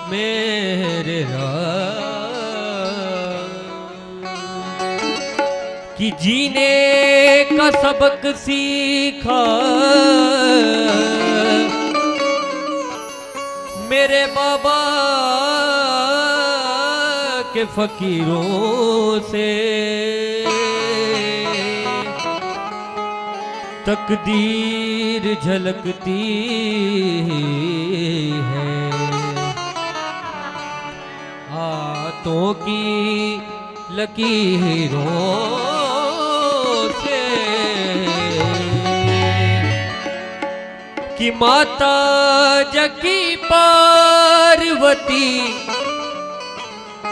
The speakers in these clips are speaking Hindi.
मेरे कि जीने का सबक सीखा मेरे बाबा के फकीरों से। तकदीर झलकती है हाथों की लकीरों से कि माता जकी पार्वती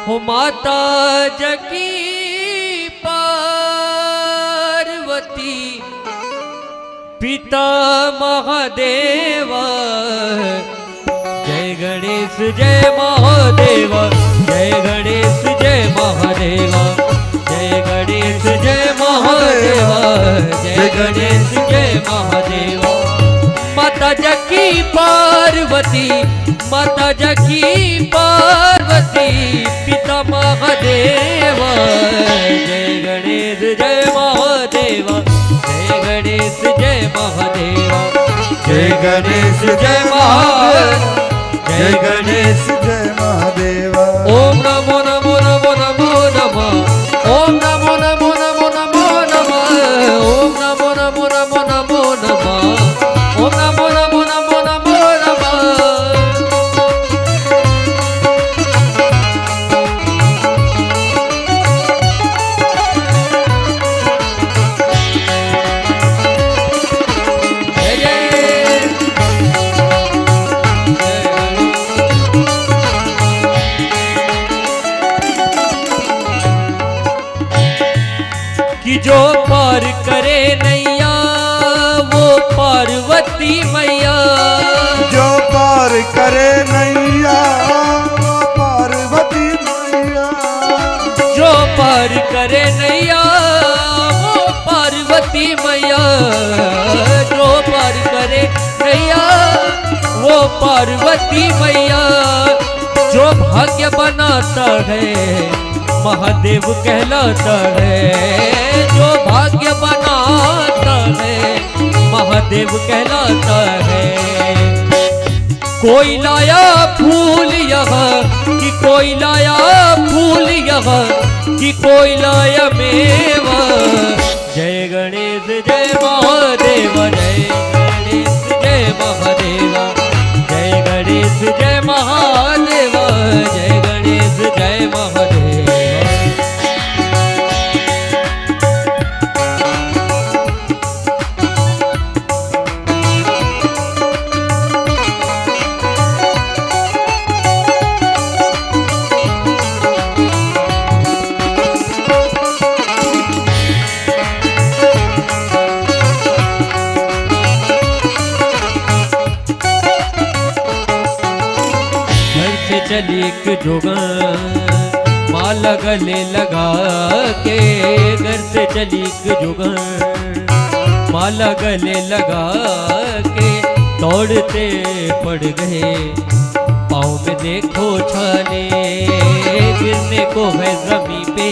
हो माता जकी पार्वती पिता महादेवा जय गणेश जय महादेवा जय गणेश जय महादेवा जय गणेश जय महादेवा जय गणेश जय महादेवा। माता जकी पार्वती माता जकी पार्वती पिता महादेवा जय गणेश जय महादेवा जय गणेश जय महादेवा जय गणेश जय महादेवा जय गणेश जय महादेवा। ओम नमो नमो नमो नमो नमः ओम नमो नमो नमो नमो नमः ओम नमो नमो नमो नमो नमः ओम नमो नमो नमो नमो नमः। कि जो पार करे नैया वो पार्वती मैया जो पार करे नैया वो पार्वती मैया जो पार करे नैया वो पार्वती मैया जो पार करे नैया वो पार्वती मैया। जो भाग्य बनाता है महादेव कहलाता है जो भाग्य बनाता है महादेव कहलाता है। कोई लाया फूल यहाँ कि कोई लाया फूल यहाँ कि कोई लाया मेवा जय गणेश जय महादेवा जय गणेश जय महादेवा जय गणेश जय महादेवा जय गणेश जय महादेवा। चली एक जोगन माला गले लगा के घर से चली एक जोगन माला गले लगा के दौड़ते पड़ गए पाँव में देखो छाले गिरने को है जमीन पे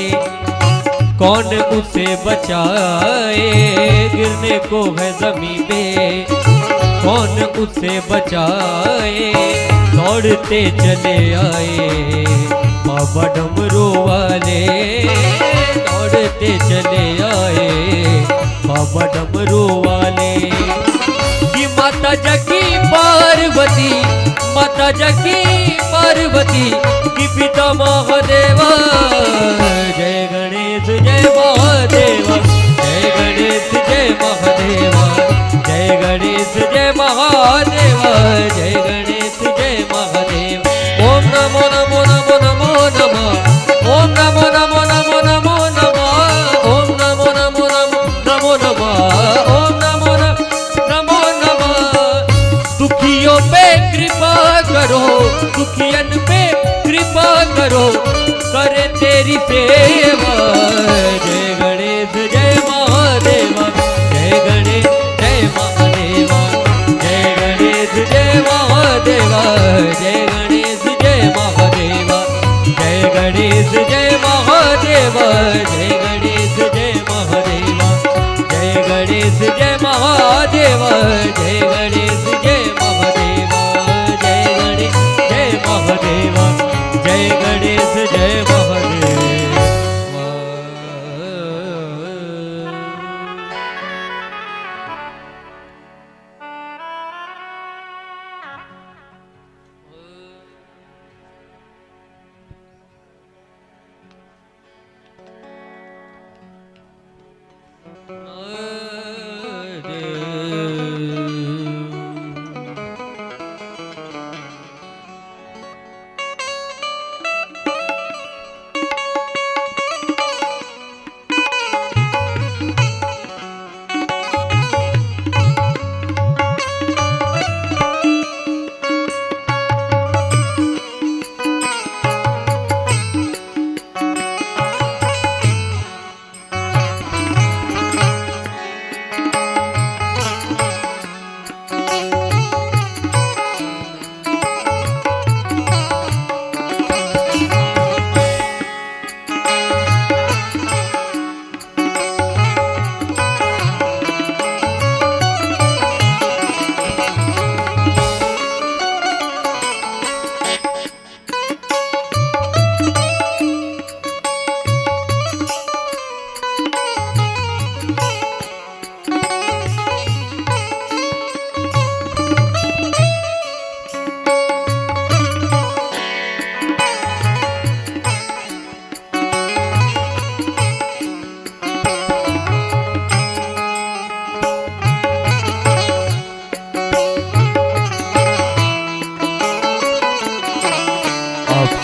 कौन उसे बचाए गिरने को है जमीन पे कौन उसे बचाए। दौड़ते चले आए बाबा डमरू वाले दौड़ते चले आए बाबा डमरू वाले कि माता जकी पार्वती माता जकी पार्वती कि पिता महादेवा जय गणेश जय महादेवा जय गणेश जय महादेवा जय गणेश जय महादेवा जय गणेश जय महादेव। ओम नमो नमो नमो नमो नमः ओम नमो नमो नमो नमो नमः ओम नमो नमो नमो नमो नमः ओम नमो नमो नमः। दुखियों पे कृपा करो दुखियन पे कृपा करो करे तेरी सेवा जय गणेश जय महादेवा जय गणेश जय महादेवा गणेश जय महादेव, जय गणेश जय महादेव, जय गणेश जय महादेव, जय गणेश जय महादेव।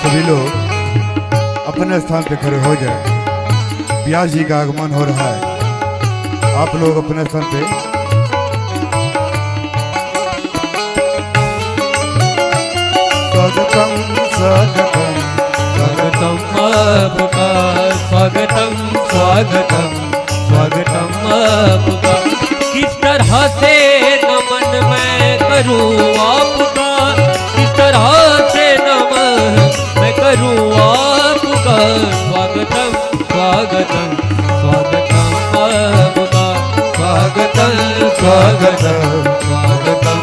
सभी लोग अपने स्थान पे खड़े हो जाए। व्यास जी का आगमन हो रहा है, आप लोग अपने स्थान पे। स्वागतम स्वागतम स्वागतम आपका, स्वागतम स्वागतम स्वागतम आपका। किस तरह से नमन मैं करूं आपका, किस तरह से नमन मैं करूं आपका। स्वागतम स्वागतम स्वागतम आपका, स्वागतम स्वागतम स्वागतम।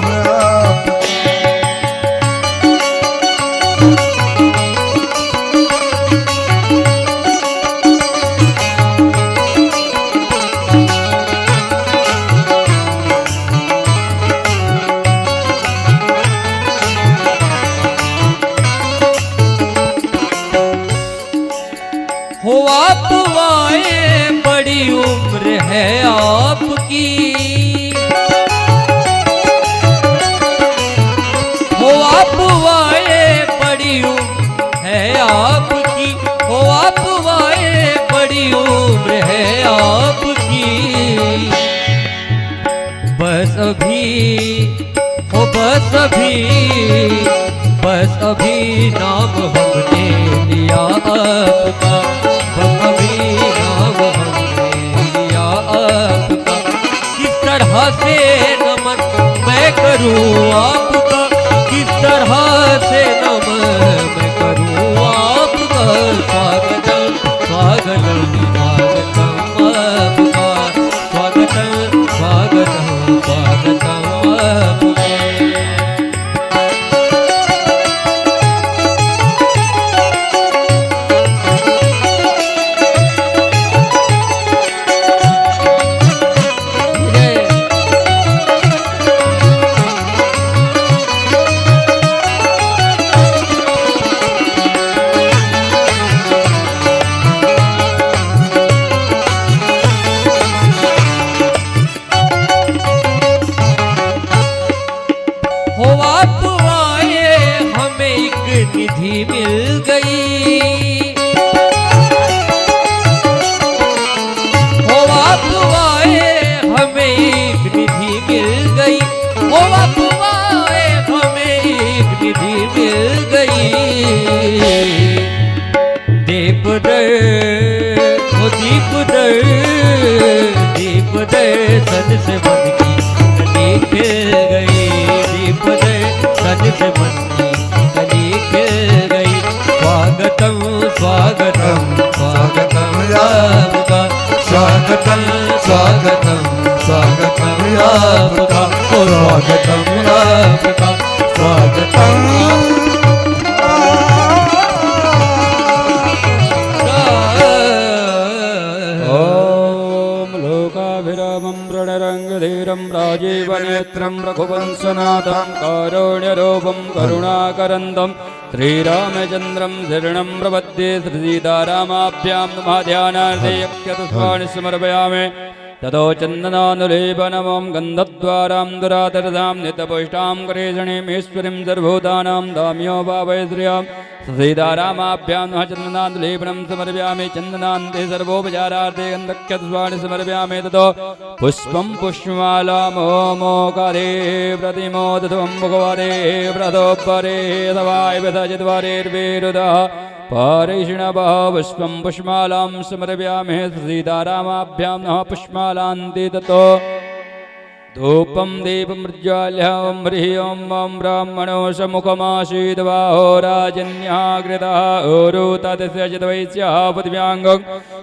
हो आप आए, बड़ी उम्र है आपकी, हो आप आए, बड़ी उम्र है आपकी, हो आप आए, बड़ी उम्र है आपकी। बस अभी हो बस अभी, बस अभी नाम हमने लिया आपका, बस अभी नाम हमने लिया आपका। किस तरह से नमन मैं करूं आपका, किस तरह से नमन मैं करूं आपका। स्वागतम स्वागतम स्वागतम आपका, स्वागतम स्वागतम स्वागतम आपका। हो आप आए, हमें एक निधि मिल गई, हो आप आए, हमें एक निधि मिल गई, हो आप आए, हमें एक निधि मिल गई। दीपदर हो दीपदर, दीपदर सन से मन की कली खिल गई, दीपदर सन से मन की कली खिल गई। स्वागतम स्वागतम स्वागतम आपका, स्वागतम स्वागतम स्वागतम आपका, ओ स्वागतम आपका, स्वागतम। ओम लोकाभिरामं प्रणरंगधीरं राजीवनेत्रं रघुवंशनाथं कारुण्यरूपं करुणाकरन्दं श्रीरामचन्द्रं शरणं प्रपद्ये। श्रीसीतारामाभ्यां नमः। ध्यानार्थे यक्षतस्वानि समर्पयामि। ततो चन्दनानुलेपनमं गन्धद्वारां दुरातरदां नित्यपुष्टां करेषणीमीश्वरीं सर्वभूतानां दाम्यो भावये श्रियां। सीतारामाभ्यां नमः। चन्दनानुलेपनं समर्पयामि। चन्दनान्ते सर्वोपचारार्थे गन्धक्षतस्वानि समर्पयामि। ततो पुष्पं पुष्पमालामोकादे प्रतिमोदध्वं भगवते व्रतोपरे तवाय विधजिद्वारेर्विरुदः पारिषिणवः पुष्पं पुष्पमालां समर्पयामि। सीतारामाभ्यां नमः। पुष्पमालान्ते ततो धूपं दीपं प्रज्वाल्यं ह्रीं ॐ ब्राह्मणो सम्मुखमासीद्वाहो राजन्याकृतः ऊरु तदस्य चिद्वैस्यः पृथिव्याङ्गं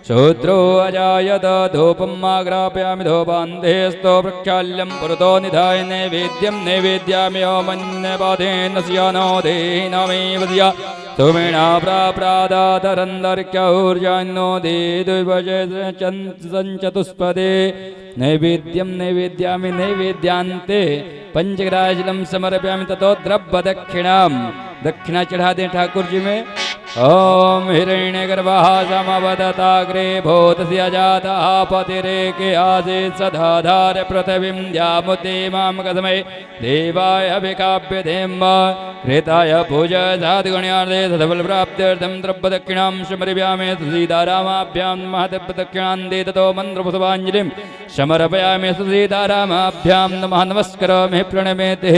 शूद्रो अजायत। धूपम् आग्रापयामि। धूपान्ते स्तो प्रक्षाल्यं पुरतो निधाय नैवेद्यं नैवेद्यामि। ओमन्यपादेन स्यानो देहिनामेव धिया सुमेणा प्राप्रादातरन्दर्क्यौर्जान्नो देदुर्वचतुष्पदे। नैवेद्यं नैवेद्यामि। नैवेद्यान्ते पंचग्राजलं समर्पयामि। ततो द्रव्य दक्षिणा चढ़ा दें ठाकुर जी में। ओम हिरण्यगर्भः समवदताग्रे भूतस्य जातः पतिरेके आसीत् सदाधार पृथिवीं द्यामुते मां कस्मै देवाय अभिकाव्यधेम। कृताय पूजा साधुगण्यार्थे सफलप्राप्त्यर्थं द्रव्यदक्षिणां समर्पयामि। सीतारामाभ्यां महद्रव्यदक्षिणान्ते ततो मन्त्रपुष्पाञ्जलिं समर्पयामि। सीतारामाभ्यां नमः। नमस्करामि प्रणमेते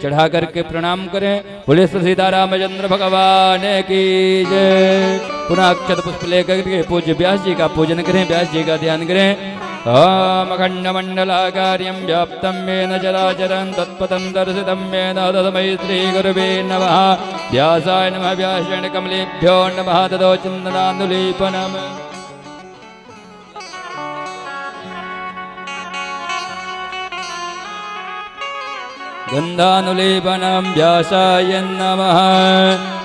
चढ़ा करके प्रणाम करें। बोले सीतारामचंद्र भगवान की जय। पुनः अक्षत पुष्प लेकर के पूज्य व्यास जी का पूजन करें। व्यास जी का ध्यान करें। ओम अखंडमंडलाकार्यं व्याप्तं येन चराचरं तत्पदं दर्शितं येन तस्मै श्रीगुरुवे नमः। व्यासाय नमः। व्यासेन कमलेभ्यो नमः। ततो चन्दनानुलेपनम् गन्धानुलेपनं व्यासाय नमः।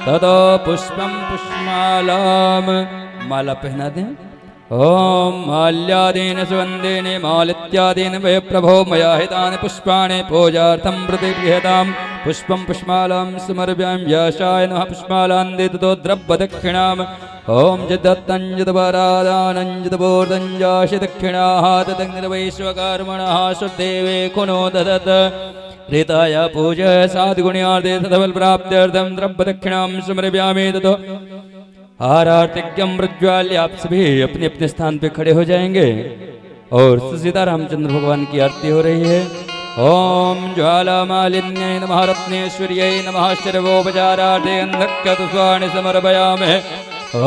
ततो पुष्पं पुष्पमालां माला पहना दें। ओम माल्यादीन सुगन्धेन मालित्यादीन वै प्रभो मया हितानि पुष्पाणि पूजार्थं प्रतिगृह्यतां। पुष्पं पुष्पमालां समर्पयामि। व्यासाय नमः। पुष्पमालान्ते ततो द्रव्यदक्षिणाम्। ओम जदत्तं जदवरादानं जदबोधं जासि दक्षिणाः तदग्निर्वैश्वकर्मणः सुदेवे कुनो ददत्। ऋताय पूजा साधुगुण्यार्थे सफलप्राप्त्यर्थं द्रव्यदक्षिणां समर्पयामि। ततो आरतिज्ञं प्रज्वाल्य आप सभी अपने अपने स्थान पे खड़े हो जाएंगे और सीतारामचंद्र भगवान की आरती हो रही है। ओम ज्वाला मालिन्यै नमः। रत्नेश्वर्यै नमः। सर्वोपचारार्थे गन्धक्षतस्वानि समर्पयामि।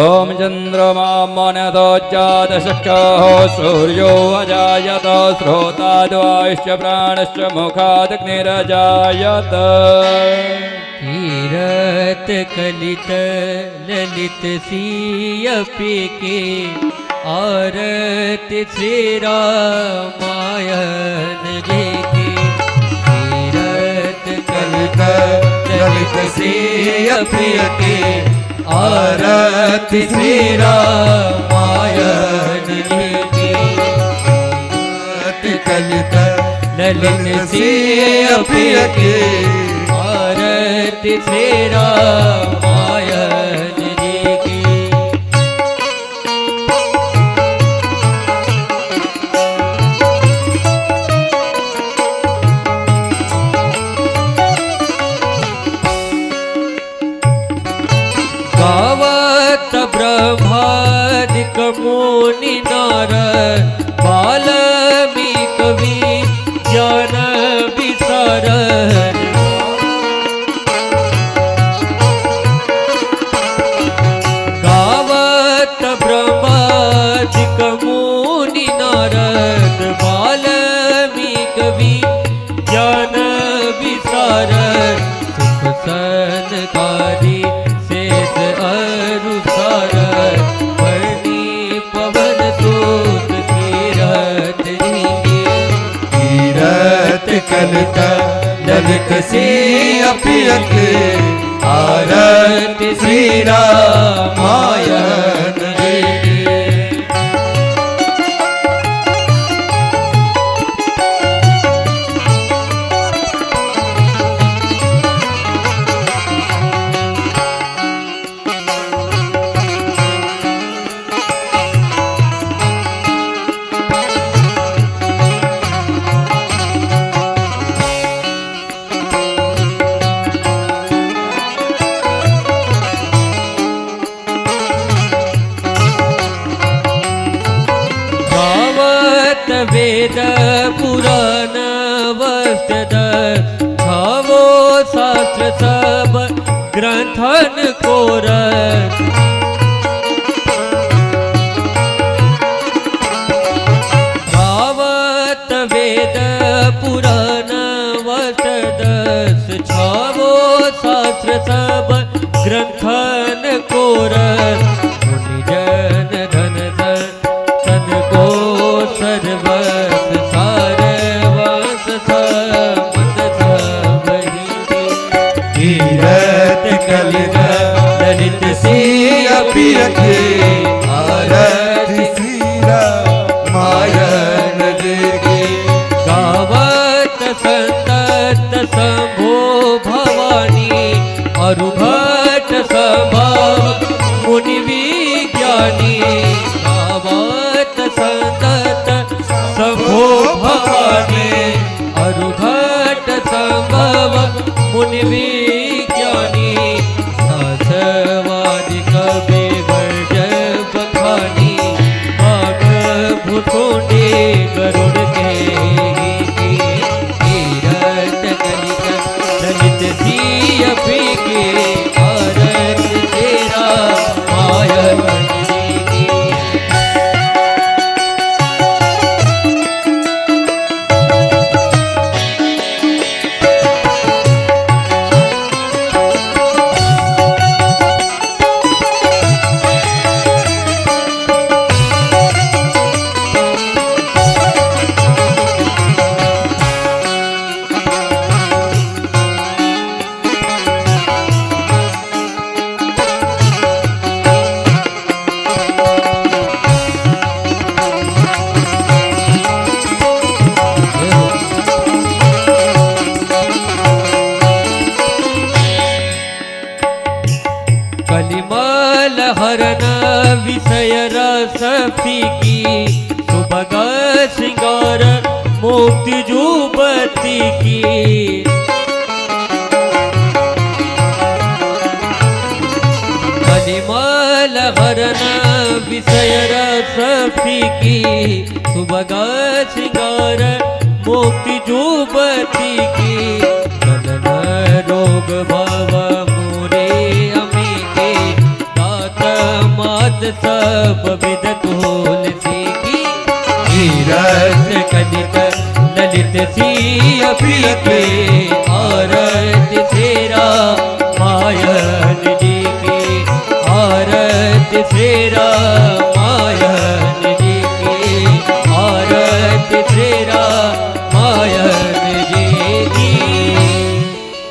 ओम चंद्रमा मनतोच्चादशक्षः सूर्यो अजायत श्रोताद्वाश्च प्राणश्च मुखादग्निरजायत। तीरथ कलित ललित सियपीके आरती श्री रामायण जी की। तीरथ कलित ललित सियपीके आरती श्री रामायण जी की। कलित ललित सियपीके आरती श्री रामायण जी की। गावत ब्रह्मादिक मुनि नारद वाल्मीकि कवि ज्ञान विशारद। कलित ललित सिय प्रियके आरती श्री रामायण जी की। वेद पुराण वस्तद छावो शास्त्र सब ग्रंथन कोर भावत वेद पुराण वस्तद छावो शास्त्र सब ग्रंथन कोर मुनि जन धन तन को सर्वस सारवस समत सबहि कीरत कलित ललित सिय प्रियके आरती श्री रामायण जी की। गावत संतत शंभो भवानी अरुभट संभव मुनि विज्ञानी गावत संतत शंभो भवानी अरुभट संभव मुनि विज्ञानी सहस्रवादी कवि वर्ज बखानी भाग भूतोंडे गरुड़ के कीरत कलित ललित सिय प्रियके आरती तेरा मायन जी की। कलिमल हरन विषय रस फीकी सुभग श्रृंगार मुक्ति जुबती की। कलिमल हरन विषय रस फीकी सुभग श्रृंगार मुक्ति जुबती की। कलन रोग भव मोरे अमिके दात मात सब विद तुलसी की। कीरत कलित ललित सिय प्रियके आरती श्री रामायण जी की। आरती श्री रामायण जी की। आरती श्री रामायण जी की।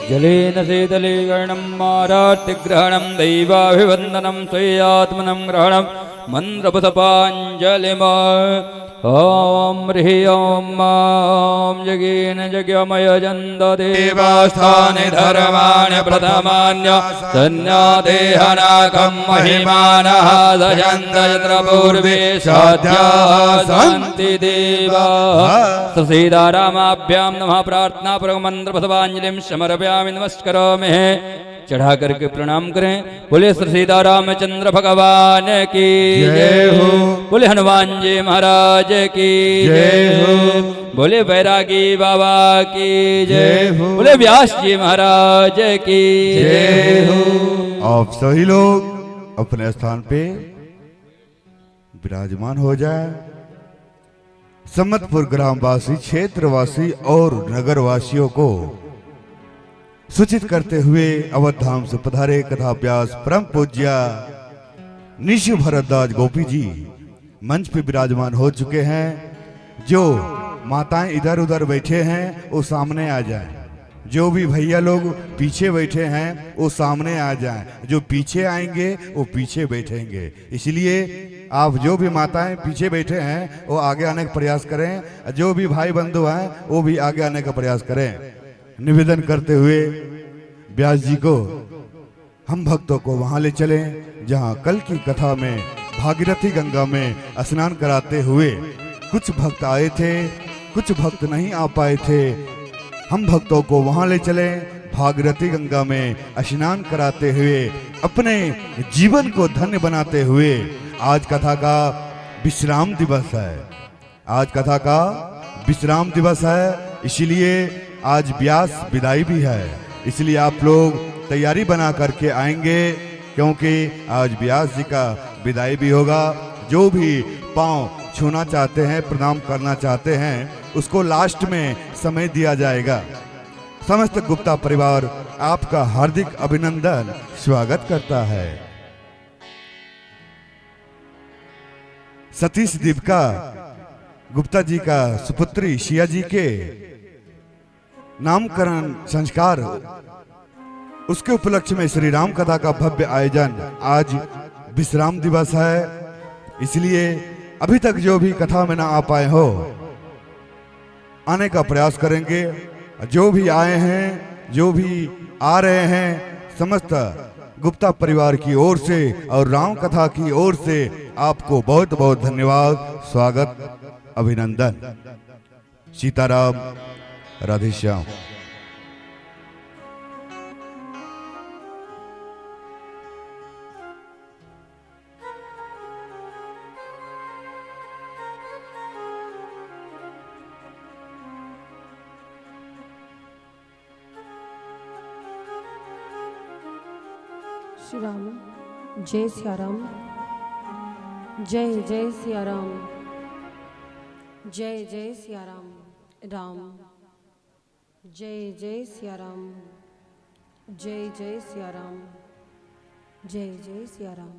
जलेन शीतले गर्णं मारार्तिग्रहणं दैवाभिवन्दनं स्वेयात्मनं ग्रहणं मन्त्रपुष्पाञ्जलिम् ॐ ह्रीं ॐ जगेन जगमय देवास्थाने धर्माणि प्रथमान्य सन्न्यादेहनाकं महिमानः सजन्त यत्र पूर्वे साध्या सन्ति देवाः। श्रीसीतारामाभ्यां नमः प्रार्थनापूर्वक मन्त्रपुष्पाञ्जलिं समर्पयामि नमस्करोमि। चढ़ा करके प्रणाम करें। बोले श्री सीतारामचंद्र भगवान की जय हो। बोले हनुमान जी महाराज की जय हो। बोले बैरागी बाबा की जय हो। बोले व्यास जी महाराज की जय हो। आप सभी लोग अपने स्थान पे विराजमान हो जाए। सम्मतपुर ग्रामवासी, क्षेत्रवासी और नगरवासियों को सूचित करते हुए अवध धाम से पधारे कथाव्यास परम पूज्य निशु भरद्वाज गोपी जी मंच पे विराजमान हो चुके हैं, जो माताएं इधर उधर बैठे हैं वो सामने आ जाएं, जो भी भैया लोग पीछे बैठे हैं वो सामने आ जाएं, जो पीछे आएंगे वो पीछे बैठेंगे। इसलिए आप जो भी माताएं पीछे बैठे हैं वो आगे आने का प्रयास करें, जो भी भाई बंधु हैं वो भी आगे आने का प्रयास करें। निवेदन करते हुए व्यास जी को हम भक्तों को वहां ले चलें जहां कल की कथा में भागीरथी गंगा में स्नान कराते हुए कुछ भक्त आए थे, कुछ भक्त नहीं आ पाए थे। हम भक्तों को वहां ले चलें भागीरथी गंगा में स्नान कराते हुए अपने जीवन को धन्य बनाते हुए। आज कथा का विश्राम दिवस है, आज कथा का विश्राम दिवस है, इसलिए आज व्यास विदाई भी है। इसलिए आप लोग तैयारी बना करके आएंगे क्योंकि आज व्यास जी का विदाई भी होगा। जो भी पांव छूना चाहते हैं, प्रणाम करना चाहते हैं, उसको लास्ट में समय दिया जाएगा। समस्त गुप्ता परिवार आपका हार्दिक अभिनंदन स्वागत करता है। सतीश दीपिका गुप्ता जी का सुपुत्री शिया जी के नामकरण संस्कार, उसके उपलक्ष्य में श्री राम कथा का भव्य आयोजन। आज विश्राम दिवस है, इसलिए अभी तक जो भी कथा में ना आ पाए हो आने का प्रयास करेंगे। जो भी आए हैं, जो भी आ रहे हैं, समस्त गुप्ता परिवार की ओर से और राम कथा की ओर से आपको बहुत बहुत धन्यवाद, स्वागत, अभिनंदन। सीताराम, राधेश्याम। श्री राम, जय सिया राम, जय जय सिया राम, जय जय सिया राम। राम जय जय सिया राम, जय जय सिया राम, जय जय सिया राम।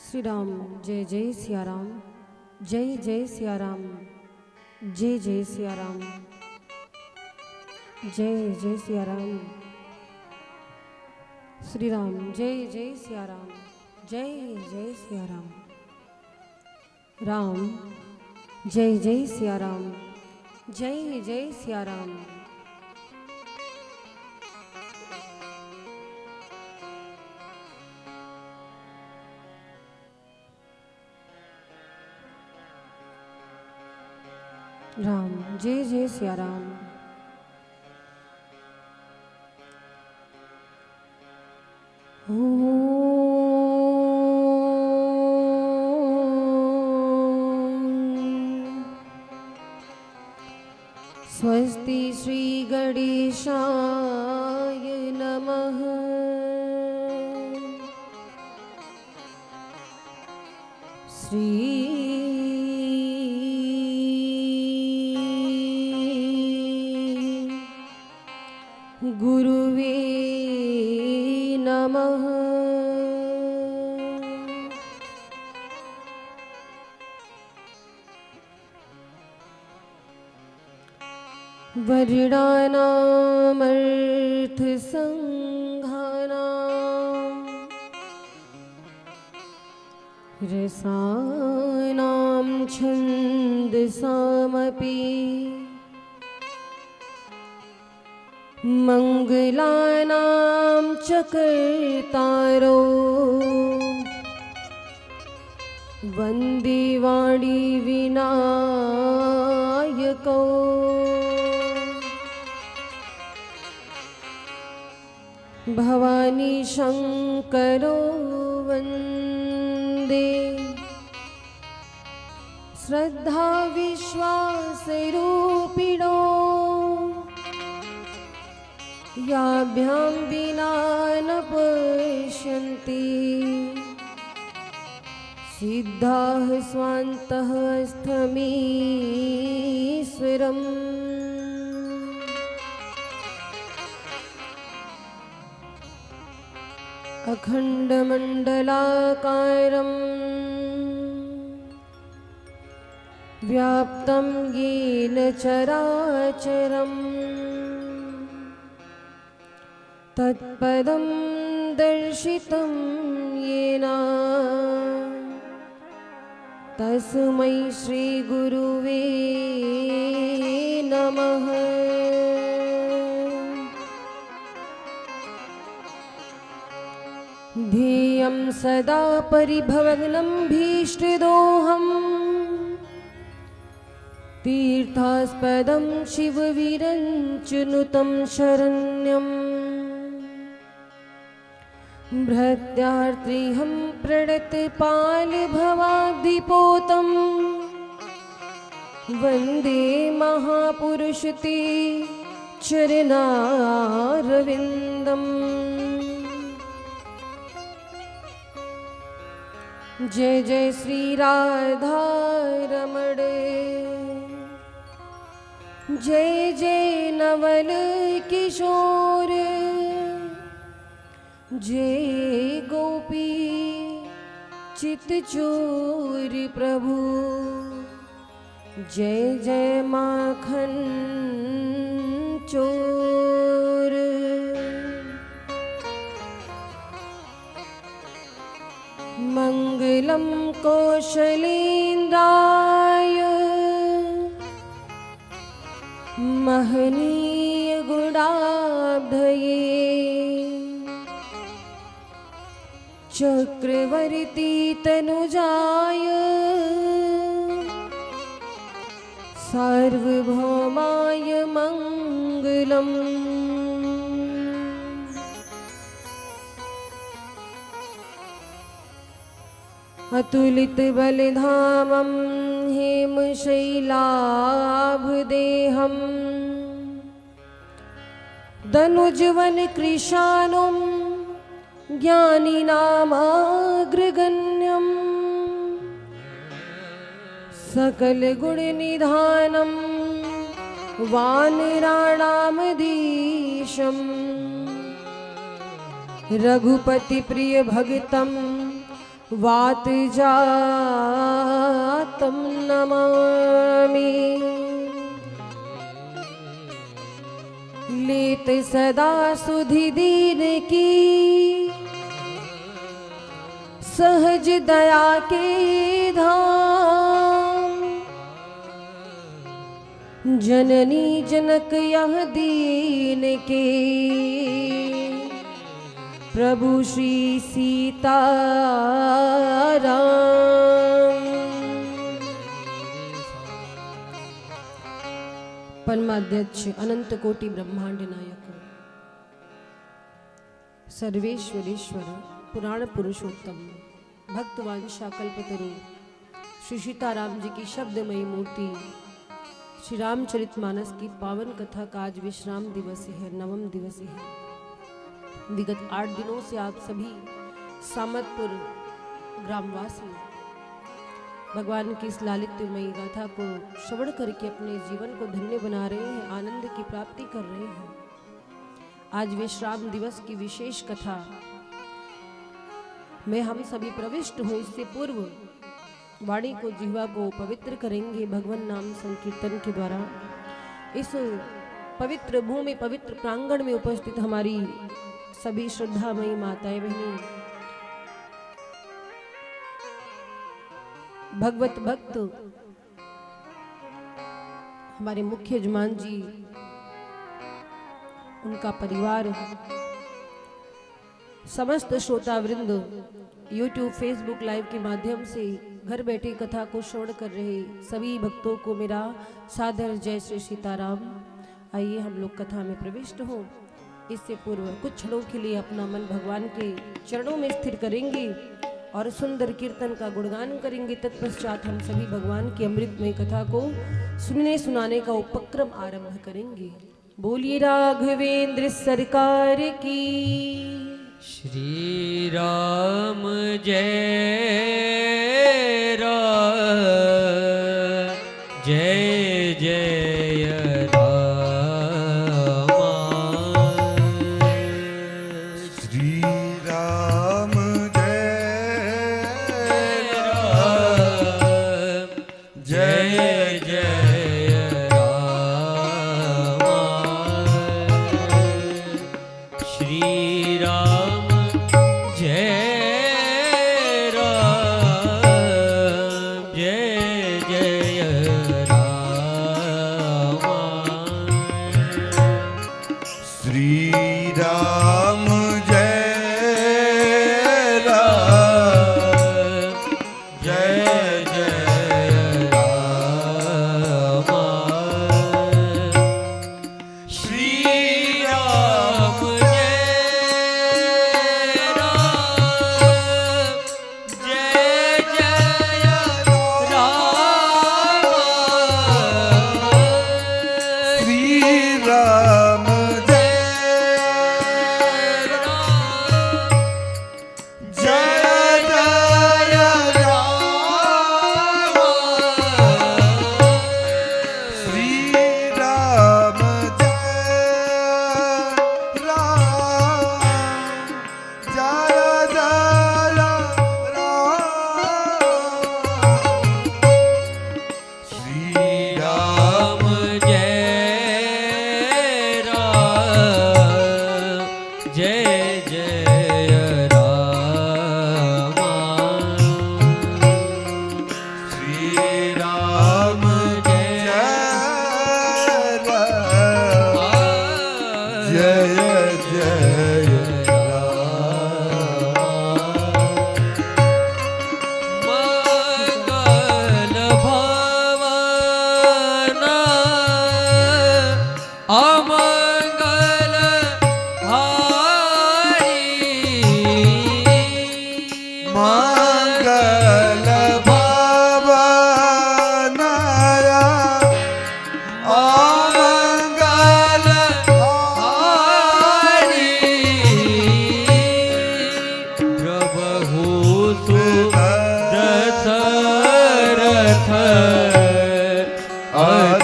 श्री राम, जय जय सिया राम, जय जय सिया राम, जय जय सिया राम, जय जय सिया राम। श्री राम, जय जय सिया राम, जय जय सिया राम। राम जय जय सिया राम, जय जय सिया राम। राम जय जय सिया राम। स्वस्ति श्री गणेशाय नमः। श्री गुरुवे नमः। वर्णानामर्थ संघानां रसानां छन्दसामपि मंगलानां च कर्तारो वन्दे वाणी विनायको। भवानी शंकरो वन्दे श्रद्धा विश्वास रूपिणो। याभ्यां विना न पश्यन्ति सिद्धाः स्वान्तः स्थमीश्वरम्। अखण्डमण्डलाकारं व्याप्तं येन चराचरम् तत्पदं दर्शितं येन तस्मै श्रीगुरुवे नमः। ध्येयं सदा परिभवग्नं भीष्टदोहम् तीर्थास्पदं शिववीरञ्चनुतं शरण्यम् भृत्यार्त्रिहं प्रणतपालभवाब्धिपोतं वन्दे महापुरुषते चरणारविन्दम्। जय जय श्री राधा रमण, जय जय नवल किशोर, जय गोपी चितचोर प्रभु, जय जय माखन चोर। मंगलम कौशलेन्द्राय महनीय गुणाब्धये चक्रवर्ती तनुजाय सार्वभौमाय मंगलम्। अतुलित बलधामं हेमशैलाभदेहं दनुजवन कृशानुं ज्ञानिनामाग्रगण्यं सकलगुणनिधानं वानराणामधीशं रघुपतिप्रियभक्तं वातजातं नमामि। लेत सदा सुधि दीन की सहज दया के धाम, जननी जनक यह दीन के प्रभु श्री सीताराम। परमाध्यक्ष अनंत कोटि ब्रह्मांड नायक सर्वेश्वरेश्वर पुराण पुरुषोत्तम भक्तवांशा कल्पतरु श्री सीताराम जी की शब्दमयी मूर्ति श्री रामचरितमानस की पावन कथा का आज विश्राम दिवस है, नवम दिवस है। विगत 8 दिनों से आप सभी सामतपुर ग्रामवासी भगवान की इस लालित्यमयी गाथा को श्रवण करके अपने जीवन को धन्य बना रहे हैं, आनंद की प्राप्ति कर रहे हैं। आज विश्राम दिवस की विशेष कथा में हम सभी प्रविष्ट हो, इससे पूर्व वाणी को जिह्वा को पवित्र करेंगे भगवान नाम संकीर्तन के द्वारा। इस पवित्र भूमि पवित्र प्रांगण में उपस्थित हमारी सभी श्रद्धामयी माताएं बहनें, भगवत भक्त, हमारे मुख्य यजमान जी, उनका परिवार, समस्त श्रोता वृंद YouTube, फेसबुक लाइव के माध्यम से घर बैठे कथा को श्रवण कर रहे सभी भक्तों को मेरा सादर जय श्री सीताराम। आइए हम लोग कथा में प्रविष्ट हों। इससे पूर्व कुछ क्षणों के लिए अपना मन भगवान के चरणों में स्थिर करेंगे और सुंदर कीर्तन का गुणगान करेंगे। तत्पश्चात हम सभी भगवान की अमृतमय कथा को सुनने सुनाने का उपक्रम आरंभ करेंगे। बोलिए राघवेंद्र सरकार की। श्री राम जय राम जय जय राम। श्री राम जय राम जय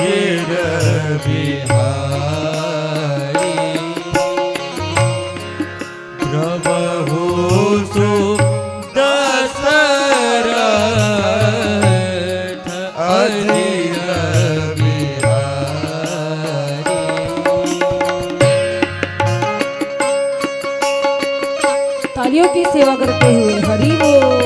गिर बिहारी द्रवहु सु दशरथ अधीर बिहारी। तालियों की सेवा करते हुए हरि बोल।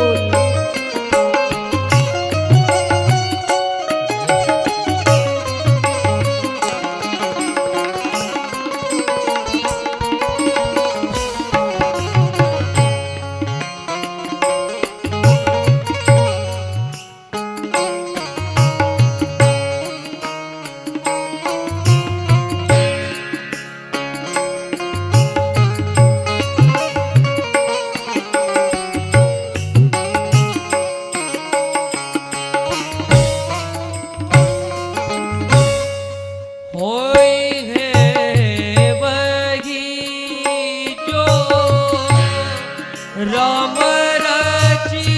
राम रची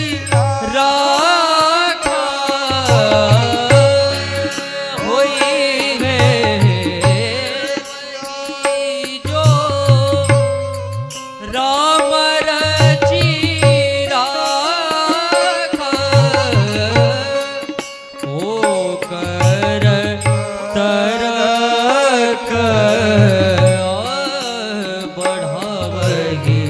राखा होई है जो राम रची राखा ओ कर तरक बढ़ावही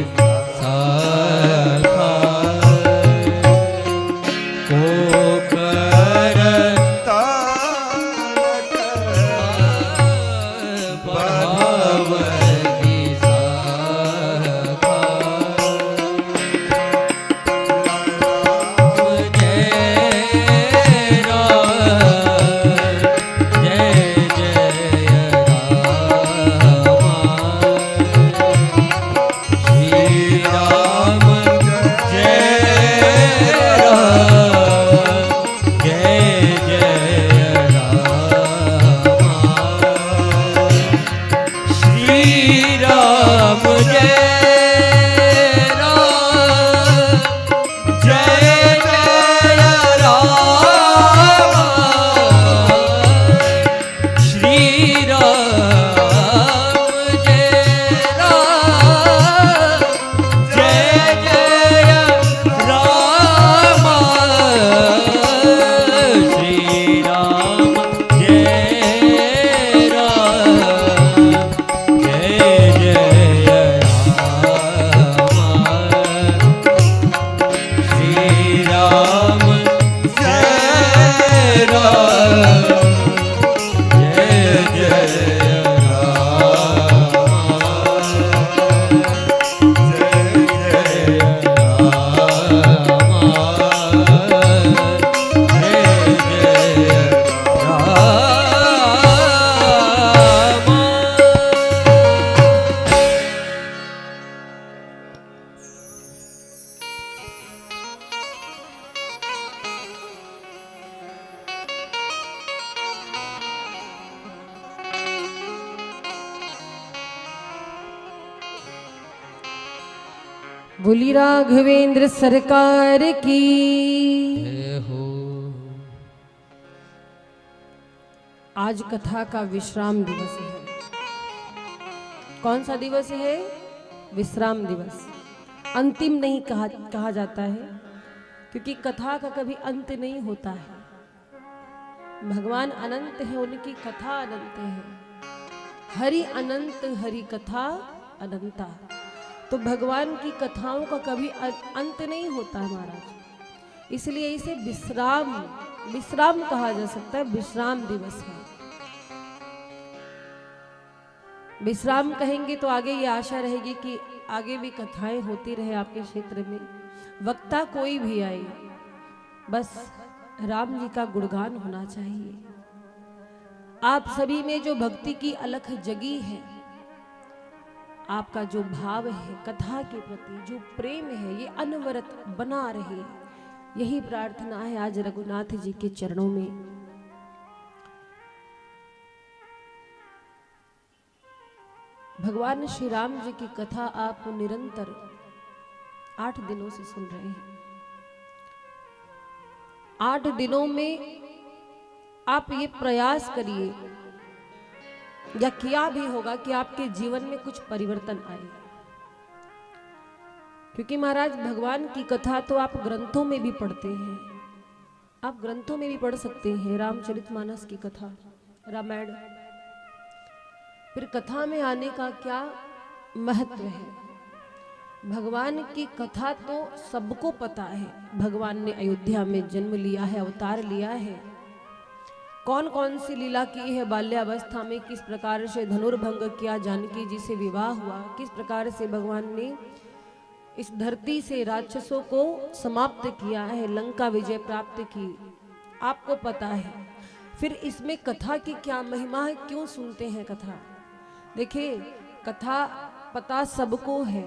बोली राघवेंद्र सरकार की। आज कथा का विश्राम दिवस है। कौन सा दिवस है? विश्राम दिवस। अंतिम नहीं कहा जाता है, क्योंकि कथा का कभी अंत नहीं होता है। भगवान अनंत है, उनकी कथा अनंत है। हरि अनंत, हरि कथा अनंता। तो भगवान की कथाओं का कभी अंत नहीं होता है महाराज। इसलिए इसे विश्राम कहा जा सकता है। विश्राम दिवस है। विश्राम कहेंगे तो आगे ये आशा रहेगी कि आगे भी कथाएं होती रहे आपके क्षेत्र में। वक्ता कोई भी आए, बस राम जी का गुणगान होना चाहिए। आप सभी में जो भक्ति की अलख जगी है, आपका जो भाव है कथा के प्रति, जो प्रेम है, ये अनवरत बना रहे। यही प्रार्थना है आज रघुनाथ जी के चरणों में। भगवान श्री राम जी की कथा आप निरंतर 8 दिनों से सुन रहे हैं। 8 दिनों में आप ये प्रयास करिए, या किया भी होगा, कि आपके जीवन में कुछ परिवर्तन आए। क्योंकि महाराज भगवान की कथा तो आप ग्रंथों में भी पढ़ते हैं, आप ग्रंथों में भी पढ़ सकते हैं। रामचरितमानस की कथा, रामायण, फिर कथा में आने का क्या महत्व है। भगवान की कथा तो सबको पता है। भगवान ने अयोध्या में जन्म लिया है, अवतार लिया है, कौन कौन सी लीला की है। बाल्यावस्था में किस प्रकार से धनुर्भंग किया, जानकी जी से विवाह हुआ, किस प्रकार से भगवान ने इस धरती से राक्षसों को समाप्त किया है, लंका विजय प्राप्त की, आपको पता है। फिर इसमें कथा की क्या महिमा है, क्यों सुनते हैं कथा। देखिए, कथा पता सबको है,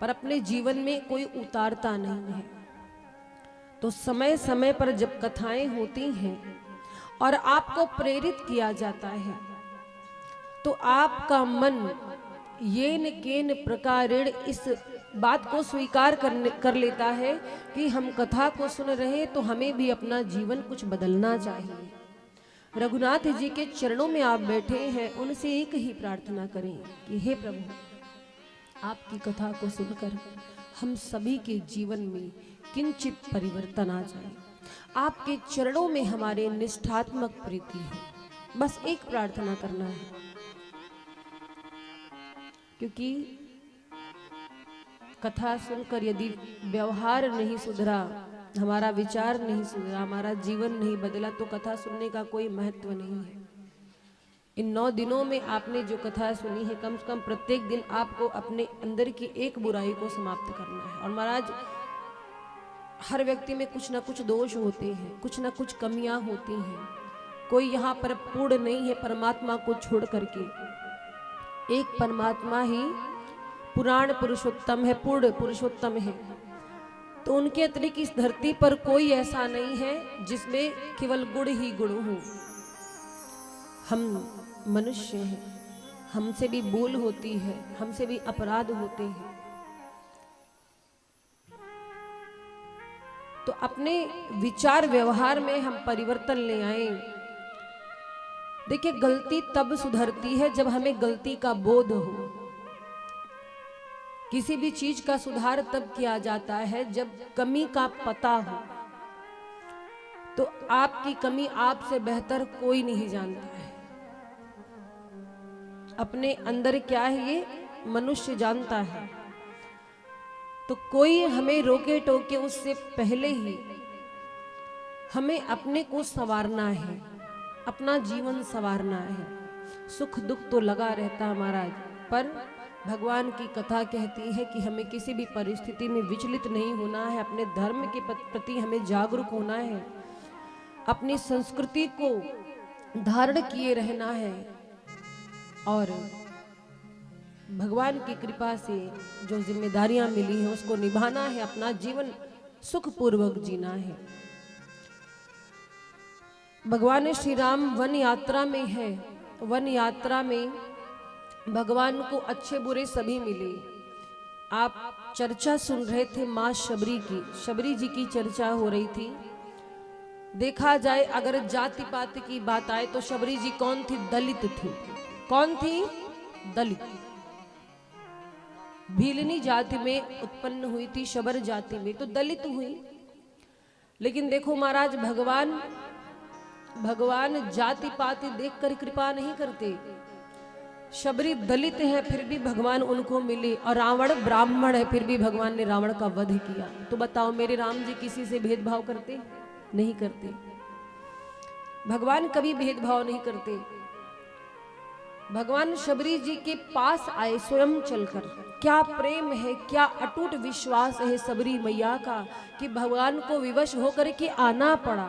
पर अपने जीवन में कोई उतारता नहीं है। तो समय समय पर जब कथाएं होती हैं और आपको प्रेरित किया जाता है, तो आपका मन येन केन प्रकारेण इस बात को स्वीकार कर लेता है कि हम कथा को सुन रहे हैं, तो हमें भी अपना जीवन कुछ बदलना चाहिए। रघुनाथ जी के चरणों में आप बैठे हैं, उनसे एक ही प्रार्थना करें कि हे प्रभु, आपकी कथा को सुनकर हम सभी के जीवन में किंचित परिवर्तन आ जाए, आपके चरणों में हमारे निष्ठात्मक प्रीति हो। बस एक प्रार्थना करना है। क्योंकि कथा सुनकर यदि व्यवहार नहीं सुधरा, हमारा विचार नहीं सुधरा, हमारा जीवन नहीं बदला, तो कथा सुनने का कोई महत्व नहीं है। इन 9 दिनों में आपने जो कथा सुनी है, कम से कम प्रत्येक दिन आपको अपने अंदर की एक बुराई को समाप्त करना है। और महाराज, हर व्यक्ति में कुछ ना कुछ दोष होते हैं, कुछ ना कुछ कमियां होती हैं। कोई यहाँ पर पूर्ण नहीं है परमात्मा को छोड़ करके। एक परमात्मा ही पुराण पुरुषोत्तम है, पूर्ण पुरुषोत्तम है। तो उनके अतिरिक्त इस धरती पर कोई ऐसा नहीं है जिसमें केवल गुण ही गुण हो। हम मनुष्य हैं, हमसे भी भूल होती है, हमसे भी अपराध होते हैं। तो अपने विचार व्यवहार में हम परिवर्तन ले आए। देखिए, गलती तब सुधरती है जब हमें गलती का बोध हो। किसी भी चीज का सुधार तब किया जाता है जब कमी का पता हो। तो आपकी कमी आपसे बेहतर कोई नहीं जानता है। अपने अंदर क्या है ये मनुष्य जानता है। तो कोई हमें रोके टोके उससे पहले ही हमें अपने को संवारना है, अपना जीवन संवारना है। सुख दुख तो लगा रहता है महाराज, पर भगवान की कथा कहती है कि हमें किसी भी परिस्थिति में विचलित नहीं होना है। अपने धर्म के प्रति हमें जागरूक होना है, अपनी संस्कृति को धारण किए रहना है, और भगवान की कृपा से जो जिम्मेदारियां मिली हैं उसको निभाना है, अपना जीवन सुखपूर्वक जीना है। भगवान श्री राम वन यात्रा में है। वन यात्रा में भगवान को अच्छे बुरे सभी मिले। आप चर्चा सुन रहे थे माँ शबरी की, शबरी जी की चर्चा हो रही थी। देखा जाए अगर जाति पात की बात आए तो शबरी जी कौन थी? दलित थी। कौन थी? दलित। भीलनी जाति में उत्पन्न हुई थी, शबर जाति में, तो दलित हुई। लेकिन देखो महाराज, भगवान जाति पाति देखकर कृपा नहीं करते। शबरी दलित है फिर भी भगवान उनको मिले, और रावण ब्राह्मण है फिर भी भगवान ने रावण का वध किया। तो बताओ, मेरे राम जी किसी से भेदभाव करते? नहीं करते। भगवान कभी भेदभाव नहीं करते। भगवान शबरी जी के पास आए स्वयं चलकर। क्या प्रेम है, क्या अटूट विश्वास है शबरी मैया का कि भगवान को विवश होकर के आना पड़ा।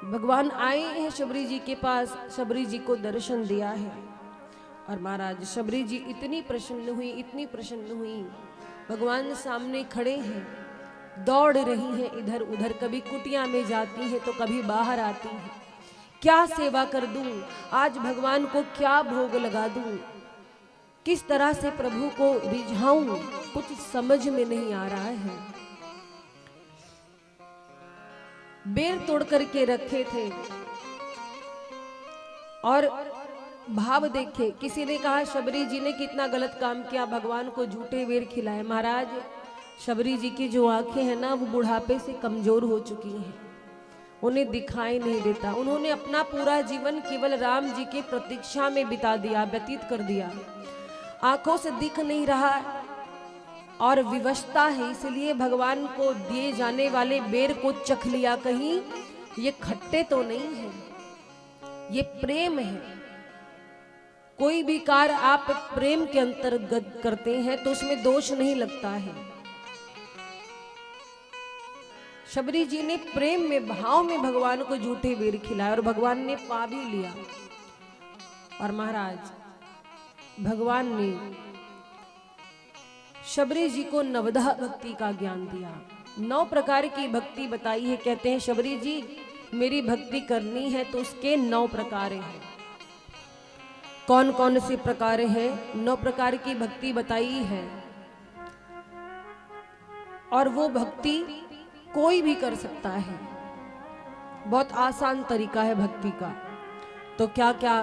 भगवान आए हैं शबरी जी के पास, शबरी जी को दर्शन दिया है। और महाराज शबरी जी इतनी प्रसन्न हुई, इतनी प्रसन्न हुई। भगवान सामने खड़े हैं, दौड़ रही हैं इधर उधर, कभी कुटिया में जाती हैं तो कभी बाहर आती हैं। क्या सेवा कर दूं आज, भगवान को क्या भोग लगा दूं, किस तरह से प्रभु को रिझाऊं, कुछ समझ में नहीं आ रहा है। बेर तोड़ करके रखे थे और भाव देखे। किसी ने कहा शबरी जी ने कितना गलत काम किया, भगवान को झूठे बेर खिलाए। महाराज शबरी जी की जो आंखें हैं ना वो बुढ़ापे से कमजोर हो चुकी हैं, उन्हें दिखाई नहीं देता। उन्होंने अपना पूरा जीवन केवल राम जी के प्रतीक्षा में बिता दिया, व्यतीत कर दिया। आंखों से दिख नहीं रहा और विवशता है, इसलिए भगवान को दिए जाने वाले बेर को चख लिया। कहीं ये खट्टे तो नहीं है, ये प्रेम है। कोई भी कार्य आप प्रेम के अंतर्गत करते हैं तो उसमें दोष नहीं लगता है। शबरी जी ने प्रेम में, भाव में भगवान को झूठे बेर खिलाए और भगवान ने पा भी लिया। और महाराज भगवान ने शबरी जी को नवधा भक्ति का ज्ञान दिया। 9 प्रकार की भक्ति बताई है। कहते हैं शबरी जी मेरी भक्ति करनी है तो उसके 9 प्रकार हैं। कौन कौन से प्रकार हैं? 9 प्रकार की भक्ति बताई है और वो भक्ति कोई भी कर सकता है। बहुत आसान तरीका है भक्ति का। तो क्या क्या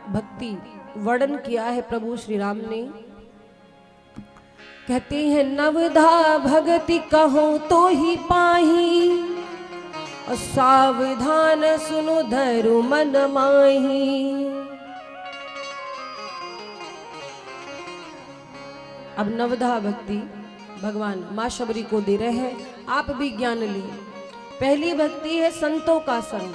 भक्ति वर्णन किया है प्रभु श्री राम ने? कहते हैं नवधा भगति कहो तो ही पाही, और सावधान सुनो धरु मन माही। अब नवधा भक्ति भगवान माँ शबरी को दे रहे हैं, आप भी ज्ञान लीजिए। पहली भक्ति है संतों का संग।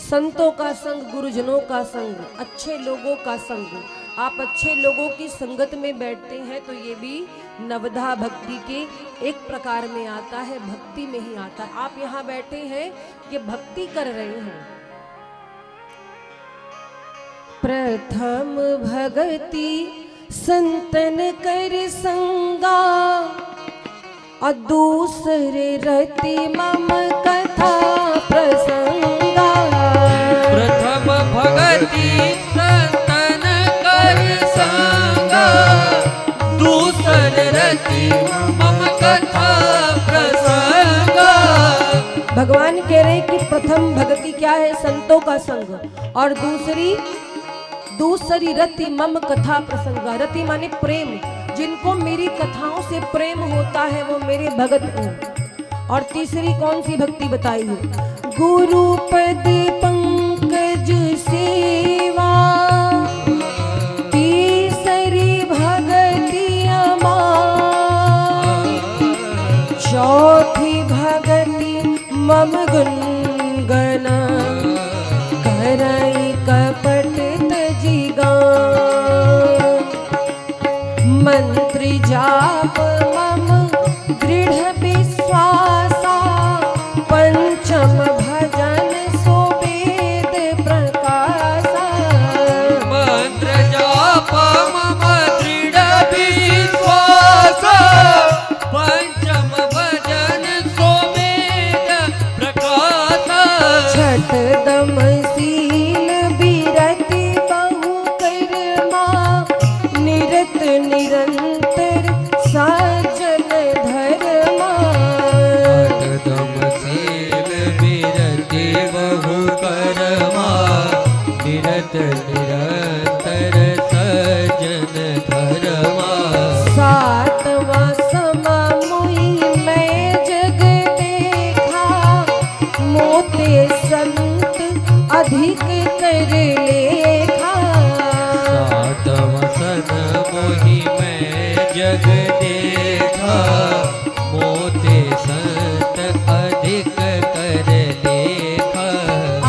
संतों का संग, गुरुजनों का संग, अच्छे लोगों का संग। आप अच्छे लोगों की संगत में बैठते हैं तो ये भी नवधा भक्ति के एक प्रकार में आता है, भक्ति में ही आता है। आप यहाँ बैठे हैं, ये भक्ति कर रहे हैं। प्रथम भगति संतन कर संगा, और दूसरे रति मम कथा प्रसंगा। प्रथम भगति संतन कर संगा, दूसरे रति मम कथा प्रसंगा। भगवान कह रहे कि प्रथम भक्ति क्या है? संतों का संग, और दूसरी रति मम कथा प्रसंगा। रति माने प्रेम, जिनको मेरी कथाओं से प्रेम होता है वो मेरे भगत हैं। और तीसरी कौन सी भक्ति बताई है? गुरु पद पंकज सेवा, तीसरी भगति अमां, चौथी भगति मम गुनगना, करई कपट तजिगा। मंत्र जाप मम दृढ़ विश्वासा, पंचम भजन सो वेद प्रकाशा। मंत्र जाप मम दृढ़ विश्वासा, पंचम भजन सो वेद प्रकाशा। छठ दम शील विरति बहु कर्मा, निरत निरंतर साजन धर्मा। दमशील विरति बहु कर्मा, निरत निरंतर सजन धर्मा। सातवां समा मुहि मैं जग देखा, मोते संत अधिक कर लेखा। सातम सन मोहि मैं जग देखा, मोते संत अधिक कर लेखा।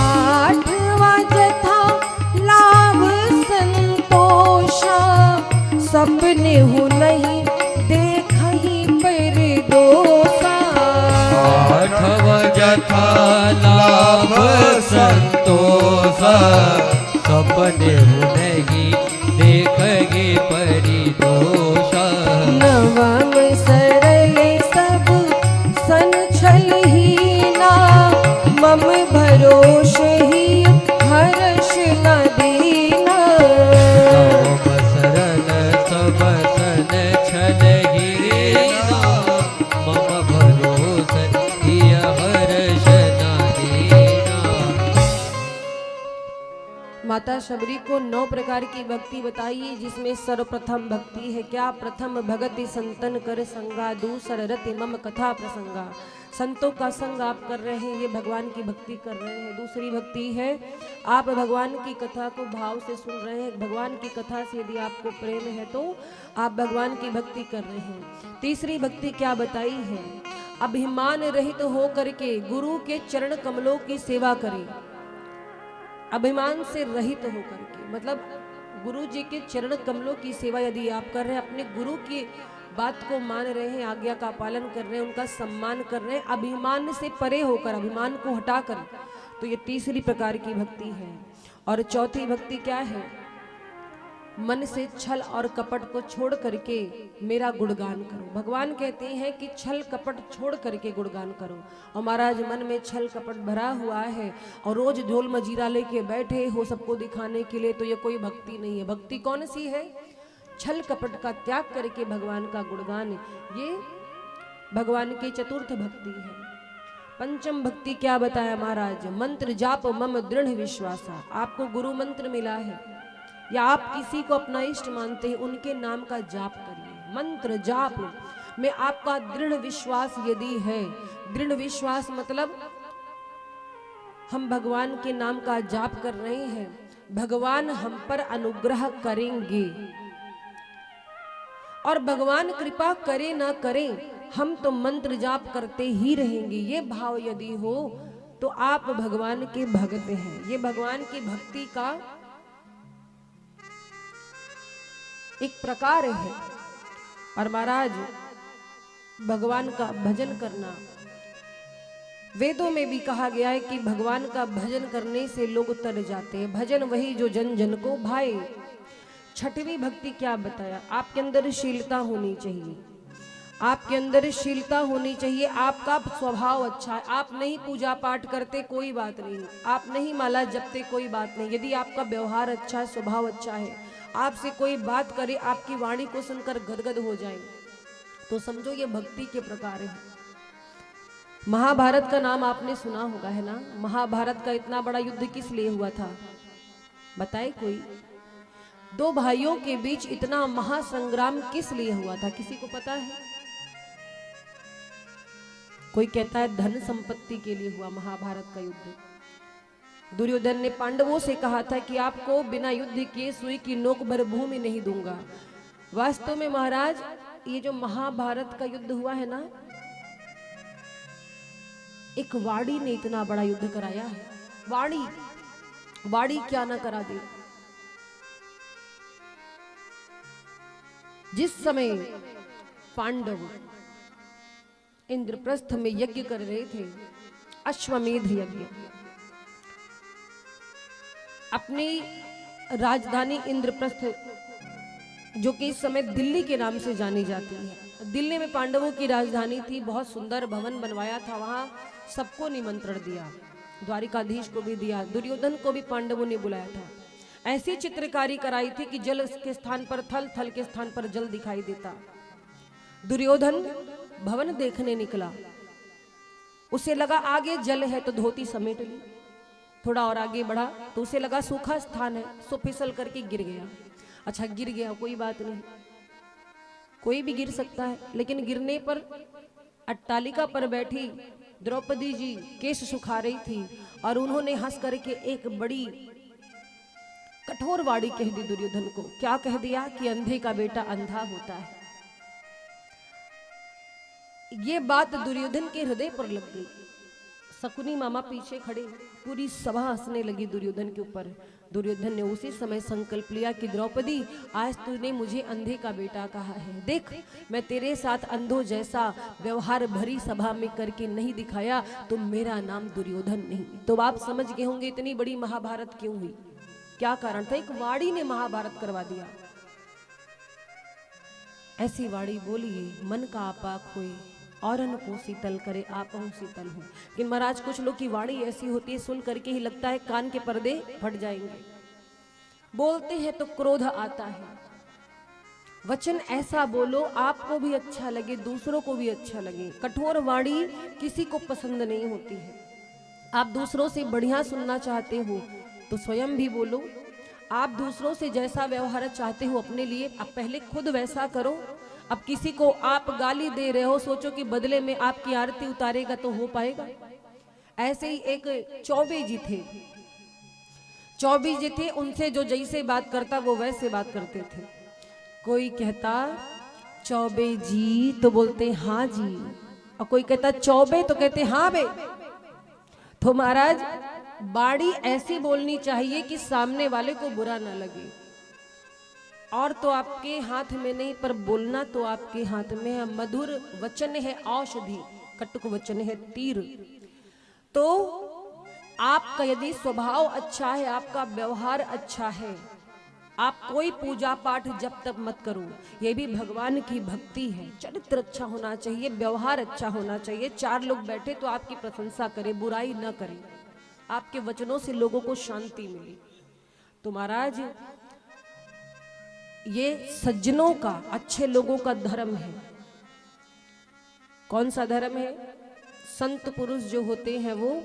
आठवां जथा लाभ संतोषा, सपने हूँ नहीं देखहि पर दोषा। आठव जथा लाभ संतोषा, सपने नहीं देखगे परिदोषा। नवम सरल सब सन छल हीना, मम भरोष ही हर्ष न दीना। नवम सरल सब सन छल हीना, मम भरोस हिय हर्ष माता शबरी को 9 प्रकार की भक्ति बताइए, जिसमें सर्वप्रथम भक्ति है क्या? प्रथम भगति संतन कर संगा, दूसर रति मम कथा प्रसंगा। संतों का संग आप कर रहे हैं, ये भगवान की भक्ति कर रहे हैं। दूसरी भक्ति है आप भगवान की कथा को भाव से सुन रहे हैं। भगवान की कथा से यदि आपको प्रेम है तो आप भगवान की भक्ति कर रहे हैं। तीसरी भक्ति क्या बताई है? अभिमान रहित हो करके गुरु के चरण कमलों की सेवा करें। अभिमान से रहित होकर के, मतलब गुरु जी के चरण कमलों की सेवा यदि आप कर रहे हैं, अपने गुरु की बात को मान रहे हैं, आज्ञा का पालन कर रहे हैं, उनका सम्मान कर रहे हैं, अभिमान से परे होकर, अभिमान को हटाकर, तो ये तीसरी प्रकार की भक्ति है। और चौथी भक्ति क्या है? मन से छल और कपट को छोड़ करके मेरा गुणगान करो। भगवान कहते हैं कि छल कपट छोड़ करके गुणगान करो। और महाराज मन में छल कपट भरा हुआ है और रोज ढोल मजीरा लेके बैठे हो सबको दिखाने के लिए, तो ये कोई भक्ति नहीं है। भक्ति कौन सी है? छल कपट का त्याग करके भगवान का गुणगान, ये भगवान की चतुर्थ भक्ति है। पंचम भक्ति क्या बताया महाराज? मंत्र जाप मम दृढ़ विश्वासा। आपको गुरु मंत्र मिला है या आप किसी को अपना इष्ट मानते हैं, उनके नाम का जाप करिए। मंत्र जाप में आपका दृढ़ विश्वास यदि है, दृढ़ विश्वास मतलब हम भगवान के नाम का जाप कर रहे हैं, भगवान हम पर अनुग्रह करेंगे और भगवान कृपा करे ना करें, हम तो मंत्र जाप करते ही रहेंगे। ये भाव यदि हो तो आप भगवान के भक्त हैं। ये भगवान की भक्ति का एक प्रकार है। और महाराज भगवान का भजन करना, वेदों में भी कहा गया है कि भगवान का भजन करने से लोग तर जाते हैं। भजन वही जो जन जन को भाए। छठवीं भक्ति क्या बताया? आपके अंदर शीलता होनी चाहिए। आपके अंदर शीलता होनी चाहिए। आपका स्वभाव अच्छा है, आप नहीं पूजा पाठ करते कोई बात नहीं, आप नहीं माला जपते कोई बात नहीं, यदि आपका व्यवहार अच्छा है, स्वभाव अच्छा है, आपसे कोई बात करे, आपकी वाणी को सुनकर गदगद हो जाए, तो समझो ये भक्ति के प्रकार है। महाभारत का नाम आपने सुना होगा, है ना? महाभारत का इतना बड़ा युद्ध किस लिए हुआ था बताए कोई? दो भाइयों के बीच इतना महासंग्राम किस लिए हुआ था? किसी को पता है? कोई कहता है धन संपत्ति के लिए हुआ महाभारत का युद्ध। दुर्योधन ने पांडवों से कहा था कि आपको बिना युद्ध किए सुई की नोक भर भूमि नहीं दूंगा। वास्तव में महाराज ये जो महाभारत का युद्ध हुआ है ना, एक वाणी ने इतना बड़ा युद्ध कराया है। वाणी क्या ना करा दे। जिस समय पांडव इंद्रप्रस्थ में यज्ञ कर रहे थे, अश्वमेध यज्ञ, अपनी राजधानी इंद्रप्रस्थ जो कि इस समय दिल्ली के नाम से जानी जाती है, दिल्ली में पांडवों की राजधानी थी। बहुत सुंदर भवन बनवाया था, वहां सबको निमंत्रण दिया, द्वारिकाधीश को भी दिया, दुर्योधन को भी पांडवों ने बुलाया था। ऐसी चित्रकारी कराई थी कि जल के स्थान पर थल, थल के स्थान पर जल दिखाई देता। दुर्योधन भवन देखने निकला, उसे लगा आगे जल है तो धोती समेट ली। थोड़ा और आगे बढ़ा तो उसे लगा सूखा स्थान है, सो फिसल करके गिर गया। अच्छा गिर गया कोई बात नहीं, कोई भी गिर सकता है, लेकिन गिरने पर अट्टालिका पर बैठी द्रौपदी जी केश सुखा रही थी और उन्होंने हंस करके एक बड़ी कठोर वाणी कह दी दुर्योधन को। क्या कह दिया? कि अंधे का बेटा अंधा होता है। ये बात दुर्योधन के हृदय पर लग गई। शकुनी मामा पीछे खड़े, पूरी सभा हंसने लगी दुर्योधन के ऊपर। दुर्योधन ने उसी समय संकल्प लिया कि द्रौपदी आज तूने मुझे अंधे का बेटा कहा है, देख मैं तेरे साथ अंधों जैसा व्यवहार भरी सभा में करके नहीं दिखाया तो मेरा नाम दुर्योधन नहीं। तो आप समझ गए होंगे इतनी बड़ी महाभारत क्यों हुई, क्या कारण था? एक वाणी ने महाभारत करवा दिया। ऐसी वाणी बोलिए मन का आपाक होए औरन को शीतल करे आपहु शीतल हो। लेकिन महाराज कुछ लोग की वाणी ऐसी होती है, सुन करके ही लगता है कान के पर्दे फट जाएंगे। बोलते हैं तो क्रोध आता है। वचन ऐसा बोलो आपको भी अच्छा लगे, दूसरों को भी अच्छा लगे। कठोर वाणी किसी को पसंद नहीं होती है। आप दूसरों से बढ़िया सुनना चाहते हो तो स्वयं भी बोलो आप दूसरों से जैसा व्यवहार चाहते हो अपने लिए, आप पहले खुद वैसा करो। अब किसी को आप गाली दे रहे हो, सोचो कि बदले में आपकी आरती उतारेगा तो हो पाएगा? ऐसे ही एक चौबे जी थे, चौबे जी थे, उनसे जो जैसे बात करता वो वैसे बात करते थे। कोई कहता चौबे जी तो बोलते हाँ जी, और कोई कहता चौबे तो कहते हाँ बे। तो महाराज बाड़ी ऐसी बोलनी चाहिए कि सामने वाले को बुरा ना लगे। और तो आपके हाथ में नहीं, पर बोलना तो आपके हाथ में है। मधुर वचन है औषधि, कटुक वचन है तीर। तो आपका यदि स्वभाव अच्छा है, आपका व्यवहार अच्छा है, आप कोई पूजा पाठ जब तक मत करो, ये भी भगवान की भक्ति है। चरित्र अच्छा होना चाहिए, व्यवहार अच्छा होना चाहिए। चार लोग बैठे तो आपकी प्रशंसा करें, बुराई न करें, आपके वचनों से लोगों को शांति मिले। तो महाराज ये सज्जनों का, अच्छे लोगों का धर्म है। कौन सा धर्म है? संत पुरुष जो होते हैं वो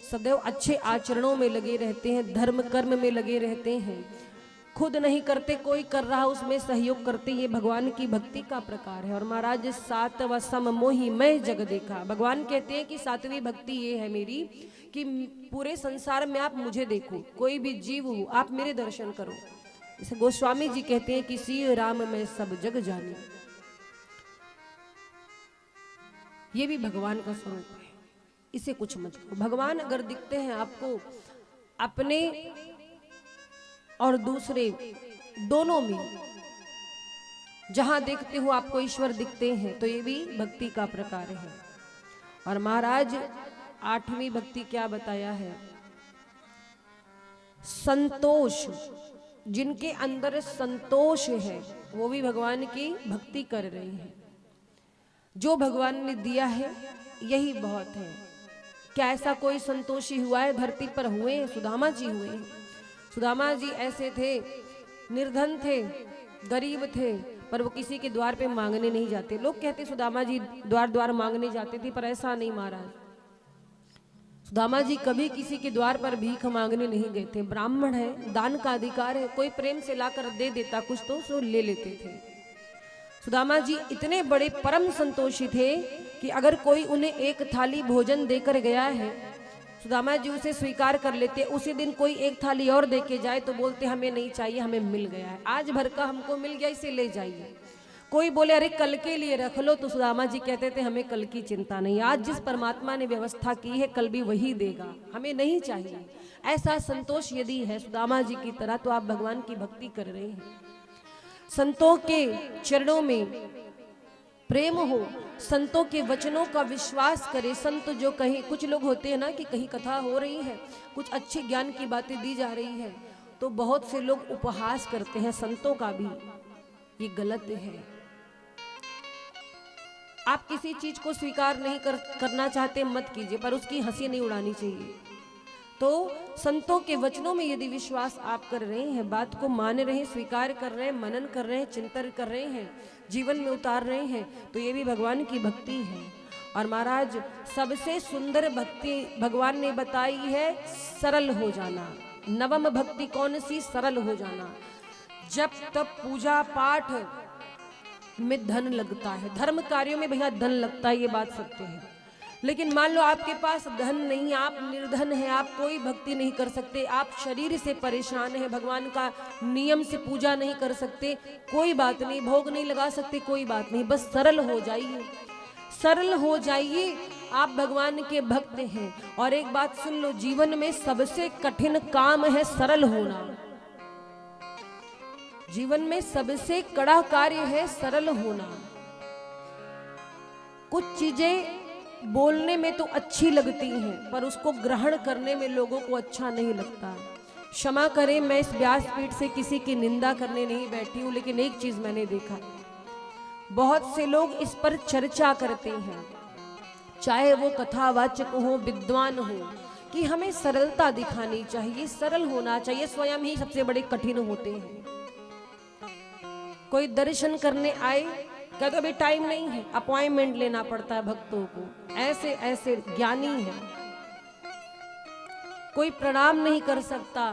सदैव अच्छे आचरणों में लगे रहते हैं, धर्म कर्म में लगे रहते हैं। खुद नहीं करते, कोई कर रहा उसमें सहयोग करते, ये भगवान की भक्ति का प्रकार है। और महाराज सातवा सम मोहि मैं जग देखा, भगवान कहते हैं कि सातवीं भक्ति ये है मेरी कि पूरे संसार में आप मुझे देखो, कोई भी जीव हो आप मेरे दर्शन करो। जैसे गोस्वामी जी कहते हैं कि सी राम में सब जग जानी, ये भी भगवान का स्वरूप है, इसे कुछ मत करो। भगवान अगर दिखते हैं आपको अपने और दूसरे दोनों में, जहां देखते हो आपको ईश्वर दिखते हैं, तो ये भी भक्ति का प्रकार है। और महाराज आठवीं भक्ति क्या बताया है? संतोष, जिनके अंदर संतोष है वो भी भगवान की भक्ति कर रहे हैं। जो भगवान ने दिया है यही बहुत है। क्या ऐसा कोई संतोषी हुआ है धरती पर? हुए हैं, सुदामा जी हुए हैं। सुदामा जी ऐसे थे, निर्धन थे, गरीब थे, पर वो किसी के द्वार पे मांगने नहीं जाते। लोग कहते सुदामा जी द्वार द्वार मांगने जाते थे, पर ऐसा नहीं महाराज। सुदामा जी कभी किसी के द्वार पर भीख मांगने नहीं गए थे। ब्राह्मण है, दान का अधिकार है, कोई प्रेम से लाकर दे देता कुछ तो सो ले लेते थे। सुदामा जी इतने बड़े परम संतोषी थे कि अगर कोई उन्हें एक थाली भोजन देकर गया है, सुदामा जी उसे स्वीकार कर लेते। उसी दिन कोई एक थाली और देके जाए तो बोलते हमें नहीं चाहिए, हमें मिल गया है, आज भर का हमको मिल गया, इसे ले जाइए। कोई बोले अरे कल के लिए रख लो, तो सुदामा जी कहते थे हमें कल की चिंता नहीं, आज जिस परमात्मा ने व्यवस्था की है कल भी वही देगा, हमें नहीं चाहिए। ऐसा संतोष यदि है सुदामा जी की तरह, तो आप भगवान की भक्ति कर रहे हैं। संतों के चरणों में प्रेम हो, संतों के वचनों का विश्वास करें। संत जो कहीं, कुछ लोग होते हैं ना कि कहीं कथा हो रही है, कुछ अच्छे ज्ञान की बातें दी जा रही है, तो बहुत से लोग उपहास करते हैं संतों का भी, ये गलत है। आप किसी चीज को स्वीकार नहीं करना चाहते मत कीजिए, पर उसकी हंसी नहीं उड़ानी चाहिए। तो संतों के वचनों में यदि विश्वास आप कर रहे हैं, बात को मान रहे हैं, स्वीकार कर रहे हैं, मनन कर रहे हैं, चिंतन कर रहे हैं, जीवन में उतार रहे हैं, तो ये भी भगवान की भक्ति है। और महाराज सबसे सुंदर भक्ति भगवान ने बताई है सरल हो जाना। नवम भक्ति कौन सी? सरल हो जाना। जब तब पूजा पाठ में धन लगता है, धर्म कार्यों में भैया धन लगता है, ये बात सत्य है। लेकिन मान लो आपके पास धन नहीं, आप निर्धन हैं, आप कोई भक्ति नहीं कर सकते, आप शरीर से परेशान हैं, भगवान का नियम से पूजा नहीं कर सकते, कोई बात नहीं, भोग नहीं लगा सकते, कोई बात नहीं, बस सरल हो जाइए, सरल हो जाइए, आप भगवान के भक्त हैं। और एक बात सुन लो, जीवन में सबसे कठिन काम है सरल होना। जीवन में सबसे कड़ा कार्य है सरल होना। कुछ चीजें बोलने में तो अच्छी लगती हैं, पर उसको ग्रहण करने में लोगों को अच्छा नहीं लगता। क्षमा करें, मैं इस व्यासपीठ से किसी की निंदा करने नहीं बैठी हूं, लेकिन एक चीज मैंने देखा, बहुत से लोग इस पर चर्चा करते हैं, चाहे वो कथावाचक हो, विद्वान हो, कि हमें सरलता दिखानी चाहिए, सरल होना चाहिए, स्वयं ही सबसे बड़े कठिन होते हैं। कोई दर्शन करने आए, क्या तो अभी टाइम नहीं है, अपॉइंटमेंट लेना पड़ता है भक्तों को, ऐसे ऐसे ज्ञानी है। कोई प्रणाम नहीं कर सकता,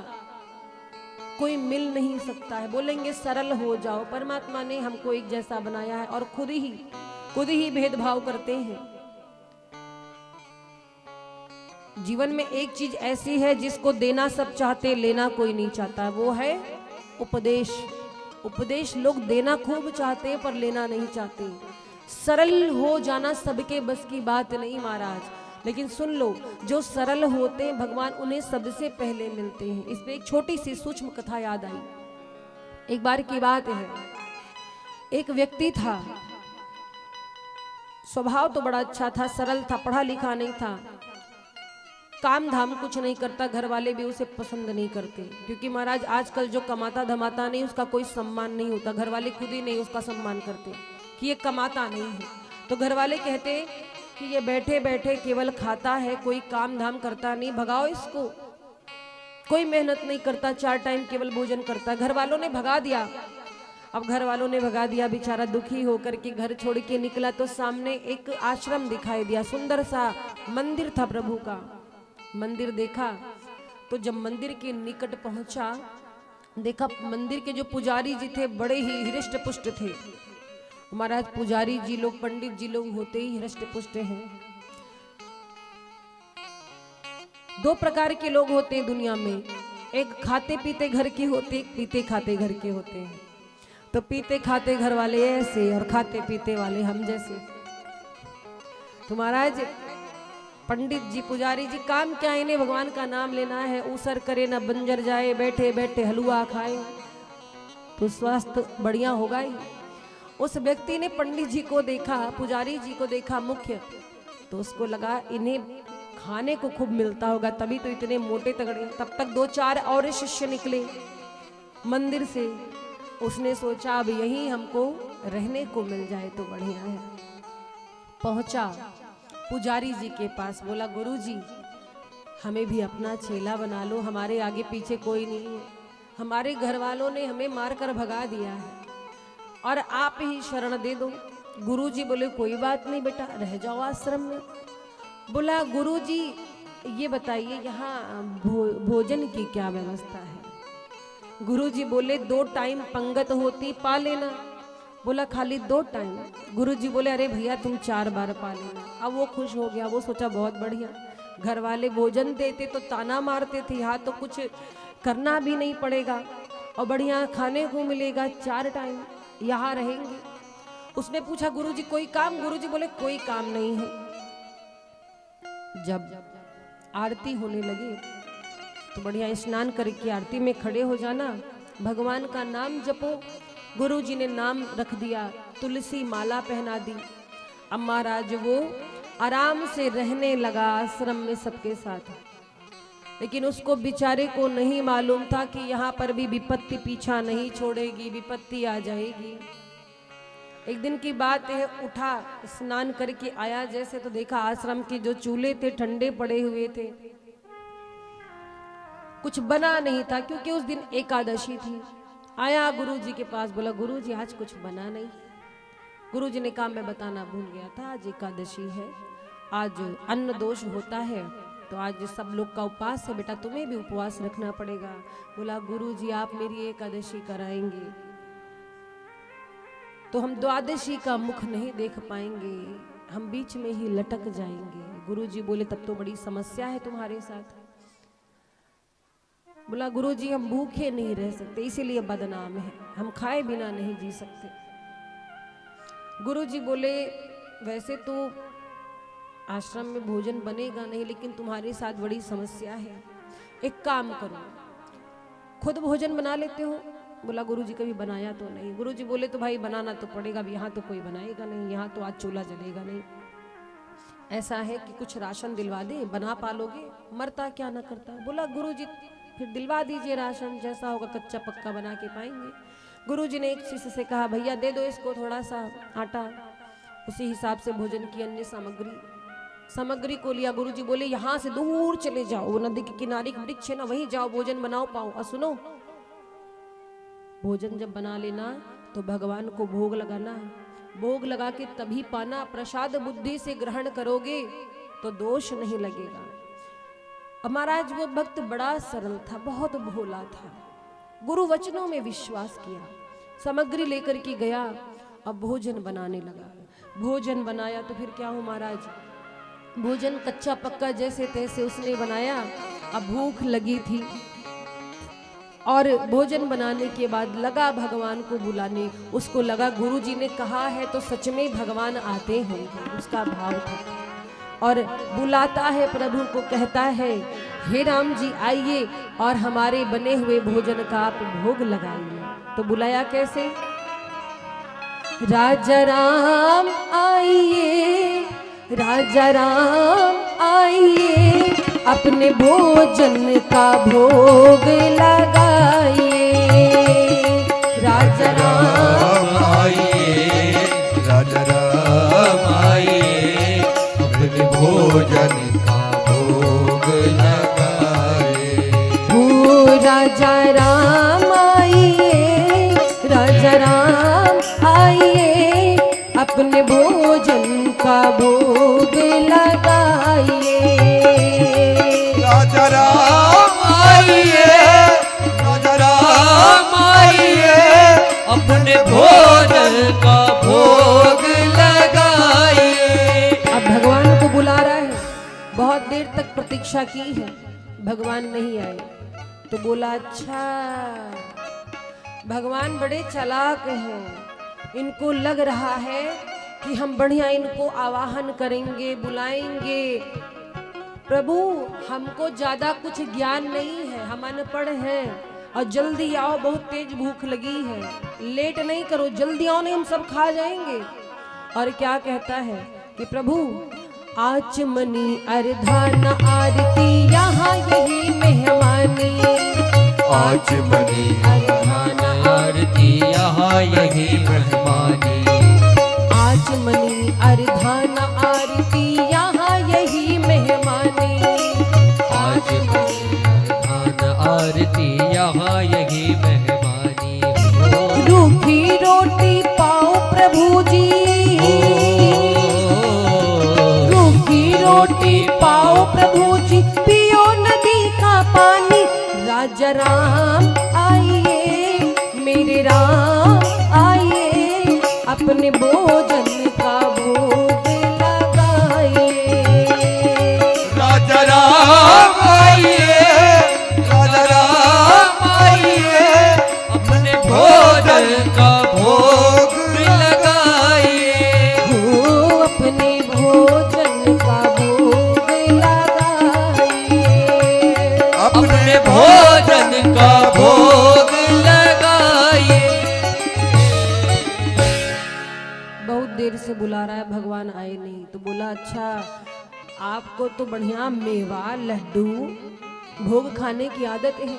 कोई मिल नहीं सकता है। बोलेंगे सरल हो जाओ, परमात्मा ने हमको एक जैसा बनाया है और खुद ही भेदभाव करते हैं। जीवन में एक चीज ऐसी है जिसको देना सब चाहते, लेना कोई नहीं चाहता, वो है उपदेश। उपदेश लोग देना खूब चाहते पर लेना नहीं चाहते। सरल हो जाना सबके बस की बात नहीं महाराज, लेकिन सुन लो, जो सरल होते हैं भगवान उन्हें सबसे पहले मिलते हैं। इस पे एक छोटी सी सूक्ष्म कथा याद आई। एक बार की बात है, एक व्यक्ति था, स्वभाव तो बड़ा अच्छा था, सरल था, पढ़ा लिखा नहीं था, काम धाम कुछ नहीं करता, घर वाले भी उसे पसंद नहीं करते, क्योंकि महाराज आजकल जो कमाता धमाता नहीं उसका कोई सम्मान नहीं होता। घर वाले खुद ही नहीं उसका सम्मान करते कि ये कमाता नहीं है। तो घर वाले कहते कि ये बैठे बैठे केवल खाता है, कोई काम धाम करता नहीं, भगाओ इसको, कोई मेहनत नहीं करता, 4 टाइम केवल भोजन करता। घर वालों ने भगा दिया। अब घर वालों ने भगा दिया, बेचारा दुखी होकर के घर छोड़ के निकला तो सामने एक आश्रम दिखाई दिया, सुंदर सा मंदिर था प्रभु का। मंदिर देखा तो जब मंदिर के निकट पहुंचा, देखा मंदिर के जो पुजारी जी थे बड़े ही हृष्ट पुष्ट थे। महाराज पुजारी जी लोग, पंडित जी लोग होते ही हृष्ट पुष्ट हैं। 2 प्रकार के लोग होते हैं दुनिया में, एक खाते पीते घर के होते, एक पीते खाते घर के होते हैं। तो पीते खाते घर वाले ऐसे और खाते पीते वाले हम जैसे। तो महाराज पंडित जी पुजारी जी काम क्या, इन्हें भगवान का नाम लेना है, ऊसर करे ना बंजर जाए, बैठे बैठे हलवा खाए तो स्वास्थ्य बढ़िया होगा ही। उस व्यक्ति ने पंडित जी को देखा, पुजारी जी को देखा मुख्य, तो उसको लगा इन्हें खाने को खूब मिलता होगा तभी तो इतने मोटे तगड़े। तब तक 2-4 और शिष्य निकले मंदिर से। उसने सोचा अब यहीं हमको रहने को मिल जाए तो बढ़िया है। पहुंचा पुजारी जी के पास, बोला गुरुजी हमें भी अपना चेला बना लो, हमारे आगे पीछे कोई नहीं है, हमारे घर वालों ने हमें मारकर भगा दिया है और आप ही शरण दे दो। गुरुजी बोले कोई बात नहीं बेटा, रह जाओ आश्रम में। बोला गुरुजी ये बताइए यहाँ भोजन की क्या व्यवस्था है? गुरुजी बोले 2 टाइम पंगत होती, पा लेना। बोला खाली 2 टाइम? गुरुजी बोले अरे भैया तुम 4 बार पा लेना। अब वो खुश हो गया, वो सोचा बहुत बढ़िया, घर वाले भोजन देते तो ताना मारते थे, यहाँ तो कुछ करना भी नहीं पड़ेगा और बढ़िया खाने को मिलेगा, 4 टाइम यहाँ रहेंगे। उसने पूछा गुरुजी कोई काम? गुरुजी बोले कोई काम नहीं है। जब आरती होने लगी तो बढ़िया स्नान करके आरती में खड़े हो जाना, भगवान का नाम जपो। गुरुजी ने नाम रख दिया, तुलसी माला पहना दी। अब महाराज वो आराम से रहने लगा आश्रम में सबके साथ। लेकिन उसको बेचारे को नहीं मालूम था कि यहाँ पर भी विपत्ति पीछा नहीं छोड़ेगी, विपत्ति आ जाएगी। एक दिन की बात है, उठा स्नान करके आया जैसे तो देखा आश्रम के जो चूल्हे थे ठंडे पड़े हुए थे, कुछ बना नहीं था क्योंकि उस दिन एकादशी थी। आया गुरुजी के पास, बोला गुरुजी आज कुछ बना नहीं। गुरुजी ने कहा मैं बताना भूल गया था, आज एकादशी है, आज अन्न दोष होता है, तो आज सब लोग का उपवास है बेटा, तुम्हें भी उपवास रखना पड़ेगा। बोला गुरुजी आप मेरी एकादशी कराएंगे तो हम द्वादशी का मुख नहीं देख पाएंगे, हम बीच में ही लटक जाएंगे। गुरुजी बोले तब तो बड़ी समस्या है तुम्हारे साथ। बोला गुरुजी हम भूखे नहीं रह सकते, इसीलिए बदनाम है, हम खाए बिना नहीं जी सकते। गुरुजी बोले वैसे तो आश्रम में भोजन बनेगा नहीं, लेकिन तुम्हारे साथ बड़ी समस्या है, एक काम करो खुद भोजन बना लेते हो। बोला गुरुजी कभी बनाया तो नहीं। गुरुजी बोले तो भाई बनाना तो पड़ेगा, अब यहाँ तो कोई बनाएगा नहीं, यहाँ तो आज चूल्हा जलेगा नहीं। ऐसा है कि कुछ राशन दिलवा दे, बना पालोगे, मरता क्या ना करता। बोला गुरुजी फिर दिलवा दीजिए राशन, जैसा होगा कच्चा पक्का बना के पाएंगे। गुरुजी ने एक शिष्य से कहा भैया दे दो इसको थोड़ा सा आटा। उसी हिसाब से भोजन की अन्य सामग्री को लिया। गुरुजी बोले यहाँ से दूर चले जाओ, वो नदी के किनारे का वृक्ष है ना, वहीं जाओ भोजन बनाओ पाओ। और सुनो, भोजन जब बना लेना तो भगवान को भोग लगाना, भोग लगा के तभी पाना, प्रसाद बुद्धि से ग्रहण करोगे तो दोष नहीं लगेगा। अब महाराज वो भक्त बड़ा सरल था, बहुत भोला था, गुरु वचनों में विश्वास किया, सामग्री लेकर के गया, अब भोजन बनाने लगा। भोजन बनाया तो फिर क्या हो महाराज, भोजन कच्चा पक्का जैसे तैसे उसने बनाया। अब भूख लगी थी और भोजन बनाने के बाद लगा भगवान को बुलाने। उसको लगा गुरुजी ने कहा है तो सच में भगवान आते होंगे, उसका भाव था। और बुलाता है प्रभु को, कहता है हे राम जी आइए और हमारे बने हुए भोजन का आप भोग लगाइए। तो बुलाया कैसे, राजा राम आइए, राजा राम आइए, अपने भोजन का भोग लगाइए। राजा राम आइए, राजा राम आइए, अपने भोजन का भोग लगाए। हो राजा राम आइए, राजा राम आइए, अपने भोजन का भोग लगाइए। राजा राम आइए, राजा राम आइए, अपने भोजन का भोग लगाइए। अब भगवान को बुला रहा है, बहुत देर तक प्रतीक्षा की है, भगवान नहीं आए। तो बोला अच्छा, भगवान बड़े चालाक हैं, इनको लग रहा है कि हम बढ़िया इनको आवाहन करेंगे, बुलाएंगे। प्रभु हमको ज्यादा कुछ ज्ञान नहीं है, हम अनपढ़ हैं, और जल्दी आओ, बहुत तेज भूख लगी है, लेट नहीं करो, जल्दी आओ नहीं हम सब खा जाएंगे। और क्या कहता है कि प्रभु आचमनी अर्धान आरती यहाँ यही मेहमानी, आचमनी अर्धान आरती यहाँ यही मेहमानी, आचमनी अर्धान आरती यहाँ यही मेहमानी, आचमनी अर्धान आरती यहाँ यही मेहमानी। रूखी रोटी पाओ प्रभु जी, रूखी रोटी पाओ प्रभु जी, पियो नदी का पानी। राजा राम आइए, मेरे राम आइए, अपने भोजन का भोग लगाइए। राजा राम आइए, राजा राम आइए, अपने भोजन का भोग लगाइए। हो अपने भोजन का भोग लगाइए। अपने भोजन का भोग लगाइए। बहुत देर से बुला रहा है, भगवान आए नहीं। तो बोला अच्छा, आपको तो बढ़िया मेवा लड्डू भोग खाने की आदत है,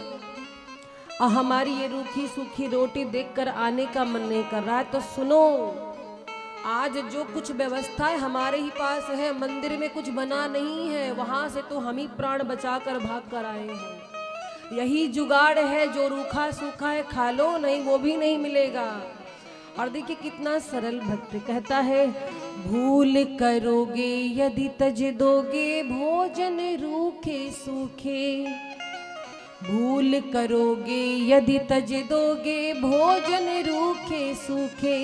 और हमारी ये रूखी सूखी रोटी देखकर आने का मन नहीं कर रहा है। तो सुनो, आज जो कुछ व्यवस्था है हमारे ही पास है, मंदिर में कुछ बना नहीं है, वहां से तो हम ही प्राण बचाकर भाग कर आए हैं। यही जुगाड़ है, जो रूखा सूखा है खा लो, नहीं वो भी नहीं मिलेगा। और देखिए कितना सरल भक्त कहता है, भूल करोगे यदि तज दोगे भोजन रूखे सूखे, भूल करोगे यदि तज दोगे भोजन रूखे सूखे,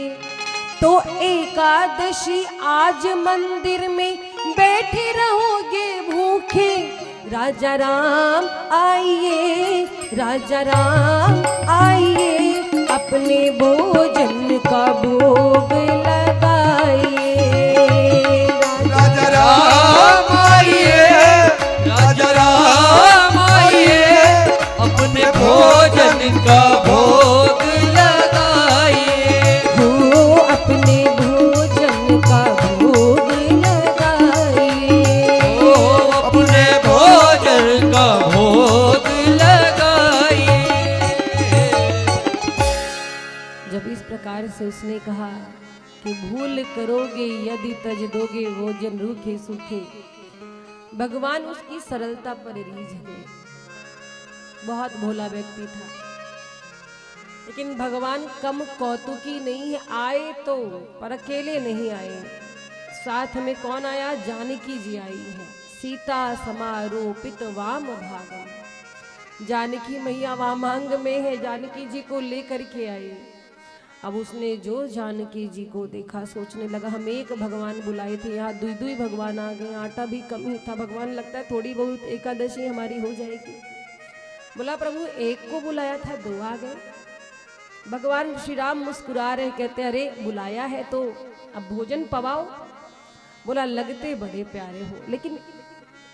तो एकादशी आज मंदिर में बैठे रहोगे भूखे। राजा राम आइए, राजा राम आइए, अपने भोजन का भोग लगाइए। राजा राम आइए, राजा राम आइए, अपने भोजन का भोग लगाइए। हो अपने भोजन का भोग लगाइए। ओ अपने भोजन का भोग लगाइए। जब इस प्रकार से उसने कहा कि भूल करोगे यदि तज दोगे भोजन रूखे सूखे, भगवान उसकी सरलता पर रीझ गए। बहुत भोला व्यक्ति था, लेकिन भगवान कम कौतुकी नहीं है। आए तो पर अकेले नहीं आए, साथ में कौन आया, जानकी जी आई है। सीता समारोपित वाम भागम, जानकी मैया वहां मांग में है, जानकी जी को लेकर के आए। अब उसने जो जानकी जी को देखा सोचने लगा हम एक भगवान बुलाए थे, यहाँ दुई दुई भगवान आ गए, आटा भी कम ही था। भगवान लगता है थोड़ी बहुत एकादशी हमारी हो जाएगी। बोला प्रभु एक को बुलाया था, दो आ गए। भगवान श्री राम मुस्कुरा रहे, कहते अरे बुलाया है तो अब भोजन पवाओ। बोला लगते बड़े प्यारे हो, लेकिन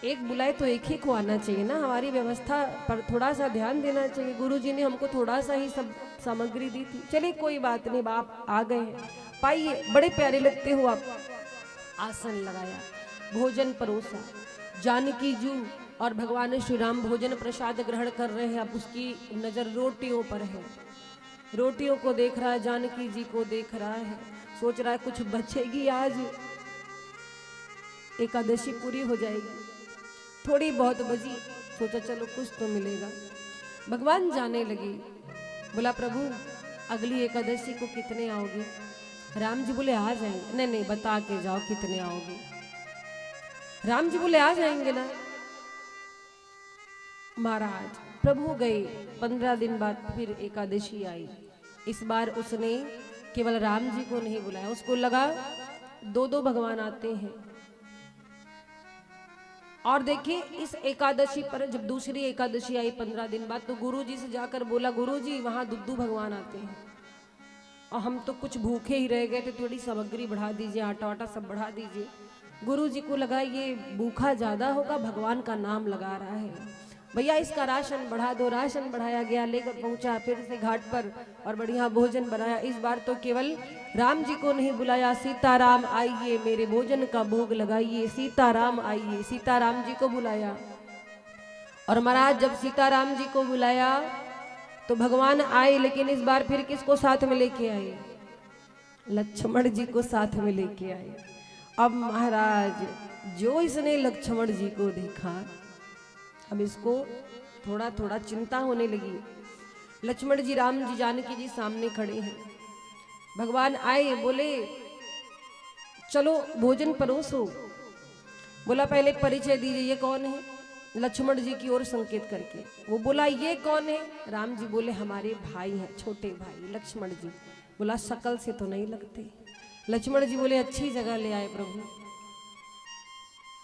एक बुलाए तो एक ही को आना चाहिए ना, हमारी व्यवस्था पर थोड़ा सा ध्यान देना चाहिए। गुरुजी ने हमको थोड़ा सा ही सब सामग्री दी थी, चलिए कोई बात नहीं, आप आ गए हैं, पाइए, बड़े प्यारे लगते हो आप। आसन लगाया, भोजन परोसा, जानकी जू और भगवान श्री राम भोजन प्रसाद ग्रहण कर रहे हैं। अब उसकी नजर रोटियों पर है, रोटियों को देख रहा है, जानकी जी को देख रहा है, सोच रहा है कुछ बचेगी आज, एकादशी पूरी हो जाएगी। थोड़ी बहुत बची, सोचा चलो कुछ तो मिलेगा। भगवान जाने लगे। बोला प्रभु अगली एकादशी को कितने आओगे? राम जी बोले आ जाएंगे। नहीं नहीं बता के जाओ कितने आओगे। राम जी बोले आ जाएंगे ना। महाराज प्रभु गए, 15 दिन बाद फिर एकादशी आई। इस बार उसने केवल राम जी को नहीं बुलाया, उसको लगा दो दो भगवान आते हैं। और देखिए इस एकादशी पर जब दूसरी एकादशी आई 15 दिन बाद, तो गुरुजी से जाकर बोला गुरुजी वहां दुद्दू भगवान आते हैं और हम तो कुछ भूखे ही रह गए थे, थोड़ी सामग्री बढ़ा दीजिए, आटा वाटा सब बढ़ा दीजिए। गुरुजी को लगा ये भूखा ज्यादा होगा, भगवान का नाम लगा रहा है, भैया इसका राशन बढ़ा दो। राशन बढ़ाया गया, लेकर पहुंचा फिर से घाट पर और बढ़िया भोजन बनाया। इस बार तो केवल राम जी को नहीं बुलाया, सीताराम आइए मेरे भोजन का भोग लगाइए, सीताराम आइए, सीताराम जी को बुलाया। और महाराज जब सीताराम जी को बुलाया तो भगवान आए, लेकिन इस बार फिर किसको साथ में लेके आए? लक्ष्मण जी को साथ में लेके आए। अब महाराज जो इसने लक्ष्मण जी को देखा, अब इसको थोड़ा थोड़ा चिंता होने लगी। लक्ष्मण जी राम जी जानकी जी सामने खड़े हैं। भगवान आए, बोले चलो भोजन परोसो। बोला पहले परिचय दीजिए, ये कौन है? लक्ष्मण जी की ओर संकेत करके वो बोला ये कौन है? राम जी बोले हमारे भाई हैं, छोटे भाई लक्ष्मण जी। बोला शकल से तो नहीं लगते। लक्ष्मण जी बोले अच्छी जगह ले आए प्रभु,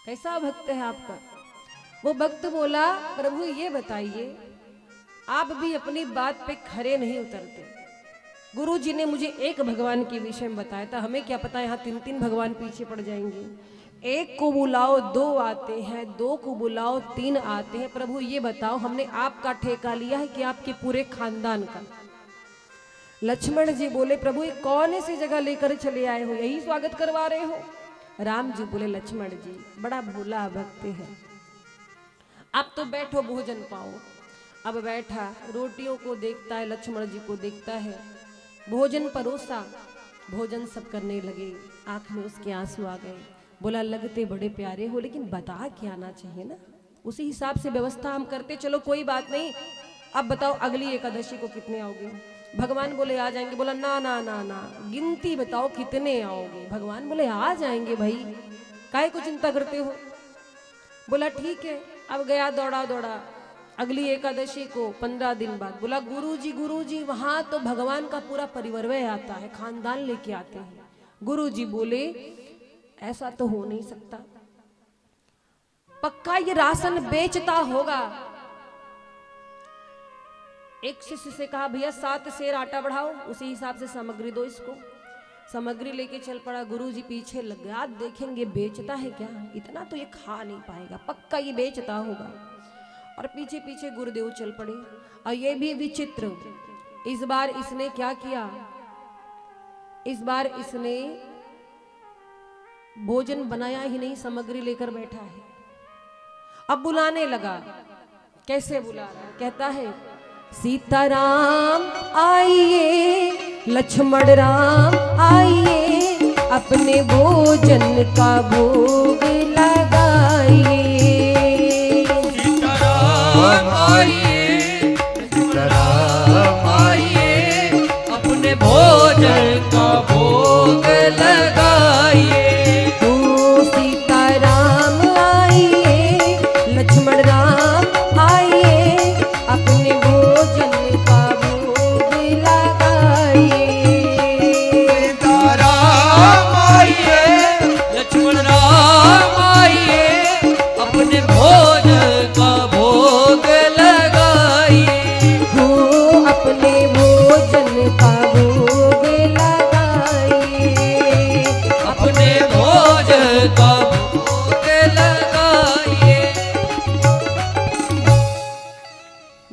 कैसा भक्त है आपका? वो भक्त बोला प्रभु ये बताइए, आप भी अपनी बात पे खरे नहीं उतरते। गुरु जी ने मुझे एक भगवान के विषय में बताया था, हमें क्या पता यहाँ 3-3 भगवान पीछे पड़ जाएंगे। एक को बुलाओ 2 आते हैं, 2 को बुलाओ 3 आते हैं। प्रभु ये बताओ हमने आपका ठेका लिया है कि आपके पूरे खानदान का? लक्ष्मण जी बोले प्रभु ये कौन सी जगह लेकर चले आए हो, यही स्वागत करवा रहे हो? राम जी बोले लक्ष्मण जी बड़ा भोला भक्त है, आप तो बैठो भोजन पाओ। अब बैठा, रोटियों को देखता है, लक्ष्मण जी को देखता है, भोजन परोसा, भोजन सब करने लगे। आंख में उसके आंसू आ गए। बोला लगते बड़े प्यारे हो, लेकिन बता के आना चाहिए ना, उसी हिसाब से व्यवस्था हम करते। चलो कोई बात नहीं, अब बताओ अगली एकादशी को कितने आओगे? भगवान बोले आ जाएंगे। बोला ना ना ना ना, गिनती बताओ कितने आओगे? भगवान बोले आ जाएंगे भाई, काहे को चिंता करते हो? बोला ठीक है। अब गया दौड़ा दौड़ा अगली एकादशी को 15 दिन बाद। बोला गुरुजी वहां तो भगवान का पूरा परिवार आता है, खानदान लेके आते हैं। गुरुजी बोले ऐसा तो हो नहीं सकता, पक्का ये राशन बेचता होगा। एक शिष्य से कहा भैया 7 सेर आटा बढ़ाओ, उसी हिसाब से सामग्री दो इसको। सामग्री लेके चल पड़ा। गुरुजी पीछे लग गया, देखेंगे बेचता है क्या, इतना तो ये खा नहीं पाएगा, पक्का ये बेचता होगा। और पीछे पीछे गुरुदेव चल पड़े। और ये भी विचित्र, इस बार इसने क्या किया, इस बार इसने भोजन बनाया ही नहीं, सामग्री लेकर बैठा है। अब बुलाने लगा। कैसे बुला रहा है? कहता है सीताराम आइए, लक्ष्मण राम आइए, अपने भोजन का भोग लगाइए। सीताराम आइए, सीताराम आइए, अपने भोजन का भोग लगाइए। तो सीताराम आइए, लक्ष्मण राम आइए,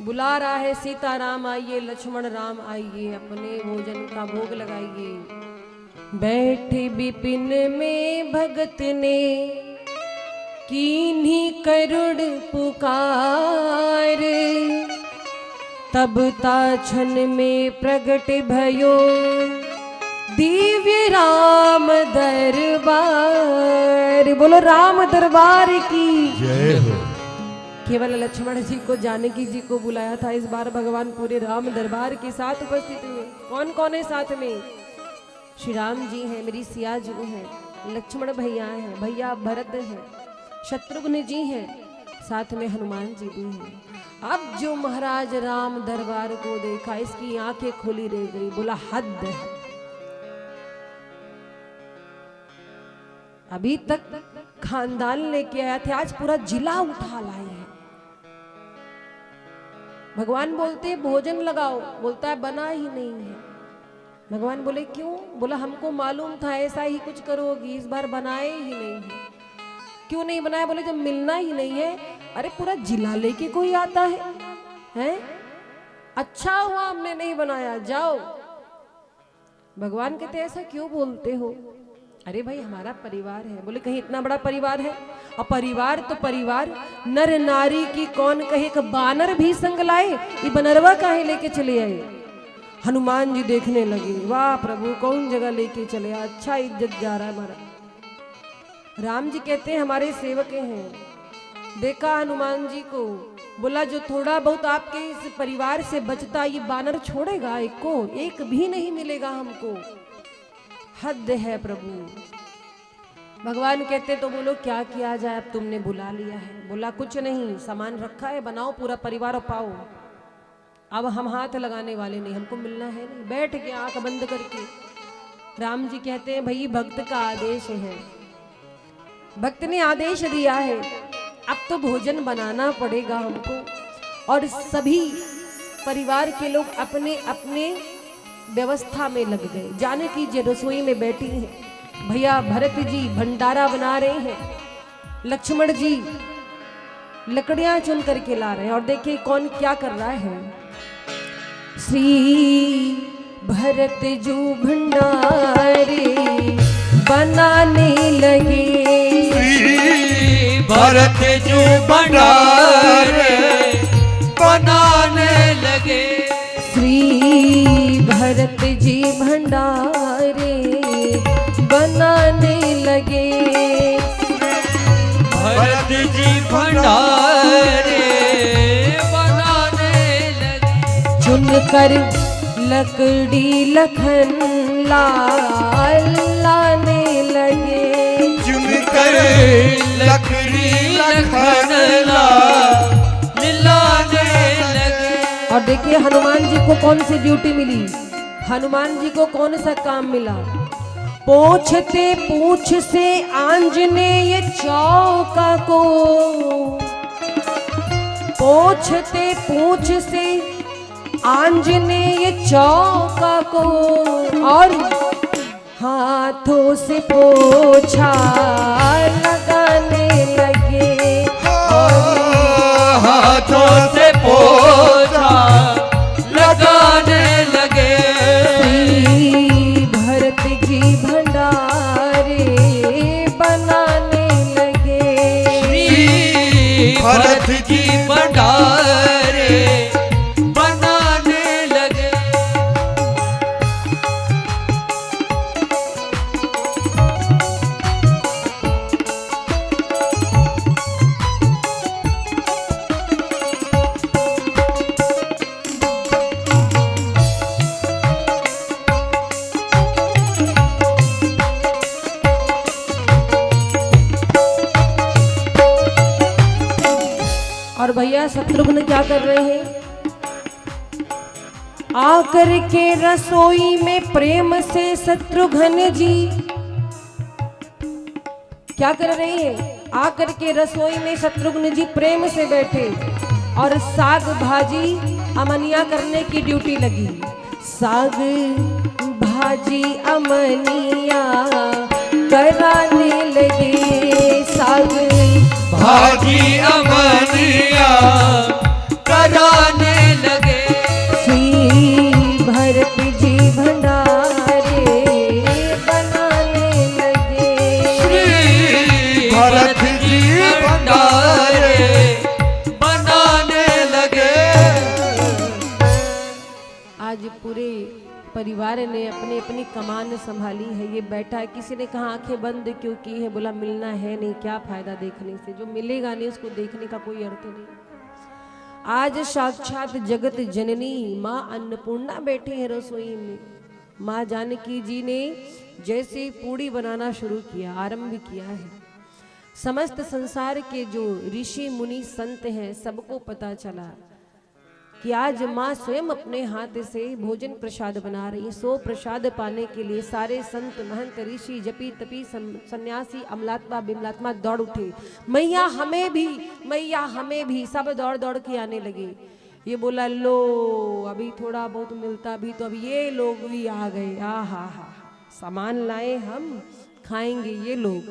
बुला रहा है सीता राम आइए, लक्ष्मण राम आइए, अपने भोजन का भोग लगाइए। बैठे विपिन में भगत ने कीन्ही करुण पुकार, तब ताछन में प्रगट भयो दिव्य राम दरबार। बोलो राम दरबार की जय हो। केवल लक्ष्मण जी को जानकी जी को बुलाया था, इस बार भगवान पूरे राम दरबार के साथ उपस्थित हुए। कौन कौन है साथ में? श्री राम जी हैं, मेरी सिया जी हैं, लक्ष्मण भैया हैं, भैया भरत हैं, शत्रुघ्न जी हैं, साथ में हनुमान जी भी हैं। अब जो महाराज राम दरबार को देखा, इसकी आंखें खुली रह गई, बोला हद है। अभी तक खानदान लेके आया थे, आज पूरा जिला उठा लाए हैं। भगवान बोलते भोजन लगाओ, बोलता है बना ही नहीं है। भगवान बोले क्यों? बोला हमको मालूम था ऐसा ही कुछ करोगी, इस बार बनाए ही नहीं है। क्यों नहीं बनाया? बोले जब मिलना ही नहीं है। अरे पूरा जिला लेके कोई आता है, हैं? अच्छा हुआ हमने नहीं बनाया, जाओ। भगवान कहते ऐसा क्यों बोलते हो? अरे भाई हमारा परिवार है। बोले कहीं इतना बड़ा परिवार है? और परिवार तो परिवार, नर नारी की कौन कहे कि बानर भी संग लाए, ये बनरवा काहे लेके चले आए? हनुमान जी देखने लगे, वाह प्रभु कौन जगह लेके चले, अच्छा इज्जत जा रहा है हमारा। राम जी कहते हैं हमारे सेवक हैं। देखा हनुमान जी को, बोला जो थोड़ा बहुत आपके इस परिवार से बचता, ये बानर छोड़ेगा? एक को एक भी नहीं मिलेगा हमको, हद है प्रभु। भगवान कहते तो बोलो क्या किया जाए, अब तुमने बुला लिया है। बोला कुछ नहीं, सामान रखा है, बनाओ पूरा परिवार और पाओ। अब हम हाथ लगाने वाले नहीं, हमको मिलना है नहीं। बैठ के आंख बंद करके राम जी कहते हैं भाई भक्त का आदेश है, भक्त ने आदेश दिया है, अब तो भोजन बनाना पड़ेगा हमको। और सभी परिवार के लोग अपने अपने व्यवस्था में लग गए। जानकी जी रसोई में बैठी हैं, भैया भरत जी भंडारा बना रहे हैं, लक्ष्मण जी लकड़ियां चुन करके ला रहे हैं। और देखिए कौन क्या कर रहा है। श्री भरत जो भंडारे बनाने लगे, श्री भरत जो भंडारे बनाने लगे, श्री भरत जी भंडारे बनाने लगे, भरत जी भंडारे बनाने लगे। चुनकर लकड़ी लखन लाने लगे, चुनकर लकड़ी लखन लाने लगे। और देखिए हनुमान जी को कौन सी ड्यूटी मिली, हनुमान जी को कौन सा काम मिला। पूछते पूछ से आंजनेय चौका को, पूछते पूछ से आंजनेय चौका को, और हाथों से पोछा लगाने लगे, हाथों से पोछा लगाने लगे। श्री भरत जी भंडारे बनाने लगे, श्री भरत जी भंडारे बनाने लगे। और भैया शत्रुघ्न क्या कर रहे हैं? आकर के रसोई में प्रेम से शत्रुघ्न जी क्या कर रहे हैं? आकर के रसोई में शत्रुघ्न जी प्रेम से बैठे और साग भाजी अमनिया करने की ड्यूटी लगी। साग भाजी अमनिया कराने लगे, साग भाजी अमनिया कराने लगे। श्री भरत जी भंडारे बनाने लगे। श्री भरत जी भंडारे बनाने लगे। आज पूरे परिवार ने अपनी अपनी कमान संभाली है। ये बैठा है, किसी ने कहा आंखें बंद क्यों की है, बोला मिलना है नहीं, क्या फायदा देखने से, जो मिलेगा नहीं उसको देखने का कोई अर्थ नहीं। आज साक्षात जगत जननी माँ अन्नपूर्णा बैठी है रसोई में। माँ जानकी जी ने जैसे पूड़ी बनाना शुरू किया, आरंभ किया है, समस्त संसार के जो ऋषि मुनि संत हैं सबको पता चला कि आज माँ स्वयं अपने हाथ से भोजन प्रसाद बना रही है। सो प्रसाद पाने के लिए सारे संत महंत ऋषि जपी तपी सन्यासी अमलात्मा बिमलात्मा दौड़ उठे, मैया हमें भी, मैया हमें भी, सब दौड़ दौड़ के आने लगे। ये बोला लो अभी थोड़ा बहुत मिलता भी तो अब ये लोग भी आ गए। आ हा सामान लाए हम खाएंगे ये लोग।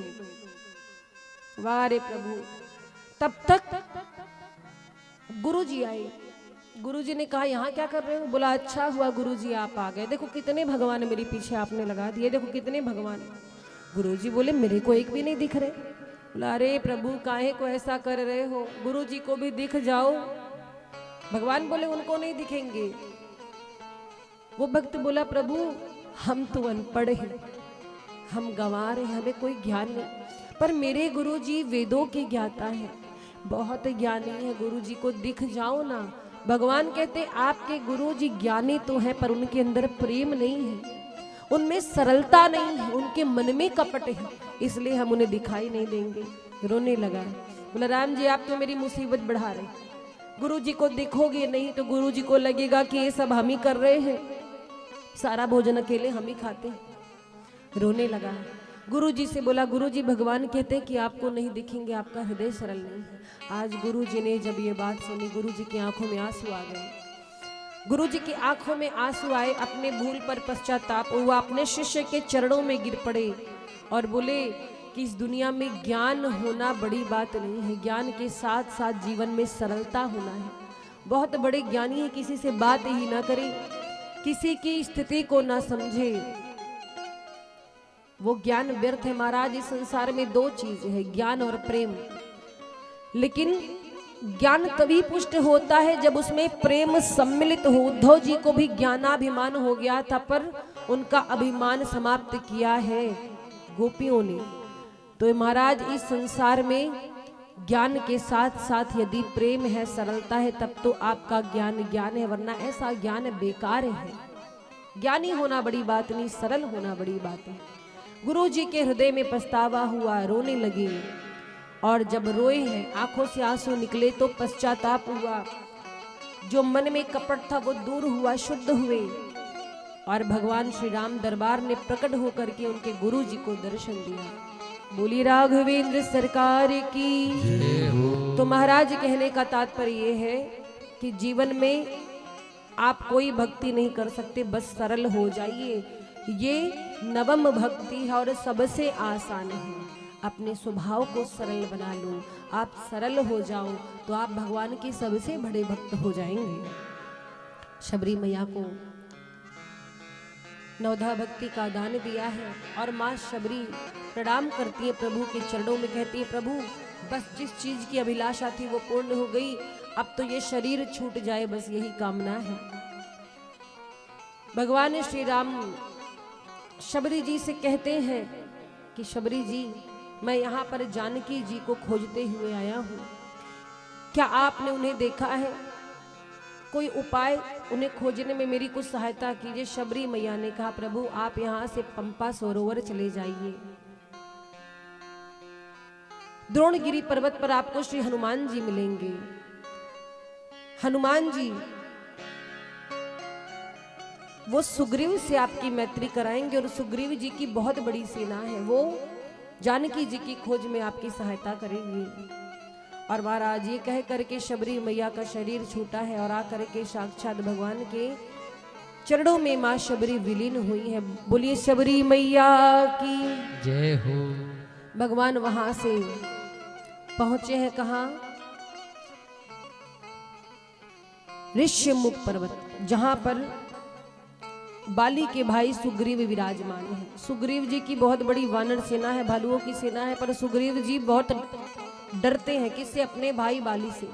वाह रे प्रभु। तब तक गुरुजी आए। गुरुजी ने कहा यहाँ क्या कर रहे हो? बोला अच्छा हुआ गुरुजी आप आ गए, देखो कितने भगवान मेरे पीछे आपने लगा दिए, देखो कितने भगवान। गुरुजी बोले मेरे को एक भी नहीं दिख रहे। बोला अरे प्रभु काहे को ऐसा कर रहे हो, गुरुजी को भी दिख जाओ। भगवान बोले उनको नहीं दिखेंगे। वो भक्त बोला प्रभु हम तो अनपढ़ हैं, हम गंवार हैं, हमें कोई ज्ञान नहीं, पर मेरे गुरुजी वेदों के ज्ञाता है, बहुत ज्ञानी है, गुरुजी को दिख जाओ ना। भगवान कहते आपके गुरुजी ज्ञानी तो है पर उनके अंदर प्रेम नहीं है, उनमें सरलता नहीं है, उनके मन में कपट है, इसलिए हम उन्हें दिखाई नहीं देंगे। रोने लगा। बोला राम जी आप तो मेरी मुसीबत बढ़ा रहे, गुरुजी को दिखोगे नहीं तो गुरुजी को लगेगा कि ये सब हम ही कर रहे हैं, सारा भोजन अकेले हम ही खाते हैं। रोने लगा। गुरुजी से बोला गुरुजी भगवान कहते हैं कि आपको नहीं दिखेंगे, आपका हृदय सरल नहीं है। आज गुरुजी ने जब ये बात सुनी, गुरुजी की आंखों में आंसू आ गए। गुरुजी की आंखों में आंसू आए, अपने भूल पर पश्चाताप हुआ, अपने शिष्य के चरणों में गिर पड़े और बोले कि इस दुनिया में ज्ञान होना बड़ी बात नहीं है, ज्ञान के साथ साथ जीवन में सरलता होना है। बहुत बड़े ज्ञानी है, किसी से बात ही ना करे, किसी की स्थिति को ना समझे, वो ज्ञान व्यर्थ है। महाराज इस संसार में दो चीज है, ज्ञान और प्रेम। लेकिन ज्ञान तभी पुष्ट होता है जब उसमें प्रेम सम्मिलित हो। उद्धव जी को भी ज्ञानाभिमान हो गया था पर उनका अभिमान समाप्त किया है गोपियों ने। तो महाराज इस संसार में ज्ञान के साथ साथ यदि प्रेम है, सरलता है, तब तो आपका ज्ञान ज्ञान है, वरना ऐसा ज्ञान बेकार है। ज्ञानी होना बड़ी बात नहीं, सरल होना बड़ी बात है। गुरु जी के हृदय में पछतावा हुआ, रोने लगे और जब रोए हैं आंखों से आंसू निकले तो पश्चाताप हुआ, जो मन में कपट था वो दूर हुआ, शुद्ध हुए और भगवान श्री राम दरबार ने प्रकट होकर के उनके गुरु जी को दर्शन दिया। बोली राघवेंद्र सरकार की। तो महाराज कहने का तात्पर्य ये है कि जीवन में आप कोई भक्ति नहीं कर सकते, बस सरल हो जाइए। ये नवम भक्ति है और सबसे आसान है। अपने स्वभाव को सरल बना लो, आप सरल हो जाओ तो आप भगवान के सबसे बड़े भक्त हो जाएंगे। शबरी मैया को नवधा भक्ति का दान दिया है और माँ शबरी प्रणाम करती है प्रभु के चरणों में, कहती है प्रभु बस जिस चीज की अभिलाषा थी वो पूर्ण हो गई, अब तो ये शरीर छूट जाए, बस यही कामना है। भगवान श्री राम शबरी जी से कहते हैं कि शबरी जी मैं यहाँ पर जानकी जी को खोजते हुए आया हूँ, क्या आपने उन्हें देखा है? कोई उपाय उन्हें खोजने में मेरी कुछ सहायता कीजिए। शबरी मैया ने कहा प्रभु आप यहाँ से पंपा सरोवर चले जाइए, द्रोणगिरी पर्वत पर आपको श्री हनुमान जी मिलेंगे। हनुमान जी वो सुग्रीव से आपकी मैत्री कराएंगे और सुग्रीव जी की बहुत बड़ी सेना है, वो जानकी जी की खोज में आपकी सहायता करेंगे। और महाराज ये कह करके शबरी मैया का शरीर छूटा है और आकर के साक्षात भगवान के चरणों में माँ शबरी विलीन हुई है। बोलिए शबरी मैया की जय हो। भगवान वहां से पहुंचे हैं कहाँ? ऋष्यमुख पर्वत, जहां पर बाली के भाई सुग्रीव विराजमान है। सुग्रीव जी की बहुत बड़ी वानर सेना है, भालुओं की सेना है, पर सुग्रीव जी बहुत डरते हैं किससे? अपने भाई बाली से।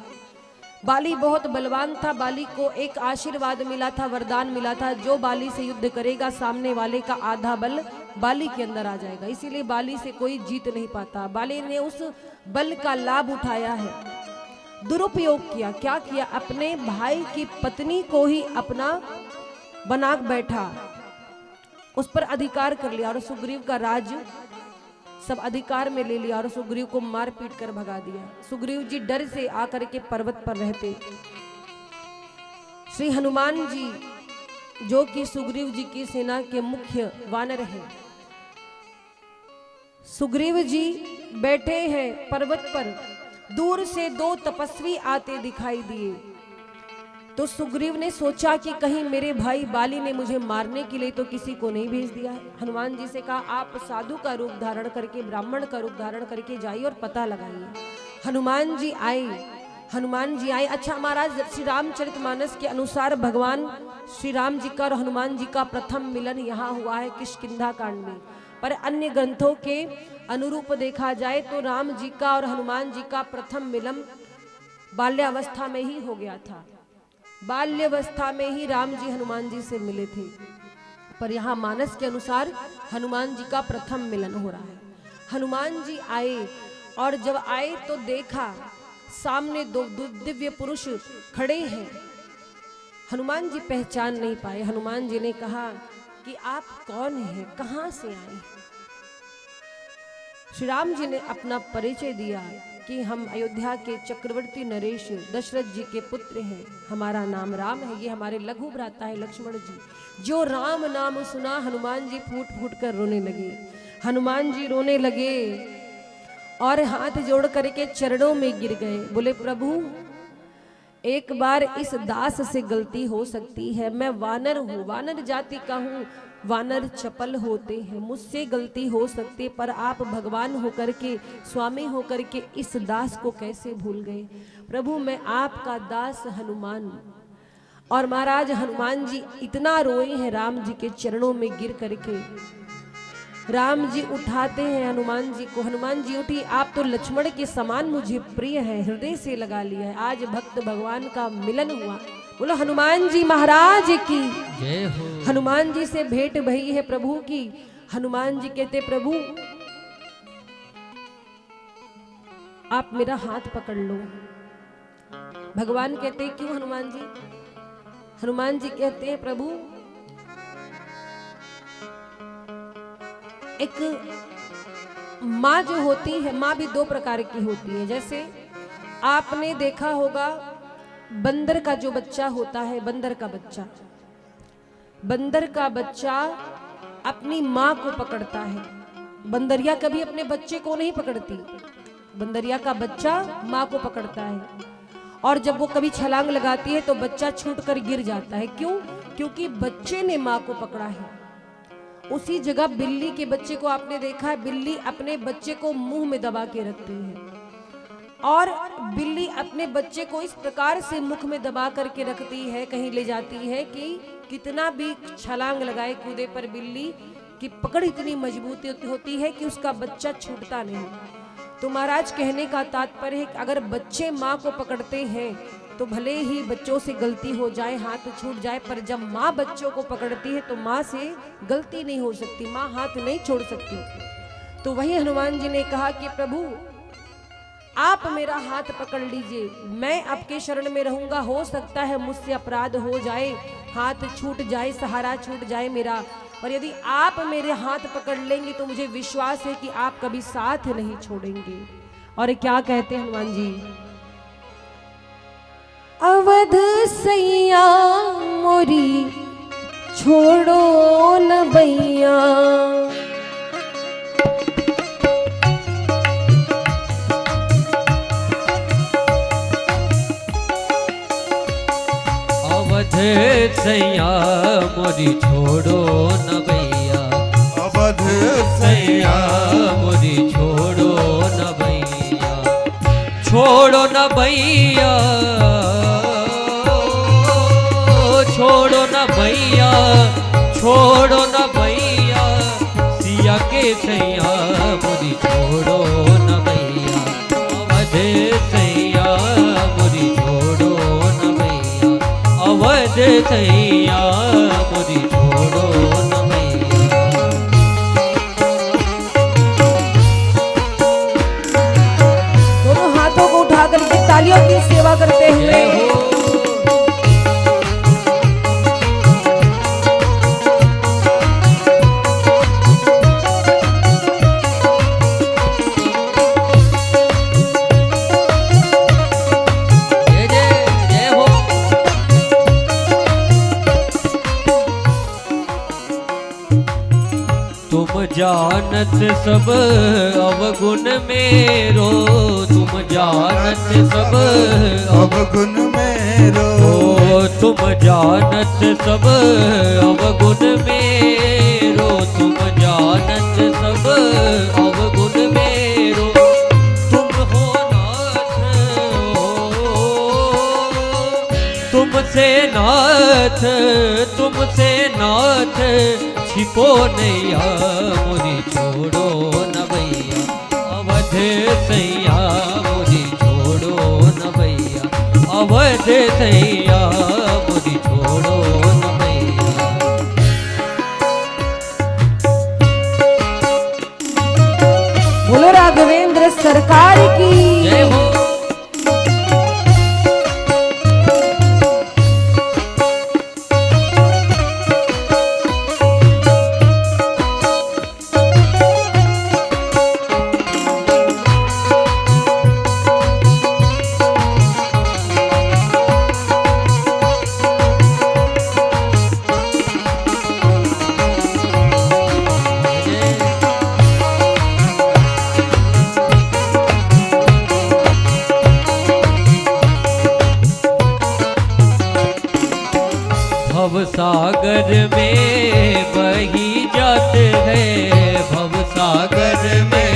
बाली बहुत बलवान था, बाली को एक आशीर्वाद मिला था, वरदान मिला था, जो बाली से युद्ध करेगा सामने वाले का आधा बल बाली के अंदर आ जाएगा, इसीलिए बाली से कोई जीत नहीं पाता। बाली ने उस बल का लाभ उठाया है, दुरुपयोग किया। क्या किया? अपने भाई की पत्नी को ही अपना बना बैठा, उस पर अधिकार कर लिया और सुग्रीव का राज सब अधिकार में ले लिया और सुग्रीव को मार पीट कर भगा दिया। सुग्रीव जी डर से आकर के पर्वत पर रहते। श्री हनुमान जी जो कि सुग्रीव जी की सेना के मुख्य वानर हैं, सुग्रीव जी बैठे हैं पर्वत पर। दूर से दो तपस्वी आते दिखाई दिए, तो सुग्रीव ने सोचा कि कहीं मेरे भाई बाली ने मुझे मारने के लिए तो किसी को नहीं भेज दिया है। हनुमान जी से कहा, आप साधु का रूप धारण करके, ब्राह्मण का रूप धारण करके जाइए और पता लगाइए। हनुमान जी आए। अच्छा महाराज, श्री रामचरितमानस के अनुसार भगवान श्री राम जी का और हनुमान जी का प्रथम मिलन यहाँ हुआ है किष्किंधा कांड में, पर अन्य ग्रंथों के अनुरूप देखा जाए तो राम जी का और हनुमान जी का प्रथम मिलन बाल्यावस्था में ही हो गया था। बाल्यावस्था में ही राम जी हनुमान जी से मिले थे, पर यहाँ मानस के अनुसार हनुमान जी का प्रथम मिलन हो रहा है। हनुमान जी आए और जब आए तो देखा सामने दो दिव्य पुरुष खड़े हैं। हनुमान जी पहचान नहीं पाए। हनुमान जी ने कहा कि आप कौन हैं, कहां से आए? श्री राम जी ने अपना परिचय दिया कि हम अयोध्या के चक्रवर्ती नरेश दशरथ जी के पुत्र हैं, हमारा नाम राम है, ये हमारे लघु भ्राता है लक्ष्मण जी। जो राम नाम सुना हनुमान जी फूट फूट कर रोने लगे। हनुमान जी रोने लगे और हाथ जोड़ करके चरणों में गिर गए। बोले, प्रभु एक बार इस दास से गलती हो सकती है, मैं वानर हूँ, वानर जाति का हूँ, वानर चपल होते हैं, मुझसे गलती हो सकती, पर आप भगवान होकर के, स्वामी होकर के इस दास को कैसे भूल गए? प्रभु मैं आपका दास हनुमान। और महाराज हनुमान जी इतना रोए हैं राम जी के चरणों में गिर करके। राम जी उठाते हैं हनुमान जी को। हनुमान जी उठी, आप तो लक्ष्मण के समान मुझे प्रिय है, हृदय से लगा लिया है, आज भक्त भगवान का मिलन हुआ। बोलो हनुमान जी महाराज की जय हो। हनुमान जी से भेंट भई है प्रभु की। हनुमान जी कहते, प्रभु आप मेरा हाथ पकड़ लो। भगवान कहते, क्यों हनुमान जी? हनुमान जी कहते हैं, प्रभु एक माँ जो होती है, माँ भी दो प्रकार की होती है। जैसे आपने देखा होगा बंदर का जो बच्चा होता है, बंदर का बच्चा अपनी माँ को पकड़ता है। बंदरिया कभी अपने बच्चे को नहीं पकड़ती, बंदरिया का बच्चा माँ को पकड़ता है। और जब वो कभी छलांग लगाती है तो बच्चा छूटकर गिर जाता है। क्यों? क्योंकि बच्चे ने माँ को पकड़ा है। उसी जगह बिल्ली के बच्चे को आपने देखा है, बिल्ली अपने बच्चे को मुंह में दबा के रखती है, और बिल्ली अपने बच्चे को इस प्रकार से मुख में दबा करके रखती है, कहीं ले जाती है कि कितना भी छलांग लगाए कूदे पर बिल्ली की पकड़ इतनी मजबूत होती है कि उसका बच्चा छूटता नहीं। तो महाराज कहने का तात्पर्य है कि अगर बच्चे माँ को पकड़ते हैं तो भले ही बच्चों से गलती हो जाए, हाथ छूट जाए, पर जब माँ बच्चों को पकड़ती है तो माँ से गलती नहीं हो सकती, माँ हाथ नहीं छोड़ सकती। तो वही हनुमान जी ने कहा कि प्रभु आप मेरा हाथ पकड़ लीजिए, मैं आपके शरण में रहूंगा। हो सकता है मुझसे अपराध हो जाए, हाथ छूट जाए, सहारा छूट जाए मेरा, पर यदि आप मेरे हाथ पकड़ लेंगे तो मुझे विश्वास है कि आप कभी साथ नहीं छोड़ेंगे। और क्या कहते हैं हनुमान जी? अवध सैया मोरी छोड़ो न बैया, अवध सैया मोरी छोड़ो न भैया, अवध सैया मोरी छोड़ो न भैया, छोड़ो न भैया, छोड़ो न भैया, छोड़ो न भैया, सिया के सैया मोरी छोड़ो न भैया, अवध सैया मोरी छोड़ो न भैया, अवध सैया मोरी छोड़ो न भैया। दोनों हाथों को उठा करके तालियों की सेवा करते हुए जय हो। जय जय जय हो। तुम जानत सब अवगुण मेरो, तुम जानत सब अवगुण मेरो, ओ तुम जानत सब अवगुण मेरो, तुम जानत सब अवगुण मेरो, तुम हो नाथ तुमसे नाथ, तुमसे नाथ छिपो नैया मोरी छोड़ो न भैया, अवध सैया मोरी छोड़ो न भैया, अवध सैया मोरी छोड़ो न भैया। बोलो राघवेंद्र सरकार की जय हो। भव सागर में बही जाते हैं, भव सागर में,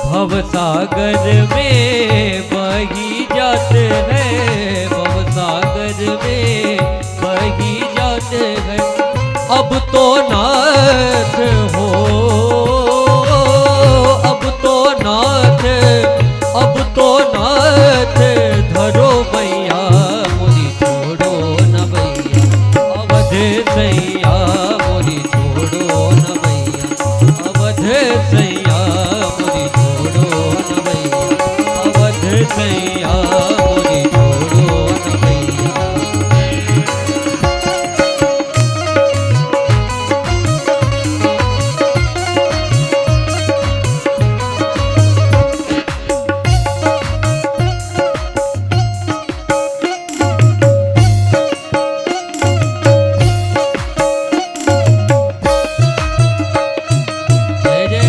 भव सागर में बही जाते हैं, भव सागर में बही जाते हैं, अब तो नाथ हो, अब तो नाथ, अब तो नाथ धरो भैया मोरी छोड़ो न भैया, अवध सैया मोरी छोड़ो न भैया, अवध सैया मोरी छोड़ो न भैया, अवध सैया मोरी छोड़ो न भैया। जय जय।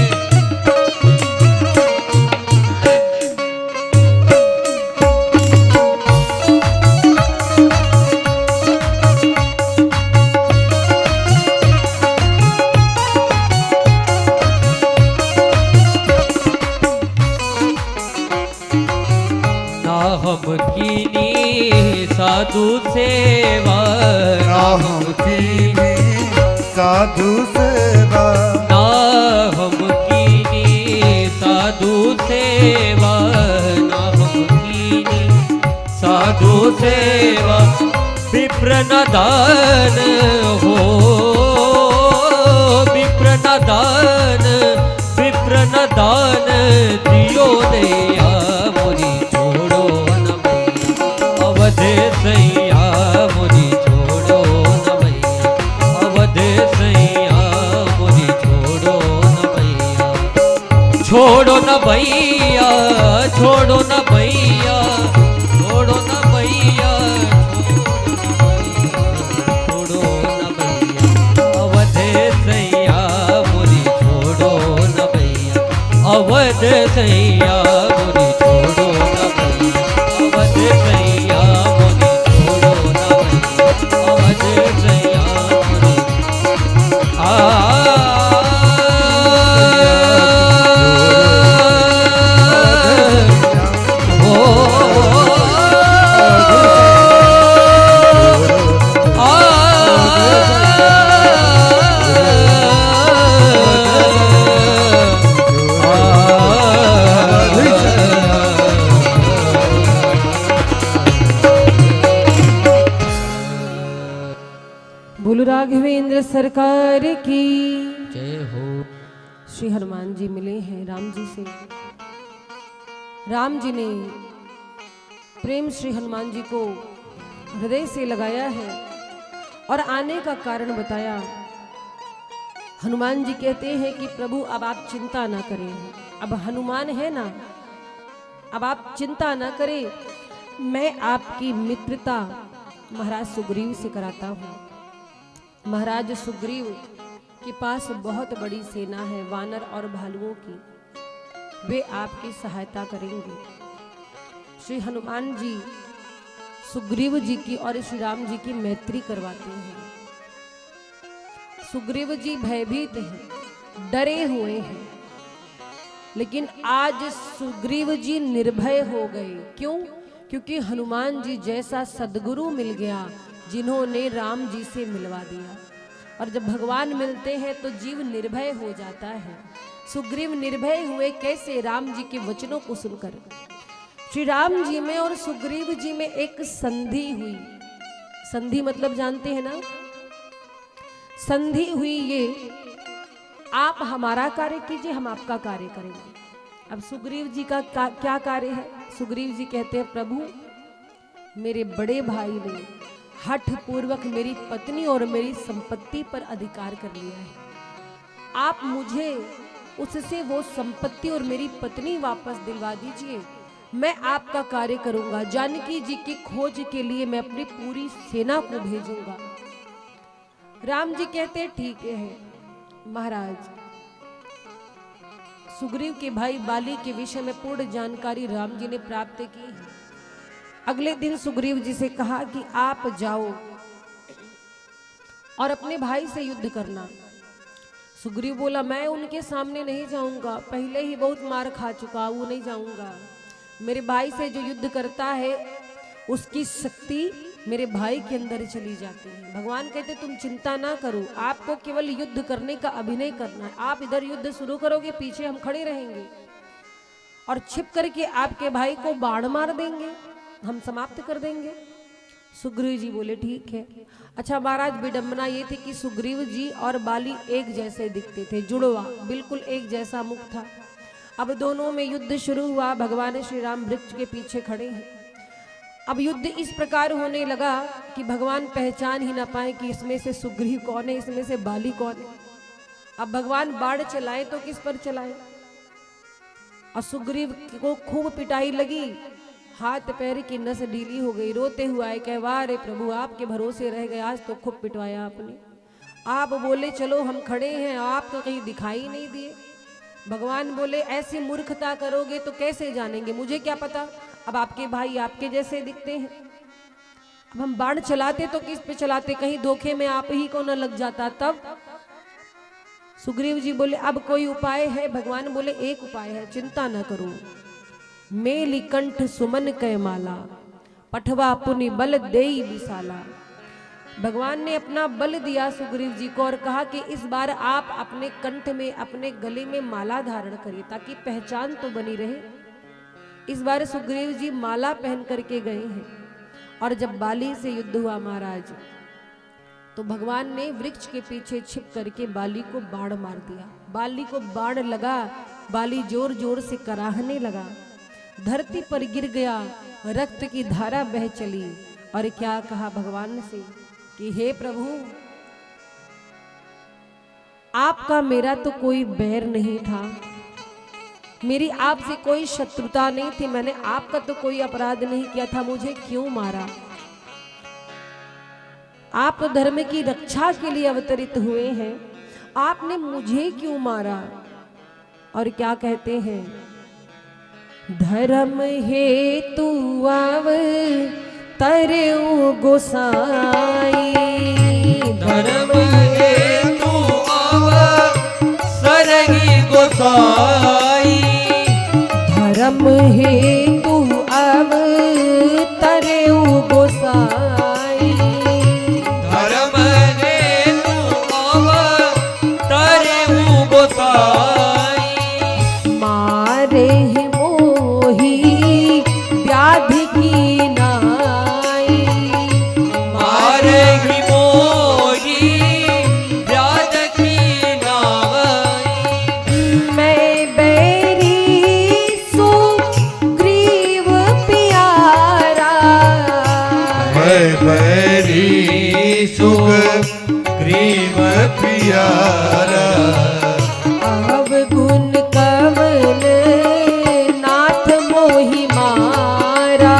ना हम कीनी साधु सेवा, ना हम राम की साधु सेवा, ना हम कीनी साधु सेवा, ना हम कीनी साधु सेवा, विप्र न दान हो, विप्र न दान, विप्र न दान दियो दया मोरी छोड़ो न भैया, अवध सैया मोरी छोड़ो न भैया, अवध सैया मोरी छोड़ो न भैया, छोड़ो न भैया, छोड़ो न भैया, छोड़ो न भैया, छोड़ो न भैया, अवध सैया मोरी छोड़ो न भैया, अवध सैया मोरी छोड़ो न भैया, अवध सैया मोरी छोड़ो न भैया, अवध सैया मोरी ओ बोलो राघवेंद्र सरकार की। जय हो। श्री हनुमान जी मिले हैं राम जी से। राम जी ने प्रेम श्री हनुमान जी को हृदय से लगाया है और आने का कारण बताया। हनुमान जी कहते हैं कि प्रभु अब आप चिंता ना करें, अब हनुमान है ना, अब आप चिंता ना करें, मैं आपकी मित्रता महाराज सुग्रीव से कराता हूँ। महाराज सुग्रीव के पास बहुत बड़ी सेना है वानर और भालुओं की, वे आपकी सहायता करेंगे। श्री हनुमान जी सुग्रीव जी की और श्री राम जी की मैत्री करवाते हैं। सुग्रीव जी भयभीत हैं, डरे हुए हैं, लेकिन आज सुग्रीव जी निर्भय हो गए। क्यों? क्योंकि हनुमान जी जैसा सद्गुरु मिल गया जिन्होंने राम जी से मिलवा दिया। और जब भगवान मिलते हैं तो जीव निर्भय हो जाता है। सुग्रीव निर्भय हुए कैसे? राम जी के वचनों को सुनकर। श्री राम जी में और सुग्रीव जी में एक संधि हुई। संधि मतलब जानते हैं ना? संधि हुई ये, आप हमारा कार्य कीजिए, हम आपका कार्य करेंगे। अब सुग्रीव जी का क्या कार्य है? सुग्रीव जी कहते हैं प्रभु मेरे बड़े भाई ने हठ पूर्वक मेरी पत्नी और मेरी संपत्ति पर अधिकार कर लिया है, आप मुझे उससे वो संपत्ति और मेरी पत्नी वापस दिलवा दीजिए, मैं आपका कार्य करूंगा। जानकी जी की खोज के लिए मैं अपनी पूरी सेना को भेजूंगा। राम जी कहते ठीक है महाराज। सुग्रीव के भाई बाली के विषय में पूर्ण जानकारी राम जी ने प्राप्त की है। अगले दिन सुग्रीव जी से कहा कि आप जाओ और अपने भाई से युद्ध करना। सुग्रीव बोला मैं उनके सामने नहीं जाऊंगा, पहले ही बहुत मार खा चुका हूं, नहीं जाऊंगा। मेरे भाई से जो युद्ध करता है उसकी शक्ति मेरे भाई के अंदर चली जाती है। भगवान कहते तुम चिंता ना करो, आपको केवल युद्ध करने का अभिनय करना है। आप इधर युद्ध शुरू करोगे, पीछे हम खड़े रहेंगे और छिप करके आपके भाई को बाण मार देंगे, हम समाप्त कर देंगे। सुग्रीव जी बोले ठीक है। अच्छा महाराज, विडंबना ये थी कि सुग्रीव जी और बाली एक जैसे दिखते थे, जुड़वा, बिल्कुल एक जैसा मुख था। अब दोनों में युद्ध शुरू हुआ। भगवान श्री राम वृक्ष के पीछे खड़े हैं। अब युद्ध इस प्रकार होने लगा कि भगवान पहचान ही ना पाए कि इसमें से सुग्रीव कौन है, इसमें से बाली कौन है। अब भगवान बाण चलाए तो किस पर चलाए? और सुग्रीव को खूब पिटाई लगी, हाथ पैर की नस ढीली हो गई, रोते हुआ आए, कहे वाह रे प्रभु आपके भरोसे रह गए, आज तो खूब पिटवाया आपने। आप बोले चलो हम खड़े हैं, आप तो कहीं दिखाई नहीं दिए। भगवान बोले ऐसी मूर्खता करोगे तो कैसे जानेंगे, मुझे क्या पता, अब आपके भाई आपके जैसे दिखते हैं। अब हम बाण चलाते तो किस पे चलाते, कहीं धोखे में आप ही को न लग जाता तब। सुग्रीव जी बोले अब कोई उपाय है? भगवान बोले एक उपाय है, चिंता न करो। मेली कंठ सुमन कय माला, पठवा पुनि बल देई विशाला। भगवान ने अपना बल दिया सुग्रीव जी को और कहा कि इस बार आप अपने कंठ में, अपने गले में माला धारण करिए ताकि पहचान तो बनी रहे। इस बार सुग्रीव जी माला पहन करके गए हैं। और जब बाली से युद्ध हुआ महाराज, तो भगवान ने वृक्ष के पीछे छिप करके बाली को बाण मार दिया। बाली को बाण लगा, बाली जोर जोर से कराहने लगा, धरती पर गिर गया, रक्त की धारा बह चली। और क्या कहा भगवान से कि हे प्रभु आपका मेरा तो कोई बैर नहीं था, मेरी आपसे कोई शत्रुता नहीं थी, मैंने आपका तो कोई अपराध नहीं किया था, मुझे क्यों मारा? आप तो धर्म की रक्षा के लिए अवतरित हुए हैं, आपने मुझे क्यों मारा? और क्या कहते हैं, धर्म हेतु अवतरऊ गोसाई, धर्म हेतु अवतरई गोसाई, धर्म हेतु अवतरऊ गोसाई, धर्म हेतु अवतरऊ गोसाई, मारे मोही व्याधि की नाई, मारे मोही बैरी सुग्रीव प्यारा अवगुण कवन नाथ मोहि मारा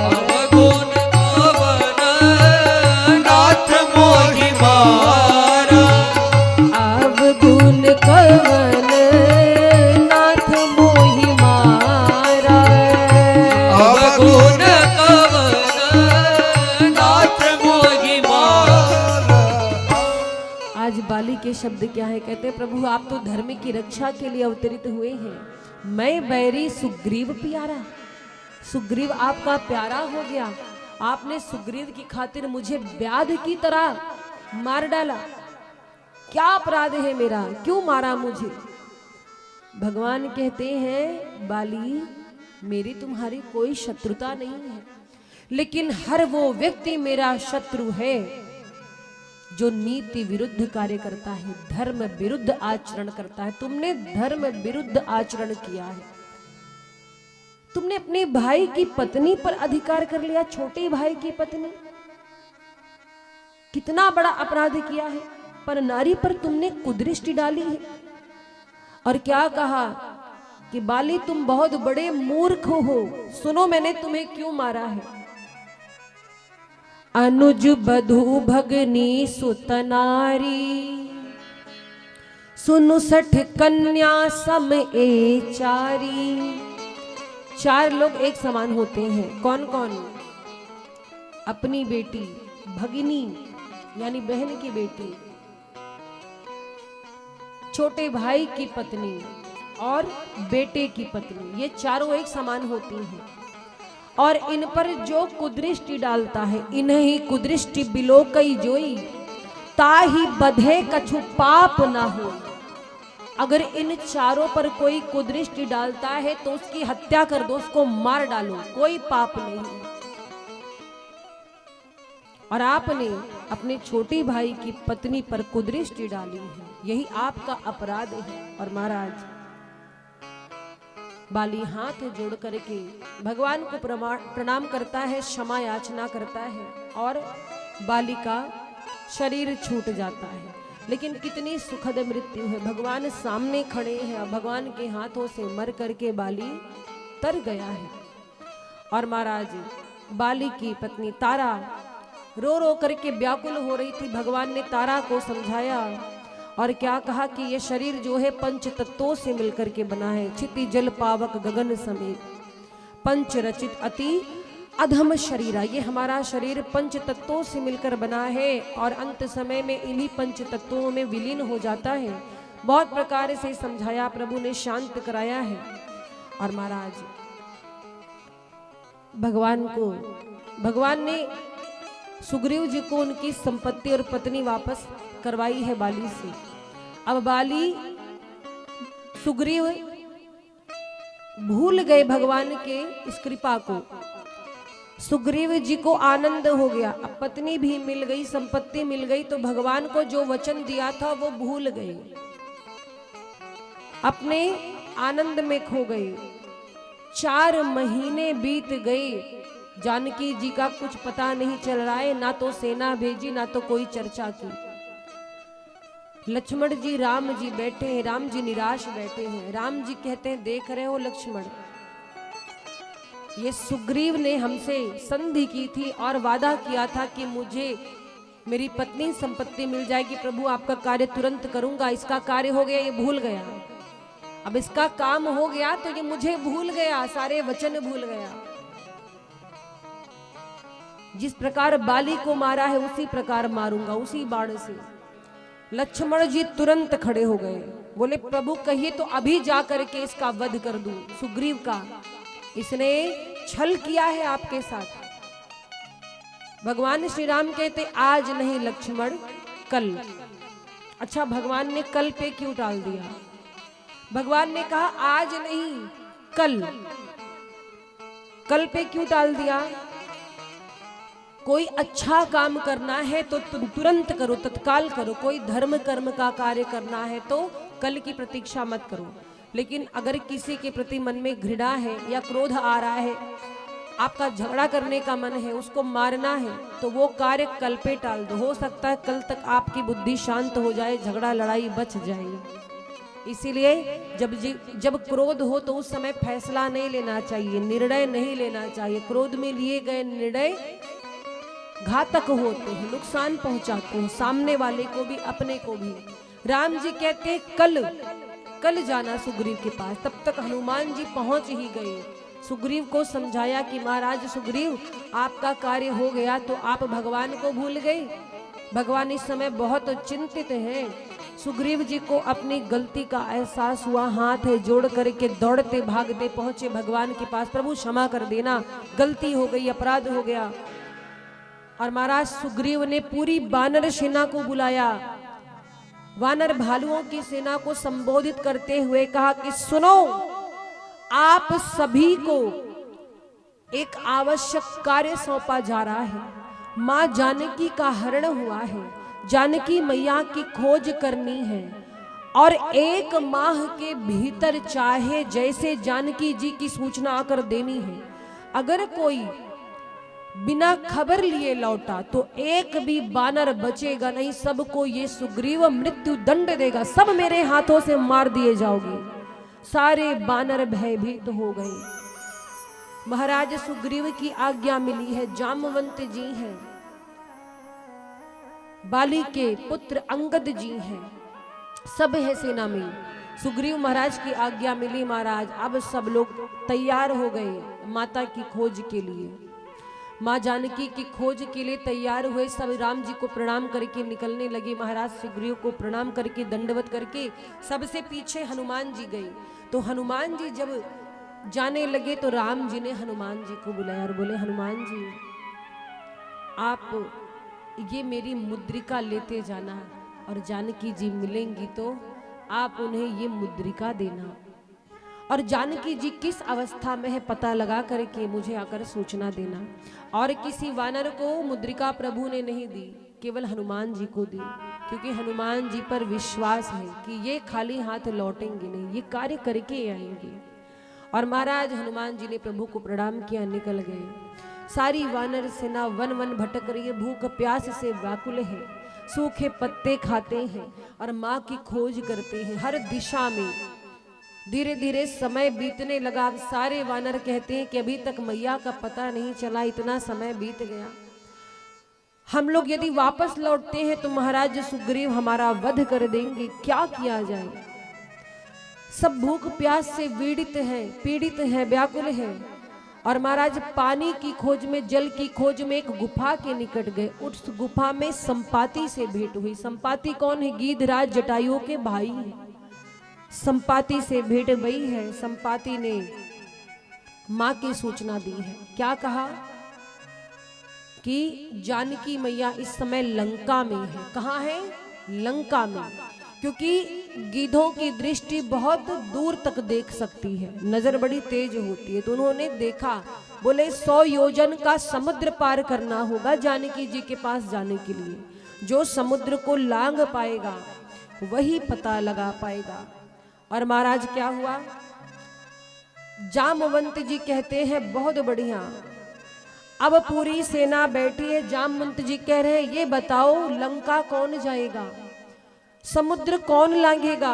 अवगुण कवन नाथ मोहि मारा अवगुण कवन नाथ मोहि मारा अवगुण कवन नाथ मोहि मारा। आज बाली के शब्द क्या है? कहते हैं प्रभु आप तो धर्म की रक्षा के लिए अवतरित हुए हैं, मैं बैरी सुग्रीव प्यारा। सुग्रीव आपका प्यारा हो गया, आपने सुग्रीव की खातिर मुझे व्याध की तरह मार डाला। क्या अपराध है मेरा, क्यों मारा मुझे? भगवान कहते हैं बाली मेरी तुम्हारी कोई शत्रुता नहीं है, लेकिन हर वो व्यक्ति मेरा शत्रु है जो नीति विरुद्ध कार्य करता है, धर्म विरुद्ध आचरण करता है। तुमने धर्म विरुद्ध आचरण किया है, तुमने अपने भाई की पत्नी पर अधिकार कर लिया, छोटे भाई की पत्नी। कितना बड़ा अपराध किया है, पर नारी पर तुमने कुदृष्टि डाली है। और क्या कहा कि बाली तुम बहुत बड़े मूर्ख हो, सुनो मैंने तुम्हें क्यों मारा है। अनुज बधु भगनी सुतनारी सुनु सठ कन्या सम ए चारी। चार लोग एक समान होते हैं, कौन कौन? अपनी बेटी, भगिनी यानी बहन की बेटी, छोटे भाई की पत्नी और बेटे की पत्नी, ये चारों एक समान होती हैं। और इन पर जो कुदृष्टि डालता है, इन्हीं कुदृष्टि बिलो कई जोई ताही बधे कछु पाप ना हो। अगर इन चारों पर कोई कुदृष्टि डालता है तो उसकी हत्या कर दो, उसको मार डालो, कोई पाप नहीं। और आपने अपने छोटे भाई की पत्नी पर कुदृष्टि डाली है, यही आपका अपराध है। और महाराज बाली हाथ जोड़ करके भगवान को प्रणाम करता है, क्षमा याचना करता है और बाली का शरीर छूट जाता है। लेकिन कितनी सुखद मृत्यु है, भगवान सामने खड़े हैं और भगवान के हाथों से मर करके बाली तर गया है। और महाराज बाली की पत्नी तारा रो रो करके व्याकुल हो रही थी। भगवान ने तारा को समझाया और क्या कहा कि ये शरीर जो है पंच तत्वों से मिलकर के बना है, क्षिति जल पावक गगन समेत पंच रचित अति अधम शरीरा। ये हमारा शरीर पंच तत्वों से मिलकर बना है और अंत समय में इन्हीं पंच तत्वों में विलीन हो जाता है। बहुत प्रकार से समझाया, प्रभु ने शांत कराया है। और महाराज भगवान ने सुग्रीव जी को उनकी संपत्ति और पत्नी वापस करवाई है बाली से। अब बाली सुग्रीव भूल गए भगवान के इस कृपा को, सुग्रीव जी को आनंद हो गया, अब पत्नी भी मिल गई, संपत्ति मिल गई, तो भगवान को जो वचन दिया था वो भूल गए, अपने आनंद में खो गए। 4 महीने बीत गए, जानकी जी का कुछ पता नहीं चल रहा है, ना तो सेना भेजी ना तो कोई चर्चा की। लक्ष्मण जी राम जी बैठे हैं, राम जी निराश बैठे हैं। राम जी कहते हैं देख रहे हो लक्ष्मण, ये सुग्रीव ने हमसे संधि की थी और वादा किया था कि मुझे मेरी पत्नी संपत्ति मिल जाएगी, प्रभु आपका कार्य तुरंत करूंगा। इसका कार्य हो गया, ये भूल गया। अब इसका काम हो गया तो ये मुझे भूल गया, सारे वचन भूल गया। जिस प्रकार बाली को मारा है उसी प्रकार मारूंगा, उसी बाण से। लक्ष्मण जी तुरंत खड़े हो गए, बोले प्रभु कहिए तो अभी जा करके इसका वध कर दूं, सुग्रीव का, इसने छल किया है आपके साथ। भगवान श्री राम कहते आज नहीं लक्ष्मण कल। अच्छा, भगवान ने कल पे क्यों टाल दिया? भगवान ने कहा आज नहीं कल, कल पे क्यों टाल दिया? कोई अच्छा काम करना है तो तुम तुरंत करो, तत्काल करो। कोई धर्म कर्म का कार्य करना है तो कल की प्रतीक्षा मत करो। लेकिन अगर किसी के प्रति मन में घृणा है या क्रोध आ रहा है आपका झगड़ा करने का मन है, उसको मारना है, तो वो कार्य कल पे टाल दो। हो सकता है कल तक आपकी बुद्धि शांत हो जाए, झगड़ा लड़ाई बच जाए। इसीलिए जब क्रोध हो तो उस समय फैसला नहीं लेना चाहिए, निर्णय नहीं लेना चाहिए। क्रोध में लिए गए निर्णय घातक होते हैं, नुकसान पहुंचाते हैं, सामने वाले को भी अपने को भी। राम जी कहते कल जाना सुग्रीव के पास। तब तक हनुमान जी पहुंच ही गए। सुग्रीव को समझाया कि महाराज सुग्रीव, आपका कार्य हो गया तो आप भगवान को भूल गए। भगवान इस समय बहुत चिंतित हैं। सुग्रीव जी को अपनी गलती का एहसास हुआ, हाथ जोड़ करके दौड़ते भागते पहुंचे भगवान के पास। प्रभु क्षमा कर देना, गलती हो गई, अपराध हो गया। और महाराज सुग्रीव ने पूरी वानर सेना को बुलाया, वानर भालुओं की सेना को संबोधित करते हुए कहा कि सुनो, आप सभी को एक आवश्यक कार्य सौंपा जा रहा है। मां जानकी का हरण हुआ है, जानकी मैया की खोज करनी है और 1 माह के भीतर चाहे जैसे जानकी जी की सूचना आकर देनी है। अगर कोई बिना खबर लिए लौटा तो एक भी बानर बचेगा नहीं, सबको ये सुग्रीव मृत्यु दंड देगा, सब मेरे हाथों से मार दिए जाओगे। सारे बानर भयभीत हो गए। महाराज सुग्रीव की आज्ञा मिली है, जामवंत जी हैं, बाली के पुत्र अंगद जी हैं, सब है सेना में। सुग्रीव महाराज की आज्ञा मिली, महाराज अब सब लोग तैयार हो गए माता की खोज के लिए। माँ जानकी की खोज के लिए तैयार हुए। सब राम जी को प्रणाम करके निकलने लगे। महाराज सुग्रीव को प्रणाम करके दंडवत करके सबसे पीछे हनुमान जी गए। तो हनुमान जी जब जाने लगे तो राम जी ने हनुमान जी को बुलाया और बोले, हनुमान जी आप ये मेरी मुद्रिका लेते जाना और जानकी जी मिलेंगी तो आप उन्हें ये मुद्रिका देना, और जानकी जी किस अवस्था में है पता लगा करके मुझे आकर सूचना देना। और किसी वानर को मुद्रिका प्रभु ने नहीं दी, केवल हनुमान जी को दी, क्योंकि हनुमान जी पर विश्वास है कि ये खाली हाथ लौटेंगे नहीं, ये कार्य करके आएंगे। और महाराज हनुमान जी ने प्रभु को प्रणाम किया, निकल गए। सारी वानर सेना वन वन भटक रही है, भूख प्यास से व्याकुल है, सूखे पत्ते खाते हैं और माँ की खोज करते हैं हर दिशा में। धीरे धीरे समय बीतने लगा। सारे वानर कहते हैं कि अभी तक मैया का पता नहीं चला, इतना समय बीत गया। हम लोग यदि वापस लौटते हैं तो महाराज सुग्रीव हमारा वध कर देंगे, क्या किया जाए। सब भूख प्यास से पीड़ित हैं, व्याकुल हैं। और महाराज पानी की खोज में, जल की खोज में एक गुफा के निकट गए। उस गुफा में संपाति से भेंट हुई। संपाति कौन है? गीधराज जटायुओं के भाई हैं। संपाति से भेंट हुई है। संपाति ने मां की सूचना दी है। क्या कहा कि जानकी मैया इस समय लंका में है। कहाँ है? लंका में। क्योंकि गीधों की दृष्टि बहुत दूर तक देख सकती है, नजर बड़ी तेज होती है। तो उन्होंने देखा, बोले 100 योजन का समुद्र पार करना होगा जानकी जी के पास जाने के लिए। जो समुद्र को लांघ पाएगा वही पता लगा पाएगा। और महाराज क्या हुआ? जामवंत जी कहते हैं बहुत बढ़िया। अब पूरी सेना बैठी है, जामवंत जी कह रहे हैं ये बताओ लंका कौन जाएगा, समुद्र कौन लांघेगा?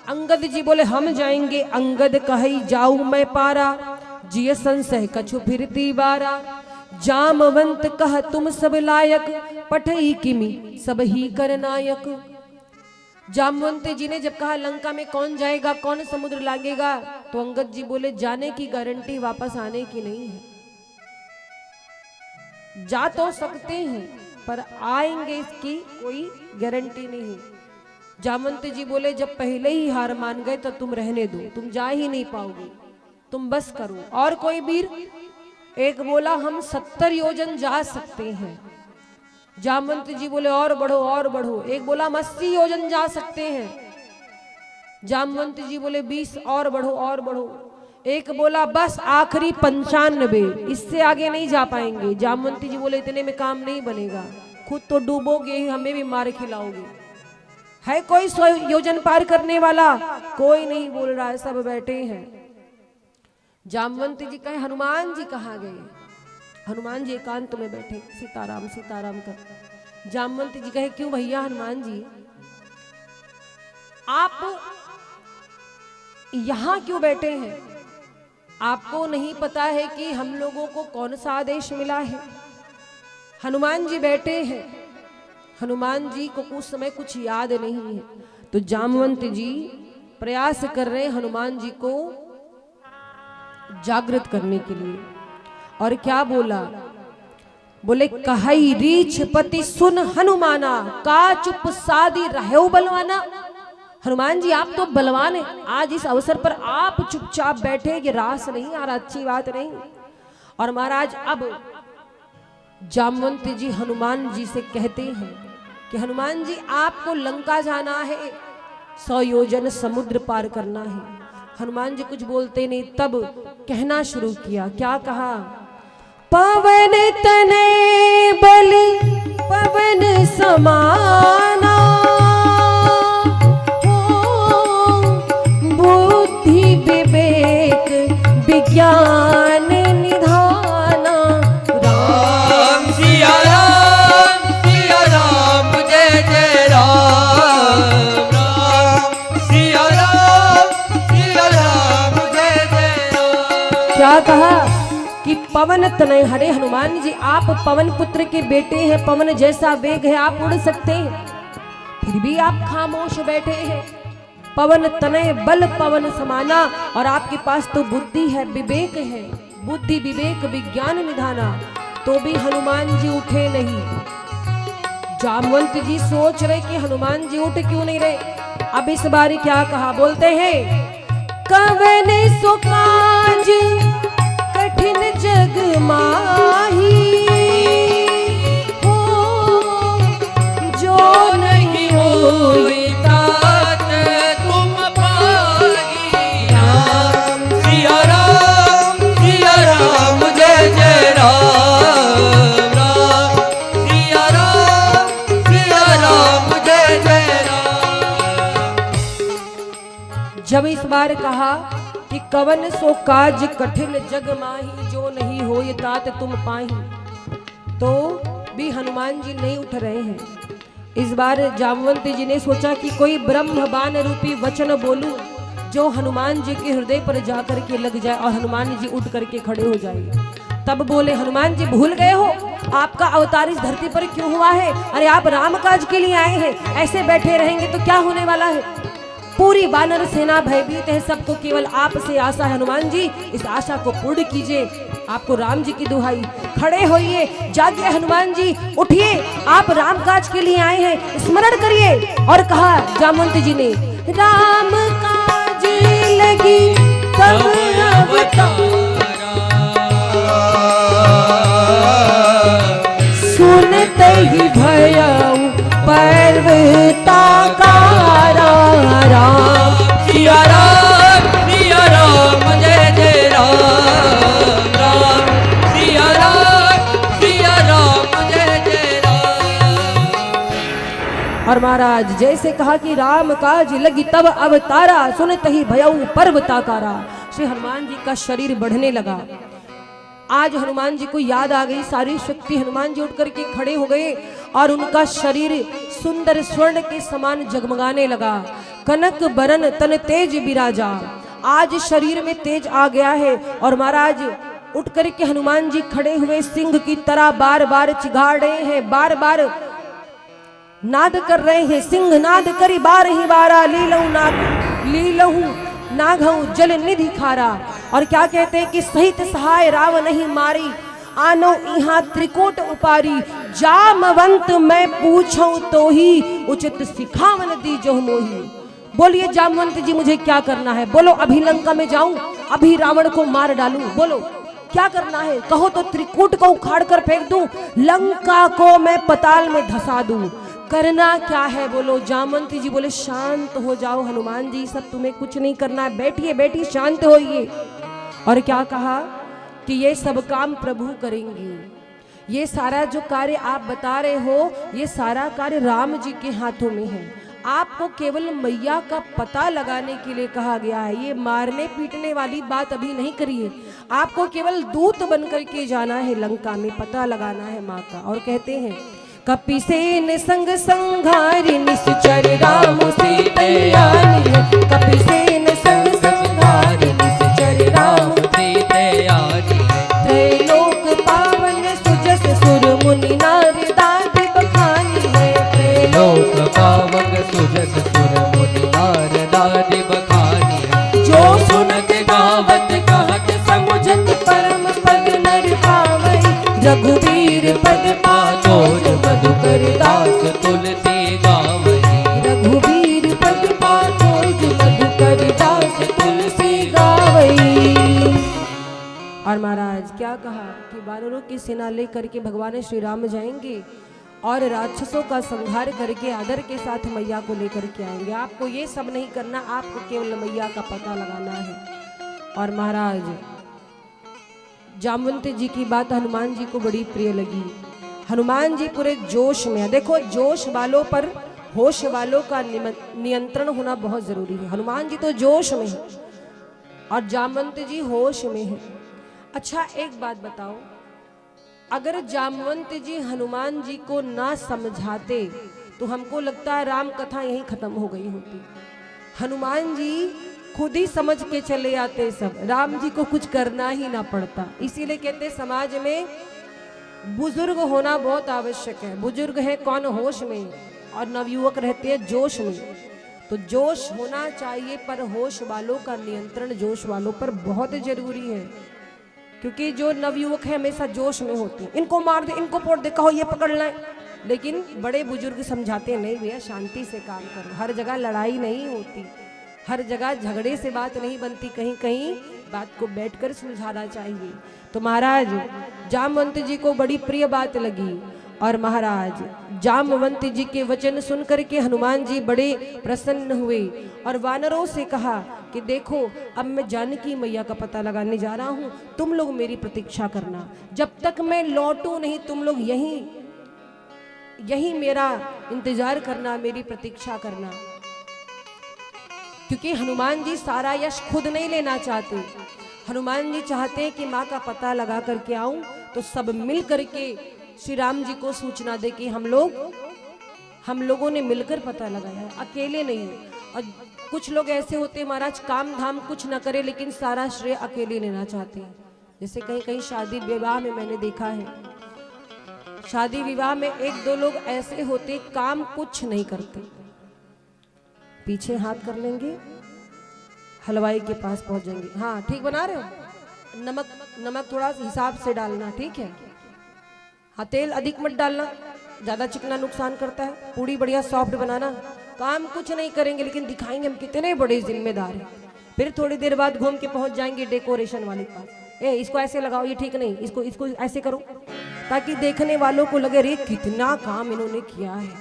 अंगद जी बोले हम जाएंगे। अंगद कही जाऊं मैं पारा, जिय संशय कछु फिरती बारा। जामवंत कह तुम सब लायक, पठई किमि सब ही कर नायक। जामवंत जी ने जब कहा लंका में कौन जाएगा, कौन समुद्र लांघेगा, तो अंगद जी बोले जाने की गारंटी वापस आने की नहीं है। जा तो सकते हैं पर आएंगे इसकी कोई गारंटी नहीं है। जामवंत जी बोले जब पहले ही हार मान गए तो तुम रहने दो, तुम जा ही नहीं पाओगे, तुम बस करो। और कोई वीर? एक बोला हम 70 योजन जा सकते हैं। जामवंत जी बोले और बढ़ो और बढ़ो। एक बोला हम 80 योजन जा सकते हैं। जामवंत जी बोले 20 और बढ़ो और बढ़ो। एक बोला बस आखिरी 95, इससे आगे नहीं जा पाएंगे। जामवंत जी बोले इतने में काम नहीं बनेगा, खुद तो डूबोगे ही, हमें भी मार खिलाओगे। है कोई 100 योजन पार करने वाला? कोई नहीं बोल रहा है, सब बैठे हैं। जामवंत जी कहे हनुमान जी कहाँ गए? हनुमान जी एकांत में बैठे, सीताराम सीताराम कर। जामवंत जी कहे क्यों भैया हनुमान जी आप यहां क्यों बैठे हैं? आपको नहीं पता है कि हम लोगों को कौन सा आदेश मिला है? हनुमान जी बैठे हैं, हनुमान जी को उस समय कुछ याद नहीं है। तो जामवंत जी प्रयास कर रहे हैं हनुमान जी को जागृत करने के लिए। और क्या बोला? बोले कहई रीछ पति सुन हनुमाना, का चुप सादी रहो बलवाना। हनुमान जी आप तो बलवान हैं, आज इस अवसर पर आप चुपचाप बैठे, ये रास नहीं आ रहा, अच्छी बात नहीं। और महाराज अब जामवंत जी हनुमान जी से कहते हैं कि हनुमान जी आपको लंका जाना है, 100 योजन समुद्र पार करना है। हनुमान जी कुछ बोलते नहीं, तब कहना शुरू किया। क्या कहा? पवन तने बलि पवन समाना, बुद्धि विवेक विज्ञान निधाना। राम सिया राम जय जय राम। राम सिया राम जय जय राम। क्या कहा कि पवन तनय, हरे हनुमान जी आप पवन पुत्र के बेटे हैं, पवन जैसा वेग है, आप उड़ सकते हैं, फिर भी आप खामोश बैठे हैं। पवन तनय बल पवन समाना, और आपके पास तो बुद्धि है, विवेक है, बुद्धि विवेक विज्ञान निधाना, तो भी हनुमान जी उठे नहीं। जामवंत जी सोच रहे कि हनुमान जी उठ क्यों नहीं रहे। अब इस बार क्या कहा? बोलते हैं कवन सो काज कठिन जग माही, हो जो नहीं होई तात तुम पागी। राम सिया राम जय जय राम। राम सिया राम जय जय राम। जब इस बार कहा कि कवन सो काज कठिन जग माही, जो नहीं होय तात तुम पाही, तो भी हनुमान जी नहीं उठ रहे हैं। इस बार जामवंत जी ने सोचा कि कोई ब्रह्म बाण रूपी वचन बोलूं जो हनुमान जी के हृदय पर जाकर के लग जाए और हनुमान जी उठ करके खड़े हो जाए। तब बोले हनुमान जी भूल गए हो आपका अवतार इस धरती पर क्यों हुआ है? अरे आप राम काज के लिए आए हैं, ऐसे बैठे रहेंगे तो क्या होने वाला है? पूरी वानर सेना भयभीत है, सबको केवल आपसे आशा है। हनुमान जी इस आशा को पूर्ण कीजिए, आपको राम जी की दुहाई। खड़े होइए, जागिए हनुमान जी, उठिए, आप राम काज के लिए आए हैं, स्मरण करिए। और कहा जामवंत जी ने राम काज लगी तब सुनते ही भयऊ पर्वताकारा। राम सिया राम जय जय राम। राम सिया राम जय जय राम। और महाराज जैसे कहा कि राम काज लगी तब अवतारा, सुनते ही भयऊ पर्वताकारा। श्री हनुमान जी का शरीर बढ़ने लगा। आज हनुमान जी को याद आ गई सारी शक्ति, हनुमान जी उठ करके खड़े हो गए और उनका शरीर सुंदर स्वर्ण के समान जगमगाने लगा। कनक बरन तन तेज बिराजा, आज शरीर में तेज आ गया है। और महाराज उठ करके हनुमान जी खड़े हुए सिंह की तरह बार बार चिघाड़ रहे हैं, बार बार नाद कर रहे हैं। सिंह नाद करी बार ही बारा, लीलहू नाघऊ जल निधि खारा। और क्या कहते हैं कि सहित सहाय राव नहीं मारी, आनो इहा त्रिकोट उपारी। जामवंत मैं पूछूं तो ही, उचित सिखावन दी जो मोही। बोलिए जामवंत जी मुझे क्या करना है? बोलो अभी लंका में जाऊं, अभी रावण को मार डालूं? बोलो क्या करना है? कहो तो त्रिकूट को उखाड़ कर फेंक दूं, लंका को मैं पताल में धसा दूं। करना क्या है? बोलो। जामवंत जी बोले शांत हो जाओ हनुमान जी, सब तुम्हें कुछ नहीं करना है, बैठिए बैठिए शांत होइए। और क्या कहा कि ये सब काम प्रभु करेंगे, ये सारा जो कार्य आप बता रहे हो ये सारा कार्य राम जी के हाथों में है। आपको केवल मैया का पता लगाने के लिए कहा गया है। ये मारने पीटने वाली बात अभी नहीं करिए, आपको केवल दूत बनकर के जाना है लंका में, पता लगाना है माँ का। और कहते हैं कपिसेन संग संघारि निश्चर राम सीतयानी है, कपिसेन संग संघारि निश्चर राम सीतयानी है। त्रैलोक पावन सुजस सुर मुनि नारी दादी बखानी है, लोक पावक सुजस सुर मुनि नार नारी बखानी है। जो सुनत गावत कहत समुझत परम पद नर पावई, रघुवीर पद पातो मधुकर दास तुलसी गावही। रघुवीर पद पातो मधुकर दास तुलसी गावई। और महाराज क्या कहा कि वानरों की सेना लेकर के भगवान श्री राम जाएंगे और राक्षसों का संहार करके आदर के साथ मैया को लेकर के आएंगे। आपको ये सब नहीं करना, आपको केवल मैया का पता लगाना है। और महाराज जामवंत जी की बात हनुमान जी को बड़ी प्रिय लगी। हनुमान जी पूरे जोश में, देखो जोश वालों पर होश वालों का नियंत्रण होना बहुत जरूरी है। हनुमान जी तो जोश में है और जामवंत जी होश में है। अच्छा एक बात बताओ, अगर जामवंत जी हनुमान जी को ना समझाते तो हमको लगता है राम कथा यहीं खत्म हो गई होती। हनुमान जी खुद ही समझ के चले आते सब, राम जी को कुछ करना ही ना पड़ता। इसीलिए कहते समाज में बुजुर्ग होना बहुत आवश्यक है। बुजुर्ग है कौन? होश में, और नवयुवक रहते हैं जोश में। तो जोश होना चाहिए, पर होश वालों का नियंत्रण जोश वालों पर बहुत जरूरी है। क्योंकि जो नवयुवक है हमेशा जोश में होते हैं, इनको मार दे, इनको फोड़ दे, कहो ये पकड़ लें। लेकिन बड़े बुजुर्ग समझाते नहीं, भैया शांति से काम करो। हर जगह लड़ाई नहीं होती, हर जगह झगड़े से बात नहीं बनती, कहीं कहीं बात को बैठकर सुलझाना चाहिए। तो महाराज जामवंत जी को बड़ी प्रिय बात लगी और महाराज जामवंत जी के वचन सुनकर के हनुमान जी बड़े प्रसन्न हुए और वानरों से कहा कि देखो अब मैं जानकी मैया का पता लगाने जा रहा हूँ, तुम लोग मेरी प्रतीक्षा करना। जब तक मैं लौटूं नहीं तुम लोग यही मेरा इंतजार करना, मेरी प्रतीक्षा करना। क्योंकि हनुमान जी सारा यश खुद नहीं लेना चाहते। हनुमान जी चाहते हैं कि माँ का पता लगा करके आऊं तो सब मिल करके श्री राम जी को सूचना दे कि हम लोगों ने मिलकर पता लगाया है, अकेले नहीं। और कुछ लोग ऐसे होते हैं महाराज, काम धाम कुछ न करे लेकिन सारा श्रेय अकेले लेना चाहते हैं। जैसे कहीं कहीं शादी विवाह में मैंने देखा है, शादी विवाह में एक दो लोग ऐसे होते काम कुछ नहीं करते, पीछे हाथ कर लेंगे, हलवाई के पास पहुंच जाएंगे, हाँ ठीक बना रहे हो, नमक थोड़ा हिसाब से डालना, ठीक है, हाँ तेल अधिक मत डालना, ज्यादा चिकना नुकसान करता है, पूड़ी बढ़िया सॉफ्ट बनाना। काम कुछ नहीं करेंगे लेकिन दिखाएंगे हम कितने बड़े जिम्मेदार हैं। फिर थोड़ी देर बाद घूम के पहुंच जाएंगे डेकोरेशन वाले के पास, इसको ऐसे लगाओ, ये ठीक नहीं, इसको ऐसे करो, ताकि देखने वालों को लगे रे कितना काम इन्होंने किया है।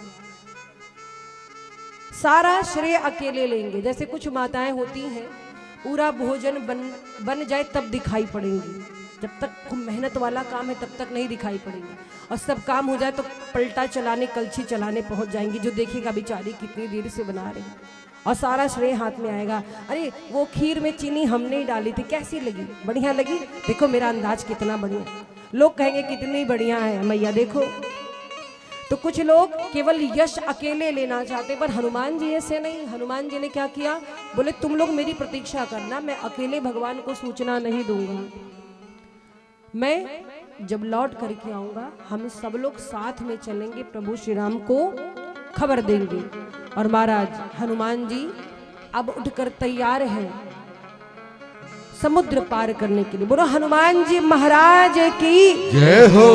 सारा श्रेय अकेले लेंगे। जैसे कुछ माताएं होती हैं, पूरा भोजन बन जाए तब दिखाई पड़ेंगी, जब तक खूब मेहनत वाला काम है तब तक नहीं दिखाई पड़ेंगी, और सब काम हो जाए तो पलटा चलाने, कलछी चलाने पहुंच जाएंगी, जो देखेगा बेचारी कितनी देर से बना रही, और सारा श्रेय हाथ में आएगा। अरे वो खीर में चीनी हमने ही डाली थी, कैसी लगी? बढ़िया लगी, देखो मेरा अंदाज कितना बढ़िया, लोग कहेंगे कितनी बढ़िया है मैया देखो। तो कुछ लोग केवल यश अकेले लेना चाहते, पर हनुमान जी ऐसे नहीं। हनुमान जी ने क्या किया, बोले तुम लोग मेरी प्रतीक्षा करना, मैं अकेले भगवान को सूचना नहीं दूंगा, मैं जब लौट करके आऊंगा हम सब लोग साथ में चलेंगे, प्रभु श्री राम को खबर देंगे। और महाराज हनुमान जी अब उठकर तैयार हैं समुद्र पार करने के लिए। बोलो हनुमान जी महाराज की जय हो।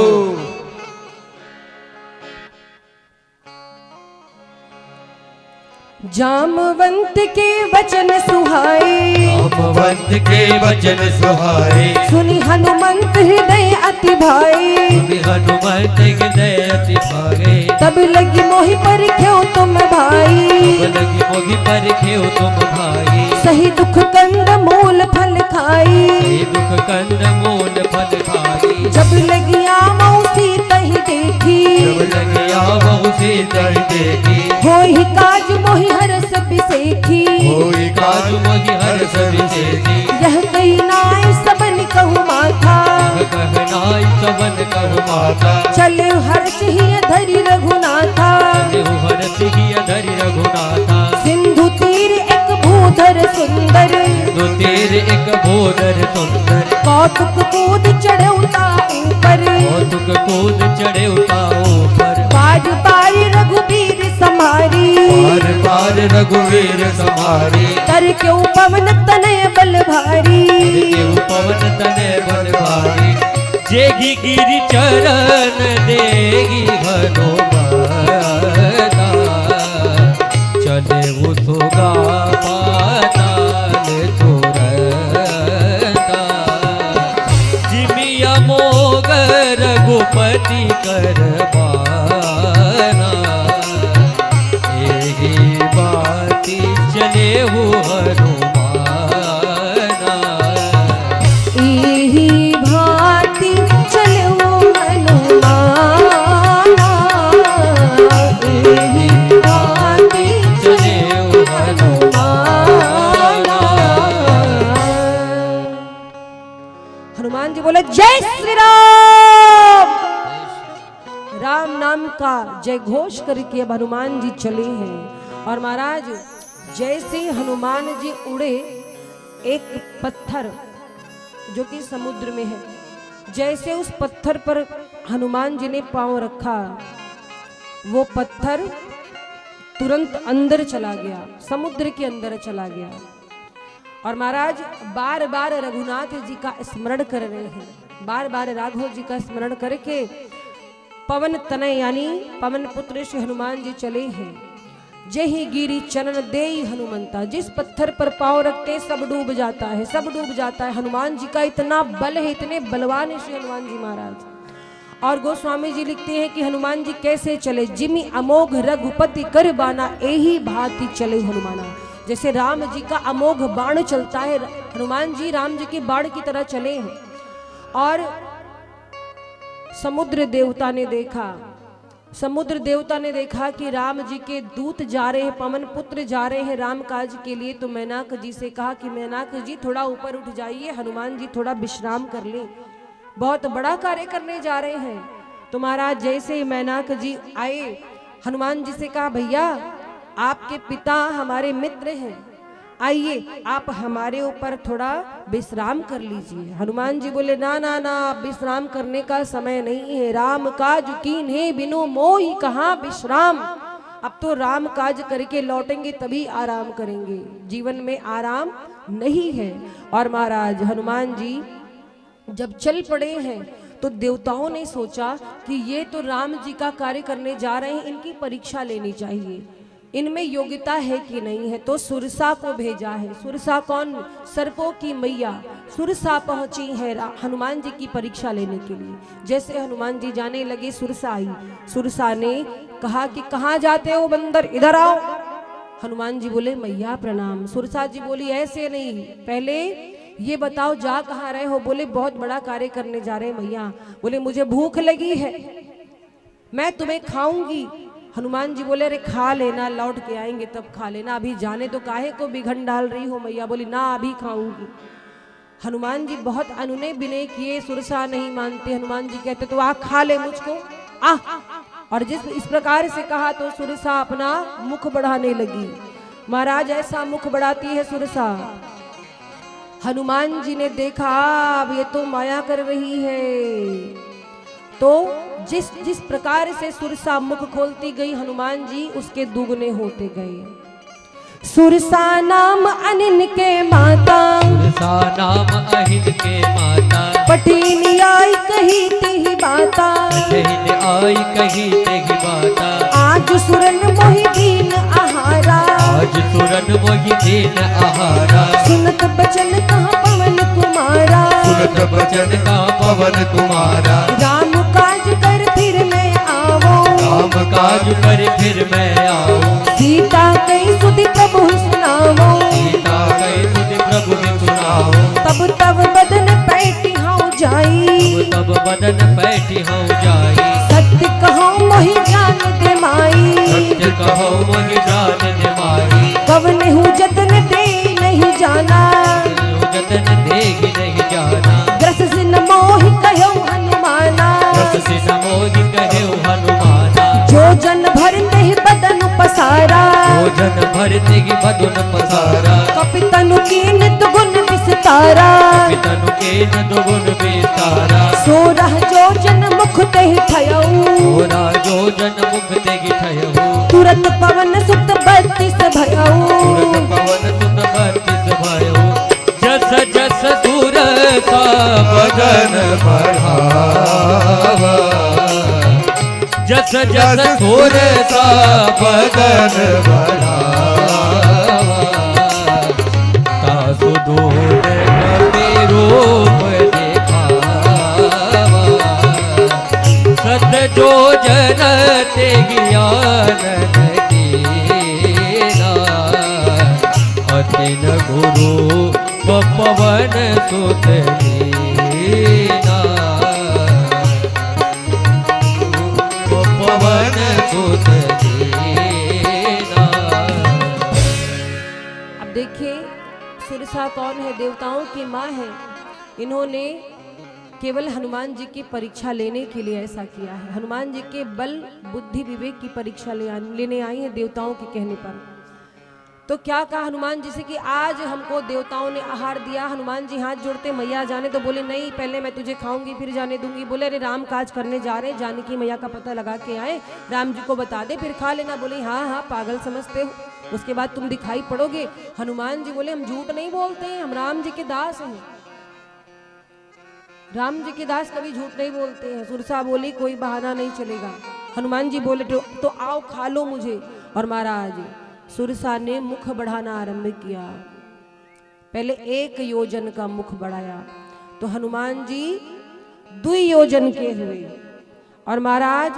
जामवंत के वचन सुहाए, जामवंत के वचन सुहाए, सुनी हनुमंत हृदय अति भाई, सुनी हनुमंत हृदय अति भाए, तब लगी मोहि पर क्यों तुम भाई, तब लगी मोहि पर क्यों तुम भाई, सही दुख कंद मूल फल खाई, सही दुख कंद मूल फल खाई, जब लगी मौसी तही देखी, जब लगी बहु से दर देखी, होहि काज मोहि पवन कहु माता चले हर्ष ही धरि रघुनाथा देहु हरष ही धरि रघुनाथा सिंधु तीर एक भूधर सुंदर दो तीर एक भूधर सुंदर कौतुक कूद चढ़े उता ऊपर कौतुक कूद चढ़े उता ऊपर बार बार रघुवीर समारी बार बार रघुवीर समारी कर क्यों पवन तनय बल भारी देहु पवन तने बल भारी जेगी गिरि चरण देगी हनुमाना चले वो सोगा पाताल तुरंता जिमिया मोग रघुपति करबाना एही बाती चले वो हनुमाना इही भांति चलो हनुमाना इही भांति चले वो हनुमाना। हनुमान जी बोले जय श्री राम। राम नाम का जय घोष करके अब हनुमान जी चले हैं। और महाराज जैसे हनुमान जी उड़े, एक पत्थर जो कि समुद्र में है, जैसे उस पत्थर पर हनुमान जी ने पांव रखा, वो पत्थर तुरंत अंदर चला गया, समुद्र के अंदर चला गया। और महाराज बार बार रघुनाथ जी का स्मरण कर रहे हैं, बार बार राघव जी का स्मरण करके पवन तनय यानी पवन पुत्र श्री हनुमान जी चले हैं। जय ही गिरि चरण देई हनुमंता, जिस पत्थर पर पांव रखते सब डूब जाता है, सब डूब जाता है। हनुमान जी का इतना बल है, इतने बलवान है श्री हनुमान जी महाराज। और गोस्वामी जी लिखते हैं कि हनुमान जी कैसे चले, जिमि अमोघ रघुपति कर बाना एही भांति चले हनुमाना। जैसे राम जी का अमोघ बाण चलता है, हनुमान जी राम जी के बाण की तरह चले हैं। और समुद्र देवता ने देखा, समुद्र देवता ने देखा कि राम जी के दूत जा रहे हैं, पवन पुत्र जा रहे हैं राम काज के लिए। तो मैनाक जी से कहा कि मैनाक जी थोड़ा ऊपर उठ जाइए, हनुमान जी थोड़ा विश्राम कर ले, बहुत बड़ा कार्य करने जा रहे हैं। तो महाराज जैसे ही मैनाक जी आए, हनुमान जी से कहा भैया आपके पिता हमारे मित्र हैं, आइए आप हमारे ऊपर थोड़ा विश्राम कर लीजिए। हनुमान जी बोले ना ना ना, विश्राम करने का समय नहीं है, राम काज कीन्हे बिनु मोहि कहाँ विश्राम। अब तो राम काज करके लौटेंगे तभी आराम करेंगे, जीवन में आराम नहीं है। और महाराज हनुमान जी जब चल पड़े हैं तो देवताओं ने सोचा कि ये तो राम जी का कार्य करने जा रहे हैं, इनकी परीक्षा लेनी चाहिए, इनमें योग्यता है कि नहीं है। तो सुरसा को भेजा है। सुरसा कौन? सर्पों की मैया सुरसा पहुंची है हनुमान जी की परीक्षा लेने के लिए। जैसे हनुमान जी जाने लगे, सुरसा आई। सुरसा ने कहा कि कहाँ जाते हो बंदर, इधर आओ। हनुमान जी बोले मैया प्रणाम। सुरसा जी बोली ऐसे नहीं, पहले ये बताओ जा कहाँ रहे हो। बोले बहुत बड़ा कार्य करने जा रहे हैं मैया। बोले मुझे भूख लगी है, मैं तुम्हें खाऊंगी। हनुमान जी बोले अरे खा लेना, लौट के आएंगे तब खा लेना, अभी जाने तो काहे को बिघन डाल रही हो। मैया बोली ना अभी खाऊंगी। हनुमान जी बहुत अनुनय विनय किए, सुरसा नहीं मानते। हनुमान जी कहते तो आ खा ले मुझको आ। और इस प्रकार से कहा तो सुरसा अपना मुख बढ़ाने लगी। महाराज ऐसा मुख बढ़ाती है सुरसा, हनुमान जी ने देखा अब ये तो माया कर रही है। तो जिस प्रकार से सुरसा मुख खोलती गई, हनुमान जी उसके दुगने होते गए। सुरसा नाम अनिल के माता, सुरसा नाम अहिल के माता, पटीनी आई कही तेही बाता, पटीनी आई कही तेही बाता। आज सुरन मोहि दीन आहारा, आज सुरन मोहि दीन आहारा। सुनत बचन कहाँ पवन कुमारा, सुनत बचन कहाँ पवन कुमारा। राम काज कर फिर मैं आवो, राम काज कर फिर मैं आऊं। सीता कई सुधि प्रभु सुनावो, सीता कई सुधि प्रभु सुनाओ। तब तब बदन पैठी हूँ जाई, तब बदन पैठी हूँ जाई। सत्य कहो मोहि जान दे माई, सत्य कहो मोहि जान दे माई। कवन हूँ जतन दे नहीं जाना, जतन दे ही नहीं जाना। ग्रस सिन मोहि कहो हनुमाना, जो जन भरते ही बदन पसारा, भोजन भरते ही बदन पसारा, कपितनु की नित गुण विस्तारा, पितनु के न गुण विस्तारा, 16 जो जन मुख ते ही ठयऊ, सोरा जो जन मुख ते ही ठयऊ, तुरंत पवन सुत 32 भयऊ, तुरंत पवन सुत 32 भयऊ, जस जस दूर सा बदन बढ़ावा, जस जस दूर सा बदन बढ़ावा, तासु दूर कपि रूप दिखावा, सत जो जन ते ज्ञान दीना, अतिन गुरु पवन सुत दीना, पवन सुत दीना। अब देखिए सुरसा कौन है? देवताओं की माँ है। इन्होंने केवल हनुमान जी की परीक्षा लेने के लिए ऐसा किया है। हनुमान जी के बल बुद्धि विवेक की परीक्षा लेने आई है देवताओं के कहने पर। तो क्या कहा हनुमान जी से कि आज हमको देवताओं ने आहार दिया। हनुमान जी हाथ जोड़ते मैया जाने, तो बोले नहीं, पहले मैं तुझे खाऊंगी फिर जाने दूंगी। बोले अरे राम काज करने जा रहे, जानकी मैया का पता लगा के आए, राम जी को बता दे फिर खा लेना। बोले हाँ हाँ पागल समझते हो, उसके बाद तुम दिखाई पड़ोगे। हनुमान जी बोले हम झूठ नहीं बोलते हैं, हम राम जी के दास हैं। राम जी के दास कभी झूठ नहीं बोलते हैं। सुरसा बोली कोई बहाना नहीं चलेगा। हनुमान जी बोले तो आओ खा लो मुझे। और महाराज सुरसा ने मुख बढ़ाना आरंभ किया। पहले 1 योजन का मुख बढ़ाया तो हनुमान जी 2 योजन के हुए। और महाराज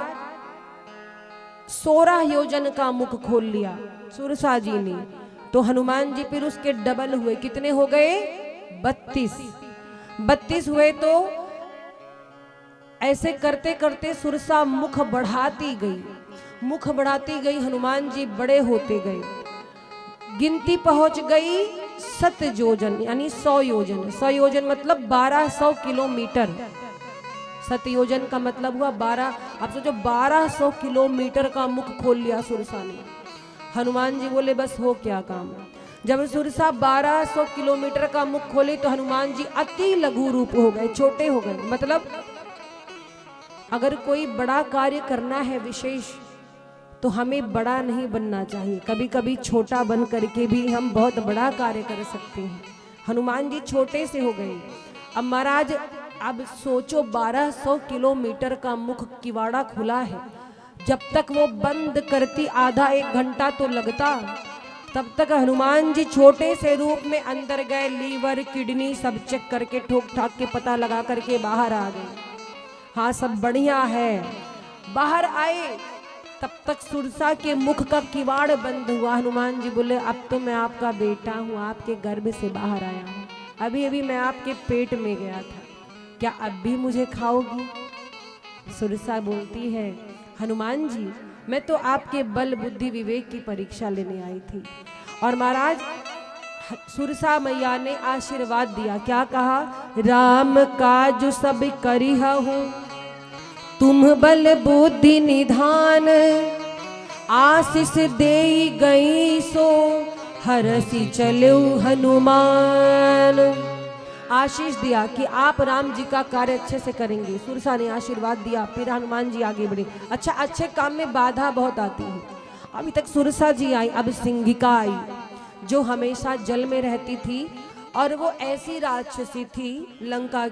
16 योजन का मुख खोल लिया सुरसा जी ने, तो हनुमान जी फिर उसके डबल हुए। कितने हो गए? 32 हुए। तो ऐसे करते करते सुरसा मुख बढ़ाती गई, मुख बढ़ाती गई। हनुमान जी बड़े होते गए। गिनती पहुंच गई 7 योजन यानी 100 योजन। 100 योजन मतलब 1200 किलोमीटर। 7 योजन का मतलब हुआ 12। अब सोचो 1200 किलोमीटर का मुख खोल लिया सुरसा ने। हनुमान जी बोले बस हो क्या काम। जब सुरसा 1200 किलोमीटर का मुख खोले तो हनुमान जी अति लघु रूप हो गए, छोटे हो गए। मतलब अगर कोई बड़ा कार्य करना है विशेष, तो हमें बड़ा नहीं बनना चाहिए। कभी कभी छोटा बन करके भी हम बहुत बड़ा कार्य कर सकते हैं। हनुमान जी छोटे से हो गए। अब महाराज अब सोचो 1200 किलोमीटर का मुख किवाड़ा खुला है, जब तक वो बंद करती आधा 1 घंटा तो लगता, तब तक हनुमान जी छोटे से रूप में अंदर गए। लीवर किडनी सब चेक करके ठोक ठाक के पता लगा करके बाहर आ गए। हाँ सब बढ़िया है। बाहर आए तब तक सुरसा के मुख का किवाड़ बंद हुआ। हनुमान जी बोले अब तो मैं आपका बेटा हूँ, आपके गर्भ से बाहर आया हूँ। अभी अभी मैं आपके पेट में गया था, क्या अब भी मुझे खाओगी? सुरसा बोलती है हनुमान जी मैं तो आपके बल बुद्धि विवेक की परीक्षा लेने आई थी। और महाराज सुरसा मैया ने आशीर्वाद दिया। क्या कहा? राम काज सब करिहा हूँ, तुम बल बुद्धि निधान, आशीष दे गई सो हरसी चलो हनुमान। आशीष दिया कि आप राम जी का कार्य अच्छे से करेंगे। सुरसा ने आशीर्वाद दिया। फिर हनुमान जी आगे बढ़े। अच्छा अच्छे काम में बाधा बहुत आती है। अभी तक सुरसा जी आई, अब सिंहिका आई जो हमेशा जल में रहती थी। और वो ऐसी राक्षसी थी लंका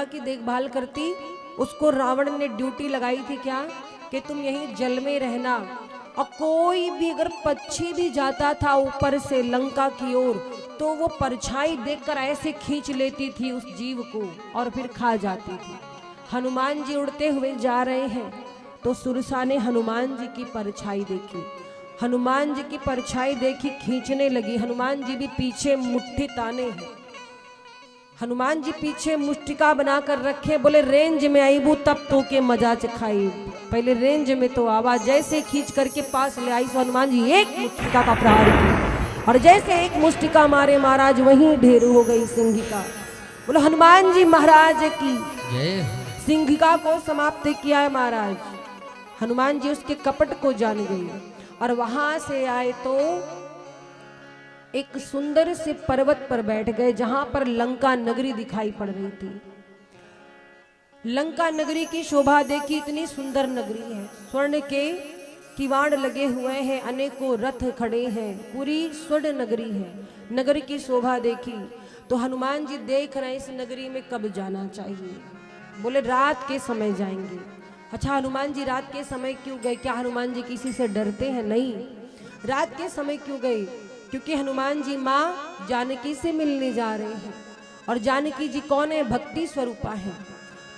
की देखभाल करती। उसको रावण ने ड्यूटी लगाई थी क्या कि तुम यहीं जल में रहना, और कोई भी अगर पक्षी भी जाता था ऊपर से लंका की ओर तो वो परछाई देखकर ऐसे खींच लेती थी उस जीव को और फिर खा जाती थी। हनुमान जी उड़ते हुए जा रहे हैं तो सुरसा ने हनुमान जी की परछाई देखी। हनुमान जी की परछाई देखी, खींचने लगी। हनुमान जी भी पीछे मुट्ठी ताने हैं। हनुमान जी पीछे मुष्टिका बनाकर रखे। बोले रेंज में आईबू तब तो के मजा चखाई, पहले रेंज में तो आवाज। जैसे खींच करके पास ले आई तो हनुमान जी एक मुष्टिका का प्रहार किया, और जैसे एक मुष्टिका मारे महाराज वहीं ढेर हो गई सिंहिका। बोले हनुमान जी महाराज की जय। सिंहिका को समाप्त किया है महाराज। हनुमान जी उसके कपट को जान गए और वहां से आए तो एक सुंदर से पर्वत पर बैठ गए जहां पर लंका नगरी दिखाई पड़ रही थी। लंका नगरी की शोभा देखी, इतनी सुंदर नगरी है, स्वर्ण के किवाड़ लगे हुए हैं, अनेकों रथ खड़े हैं, पूरी स्वर्ण नगरी है। नगर की शोभा देखी तो हनुमान जी देख रहे हैं इस नगरी में कब जाना चाहिए। बोले रात के समय जाएंगे। अच्छा, हनुमान जी रात के समय क्यों गए? क्या हनुमान जी किसी से डरते हैं? नहीं, रात के समय क्यों गए? क्योंकि हनुमान जी माँ जानकी से मिलने जा रहे हैं और जानकी जी कौन है? भक्ति स्वरूपा है।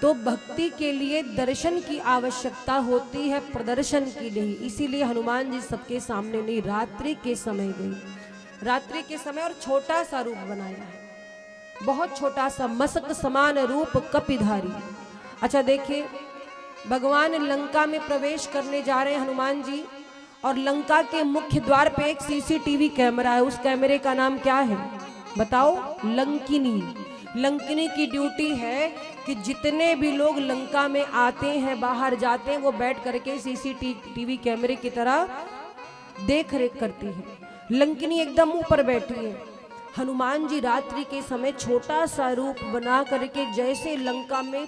तो भक्ति के लिए दर्शन की आवश्यकता होती है, प्रदर्शन की नहीं। इसीलिए हनुमान जी सबके सामने नहीं, रात्रि के समय गई। रात्रि के समय और छोटा सा रूप बनाया है, बहुत छोटा सा, मस्तक समान रूप कपिधारी। अच्छा देखिए, भगवान लंका में प्रवेश करने जा रहे हैं हनुमान जी और लंका के मुख्य द्वार पे एक सीसीटीवी कैमरा है। उस कैमरे का नाम क्या है बताओ? लंकिनी। लंकिनी की ड्यूटी है कि जितने भी लोग लंका में आते हैं, बाहर जाते हैं, वो बैठ करके सीसीटीवी कैमरे की तरह देख रेख करती है। लंकिनी एकदम ऊपर बैठी है। हनुमान जी रात्रि के समय छोटा सा रूप बना करके जैसे लंका में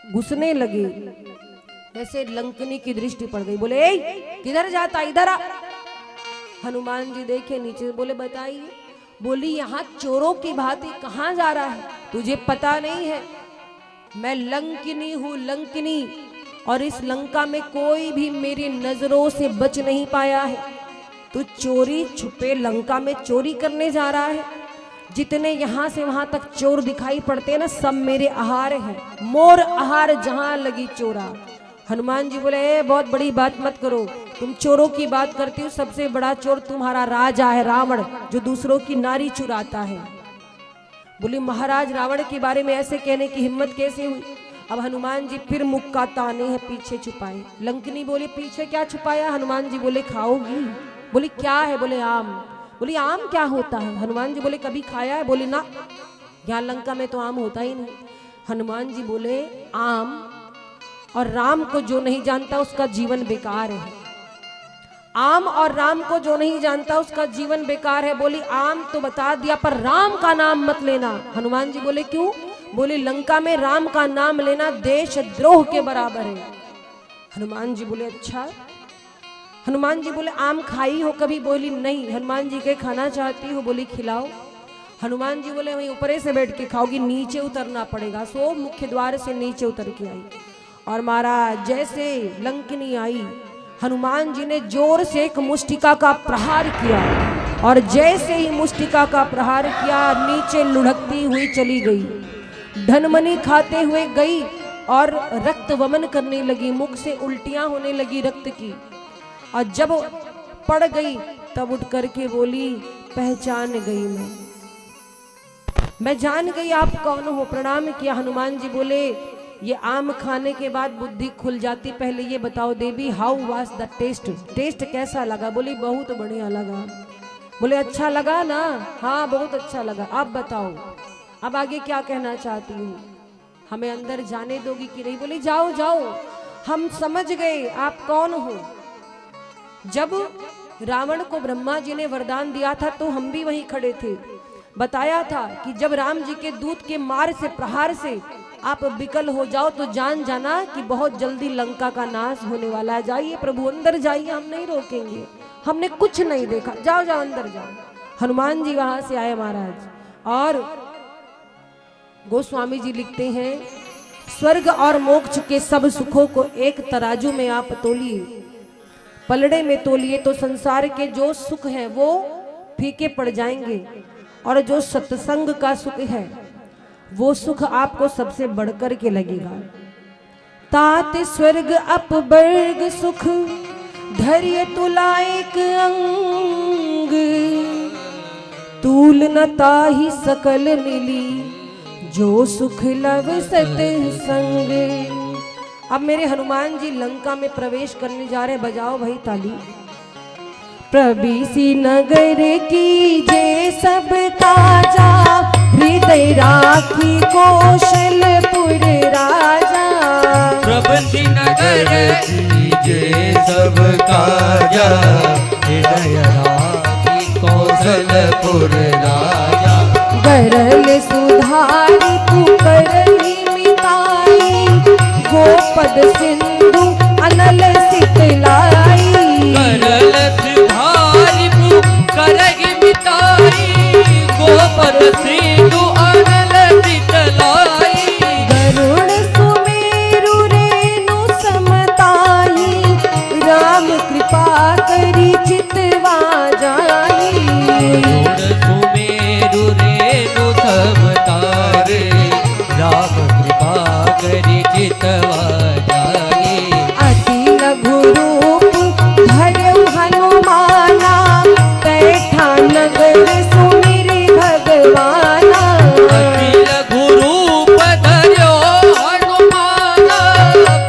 घुसने लगे, ऐसे लंकिनी की दृष्टि पड़ गई। बोले ए किधर जाता, इधर आ। हनुमान जी देखे नीचे, बोले बताइए। बोली यहाँ चोरों की भांति कहाँ जा रहा है, तुझे पता नहीं है? मैं लंकिनी हूँ, लंकिनी, और इस लंका में कोई भी मेरी नजरों से बच नहीं पाया है। तू चोरी छुपे लंका में चोरी करने जा रहा है। जितने यहाँ से वहां तक चोर दिखाई पड़ते हैं ना, सब मेरे आहार हैं। मोर आहार जहां लगी चोरा। हनुमान जी बोले ए बहुत बड़ी बात मत करो, तुम चोरों की बात करती हो, सबसे बड़ा चोर तुम्हारा राजा है रावण, जो दूसरों की नारी चुराता है। बोली महाराज रावण के बारे में ऐसे कहने की हिम्मत कैसे हुई? अब हनुमान जी फिर मुख का ताने हैं पीछे छुपाए। लंकिनी बोले पीछे क्या छुपाया? हनुमान जी बोले खाओगी। बोली क्या है? बोले आम। बोली आम क्या होता है? हनुमान जी बोले कभी खाया है? बोले ना, यहाँ लंका में तो आम होता ही नहीं। हनुमान जी बोले आम और राम को जो नहीं जानता उसका जीवन बेकार है। आम और राम को जो नहीं जानता उसका जीवन बेकार है। बोली आम तो बता दिया पर राम का नाम मत लेना। हनुमान जी बोले क्यों? बोले लंका में राम का नाम लेना देशद्रोह के बराबर है। हनुमान जी बोले अच्छा। हनुमान जी बोले आम खाई हो कभी? बोली नहीं। हनुमान जी के खाना चाहती हो? बोली खिलाओ। हनुमान जी बोले वहीं ऊपरे से बैठ के खाओगी, नीचे उतरना पड़ेगा। सो मुख्य द्वार से नीचे उतर के आई और महाराज जैसे लंकिनी आई, हनुमान जी ने जोर से एक मुष्टिका का प्रहार किया और जैसे ही मुष्टिका का प्रहार किया नीचे लुढ़कती हुई चली गई, धनमनी खाते हुए गई और रक्त वमन करने लगी, मुख से उल्टियां होने लगी रक्त की। और जब पड़ गई तब उठ करके बोली पहचान गई, मैं जान गई आप कौन हो। प्रणाम किया। हनुमान जी बोले ये आम खाने के बाद बुद्धि खुल जाती, पहले ये बताओ Devi how was the test, test कैसा लगा? बोली बहुत बढ़िया लगा। बोले अच्छा लगा ना? हाँ बहुत अच्छा लगा। अब बताओ अब आगे क्या कहना चाहती हूँ, हमें अंदर जाने दोगी कि नहीं? बोली जाओ जाओ, हम समझ गए आप कौन हो। जब रावण को ब्रह्मा जी ने वरदान दिया था तो हम भी वहीं खड़े थे, बताया था कि जब राम जी के दूत के मार से प्रहार से आप विकल हो जाओ तो जान जाना कि बहुत जल्दी लंका का नाश होने वाला है। जाइए प्रभु अंदर जाइए, हम नहीं रोकेंगे, हमने कुछ नहीं देखा, जाओ जाओ अंदर जाओ। हनुमान जी वहां से आए महाराज। और गोस्वामी जी लिखते हैं स्वर्ग और मोक्ष के सब सुखों को एक तराजू में आप तोलिए, पलड़े में तोलिए तो संसार के जो सुख हैं वो फीके पड़ जाएंगे और जो सत्संग का सुख है वो सुख आपको सबसे बढ़कर के लगेगा। तात स्वर्ग अपवर्ग सुख धैर्य तुलाएक अंग, तूल न ताहि सकल मिली जो सुख लव सत्संग। अब मेरे हनुमान जी लंका में प्रवेश करने जा रहे, बजाओ भाई ताली। प्रवेशी नगर की जे सब काजा, हृदय राखी कौशलपुर राजा। प्रभु नगर कीजे सब काजा हृदय राखी कौशलपुर राजा गरल सुधारी पुकरनी मिताई गोपद सिंधु अनल सितलाई करल सिधारी करगी मिताई गोपद सिंधु अनल सितलाई गरुड़ सुमेरु रेणु समताई राम कृपा करी चितवा जाई सुमेरु रेणु समतारे राम कृपा करी चितवा जाई अति लघु रूप धरऊ हनुमाना बैठा नगर सुमिरि भगवाना अखिल गुरूप धर्यो हनुमाना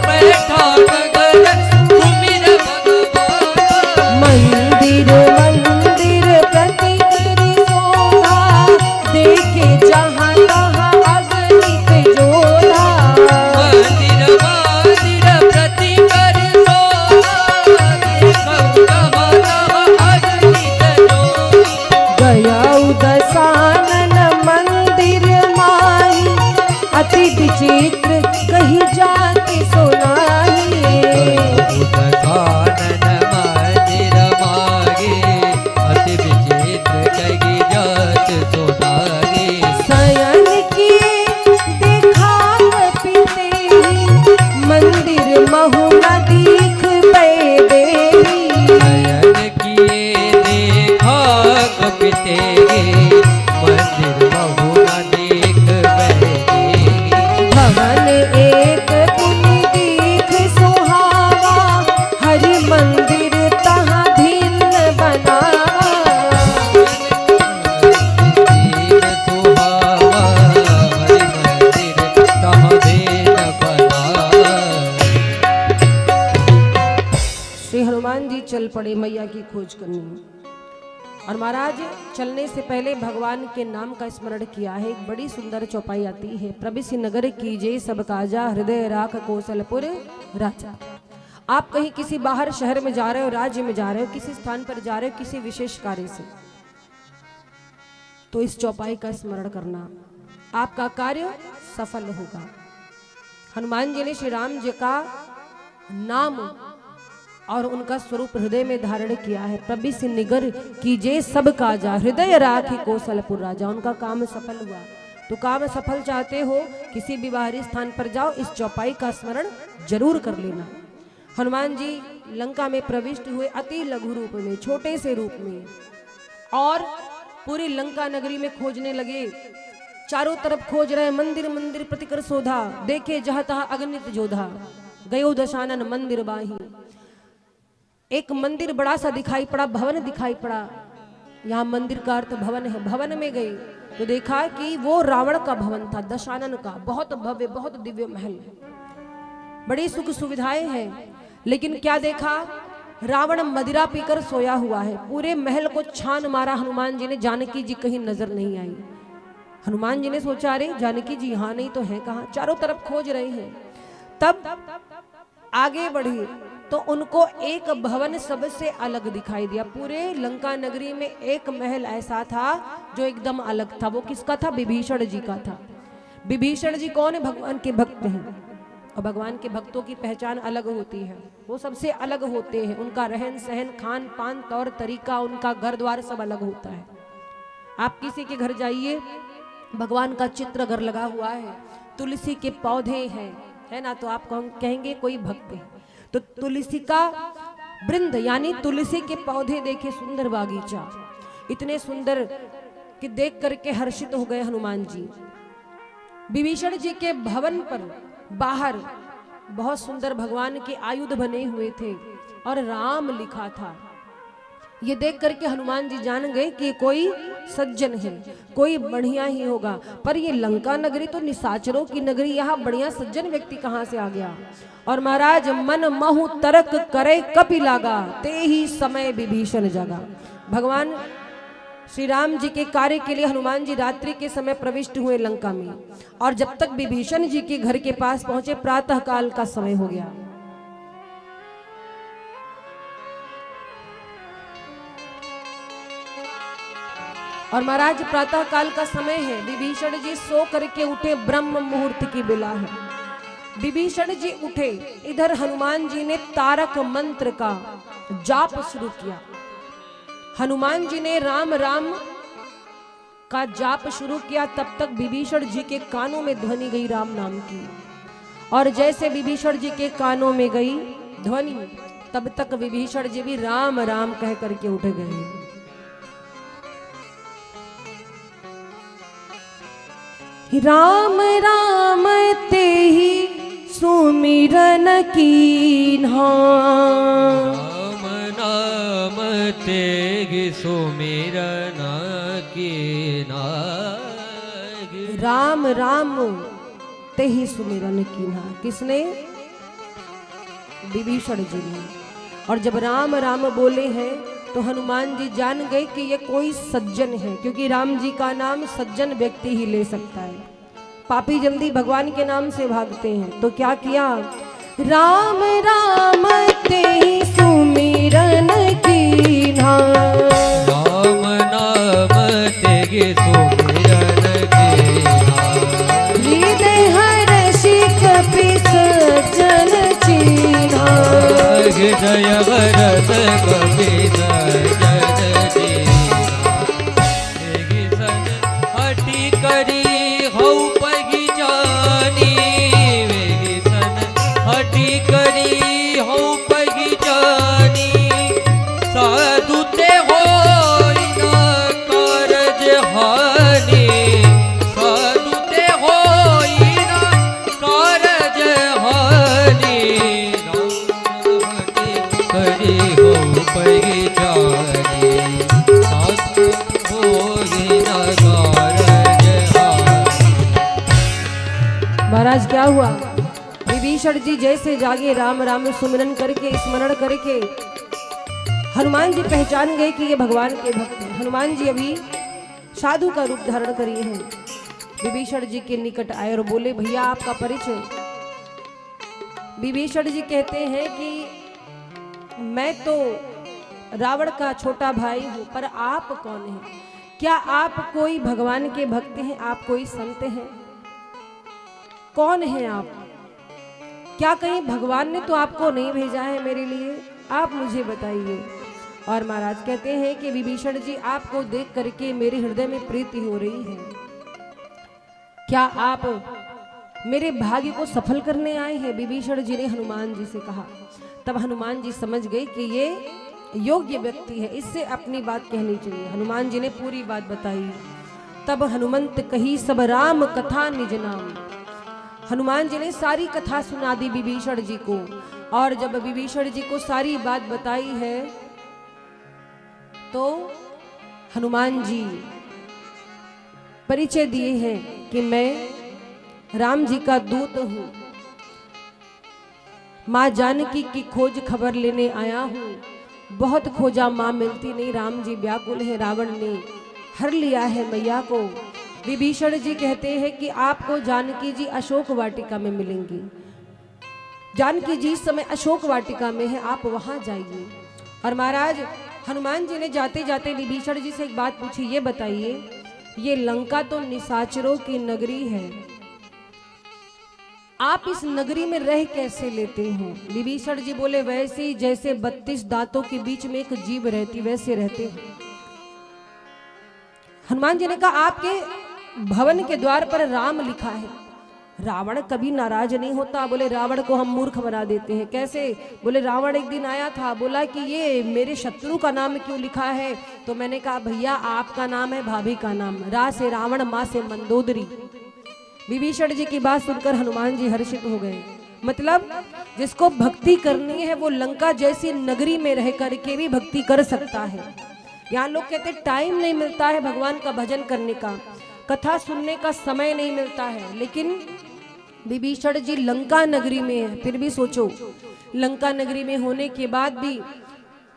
बैठा नगर सुमिर भगवाना मंदिर मंदिर प्रति करी शोभा देखे जहाँ तहाँ अगणित जोधा मंदिर मंदिर प्रति कर सोहा देखौ जहाँ अगणित जोड़ी गया दशानन मंदिर माही अति विचित्र कही जाके सुनाई उदसानन मंदिर मागे अति विचित्र कही जात सोनागे शयन किए देखा कपिते मंदिर महु न दीख बेदेही नयन किए देखा कपिते मंदिर बहु न देख बैठेगी भवन एक पुनि दीख सुहावा हरि मंदिर तहाँ भिन्न बनावा दीन सुहावा हरि मंदिर तह देन बनावा श्री हनुमान जी चल पड़े मैया की खोज करने। और महाराज चलने से पहले भगवान के नाम का स्मरण किया है। एक बड़ी सुंदर चौपाई आती है, प्रविश नगर कीजे सब काजा हृदय राख कौशलपुर राजा। आप कहीं किसी बाहर शहर में जा रहे हो, राज्य में जा रहे हो, किसी स्थान पर जा रहे हो किसी विशेष कार्य से, तो इस चौपाई का स्मरण करना, आपका कार्य सफल होगा। हनुमान जी ने श्री राम जी का नाम और उनका स्वरूप हृदय में धारण किया है। प्रविश निगर कीजे सब काजा हृदय राखी कौशलपुर राजा। उनका काम सफल हुआ। तो काम सफल चाहते हो, किसी भी बाहरी स्थान पर जाओ, इस चौपाई का स्मरण जरूर कर लेना। हनुमान जी लंका में प्रविष्ट हुए अति लघु रूप में, छोटे से रूप में, और पूरी लंका नगरी में खोजने लगे। चारों तरफ खोज रहे, मंदिर मंदिर प्रतिकर शोधा, देखे जहाँ तहाँ अगणित जोधा। गयो दशानन मंदिर बाही। एक मंदिर बड़ा सा दिखाई पड़ा, भवन दिखाई पड़ा। यहाँ मंदिर का अर्थ भवन है। भवन में गए तो देखा कि वो रावण का भवन था, दशानन का। बहुत भव्य, बहुत दिव्य महल है, बड़ी सुख सुविधाएं हैं। लेकिन क्या देखा, रावण मदिरा पीकर सोया हुआ है। पूरे महल को छान मारा हनुमान जी ने, जानकी जी कहीं नजर नहीं आई। हनुमान जी ने सोचा, अरे जानकी जी यहाँ नहीं तो है कहाँ? चारों तरफ खोज रहे हैं। तब आगे बढ़े तो उनको एक भवन सबसे अलग दिखाई दिया। पूरे लंका नगरी में एक महल ऐसा था जो एकदम अलग था। वो किसका था? विभीषण जी का था। विभीषण जी कौन है? भगवान के भक्त हैं। और भगवान के भक्तों की पहचान अलग होती है, वो सबसे अलग होते हैं। उनका रहन सहन, खान पान, तौर तरीका, उनका घर द्वार सब अलग होता है। आप किसी के घर जाइए, भगवान का चित्र घर लगा हुआ है, तुलसी के पौधे हैं, है ना, तो आप कहेंगे कोई भक्त है। तो तुलसी का वृंद यानी तुलसी के पौधे देखे, सुंदर बागीचा, इतने सुंदर कि देख करके हर्षित हो गए हनुमान जी। विभीषण जी के भवन पर बाहर बहुत सुंदर भगवान के आयुध बने हुए थे और राम लिखा था। ये देख करके हनुमान जी जान गए कि कोई सज्जन है, कोई बढ़िया ही होगा। पर ये लंका नगरी तो निशाचरों की नगरी, यहाँ बढ़िया सज्जन व्यक्ति कहाँ से आ गया? और महाराज मन महु तरक करे कपि लागा, ते ही समय विभीषण जगा। भगवान श्री राम जी के कार्य के लिए हनुमान जी रात्रि के समय प्रविष्ट हुए लंका में, और जब तक विभीषण जी के घर के पास पहुंचे प्रातः काल का समय हो गया। और महाराज प्रातः काल का समय है, विभीषण जी सो करके उठे, ब्रह्म मुहूर्त की बेला है। विभीषण जी उठे, इधर हनुमान जी ने तारक मंत्र का जाप शुरू किया। हनुमान जी ने राम राम का जाप शुरू किया, तब तक विभीषण जी के कानों में ध्वनि गई राम नाम की। और जैसे विभीषण जी के कानों में गई ध्वनि, तब तक विभीषण जी भी राम राम कह करके उठ गए। राम राम ते ही सुमिरन कीन्हा, राम नाम तेग सुमिरन कीन्हा। राम राम ते ही सुमिरन कीन्हा, किसने? विभीषण जी ने। और जब राम राम बोले हैं तो हनुमान जी जान गए कि ये कोई सज्जन है, क्योंकि राम जी का नाम सज्जन व्यक्ति ही ले सकता है। पापी जल्दी भगवान के नाम से भागते हैं। तो क्या किया? राम राम ते ही सुमिरन कीन्हा, राम नाम तेग सुमिरन कीन्हा। हृदय हर्षि कपि सज्जन चीन्हा, हृदय भरत कपि सज्जन चीन्हा। हटि करी हौ पगी जानी, हटि करी हौ पगी जानी। साधु ते होई न कारज हानि, साधु ते होई न कारज हानि। हटि करी हौ पगी जानी, साधु होई न कारज हानि। महाराज क्या हुआ? विभीषण जी जैसे जागे राम राम सुमिरन करके स्मरण करके हनुमान जी पहचान गए कि ये भगवान के भक्त हैं। हनुमान जी अभी साधु का रूप धारण करिए हैं। विभीषण जी के निकट आए और बोले, भैया आपका परिचय। विभीषण जी कहते हैं कि मैं तो रावण का छोटा भाई हूं, पर आप कौन हैं? क्या आप कोई भगवान के भक्त हैं? आप कोई संत हैं? कौन हैं आप? क्या कहीं भगवान ने तो आपको नहीं भेजा है मेरे लिए? आप मुझे बताइए। और महाराज कहते हैं कि विभीषण जी आपको देख करके मेरे हृदय में प्रीति हो रही है। क्या आप मेरे भाग्य को सफल करने आए हैं? विभीषण जी ने हनुमान जी से कहा। तब हनुमान जी समझ गए कि ये योग्य व्यक्ति है, इससे अपनी बात कहनी चाहिए। हनुमान जी ने पूरी बात बताई। तब हनुमंत कही सब राम कथा निज नाम। हनुमान जी ने सारी कथा सुना दी विभीषण जी को। और जब विभीषण जी को सारी बात बताई है तो हनुमान जी परिचय दिए हैं कि मैं राम जी का दूत हूं, मां जानकी की खोज खबर लेने आया हूं। बहुत खोजा मां मिलती नहीं, राम जी व्याकुल है, रावण ने हर लिया है मैया को। विभीषण जी कहते हैं कि आपको जानकी जी अशोक वाटिका में मिलेंगी। जानकी जी इस समय अशोक वाटिका में है, आप वहां जाइए। और महाराज हनुमान जी ने जाते जाते विभीषण जी से एक बात पूछी, ये बताइए ये लंका तो निशाचरों की नगरी है, आप इस नगरी में रह कैसे लेते हो? विभीषण जी बोले, वैसे ही जैसे 32 दांतों के बीच में एक जीभ रहती वैसे रहते हैं। हनुमान जी ने कहा, आपके भवन के द्वार पर राम लिखा है। रावण कभी नाराज नहीं होता। बोले, रावण को हम मूर्ख बना देते हैं। कैसे? बोले, रावण एक दिन आया था, बोला कि ये मेरे शत्रु का नाम क्यों लिखा है? तो मैंने कहा, भैया आपका नाम है भाभी का नाम, रा से रावण, माँ से मंदोदरी। विभीषण जी की बात सुनकर हनुमान जी हर्षित हो गए। मतलब जिसको भक्ति करनी है वो लंका जैसी नगरी में रह करके भी भक्ति कर सकता है। यहाँ लोग कहते टाइम नहीं मिलता है भगवान का भजन करने का, कथा सुनने का समय नहीं मिलता है, लेकिन विभीषण जी लंका नगरी में है। फिर भी सोचो, लंका नगरी में होने के बाद भी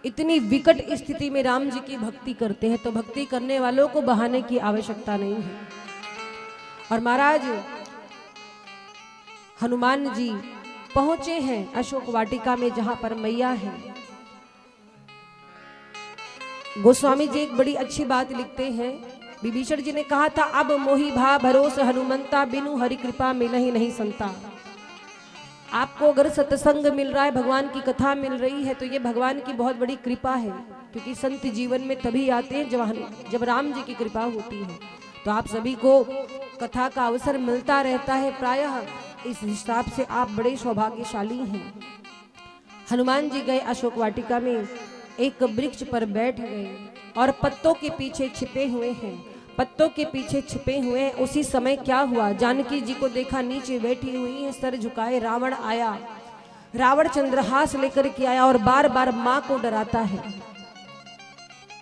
इतनी विकट स्थिति में राम जी की भक्ति करते हैं, तो भक्ति करने वालों को बहाने की आवश्यकता नहीं है। और महाराज हनुमान जी पहुंचे हैं अशोक वाटिका में, जहां पर मैया है। गोस्वामी जी एक बड़ी अच्छी बात लिखते हैं, विभीषण जी ने कहा था, अब मोहि भा भरोस हनुमंता, बिनु हरि कृपा मिलहि नहीं संता। आपको अगर सत्संग मिल रहा है, भगवान की कथा मिल रही है, तो ये भगवान की बहुत बड़ी कृपा है, क्योंकि संत जीवन में तभी आते हैं जब राम जी की कृपा होती है। तो आप सभी को कथा का अवसर मिलता रहता है प्रायः, इस हिसाब से आप बड़े सौभाग्यशाली हैं। हनुमान जी गए अशोक वाटिका में, एक वृक्ष पर बैठ गए और पत्तों के पीछे छिपे हुए हैं, पत्तों के पीछे छिपे हुए हैं। उसी समय क्या हुआ, जानकी जी को देखा नीचे बैठी हुई है, सर झुकाए। रावण आया, रावण चंद्रहास लेकर के आया और बार बार मां को डराता है,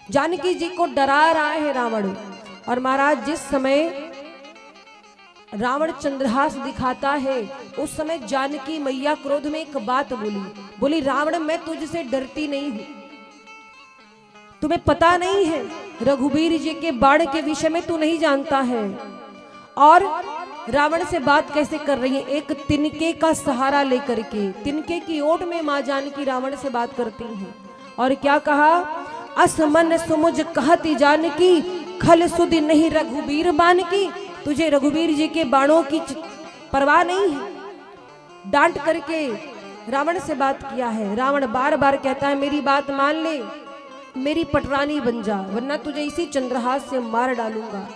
जानकी जी को डरा रहा है रावण। और महाराज जिस समय रावण चंद्रहास दिखाता है, उस समय जानकी मैया क्रोध में एक बात बोली, रावण मैं तुझसे डरती नहीं हूं, तुम्हें पता नहीं है रघुवीर जी के बाण के विषय में तू नहीं जानता है। और रावण से बात कैसे कर रही है, एक तिनके का सहारा लेकर के, तिनके की ओट में मां जानकी रावण से बात करती हैं। और क्या कहा, असमन सुमुझ कहती जानकी, खल सुधि नहीं रघुवीर बान की। तुझे रघुवीर जी के बाणों की परवाह नहीं है। डांट करके रावण से बात किया है। रावण बार बार कहता है, मेरी बात मान ले, मेरी पटरानी बन जा, वरना तुझे इसी चंद्रहास से मार डालूंगा।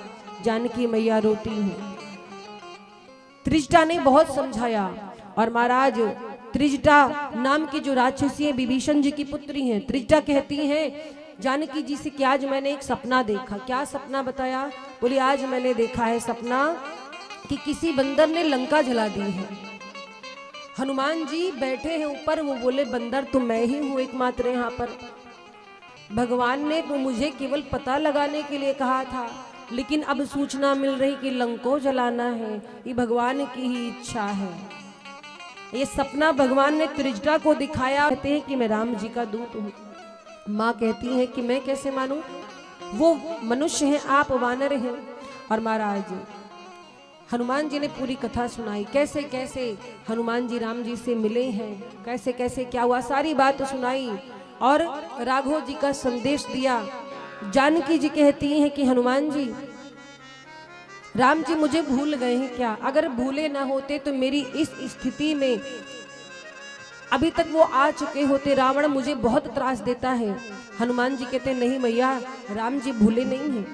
जानकी मैया रोती है। त्रिजटा ने बहुत समझाया, और महाराज त्रिजटा नाम की जो राक्षसी है, विभीषण जी की पुत्री हैं, त्रिजटा कहती हैं जानकी जी से कि आज मैंने एक सपना देखा। क्या सपना बताया, बोली आज मैंने देखा है सपना कि किसी बंदर ने लंका जला दी है। हनुमान जी बैठे हैं ऊपर, वो बोले बंदर तो मैं ही हूं एकमात्र यहाँ पर, भगवान ने तो मुझे केवल पता लगाने के लिए कहा था, लेकिन अब सूचना मिल रही कि लंको जलाना है, ये भगवान की ही इच्छा है। ये सपना भगवान ने त्रिजटा को दिखाया। कहते हैं कि मैं राम जी का दूत हूँ। माँ कहती है कि मैं कैसे मानूं, वो मनुष्य हैं, आप वानर हैं। और महाराज हनुमान जी ने पूरी कथा सुनाई, कैसे कैसे हनुमान जी राम जी से मिले हैं, कैसे कैसे क्या हुआ, सारी बात सुनाई और राघव जी का संदेश दिया। जानकी जी कहती हैं कि हनुमान जी, राम जी मुझे भूल गए हैं क्या? अगर भूले ना होते तो मेरी इस स्थिति में अभी तक वो आ चुके होते। रावण मुझे बहुत त्रास देता है। हनुमान जी कहते नहीं मैया, राम जी भूले नहीं हैं,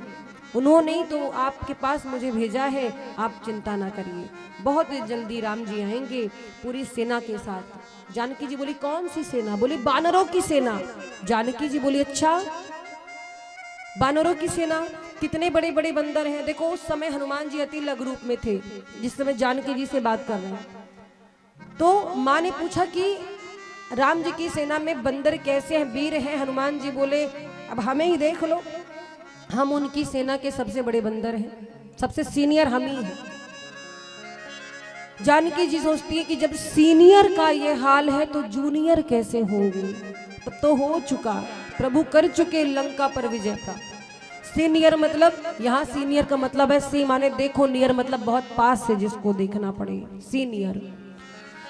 उन्होंने ही तो आपके पास मुझे भेजा है, आप चिंता ना करिए, बहुत जल्दी राम जी आएंगे पूरी सेना के साथ। जानकी जी बोली कौन सी सेना? बोली बानरों की सेना। जानकी जी बोली अच्छा, बानरों की सेना, कितने बड़े बड़े बंदर हैं। देखो उस समय हनुमान जी अति लघु रूप में थे, जिस समय जानकी जी से बात कर रहे हैं। तो माँ ने पूछा कि राम जी की सेना में बंदर कैसे हैं, वीर हैं? हनुमान जी बोले अब हमें ही देख लो, हम उनकी सेना के सबसे बड़े बंदर हैं, सबसे सीनियर हम ही हैं। जानकी जी सोचती है कि जब सीनियर का ये हाल है तो जूनियर कैसे होंगे? तब तो हो चुका, प्रभु कर चुके लंका पर विजय प्राप्त। सीनियर मतलब, यहाँ सीनियर का मतलब है सी माने देखो, नियर मतलब बहुत पास से जिसको देखना पड़े, सीनियर।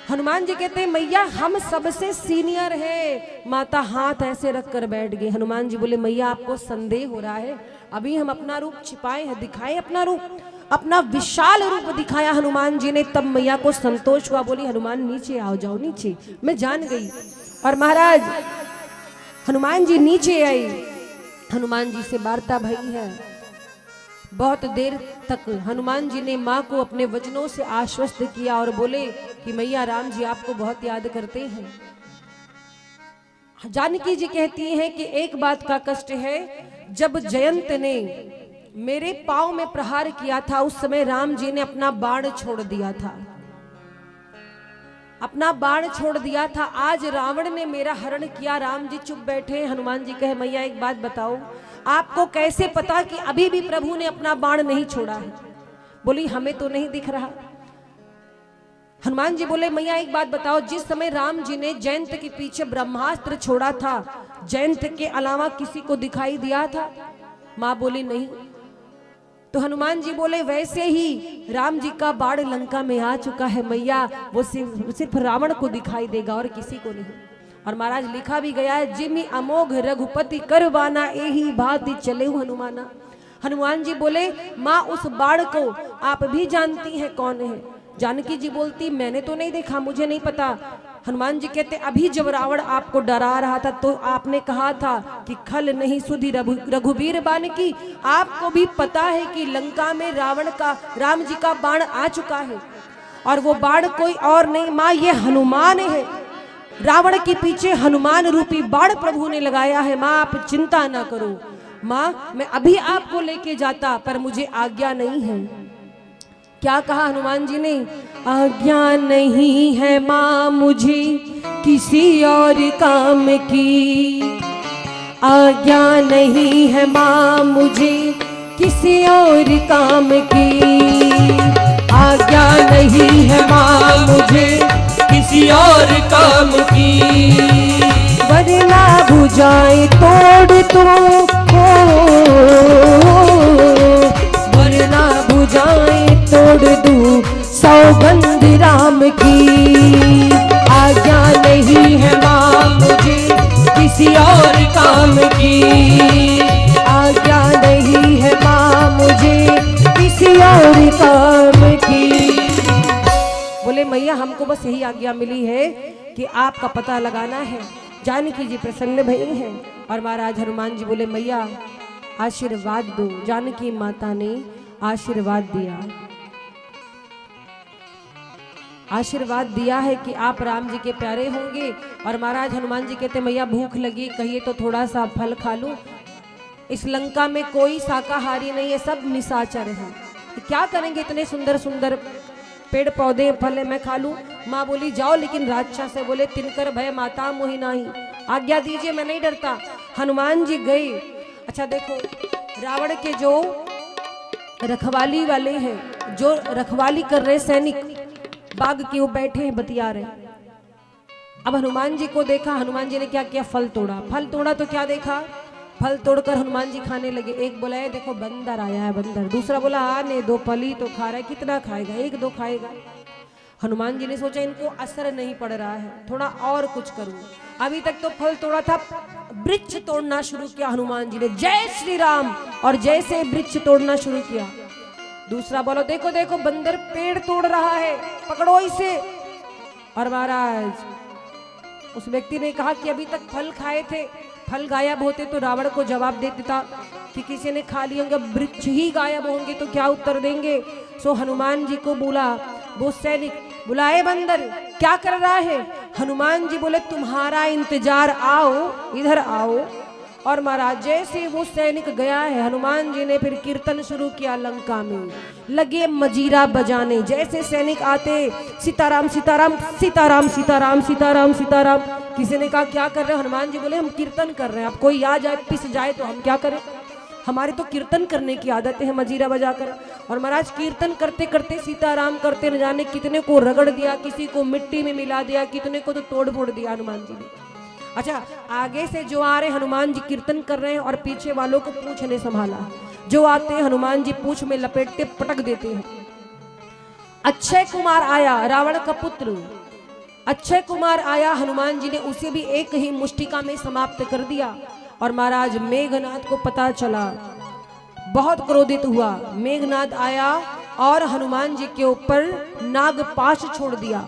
हनुमान जी कहते हैं मैया हम सबसे सीनियर है। माता हाथ ऐसे रख कर बैठ गई। हनुमान जी बोले मैया आपको संदेह हो रहा है, अभी हम अपना रूप छिपाए हैं, दिखाए अपना रूप, अपना विशाल रूप दिखाया हनुमान जी ने। तब मैया को संतोष हुआ, बोली हनुमान नीचे आओ, जाओ नीचे, मैं जान गई। और महाराज हनुमान जी नीचे आई, हनुमान जी से वार्ता भई है। बहुत देर तक हनुमान जी ने माँ को अपने वचनों से आश्वस्त किया और बोले कि मैया राम जी आपको बहुत याद करते हैं। जानकी जी कहती हैं कि एक बात का कष्ट है, जब जयंत ने मेरे पांव में प्रहार किया था उस समय राम जी ने अपना बाण छोड़ दिया था, अपना बाण छोड़ दिया था। आज रावण ने मेरा हरण किया। राम जी चुप बैठे। हनुमान जी कहे मैया एक बात बताओ, आपको कैसे पता कि अभी भी प्रभु ने अपना बाण नहीं छोड़ा है? बोली हमें तो नहीं दिख रहा। हनुमान जी बोले मैया एक बात बताओ, जिस समय राम जी ने जयंत के पीछे ब्रह्मास्त्र छोड़ा था जयंत के अलावा किसी को दिखाई दिया था? माँ बोली नहीं। तो हनुमान जी बोले वैसे ही राम जी का बाण लंका में आ चुका है मैया, वो सिर्फ रावण को दिखाई देगा और किसी को नहीं। और महाराज लिखा भी गया है, जिमि अमोघ रघुपति करवाना एही भांति चले हनुमाना। हनुमान जी बोले माँ उस बाण को आप भी जानती हैं कौन है? जानकी जी बोलती मैंने तो नहीं देखा, मुझे नहीं पता। हनुमान जी कहते अभी जब रावण आपको डरा रहा था तो आपने कहा था कि खल नहीं सुधि रघुबीर बाण की। आपको भी पता है कि लंका में राम जी का बाण आ चुका है, और वो बाण कोई और नहीं माँ, ये हनुमान है। रावण के पीछे हनुमान रूपी बाण प्रभु ने लगाया है। माँ आप चिंता ना करो। माँ मैं अभी आपको लेके जाता, पर मुझे आज्ञा नहीं है। क्या कहा हनुमान जी ने? आज्ञा नहीं है माँ मुझे किसी और काम की, आज्ञा नहीं है माँ मुझे किसी और काम की, आज्ञा नहीं है माँ मुझे किसी और काम की, वरना भुजाएं तोड़ तू वरना भुजाएं तोड़ दूं सौगंध राम की। आज्ञा नहीं है माँ मुझे किसी और काम की, आज्ञा नहीं है माँ मुझे किसी और काम की। बोले मैया हमको बस यही आज्ञा मिली है कि आपका पता लगाना है। जानकी जी प्रसन्न भई हैं और महाराज हनुमान जी बोले मैया आशीर्वाद दो। जानकी माता ने आशीर्वाद दिया, आशीर्वाद दिया है कि आप राम जी के प्यारे होंगे। और महाराज हनुमान जी कहते मैया भूख लगी, कहिए तो थोड़ा सा फल खा लूं। इस लंका में कोई शाकाहारी नहीं है, सब निशाचर है। क्या करेंगे इतने सुंदर सुंदर पेड़ पौधे फल है, मैं खा लूं। माँ बोली जाओ, लेकिन राक्षस से बोले तिनकर भय माता मोहि नाही, आज्ञा दीजिए मैं नहीं डरता। हनुमान जी गए। अच्छा देखो रावण के जो रखवाली वाले हैं, जो रखवाली कर रहे सैनिक बाग के वो बैठे हैं बतिया रहे। अब हनुमान जी को देखा, हनुमान जी ने क्या किया? फल तोड़ा। फल तोड़ा तो क्या देखा? फल तोड़कर हनुमान जी खाने लगे। एक बोला है देखो बंदर आया है बंदर, दूसरा बोला आने दो फली तो खा रहा है, कितना खाएगा? एक दो खाएगा। हनुमान जी ने सोचा इनको असर नहीं पड़ रहा है, थोड़ा और कुछ करूं। अभी तक तो फल तोड़ा था, वृक्ष तोड़ना शुरू किया हनुमान जी ने। जय श्री राम, और जैसे वृक्ष तोड़ना शुरू किया दूसरा बोलो देखो देखो बंदर पेड़ तोड़ रहा है, पकड़ो इसे। और महाराज उस व्यक्ति ने कहा कि अभी तक फल खाए थे, फल गायब होते तो रावण को जवाब दे देता कि किसी ने खा लिए होंगे, वृक्ष ही गायब होंगे तो क्या उत्तर देंगे। सो हनुमान जी को बोला, वो सैनिक बुलाए बंदर क्या कर रहा है? हनुमान जी बोले तुम्हारा इंतजार, आओ इधर आओ। और महाराज जैसे वो सैनिक गया है, हनुमान जी ने फिर कीर्तन शुरू किया लंका में, लगे मजीरा बजाने। जैसे सैनिक आते सीताराम सीताराम सीताराम सीताराम सीताराम सीताराम। किसी ने कहा क्या कर रहे हो? हनुमान जी बोले हम कीर्तन कर रहे हैं, अब कोई आ जाए पिस जाए तो हम क्या करें, हमारे तो कीर्तन करने की आदत है मजीरा बजाकर। और महाराज कीर्तन करते करते सीताराम करते न जाने कितने को रगड़ दिया, किसी को मिट्टी में मिला दिया, कितने को तो तोड़ फोड़ दिया हनुमान जी ने। अच्छा आगे से जो आ रहे हनुमान जी कीर्तन कर रहे हैं और पीछे वालों को पूछ ने संभाला। जो आते हैं हनुमान जी पूछ में लपेटते पटक देते हैं। अक्षय कुमार आया, रावण का पुत्र अक्षय कुमार आया, हनुमान जी ने उसे भी एक ही मुष्टिका में समाप्त कर दिया। और महाराज मेघनाथ को पता चला, बहुत क्रोधित हुआ। मेघनाथ आया और हनुमान जी के ऊपर नागपाश छोड़ दिया।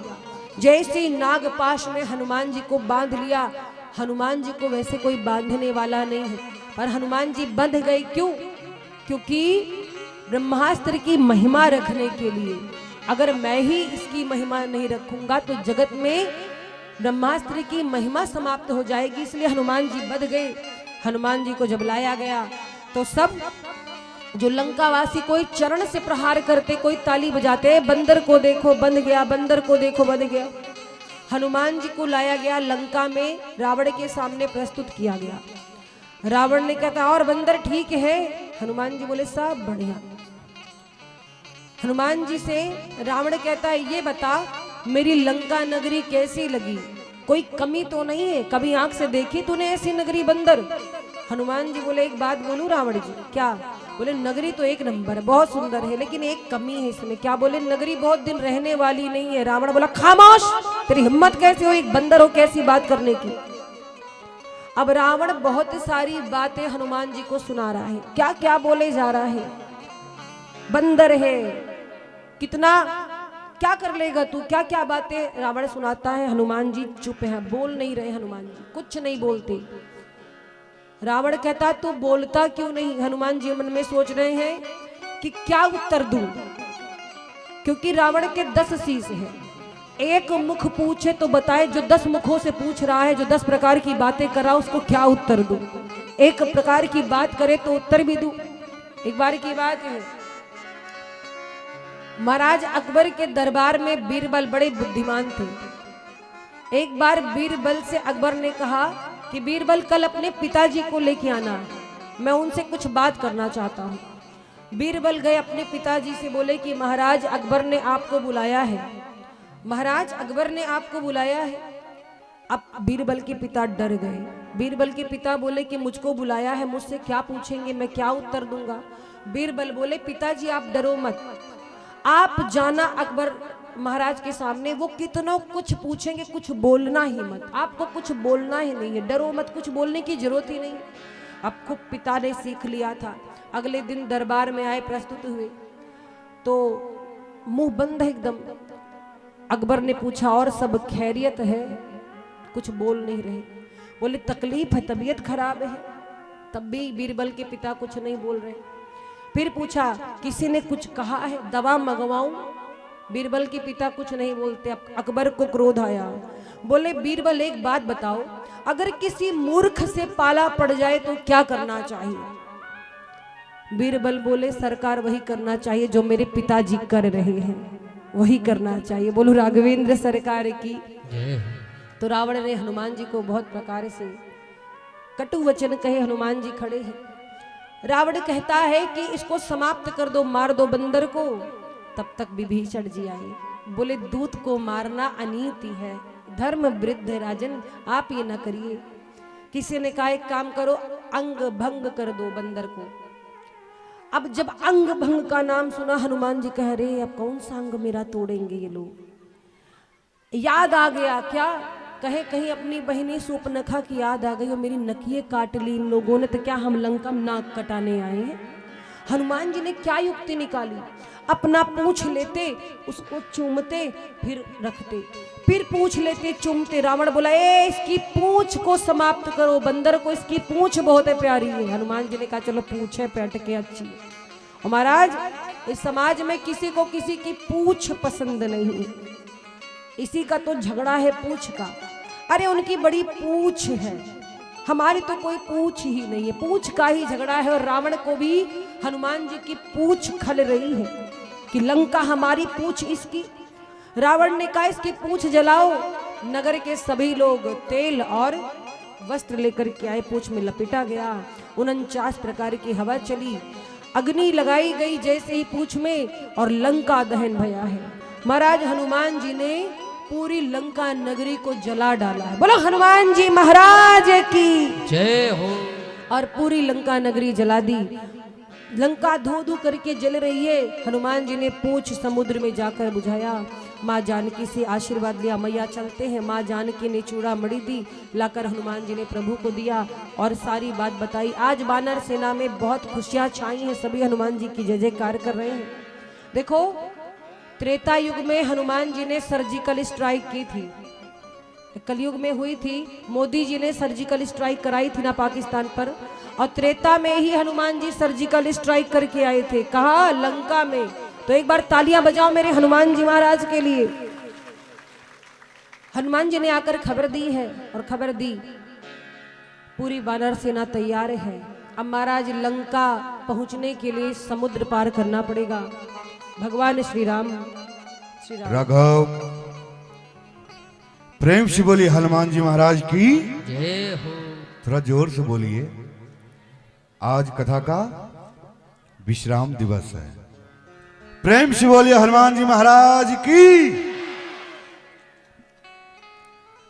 जैसे नागपाश में हनुमान जी को बांध लिया। हनुमान जी को वैसे कोई बांधने वाला नहीं है, पर हनुमान जी बंध गए। क्यों? क्योंकि ब्रह्मास्त्र की महिमा रखने के लिए। अगर मैं ही इसकी महिमा नहीं रखूंगा तो जगत में ब्रह्मास्त्र की महिमा समाप्त हो जाएगी, इसलिए हनुमान जी बंध गए। हनुमान जी को जब लाया गया तो सब जो लंकावासी कोई चरण से प्रहार करते, कोई ताली बजाते, बंदर को देखो बंध गया, बंदर को देखो बंध गया। हनुमान जी को लाया गया लंका में, रावण के सामने प्रस्तुत किया गया। रावण ने कहा और बंदर ठीक है? हनुमान जी बोले सब बढ़िया। हनुमान जी से रावण कहता है ये बता मेरी लंका नगरी कैसी लगी? कोई कमी तो नहीं है, कभी आंख से देखी तूने ऐसी नगरी बंदर? हनुमान जी बोले एक बात बोलूं रावण जी? क्या? बोले नगरी तो एक नंबर है, बहुत सुंदर है, लेकिन एक कमी है इसमें। क्या? बोले नगरी बहुत दिन रहने वाली नहीं है। रावण बोला खामोश, तेरी हिम्मत कैसे हो, एक बंदर हो कैसी बात करने की? अब रावण बहुत सारी बातें हनुमान जी को सुना रहा है, क्या क्या बोले जा रहा है। बंदर है, कितना क्या कर लेगा तू, क्या क्या बातें रावण सुनाता है। हनुमान जी चुप है, बोल नहीं रहे। हनुमान जी कुछ नहीं बोलते। रावण कहता तू बोलता क्यों नहीं? हनुमान जी मन में सोच रहे हैं कि क्या उत्तर दूं, क्योंकि रावण के 10 शीश है। एक मुख पूछे तो बताए, जो 10 मुखों से पूछ रहा है, जो 10 प्रकार की बातें कर रहा, उसको क्या उत्तर दूं? एक प्रकार की बात करे तो उत्तर भी दूं। एक बार की बात है, महाराज अकबर के दरबार में बीरबल बड़े बुद्धिमान थे। एक बार बीरबल से अकबर ने कहा कि बीरबल कल अपने पिताजी को लेके आना, मैं उनसे कुछ बात करना चाहता हूँ। बीरबल गए अपने पिताजी से, बोले कि महाराज अकबर ने आपको बुलाया है। महाराज अकबर ने आपको बुलाया है। अब बीरबल के पिता डर गए। बीरबल के पिता बोले कि मुझको बुलाया है, मुझसे क्या पूछेंगे, मैं क्या उत्तर दूंगा? बीरबल बोले पिताजी आप डरो मत, आप जाना अकबर महाराज के सामने, वो कितना कुछ पूछेंगे, कुछ बोलना ही मत, आपको कुछ बोलना ही नहीं है, डरो मत, कुछ बोलने की जरूरत ही नहीं। अब खूब पिता ने सीख लिया था। अगले दिन दरबार में आए, प्रस्तुत हुए तो मुंह बंद है एकदम। अकबर ने पूछा और सब खैरियत है? कुछ बोल नहीं रहे। बोले तकलीफ है, तबीयत खराब है। तब भी बीरबल के पिता कुछ नहीं बोल रहे। फिर पूछा किसी ने कुछ कहा है, दवा मंगवाऊं? बीरबल के पिता कुछ नहीं बोलते। अकबर को क्रोध आया। बोले बीरबल एक बात बताओ, अगर किसी मूर्ख से पाला पड़ जाए तो क्या करना चाहिए? बीरबल बोले सरकार वही करना चाहिए जो मेरे पिताजी कर रहे हैं, वही करना चाहिए। बोलो राघवेंद्र सरकार की। तो रावण ने हनुमान जी को बहुत प्रकार से कटु वचन कहे। हनुमान जी खड़े हैं। रावण कहता है कि इसको समाप्त कर दो, मार दो बंदर को। तब तक विभीषण जी आए। बोले दूत को मारना अनीति है, धर्म वृद्ध है राजन, आप ये ना करिए। किसी ने कहा एक काम करो, अंग भंग कर दो बंदर को। अब जब अंग भंग का नाम सुना, हनुमान जी कह रहे अब कौन सा अंग मेरा तोड़ेंगे ये लोग। याद आ गया क्या? कहे कहीं अपनी बहिनी सूपनखा की याद आ गई, और मेरी नकिए काट ली इन लोगों ने, तो क्या हम लंका में नाक कटाने आए हैं? हनुमान जी ने क्या युक्ति निकाली, अपना पूछ लेते, उसको चूमते, फिर रखते, फिर पूछ लेते, चूमते। रावण बोला ए इसकी पूछ को समाप्त करो, बंदर को इसकी पूछ बहुत है प्यारी है। हनुमान जी ने कहा चलो पूछे पैट के अच्छी। और महाराज इस समाज में किसी को किसी की पूछ पसंद नहीं, इसी का तो झगड़ा है पूछ का। अरे उनकी बड़ी पूछ है, हमारी तो कोई पूछ ही नहीं है, पूछ का ही झगड़ा है। और रावण को भी हनुमान जी की पूछ खल रही है कि लंका हमारी पूछ इसकी। रावण ने कहा इसकी पूछ जलाओ। नगर के सभी लोग तेल और वस्त्र लेकर के आए, पूछ में लपेटा गया। 49 प्रकार की हवा चली, अग्नि लगाई गई जैसे ही पूछ में, और लंका दहन भया है। महाराज हनुमान जी ने पूरी लंका नगरी को जला डाला है। बोलो हनुमान जी महाराज की जय हो। और पूरी लंका नगरी जला दी। लंका धू धू करके जल रही है। हनुमान जी ने पूछ समुद्र में जाकर बुझाया। माँ जानकी से आशीर्वाद लिया, मैया चलते हैं। माँ जानकी ने चूड़ा मणि दी, लाकर हनुमान जी ने प्रभु को दिया और सारी बात बताई। आज वानर सेना में बहुत खुशियां छाई हैं, सभी हनुमान जी की जय जयकार कर रहे हैं। देखो त्रेता युग में हनुमान जी ने सर्जिकल स्ट्राइक की थी, कलयुग में हुई थी, मोदी जी ने सर्जिकल स्ट्राइक कराई थी ना पाकिस्तान पर, और त्रेता में ही हनुमान जी सर्जिकल स्ट्राइक करके आए थे। कहा लंका में। तो एक बार तालियां बजाओ मेरे हनुमान जी महाराज के लिए। हनुमान जी ने आकर खबर दी है, और खबर दी पूरी वानर सेना तैयार है। अब महाराज लंका पहुंचने के लिए समुद्र पार करना पड़ेगा। भगवान श्री राम राघव प्रेम से बोलिए हनुमान जी महाराज की जय हो। थोड़ा जोर से बोलिए। आज कथा का विश्राम दिवस है। प्रेम से बोलिए हनुमान जी महाराज की।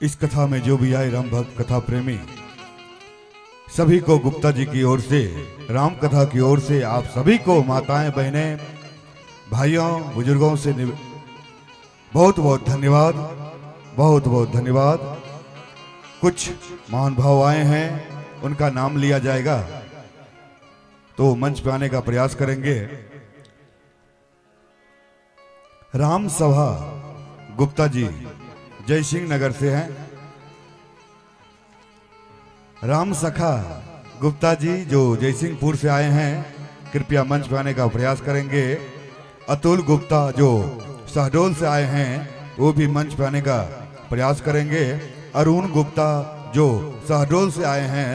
इस कथा में जो भी आए राम भक्त कथा प्रेमी सभी को गुप्ता जी की ओर से, राम कथा की ओर से आप सभी को, माताएं बहनें भाइयों बुजुर्गों से बहुत बहुत धन्यवाद, बहुत बहुत धन्यवाद। कुछ महान भाव आए हैं, उनका नाम लिया जाएगा तो मंच पे आने का प्रयास करेंगे। राम सभा गुप्ता जी जय सिंह नगर से हैं। राम सखा गुप्ता जी जो जयसिंहपुर से आए हैं, कृपया मंच पे आने का प्रयास करेंगे। अतुल गुप्ता जो शहडोल से आए हैं, वो भी मंच पे आने का प्रयास करेंगे। अरुण गुप्ता जो शहडोल से आए हैं,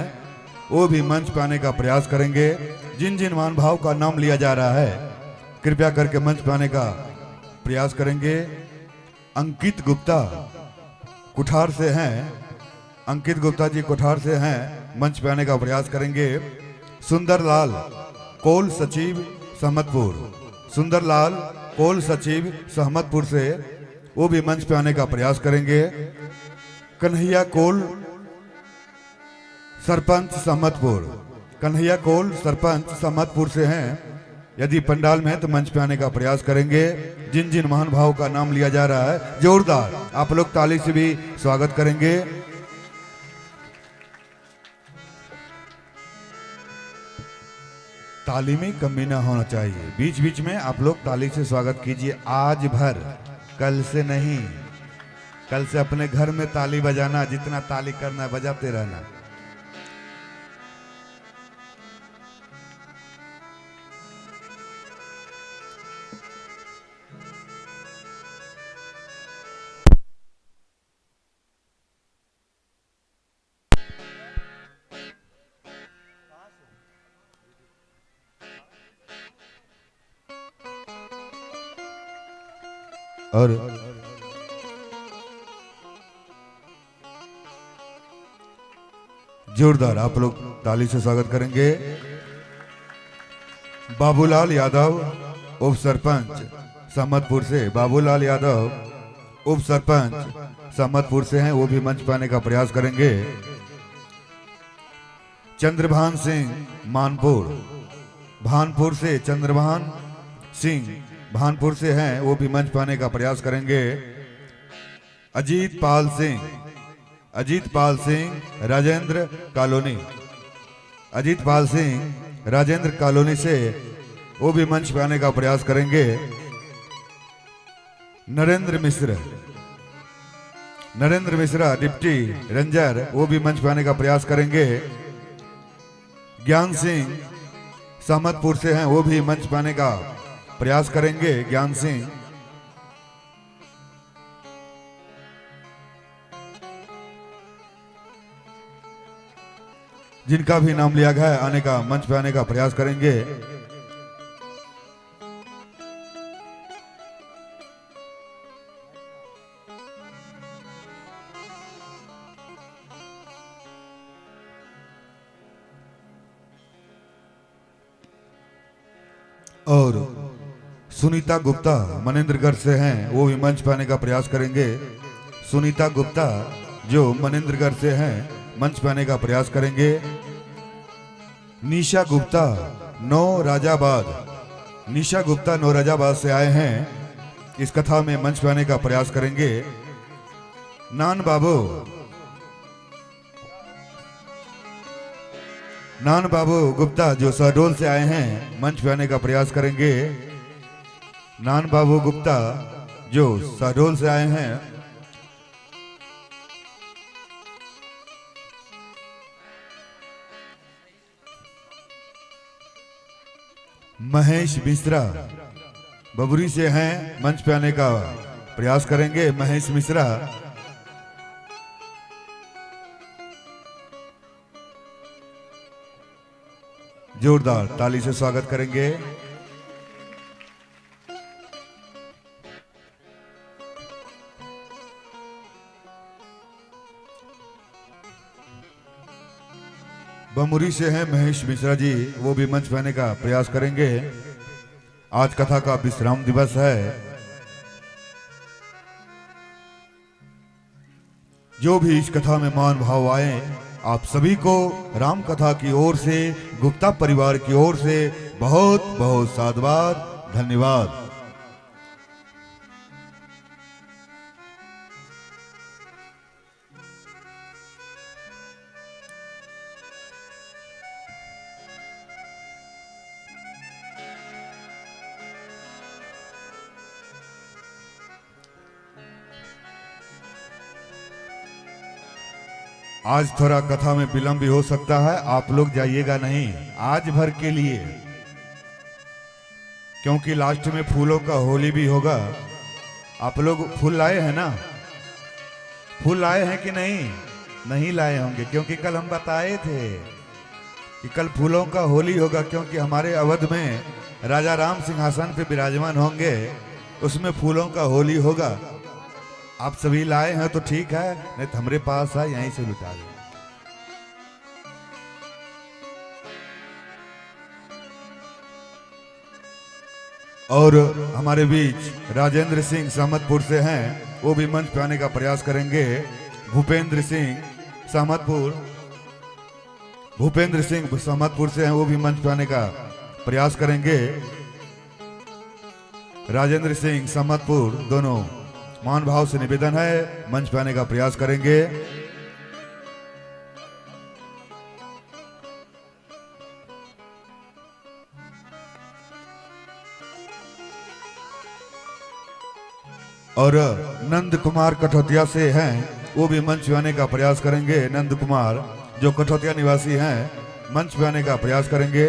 वो भी मंच पे आने का प्रयास करेंगे। जिन जिन महान भाव का नाम लिया जा रहा है, कृपया करके मंच पे आने का प्रयास करेंगे। अंकित गुप्ता कुठार से हैं, अंकित गुप्ता जी कुठार से हैं, मंच पे आने का प्रयास करेंगे। सुंदरलाल कोल सचिव सहमतपुर, सुंदरलाल कोल सचिव सहमतपुर से, वो भी मंच पे आने का प्रयास करेंगे। कन्हैया कोल सरपंच सहमतपुर, कन्हैया कोल सरपंच सहमतपुर से हैं, यदि पंडाल में है तो मंच पे आने का प्रयास करेंगे। जिन जिन महान भाव का नाम लिया जा रहा है, जोरदार आप लोग ताली से भी स्वागत करेंगे। ताली में कमी ना होना चाहिए, बीच बीच में आप लोग ताली से स्वागत कीजिए। आज भर, कल से नहीं, कल से अपने घर में ताली बजाना, जितना ताली करना बजाते रहना। और जोरदार आप लोग ताली से स्वागत करेंगे। बाबूलाल यादव उप सरपंच सहमतपुर से, बाबूलाल यादव उप सरपंच सहमतपुर से हैं, वो भी मंच पाने का प्रयास करेंगे। चंद्रभान सिंह मानपुर, भानपुर से चंद्रभान सिंह भानपुर से हैं, वो भी मंच पाने का प्रयास करेंगे। अजीत पाल सिंह राजेंद्र कॉलोनी, अजीत पाल सिंह राजेंद्र कॉलोनी से, वो भी मंच पे आने का प्रयास करेंगे। नरेंद्र मिश्रा डिप्टी रेंजर, वो भी मंच पे आने का प्रयास करेंगे। ज्ञान सिंह सहमतपुर से हैं, वो भी मंच पे आने का प्रयास करेंगे। ज्ञान सिंह जिनका भी नाम लिया गया है, आने का मंच पे आने का प्रयास करेंगे। और सुनीता गुप्ता मनेंद्रगढ़ से हैं, वो भी मंच पे आने का प्रयास करेंगे। सुनीता गुप्ता जो मनेंद्रगढ़ से हैं, मंच पे आने का प्रयास करेंगे। निशा गुप्ता नौ राजाबाद से आए हैं, इस कथा में मंच पे आने का प्रयास करेंगे। नान बाबू गुप्ता जो शहडोल से आए हैं, मंच पे आने का प्रयास करेंगे। नान बाबू गुप्ता जो शहडोल से आए हैं, महेश मिश्रा बबुरी से हैं, मंच पे आने का प्रयास करेंगे। महेश मिश्रा जोरदार ताली से स्वागत करेंगे। बमुरी से हैं महेश मिश्रा जी, वो भी मंच पे आने का प्रयास करेंगे। आज कथा का विश्राम दिवस है। जो भी इस कथा में मान भाव आए, आप सभी को राम कथा की ओर से, गुप्ता परिवार की ओर से बहुत बहुत साधुवाद, धन्यवाद। आज थोड़ा कथा में विलंब भी हो सकता है, आप लोग जाइएगा नहीं आज भर के लिए, क्योंकि लास्ट में फूलों का होली भी होगा। आप लोग फूल लाए हैं ना? फूल लाए हैं कि नहीं? नहीं लाए होंगे, क्योंकि कल हम बताए थे कि कल फूलों का होली होगा, क्योंकि हमारे अवध में राजा राम सिंहासन पे विराजमान होंगे, उसमें फूलों का होली होगा। आप सभी लाए हैं तो ठीक है, नहीं तो हमारे पास है, यहीं से लुटा दो। और हमारे बीच राजेंद्र सिंह सहमतपुर से हैं, वो भी मंच पे आने का प्रयास करेंगे। भूपेंद्र सिंह सहमतपुर से हैं, वो भी मंच पे आने का प्रयास करेंगे। राजेंद्र सिंह सहमतपुर दोनों मान भाव से निवेदन है, मंच पे आने का प्रयास करेंगे। और नंद कुमार कठौतिया से हैं, वो भी मंच पे आने का प्रयास करेंगे। नंद कुमार जो कठौतिया निवासी हैं, मंच पे आने का प्रयास करेंगे।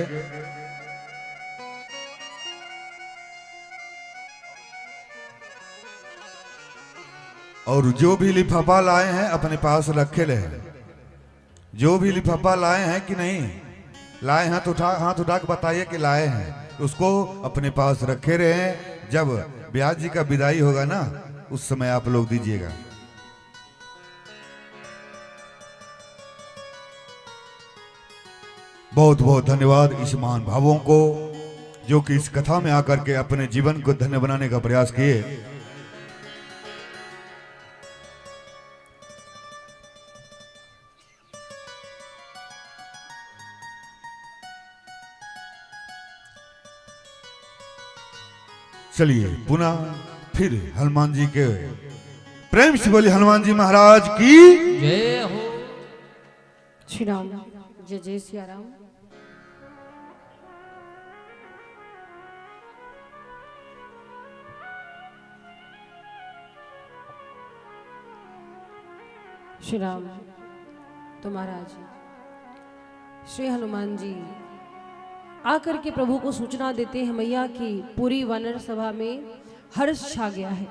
और जो भी लिफाफा लाए हैं अपने पास रखे ले। जो भी लिफाफा लाए हैं कि नहीं लाए हैं तो हाथ उठा के बताइए कि लाए हैं, उसको अपने पास रखे रहे। जब ब्याज जी का विदाई होगा ना, उस समय आप लोग दीजिएगा। बहुत बहुत धन्यवाद इस महान भावों को, जो कि इस कथा में आकर के अपने जीवन को धन्य बनाने का प्रयास किए। चलिए पुनः फिर हनुमान जी के प्रेम से बोले हनुमान जी महाराज की जय हो। श्री राम। जय जय सिया राम। श्री राम। तो महाराज श्री हनुमान जी आकर के प्रभु को सूचना देते हैं मैया की पूरी वानर सभा में हर्ष छा गया है।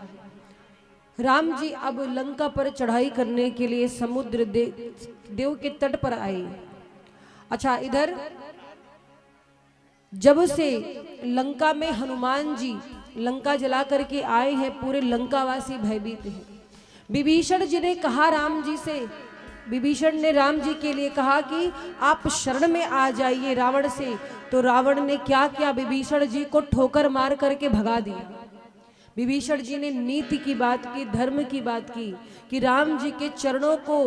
राम जी अब लंका पर चढ़ाई करने के लिए समुद्र देव के तट पर आए। अच्छा, इधर जब से लंका में हनुमान जी लंका जला करके आए हैं, पूरे लंकावासी भयभीत हैं। विभीषण जी ने कहा राम जी से, विभीषण ने राम जी के लिए कहा कि आप शरण में आ जाइए रावण से। तो रावण ने क्या किया, विभीषण जी को ठोकर मार करके भगा दिया। विभीषण जी ने नीति की बात की, धर्म की बात की कि राम जी के चरणों को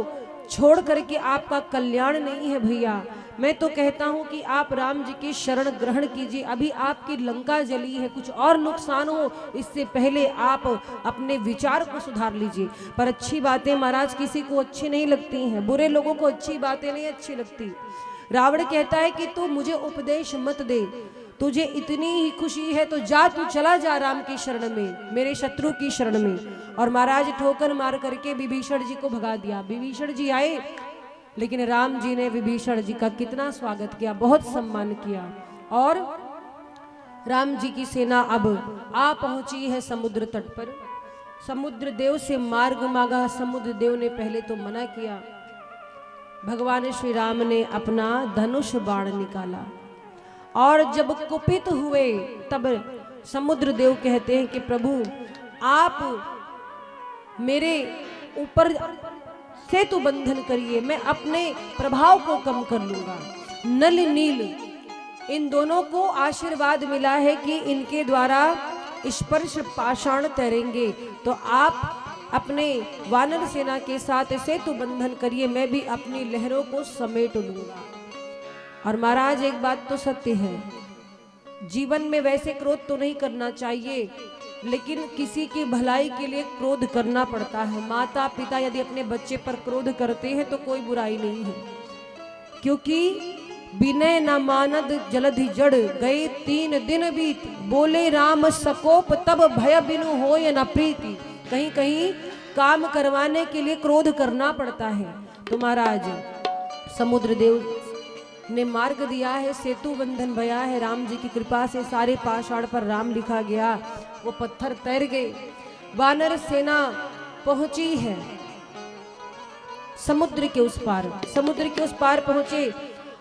छोड़ करके आपका कल्याण नहीं है भैया। मैं तो कहता हूं कि आप राम जी की शरण ग्रहण कीजिए। अभी आपकी लंका जली है, कुछ और नुकसान हो इससे पहले आप अपने विचार को सुधार लीजिए। पर अच्छी बातें महाराज किसी को अच्छी नहीं लगती हैं, बुरे लोगों को अच्छी बातें नहीं अच्छी लगती। रावण कहता है कि तू मुझे उपदेश मत दे, तुझे इतनी ही खुशी है तो जा, तू चला जा राम की शरण में, मेरे शत्रु की शरण में। और महाराज ठोकर मार करके विभीषण जी को भगा दिया। विभीषण जी आए, लेकिन राम जी ने विभीषण जी का कितना स्वागत किया, बहुत सम्मान किया। और राम जी की सेना अब आ पहुंची है समुद्र तट पर। समुद्र देव से मार्ग मांगा, समुद्र देव ने पहले तो मना किया। भगवान श्री राम ने अपना धनुष बाण निकाला और जब कुपित हुए तब समुद्र देव कहते हैं कि प्रभु आप मेरे ऊपर सेतु बंधन करिए, मैं अपने प्रभाव को कम कर लूंगा। नल नील इन दोनों को आशीर्वाद मिला है कि इनके द्वारा स्पर्श पाषाण तैरेंगे, तो आप अपने वानर सेना के साथ सेतु बंधन करिए, मैं भी अपनी लहरों को समेट लूंगा। और महाराज एक बात तो सत्य है, जीवन में वैसे क्रोध तो नहीं करना चाहिए, लेकिन किसी की भलाई के लिए क्रोध करना पड़ता है। माता पिता यदि अपने बच्चे पर क्रोध करते हैं तो कोई बुराई नहीं है, क्योंकि विनय न मानद जलधि जड़, गए 3 दिन बीत, बोले राम सकोप तब भय बिनु होय न प्रीति। कहीं कहीं काम करवाने के लिए क्रोध करना पड़ता है। तो महाराज समुद्र देव ने मार्ग दिया है, सेतु बंधन भया है, राम जी की कृपा से सारे पाषाण पर राम लिखा गया, वो पत्थर तैर गए। वानर सेना पहुंची है समुद्र के उस पार, समुद्र के उस पार पहुंचे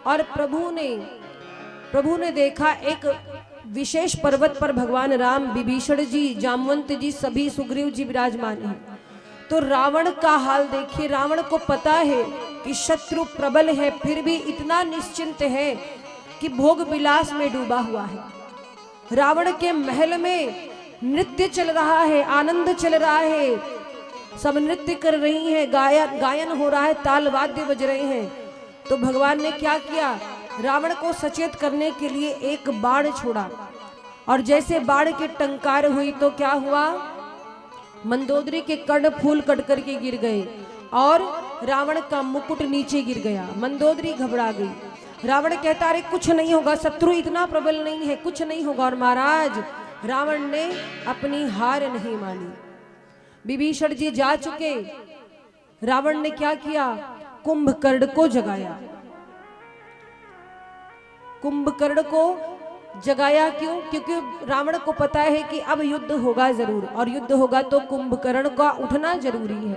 और प्रभु ने देखा एक विशेष पर्वत पर भगवान राम, विभीषण जी, जामवंत जी, सभी सुग्रीव जी विराजमान हैं। तो रावण का हाल देखिए, रावण को पता है कि शत्रु प्रबल है, फिर भी इतना निश्चिंत है कि भोग विलास में डूबा हुआ है। रावण के महल में नृत्य चल रहा है, आनंद चल रहा है, सब नृत्य कर रही हैं, गायन हो रहा है, ताल वाद्य बज रहे हैं। तो भगवान ने क्या किया, रावण को सचेत करने के लिए एक बाण छोड़ा, और जैसे बाण की टंकार हुई तो क्या हुआ, मंदोदरी के कर्ण फूल कट करके गिर गए और रावण का मुकुट नीचे गिर गया। मंदोदरी घबरा गई। रावण कहता अरे कुछ नहीं होगा, शत्रु इतना प्रबल नहीं है, कुछ नहीं होगा। और महाराज रावण ने अपनी हार नहीं मानी। विभीषण जी जा चुके, रावण ने क्या किया, कुंभकर्ण को जगाया। कुंभकर्ण को जगाया क्यों, क्योंकि रावण को पता है कि अब युद्ध होगा जरूर, और युद्ध होगा तो कुंभकर्ण का उठना जरूरी है।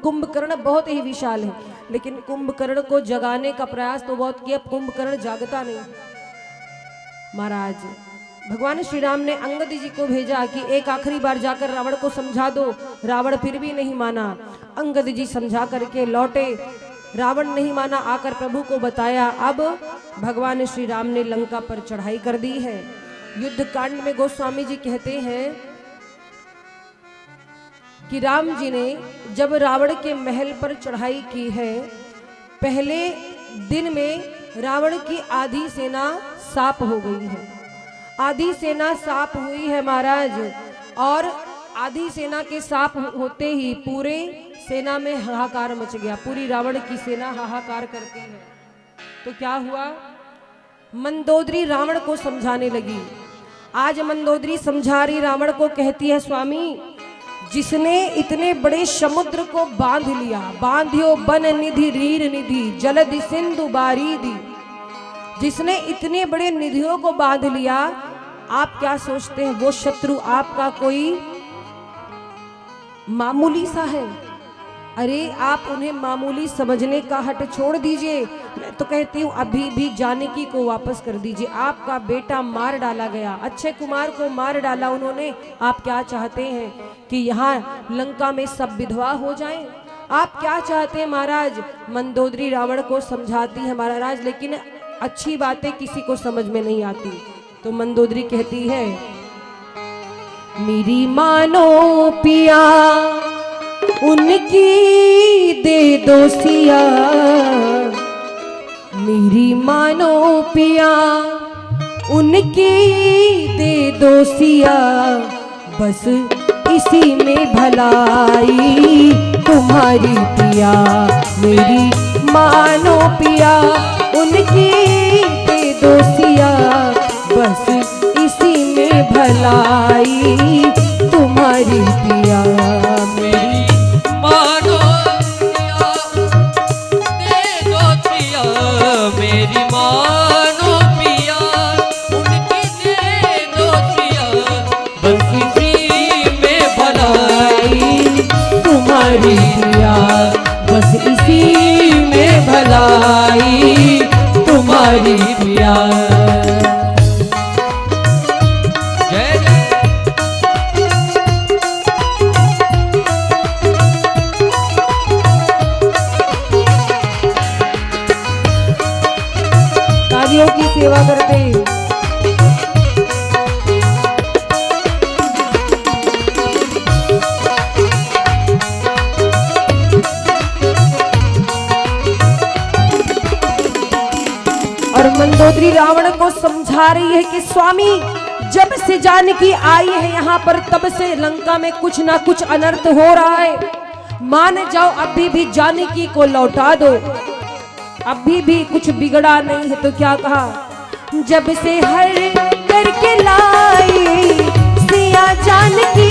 कुंभकर्ण बहुत ही विशाल है, लेकिन कुंभकर्ण को जगाने का प्रयास तो बहुत किया, कुंभकर्ण जागता नहीं। महाराज भगवान श्री राम ने अंगद जी को भेजा कि एक आखिरी बार जाकर रावण को समझा दो। रावण फिर भी नहीं माना। अंगद जी समझा करके लौटे, रावण नहीं माना, आकर प्रभु को बताया। अब भगवान श्री राम ने लंका पर चढ़ाई कर दी है। युद्ध कांड में गोस्वामी जी कहते हैं कि राम जी ने जब रावण के महल पर चढ़ाई की है, पहले दिन में रावण की आधी सेना साप हो गई है। आधी सेना साप हुई है महाराज, और आधी सेना के साप होते ही पूरे सेना में हाहाकार मच गया। पूरी रावण की सेना हाहाकार करती है। तो क्या हुआ, मंदोदरी रावण को समझाने लगी। आज मंदोदरी समझा रही रावण को, कहती है स्वामी जिसने इतने बड़े समुद्र को बांध लिया, बांध्यो बन निधि रीर निधि जलधि सिंधु बारीधि, जिसने इतने बड़े निधियों को बांध लिया, आप क्या सोचते हैं वो शत्रु आपका कोई मामूली सा है? अरे आप उन्हें मामूली समझने का हट छोड़ दीजिए। मैं तो कहती हूँ अभी भी जानकी को वापस कर दीजिए। आपका बेटा मार डाला गया, अक्षय कुमार को मार डाला उन्होंने। आप क्या चाहते हैं कि यहाँ लंका में सब विधवा हो जाएं? आप क्या चाहते हैं महाराज? मंदोदरी रावण को समझाती है महाराज, लेकिन अच्छी बातें किसी को समझ में नहीं आती। तो मंदोदरी कहती है मेरी मानो पिया उनकी दे दो सिया, मेरी मानो पिया उनकी दे दो सिया, बस इसी में भलाई तुम्हारी पिया। मेरी मानो पिया उनकी दे दो सिया, बस इसी में भलाई तुम्हारी पिया। मेरी मानो पिया दे दो सिया, मेरी मानो पिया उनकी दे दो सिया, बस इसी में भलाई तुम्हारी पिया, बस इसी में भलाई तुम्हारी पिया। तालियों की सेवा करते और मंदोदरी रावण को समझा रही है कि स्वामी, जब से जानकी आई है यहाँ पर तब से लंका में कुछ ना कुछ अनर्थ हो रहा है। मान जाओ, अभी भी जानकी को लौटा दो, अभी भी कुछ बिगड़ा नहीं है। तो क्या कहा, जब से हर करके लाई सिया जानकी,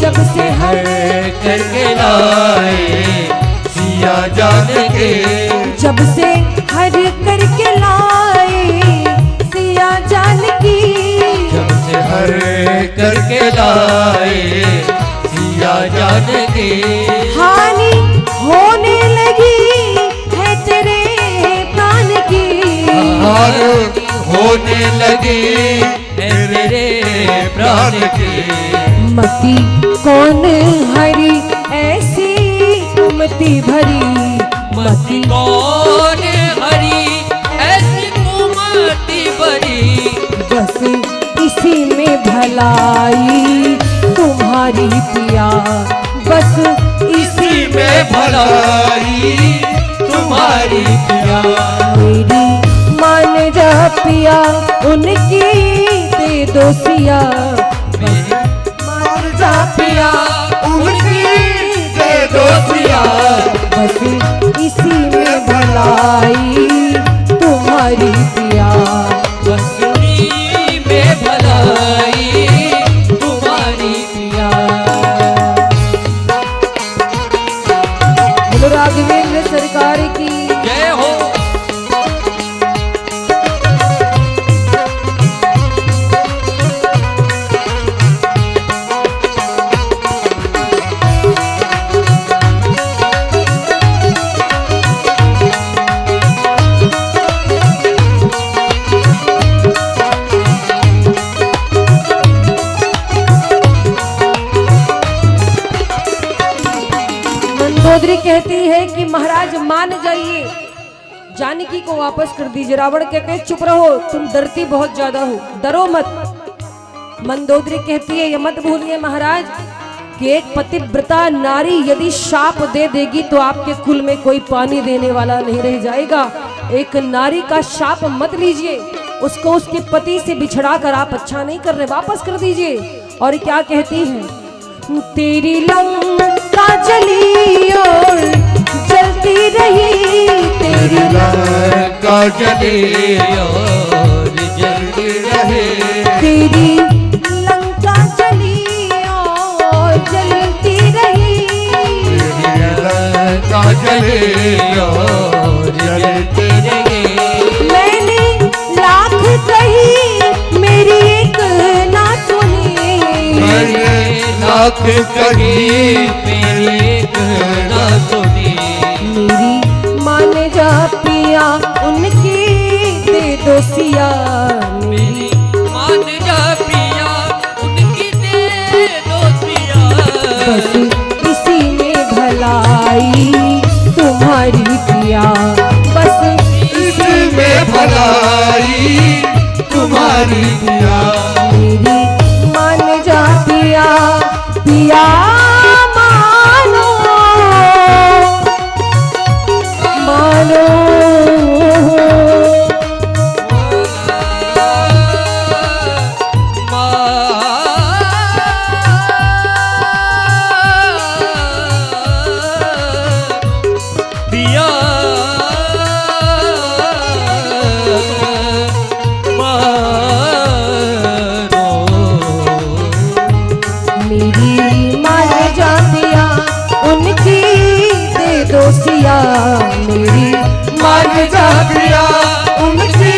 जब से हर करके लाए सिया जानकी, जब से हर करके लाई सिया जानकी, जब से हर करके लाए सिया जानकी, हानि होने लगी है तेरे प्राण की, हार होने लगी तेरे प्राण की। मति कौन हरी ऐसी कुमति भरी, मति कौन हरी ऐसी कुमति भरी, बस इसी में भलाई तुम्हारी पिया, बस इसी में भलाई तुम्हारी पिया। मेरी मान जा पिया उनकी दे दो सिया, मान जा पिया उनकी दे दो सिया, बस इसी में भलाई तुम्हारी पिया, बसनी में भलाई तुम्हारी पिया। बोलो राघवेंद्र सरकार की जय हो। मंदोदरी कहती है कि महाराज मान जाइए, जानकी को वापस कर दीजिए। रावण कहते हैं चुप रहो, तुम डरती बहुत ज्यादा हो, डरो मत। मंदोदरी कहती है ये मत भूलिए महाराज कि एक पतिव्रता नारी यदि शाप दे देगी तो आपके कुल में कोई पानी देने वाला नहीं रह जाएगा। एक नारी का शाप मत लीजिए, उसको उसके पति से बिछड़ा कर आप अच्छा नहीं कर रहे, वापस कर दीजिए। और क्या कहती है, तेरी लंका जली और जलती रही, तेरी लंका जली और जलती रहे, तेरी लंका जली और जलती रही, तेरी लंका जली और जलती रहे। मैंने लाख कही मेरी एक ना सुनी, मैंने लाख कही मेरी एक ना सुनी, मेरी मान जा पिया उनकी दे दो सिया, मेरी मान जा पिया उनकी दे दो सिया, बस इसी में भलाई तुम्हारी पिया, बस इसी में भलाई तुम्हारी पिया। मेरी मान जा पिया, पिया मानो मानो, पिया मेरी मान जा पिया उनकी दे दो सिया, मेरी मान जा पिया उनकी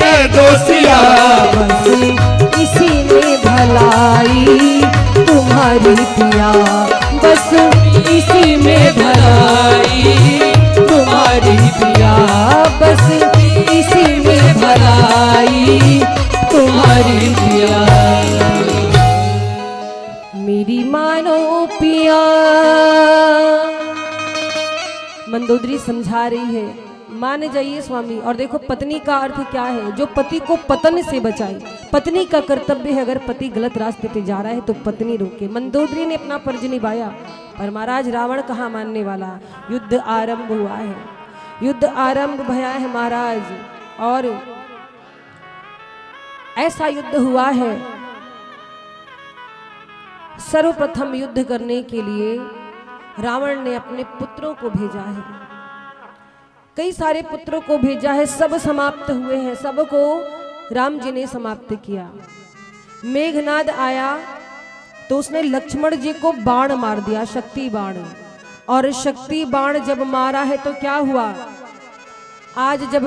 दे दो सिया, बस इसी में भलाई तुम्हारी पिया, बस इसी में भलाई तुम्हारी पिया, बस इसी में भलाई तुम्हारी पिया, मेरी मानो पिया। मंदोदरी समझा रही है मान जाइए स्वामी। और देखो पत्नी का अर्थ क्या है, जो पति को पतन से बचाए। पत्नी का कर्तव्य है, अगर पति गलत रास्ते पे जा रहा है तो पत्नी रोके। मंदोदरी ने अपना फर्ज निभाया, पर महाराज रावण कहाँ मानने वाला। युद्ध आरंभ हुआ है, युद्ध आरंभ भया है महाराज। और ऐसा युद्ध हुआ है, सर्वप्रथम युद्ध करने के लिए रावण ने अपने पुत्रों को भेजा है, कई सारे पुत्रों को भेजा है, सब समाप्त हुए हैं, सबको राम जी ने समाप्त किया। मेघनाद आया तो उसने लक्ष्मण जी को बाण मार दिया, शक्ति बाण। और शक्ति बाण जब मारा है तो क्या हुआ, आज जब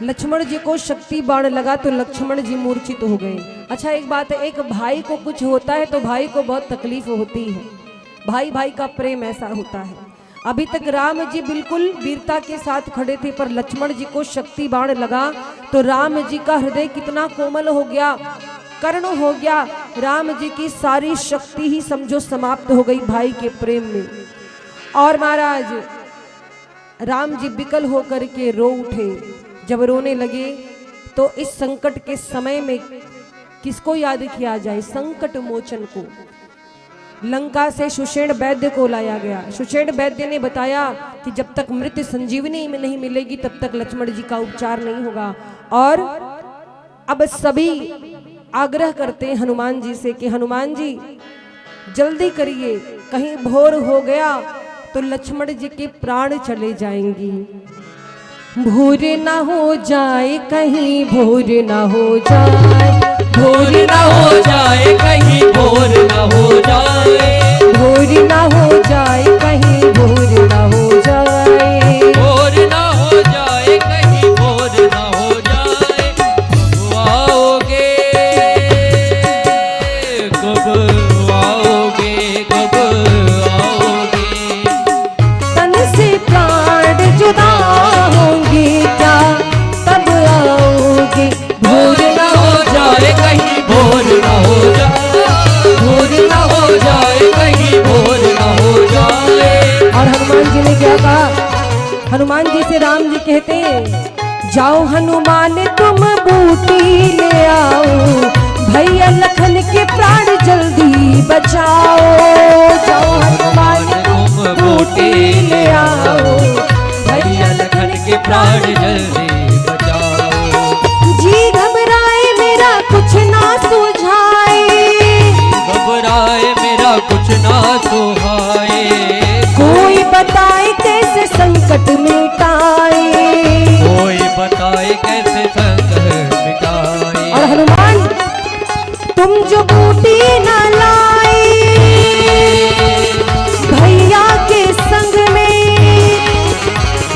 लक्ष्मण जी को शक्ति बाण लगा तो लक्ष्मण जी मूर्छित हो गए। अच्छा एक बात है, एक भाई को कुछ होता है तो भाई को बहुत तकलीफ होती है, भाई भाई का प्रेम ऐसा होता है। अभी तक राम जी बिल्कुल वीरता के साथ खड़े थे, पर लक्ष्मण जी को शक्ति बाण लगा तो राम जी का हृदय कितना कोमल हो गया, कर्ण हो गया। राम जी की सारी शक्ति ही समझो समाप्त हो गई भाई के प्रेम में। और महाराज राम जी विकल होकर के रो उठे। जब रोने लगे तो इस संकट के समय में किसको याद किया जाए, संकट मोचन को। लंका से सुषेण वैद्य को लाया गया। सुषेण वैद्य ने बताया कि जब तक मृत संजीवनी में नहीं मिलेगी तब तक लक्ष्मण जी का उपचार नहीं होगा। और अब सभी आग्रह करते हैं हनुमान जी से कि हनुमान जी जल्दी करिए, कहीं भोर हो गया तो लक्ष्मण जी के प्राण चले जाएंगी। भोर ना हो जाए कहीं, भोर ना हो जाए, भोर ना हो जाए कहीं, भोर ना हो जाए, भोर ना हो जाए कहीं, भोर ना हो जाए, भोर ना हो जाए कहीं, भोर ना हो जाए। कब आओगे, कब आओगे, कब आओगे। तन से प्राण जुदा होंगे क्या, तब आओगे। भोर ना हो जाए कहीं, भोर ना हो जाए, भोर ना हो जाए कहीं, भोर ना हो जाए। और हनुमान जी ने क्या कहा, हनुमान जी से राम जी कहते हैं जाओ हनुमान तुम बूटी ले आओ, भैया लखन के प्राण जल्दी बचाओ। जाओ हनुमान तुम बूटी ले आओ, भैया लखन के प्राण जल्दी बचाओ। जी घबराए मेरा कुछ ना सुझाए, घबराए मेरा कुछ ना सुहाए। कोई बताए कैसे संकट मिटाए। कोई बताए कैसे संकट मिटाए। और हनुमान तुम जो बूटी न लाए भैया के संग में,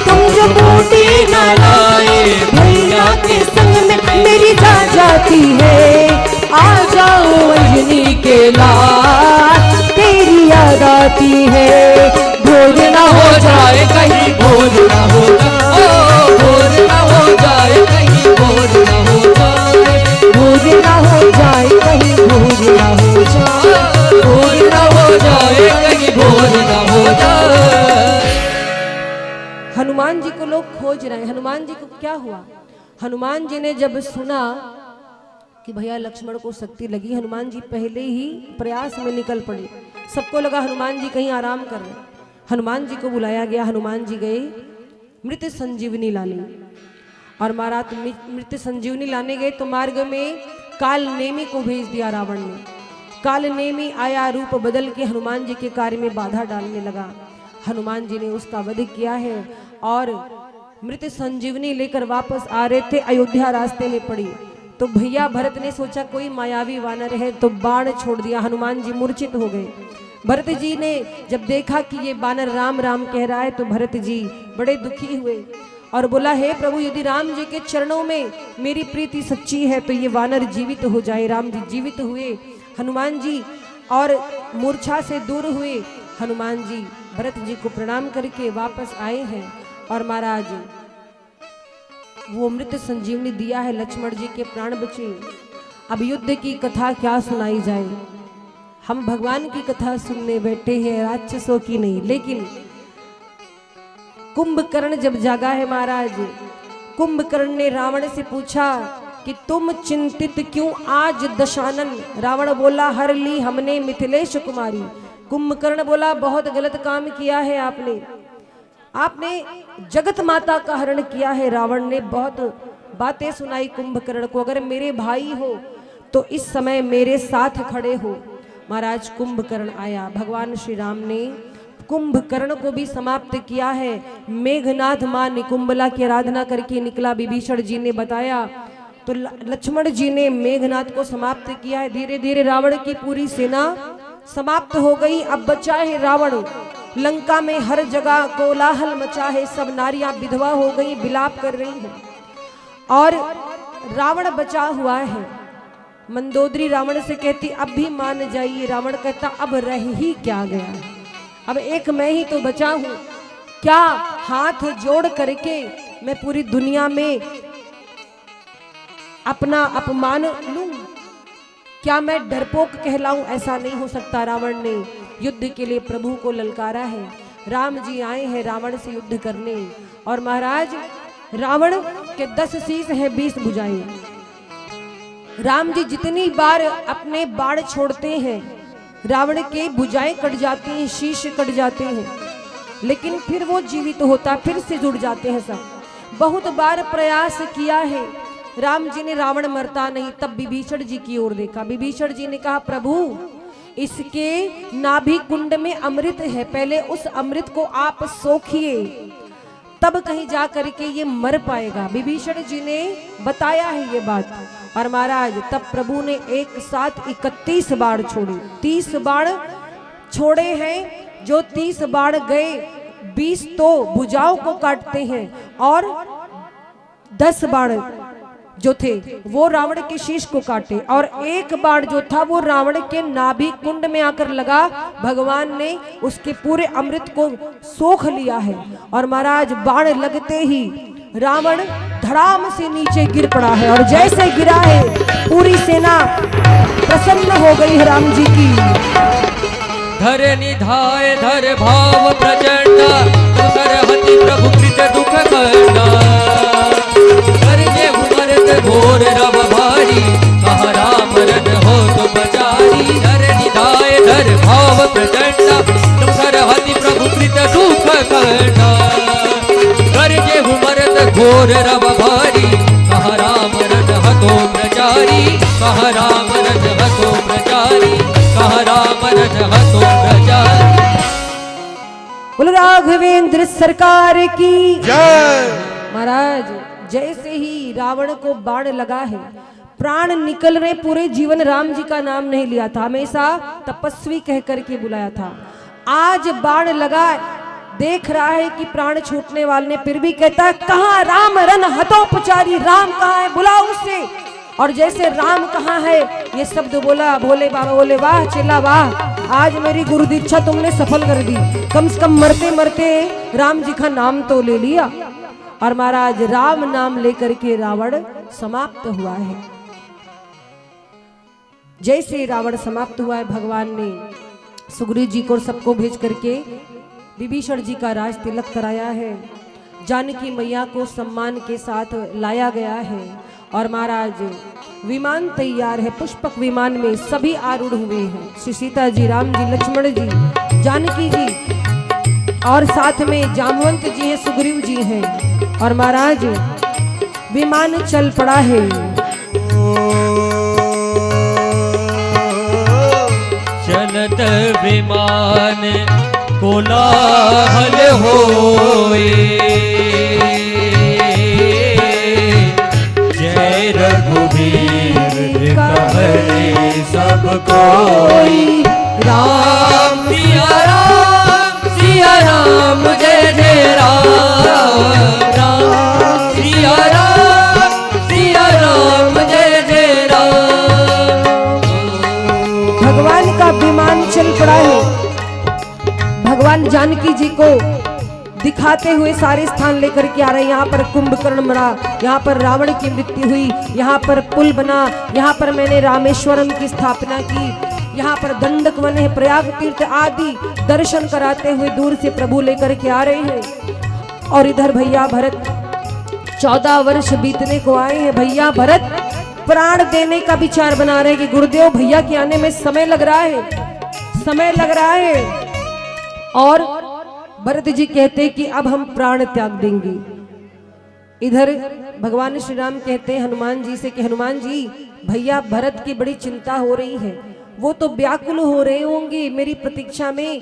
तुम जो बूटी न लाए भैया के संग में, मेरी जा जाती है। आ जाओ अंजनी के लाल, तेरी याद आती है। भोर ना हो जाए कहीं, भोर ना हो जाए, भोर ना हो जाए कहीं, भोर ना हो जाए, भोर ना हो जाए कहीं, भोर ना हो जाए, भोर ना हो जाए कहीं, भोर ना हो जाए। हनुमान जी को लोग खोज रहे हैं। हनुमान जी को क्या हुआ, हनुमान जी ने जब सुना कि भैया लक्ष्मण को शक्ति लगी, हनुमान जी पहले ही प्रयास में निकल पड़े। सबको लगा हनुमान जी कहीं आराम कर रहे। हनुमान जी को बुलाया गया, हनुमान जी गए मृत संजीवनी लाने। और महाराज मृत संजीवनी लाने गए तो मार्ग में काल नेमी को भेज दिया रावण ने। काल नेमी आया, रूप बदल के हनुमान जी के कार्य में बाधा डालने लगा। हनुमान जी ने उसका वध किया है और मृत संजीवनी लेकर वापस आ रहे थे, अयोध्या रास्ते में पड़ी तो भैया भरत ने सोचा कोई मायावी वानर है तो बाण छोड़ दिया, हनुमान जी मूर्छित हो गए। भरत जी ने जब देखा कि ये वानर राम राम कह रहा है तो भरत जी बड़े दुखी हुए और बोला हे प्रभु, यदि राम जी के चरणों में मेरी प्रीति सच्ची है तो ये वानर जीवित हो जाए। राम जी जीवित हुए, हनुमान जी और मूर्छा से दूर हुए। हनुमान जी भरत जी को प्रणाम करके वापस आए हैं और महाराज वो मृत संजीवनी दिया है, लक्ष्मण जी के प्राण बचे। अब युद्ध की कथा क्या सुनाई जाए, हम भगवान की कथा सुनने बैठे हैं, राक्षसों की नहीं। लेकिन कुंभकर्ण जब जागा है महाराज, कुंभकर्ण ने रावण से पूछा कि तुम चिंतित क्यों आज दशानन। रावण बोला हर ली हमने मिथिलेश कुमारी। कुंभकर्ण बोला बहुत गलत काम किया है आपने, आपने जगत माता का हरण किया है। रावण ने बहुत बातें सुनाई कुंभकर्ण को, अगर मेरे भाई हो तो इस समय मेरे साथ खड़े हो। महाराज कुंभकर्ण आया, भगवान श्री राम ने कुंभकर्ण को भी समाप्त किया है। मेघनाथ मां निकुंभला की आराधना करके निकला, विभीषण जी ने बताया तो लक्ष्मण जी ने मेघनाथ को समाप्त किया है। धीरे धीरे रावण की पूरी सेना समाप्त हो गई। अब बचा है रावण। लंका में हर जगह कोलाहल मचा है, सब नारियां विधवा हो गई, विलाप कर रही हैं और रावण बचा हुआ है। मंदोदरी रावण से कहती अब भी मान जाइए। रावण कहता अब रह ही क्या गया है, अब एक मैं ही तो बचा हूं, क्या हाथ जोड़ करके मैं पूरी दुनिया में अपना अपमान लूं, क्या मैं डरपोक कहलाऊं? ऐसा नहीं हो सकता। रावण ने युद्ध के लिए प्रभु को ललकारा है। राम जी आए हैं रावण से युद्ध करने और महाराज रावण के 10 शीश है 20 भुजाएं। राम जी जितनी बार अपने बाण छोड़ते हैं रावण के भुजाएं कट जाती हैं, शीश कट जाते हैं, लेकिन फिर वो जीवित होता, फिर से जुड़ जाते हैं सब। बहुत बार प्रयास किया है राम जी ने, रावण मरता नहीं। तब विभीषण जी की ओर देखा, विभीषण जी ने कहा प्रभु इसके नाभि कुंड में अमृत है, पहले उस अमृत को आप सोखिए तब कहीं जा करके ये मर पाएगा। विभीषण जी ने बताया है ये बात और महाराज तब प्रभु ने एक साथ 31 बाण छोड़े, 30 बाण छोड़े हैं। जो 30 बाण गए 20 तो भुजाओं को काटते हैं और 10 बाण जो थे वो रावण के शीश को काटे और एक बाण जो था वो रावण के नाभि कुंड में आकर लगा। भगवान ने उसके पूरे अमृत को सोख लिया है और महाराज बाण लगते ही रावण धड़ाम से नीचे गिर पड़ा है और जैसे गिरा है पूरी सेना प्रसन्न हो गई है राम जी की। धर निधाय धर भाव प्रचंड सरहति प्रभु कृत दुख करना घोर रव भारी कहा राम रन हो तो बचारी। धर निधाय धर भाव प्रचंड सरहति प्रभु कृत दुख करना गरजे हुमरत घोर रव भारी कहा राम रन हतो प्रचारी कहा राम रन हतो प्रचारी कहा राम रन हतो प्रचारी। बोलो राघवेंद्र सरकार की जय। महाराज जैसे ही रावण को बाण लगा है प्राण निकल रहे, पूरे जीवन राम जी का नाम नहीं लिया था, हमेशा तपस्वी कह करके बुलाया था। आज बाण लगा, देख रहा है कि प्राण छूटने वाले ने, फिर भी कहता है कहाँ राम रन हतोपचारी, राम कहाँ है बुलाओ उसे। और जैसे राम कहाँ है ये शब्द बोला, भोले बाबा बोले वाह चेला वाह, आज मेरी गुरु दीक्षा तुमने सफल कर दी, कम से कम मरते मरते राम जी का नाम तो ले लिया। और महाराज राम नाम लेकर के रावण समाप्त हुआ है। जैसे रावण समाप्त हुआ है भगवान ने सुग्रीव जी को सबको भेज करके विभीषण जी का राज तिलक कराया है। जानकी मैया को सम्मान के साथ लाया गया है और महाराज विमान तैयार है, पुष्पक विमान में सभी आरूढ़ हुए हैं, श्री सीता जी, राम जी, लक्ष्मण जी, जानकी जी और साथ में जामवंत जी हैं, सुग्रीव जी हैं और महाराज विमान चल पड़ा है। चलत विमान कोलाहल होए जय रघुवीर कहे सब कोई राम सिया राम सिया राम जय जय राम राम सिया राम जय जय राम। भगवान का विमान चल पड़ा है। भगवान जानकी जी को दिखाते हुए सारे स्थान लेकर के आ रहे हैं। यहाँ पर कुंभकर्ण मरा, यहाँ पर रावण की मृत्यु हुई, यहाँ पर पुल बना, यहाँ पर मैंने रामेश्वरम की स्थापना की, यहाँ पर दंडक वन है, प्रयाग तीर्थ आदि दर्शन कराते हुए दूर से प्रभु लेकर के आ रहे हैं। और इधर भैया भरत 14 वर्ष बीतने को आए हैं। भैया भरत प्राण देने का विचार बना रहे हैं कि गुरुदेव भैया के आने में समय लग रहा है, समय लग रहा है। और भरत जी कहते कि अब हम प्राण त्याग देंगे। इधर भगवान श्री राम कहते हैं हनुमान जी से कि हनुमान जी भैया भरत की बड़ी चिंता हो रही है, वो तो व्याकुल हो रहे होंगे मेरी प्रतीक्षा में,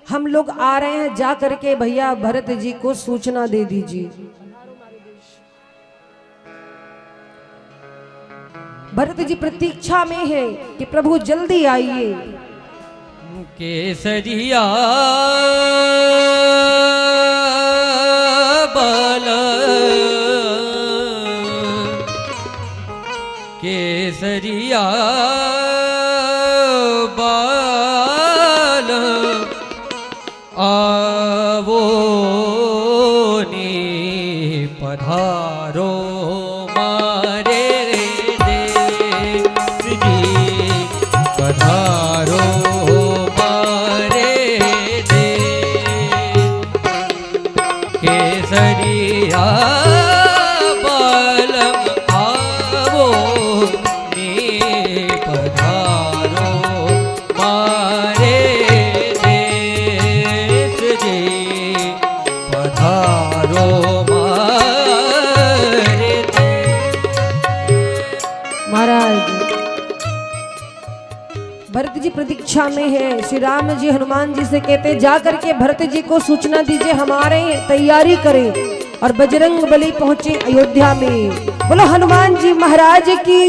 हम लोग आ रहे हैं, जा करके भैया भरत जी को सूचना दे दीजिए। भरत जी प्रतीक्षा में है कि प्रभु जल्दी आइए। केसरिया बाल केसरिया बाल आवो नी पधारो मारे देश जी पधारो मारे देश केसरिया बालम आवो नी पधारो मारे देश जी पधारो मारे महाराज भरत जी प्रतीक्षा में है। श्री राम जी हनुमान जी से कहते जा करके भरत जी को सूचना दीजिए, हमारे तैयारी करें। और बजरंग बली पहुंचे अयोध्या में। बोलो हनुमान जी महाराज की।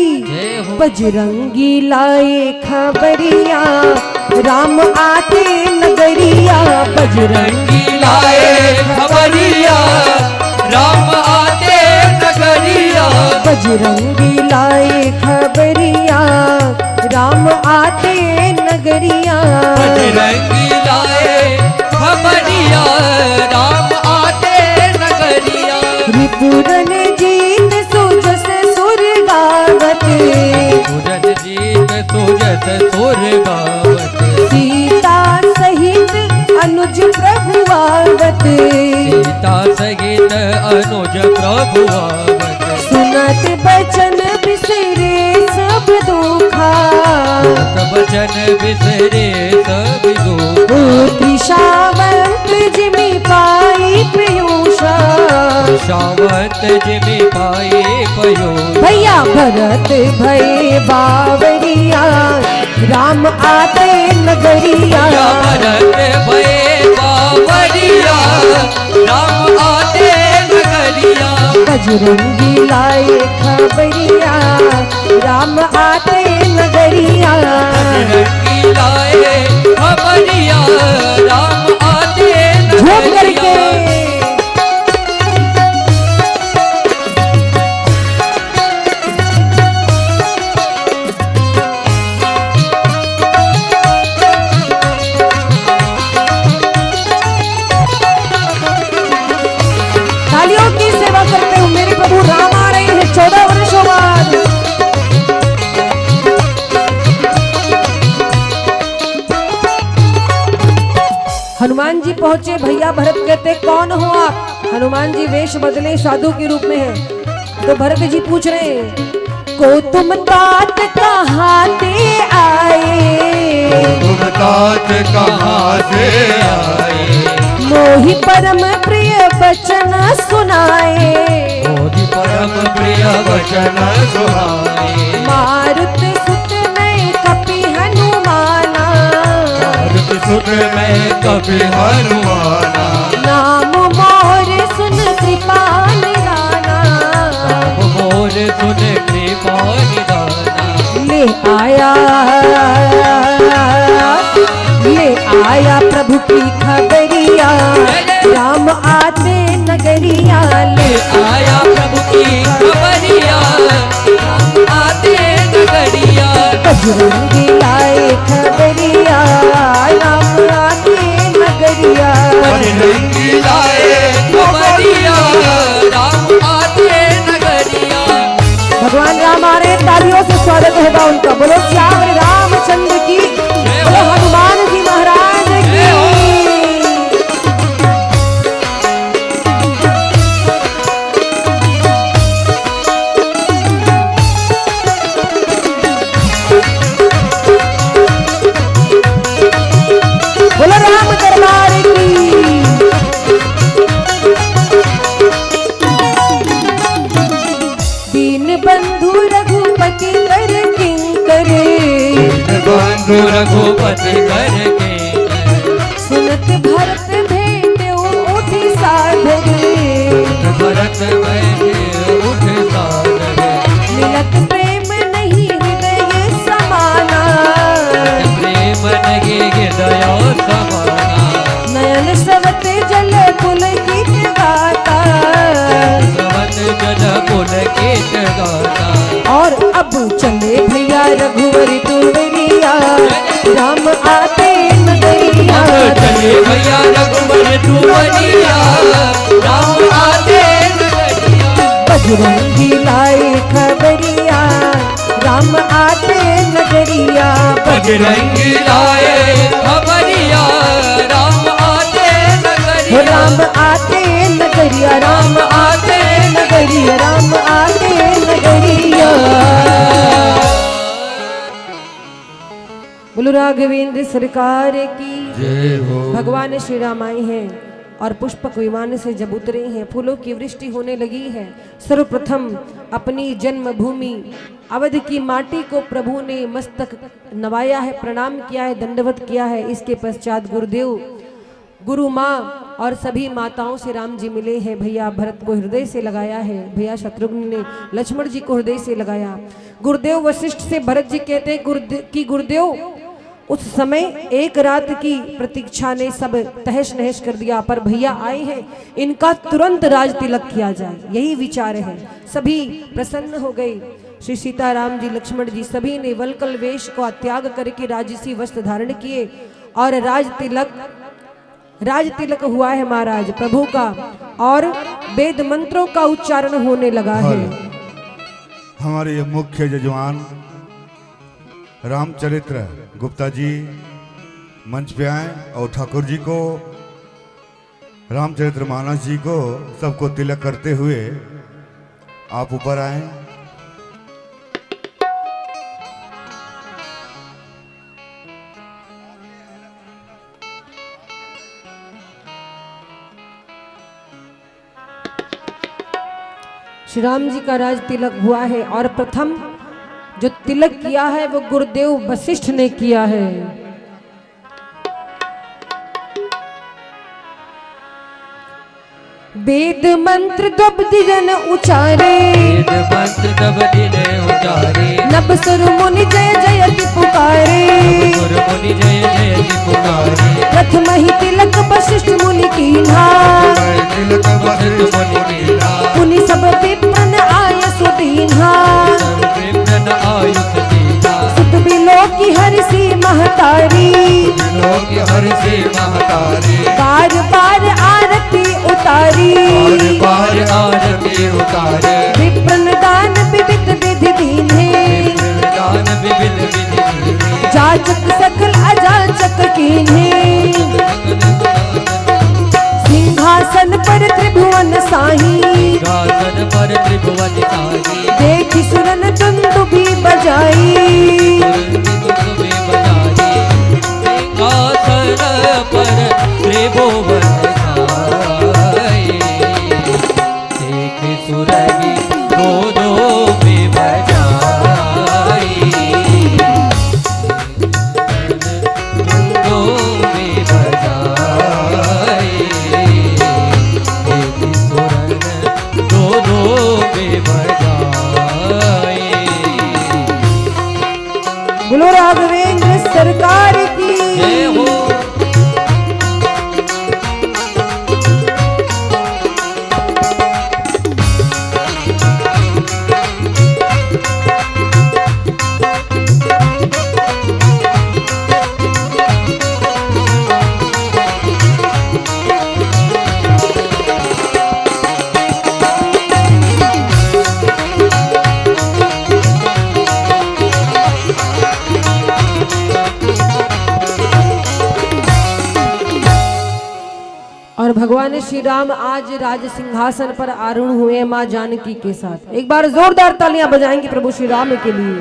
बजरंगी लाए खबरिया राम आते नगरिया, बजरंगी लाए खबरिया राम आते नगरिया, बजरंगी लाए खबरिया राम आते नगरिया, बजरंगी लाए खबरिया राम आते नगरिया, रिपुरन जीत सुजस सुर गावत, सूरज जीत सूरज सुर गावत, सीता सहित अनुज प्रभु आवत, सीता सहित अनुज प्रभु आवत, सुनत बचन बिसरे सब दुखा, बचन बिसरे सब दुख, त्रिशावंत जिमि पाई पयूषा, सावंत जिमि पाए पयो, भैया भरत भय बावरिया राम आते नगरिया, भरत भय बावरिया राम आते नगरिया, बजरंगी लाए खबरिया राम आते नगरिया, बजरंगी लाए खबरिया राम आते झूठ नगरिया, करके तालियों की सेवा करते हूँ। मेरे प्रभु राम आ रहे हैं 14 वर्षों बाद। हनुमान जी पहुंचे, भैया भरत कहते कौन हो आप? हनुमान जी वेश बदले साधु के रूप में हैं। तो भरत जी पूछ रहे हैं को तुम तात कहाँ से आए, तुम तात कहाँ से आए, मोहि परम प्रिय वचन सुनाए, मोहि परम प्रिय वचन सुहाए, मारुत सुत मैं कपि हनुमाना, मारुत सुत मैं कपि हनुमाना, नाम मोर सुन कृपा निदाना, नाम मोर सुन कृपा निदाना, ले आया प्रभु की खबरिया राम आते नगरिया, ले आया प्रभु की खबरिया राम आते नगरिया, बजरंगी लाए खबरिया राम आते नगरिया, बजरंगी लाए खबरिया राम आते नगरिया। भगवान राम आ रहे, तालियों से स्वागत होगा उनका। बोलो श्याम रामचंद्र की, बोलो हनुमान जी महाराज की। बोलो राम दरबार की। दीन बंधु रघुपति कर किंकर, बंधु रघुपति कर के सुनत भरत भेटे उठी साधरे, भरत बैठे उठ सादरे, मिलत प्रेम नहीं हृदय समाना, प्रेम नगे हृदय समाना, नयन सवत जल पुलकित गाता, सवत जल पुलकित गाता। और अब चले भैया रघुवर तुवरिया, राम आते नगरिया, चले भैया रघुवर तुवरिया, राम आते नगरिया, बजरंगी लाए खबरिया, राम आते नगरिया, बजरंगी लाए खबरिया, राम आते नगरिया, राम आते नगरिया, राम आते नगरिया, राम आते नगरिया। बोलो राघवेंद्र सरकार की जय हो। भगवान श्री राम आए हैं और पुष्पक विमान से जब उतरे हैं, फूलों की वृष्टि होने लगी है। सर्वप्रथम अपनी जन्मभूमि अवध की माटी को प्रभु ने मस्तक नवाया है, प्रणाम किया है, दंडवत किया है। इसके पश्चात गुरुदेव, गुरु माँ और सभी माताओं से राम जी मिले हैं। भैया भरत को हृदय से लगाया है, भैया शत्रुघ्न ने लक्ष्मण जी को हृदय से लगाया। गुरुदेव वशिष्ठ से भरत जी कहते कि गुरुदेव उस समय एक रात की प्रतीक्षा ने सब तहस नहस कर दिया, पर भैया आए हैं, इनका तुरंत राज तिलक किया जाए, यही विचार है। सभी प्रसन्न हो गए। श्री सीताराम जी, लक्ष्मण जी सभी ने वल्कल वेश को त्याग करके राजसी वस्त्र धारण किए और राज तिलक हुआ है महाराज प्रभु का, और वेद मंत्रों का उच्चारण होने लगा है। हमारे ये मुख्य जजमान रामचरित्र गुप्ता जी मंच पे आए और ठाकुर जी को, रामचरित्र मानस जी को, सबको तिलक करते हुए आप ऊपर आए। श्री राम जी का राज तिलक हुआ है और प्रथम जो तिलक किया है वो गुरुदेव वशिष्ठ ने किया है। वेद मंत्र दब दिन उचारे, वेद मंत्र दब दिन उचारे, नभ सुर मुनि जय जयति पुकारे, सुर मुनि जय जयति पुकारे, प्रथम ही तिलक वशिष्ठ मुनि कीन्हा, तिलक वशिष्ठ मुनि कीन्हा, पुनि सब विप्रन आय सुदीन्हा, सब विप्रन आयुष दीना, सुत बिलो की हर्षि महतारी, लोक हर्षि महतारी, बार बार आरती उतारी, बार बार आरती उतारे, विप्रन दान विविध विधि दीन्हे, दान विविध विधि दीने, जाचक सकल अजाचक कीन्हे, सिंहासन पर त्रिभुवन साही, सिंहासन पर त्रिभुवन साही, देखि सुरन दुंदुभि बजाई, दुंदुभि बजाई, सिंहासन पर त्रिभुवन साही, देखि सुरभि दुंदुभि बजाई, दुंदुभि बजाई, देखि सुरन दुंदुभि बजाई। बोलो राघवेंद्र सरकार की जय हो। और भगवान श्री राम आज राज सिंहासन पर आरूढ़ हुए मां जानकी के साथ। एक बार जोरदार तालियां बजाएंगे प्रभु श्री राम के लिए।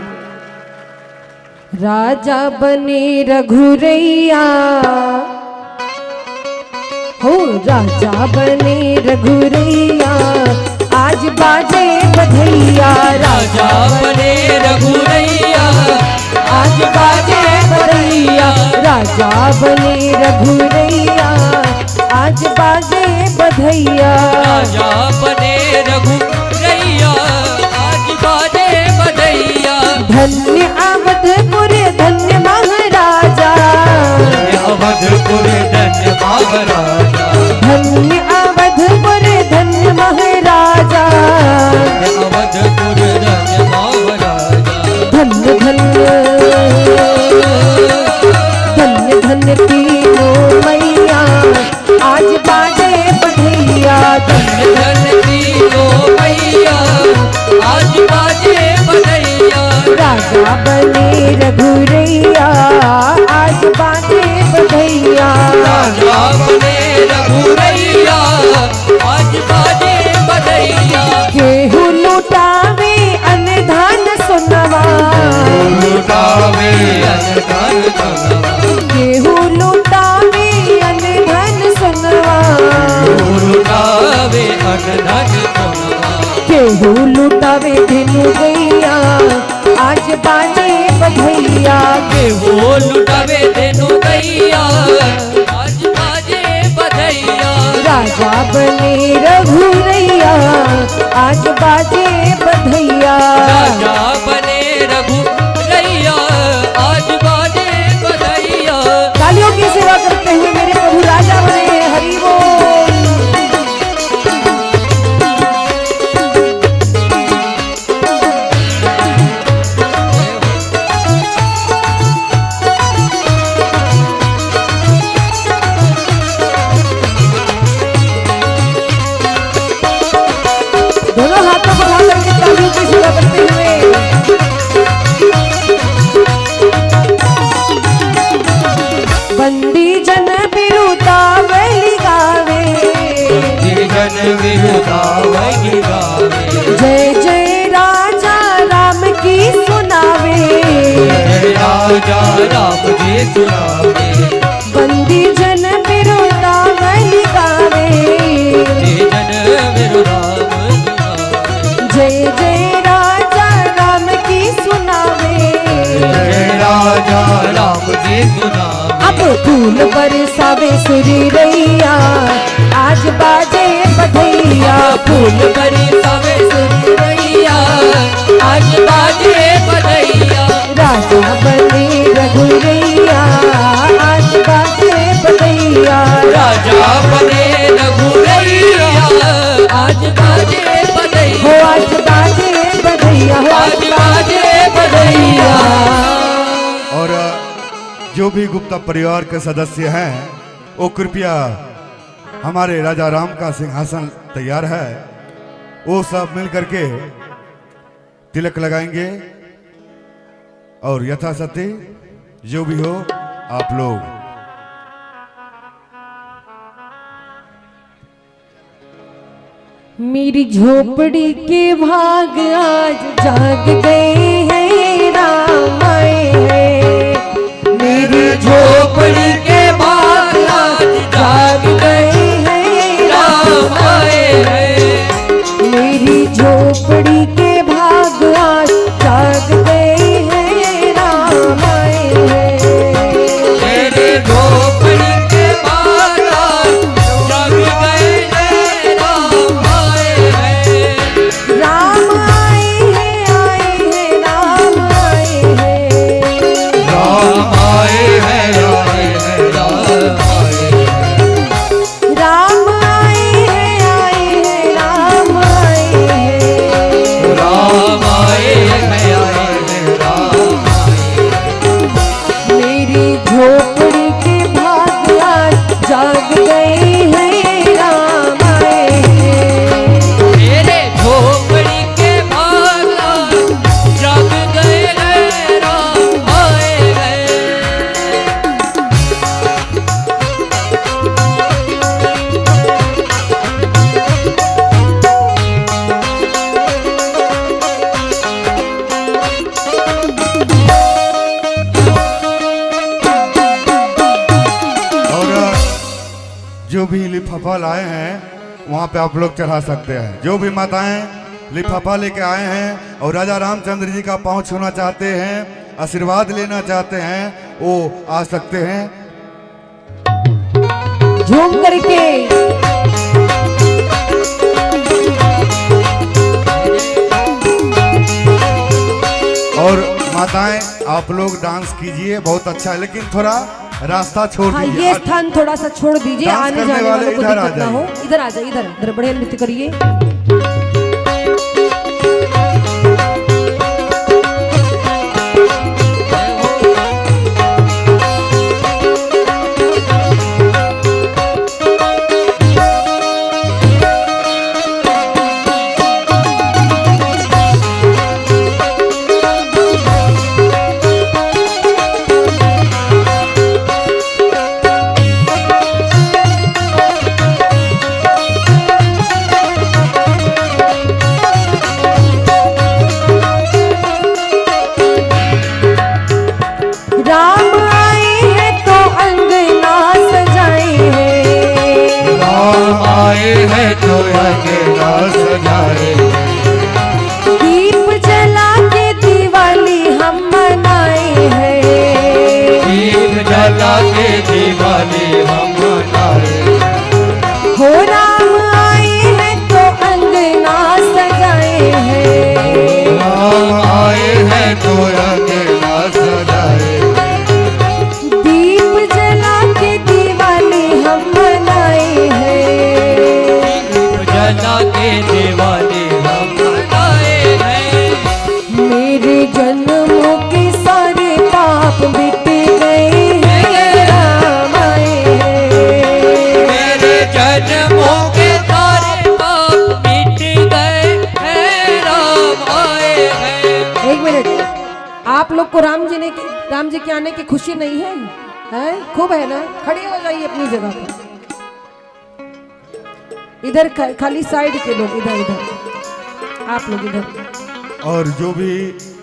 राजा बने रघुरैया हो, राजा बने रघुरैया, आज आज बाजे बधैया राजा बने रघुरैया आज बाजे बधैया राजा बने रघुरैया आज बाजे बधैया राजा बने रघुरैया आज बाजे बधैया धन्य अवधपुर धन्य महाराजा अवधपुर धन्य महाराजा धन्य अवधपुर धन्य महाराजा अवधपुर धन्य महाराजा धन्य धन्य धन्य धन्य तीनों मैया आज बाजे बधैया धन्य धन्य तीनों मैया आज बाजे बधैया राजा बने रघुरैया आज बाजे बधैया राजा बने रघुरैया आज बाजे बधैया केहू लुटावे अनधान सुनवा लुटावे अनधन सुनवा केहू लुटावे अनधन सुनवा लुटावे अनधन सुनवा केहू लुटावे धेनु गैया आज बाजे बधैया के वो लुटावे देनु गैया आज बाजे बधैया राजा बने रघुरैया आज बाजे बधैया राजा बने रघुरैया आज बाजे बधैया तालियों की सेवा करते हुए मेरे प्रभु राजा बने हरि बोल। दोनों हाथों को उठा करके तालियों की सेवा करते हुए बंदी जन बिरुदावली गावे जन विरुदा वही गावे जय जय राजा राम की सुनावे जय राजा राम जी सुनावे बंदी जन बिरुदावली गावे जन विरुदा जय जय राजा राम की सुनावे जय राजा राम जी सुनावे अब फूल बरसावे सुरैया आज बाजे बधैया फूल बरसावे सुरैया आज बाजे बधैया राजा बने रघुरैया आज बाजे बधैया राजा बने रघुरैया आज बाजे बधैया हो आज बाजे बधैया हो आज बाजे बधैया और जो भी गुप्ता परिवार के सदस्य हैं वो कृपया हमारे राजा राम का सिंहासन तैयार है वो सब मिल करके तिलक लगाएंगे और यथाशक्ति जो भी हो आप लोग मेरी झोपड़ी के भाग आज जाग गए हैं राम आए हैं मेरी झोपड़ी के भाग आज जाग गए हैं राम आए हैं मेरी झोपड़ी के भाग आज जाग गए हैं राम आए हैं मेरे झोपड़ी के भाग आज जाग गए हैं राम आए हैं राम आए हैं राम आए हैं राम आए हैं राम आए हैं राम आए हैं राम आए हैं राम मेरी झोपड़ी के भाग आज जाग गए हैं राम आए हैं मेरे झोपड़ी के भाग आज जाग गए हैं राम आए हैं और जो भी लिफाफा लाए हैं वहाँ पे आप लोग चढ़ा सकते हैं। जो भी माताएं लिफाफा लेके आए हैं और राजा रामचंद्र जी का पाँव छूना चाहते हैं, आशीर्वाद लेना चाहते हैं, वो आ सकते हैं। झूम करके और माताएं आप लोग डांस कीजिए, बहुत अच्छा है, लेकिन थोड़ा रास्ता छोड़ हाँ, दीजिए। ये स्थान थोड़ा सा छोड़ दीजिए, डांस आने करने जाने वाले वालों को इधर आ दिक्कत ना हो। जाइए। इधर आ जाइए, इधर बढ़िया नृत्य करिए। राम आए हैं तो अंगना सजाए हैं, राम आए हैं तो अंगना सजाए, दीप जला के दिवाली हम मनाए हैं, दीप जला के दिवाली हम मनाए। हो राम आए हैं तो अंगना सजाए हैं, राम आए हैं तो अंगना सजाए, दीप जला के दिवाली हम मनाए हैं, जला के दिवाली हम मनाए हैं। मेरे जन्मों के सारे पाप मिट गए हैं, राम आए हैं। मेरे जन्मों के सारे पाप मिट गए हैं, राम आए हैं। एक मिनट, आप लोग को राम जी के आने की खुशी नहीं है? हैं? खूब है ना? खड़े हो जाइए अपनी जगह पर। इधर खाली साइड के लोग, इधर इधर आप लोग इधर। और जो भी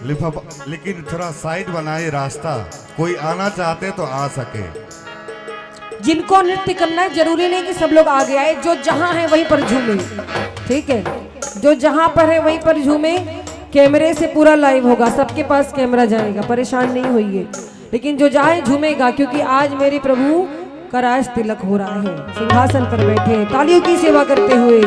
लिफाफा, लेकिन थोड़ा साइड बनाए रास्ता, कोई आना चाहते तो आ सके। जिनको नृत्य करना है जरूरी नहीं कि सब लोग आगे आए, जो जहां है वहीं पर झूमे, ठीक है? जो जहां पर है वहीं पर झूमे। कैमरे से पूरा लाइव होगा, सबके पास कैमरा जाएगा, परेशान नहीं होइए। लेकिन जो जाए झूमेगा, क्योंकि आज मेरे प्रभु का राज तिलक हो रहा है, सिंहासन पर बैठे हैं तालियों की सेवा करते हुए।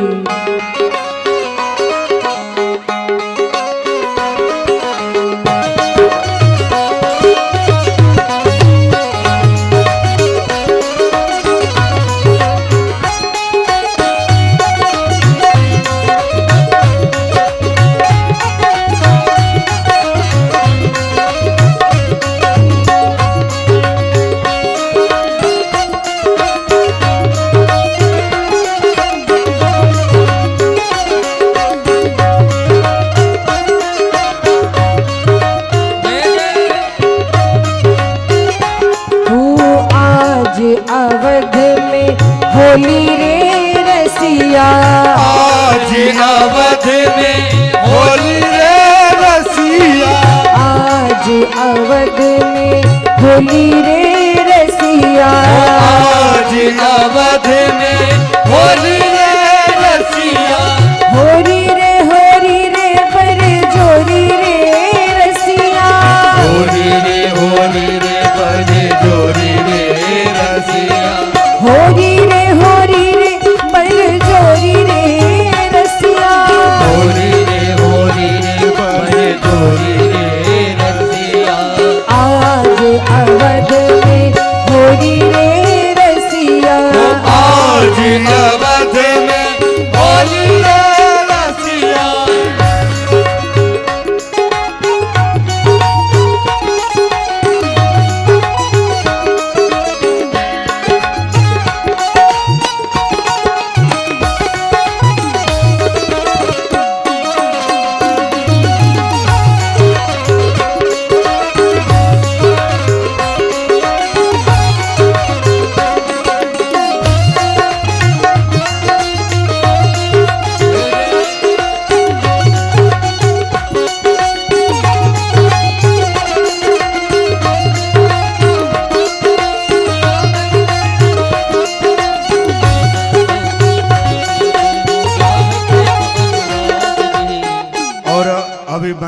अवध में होली रे रसिया, आज अवध में होली रे रसिया, आज अवध में होली रे रसिया, आज अवध में होली रे रसिया, होरी रे पर जोरी रे रसिया, होली रे बड़े जोरी रे रसिया, होरी रे पर जोरी रे रसिया, होली रे बड़े जोरी रे रसिया, आज अवध में होरी रे रसिया, आज अवध में होली रे रसिया।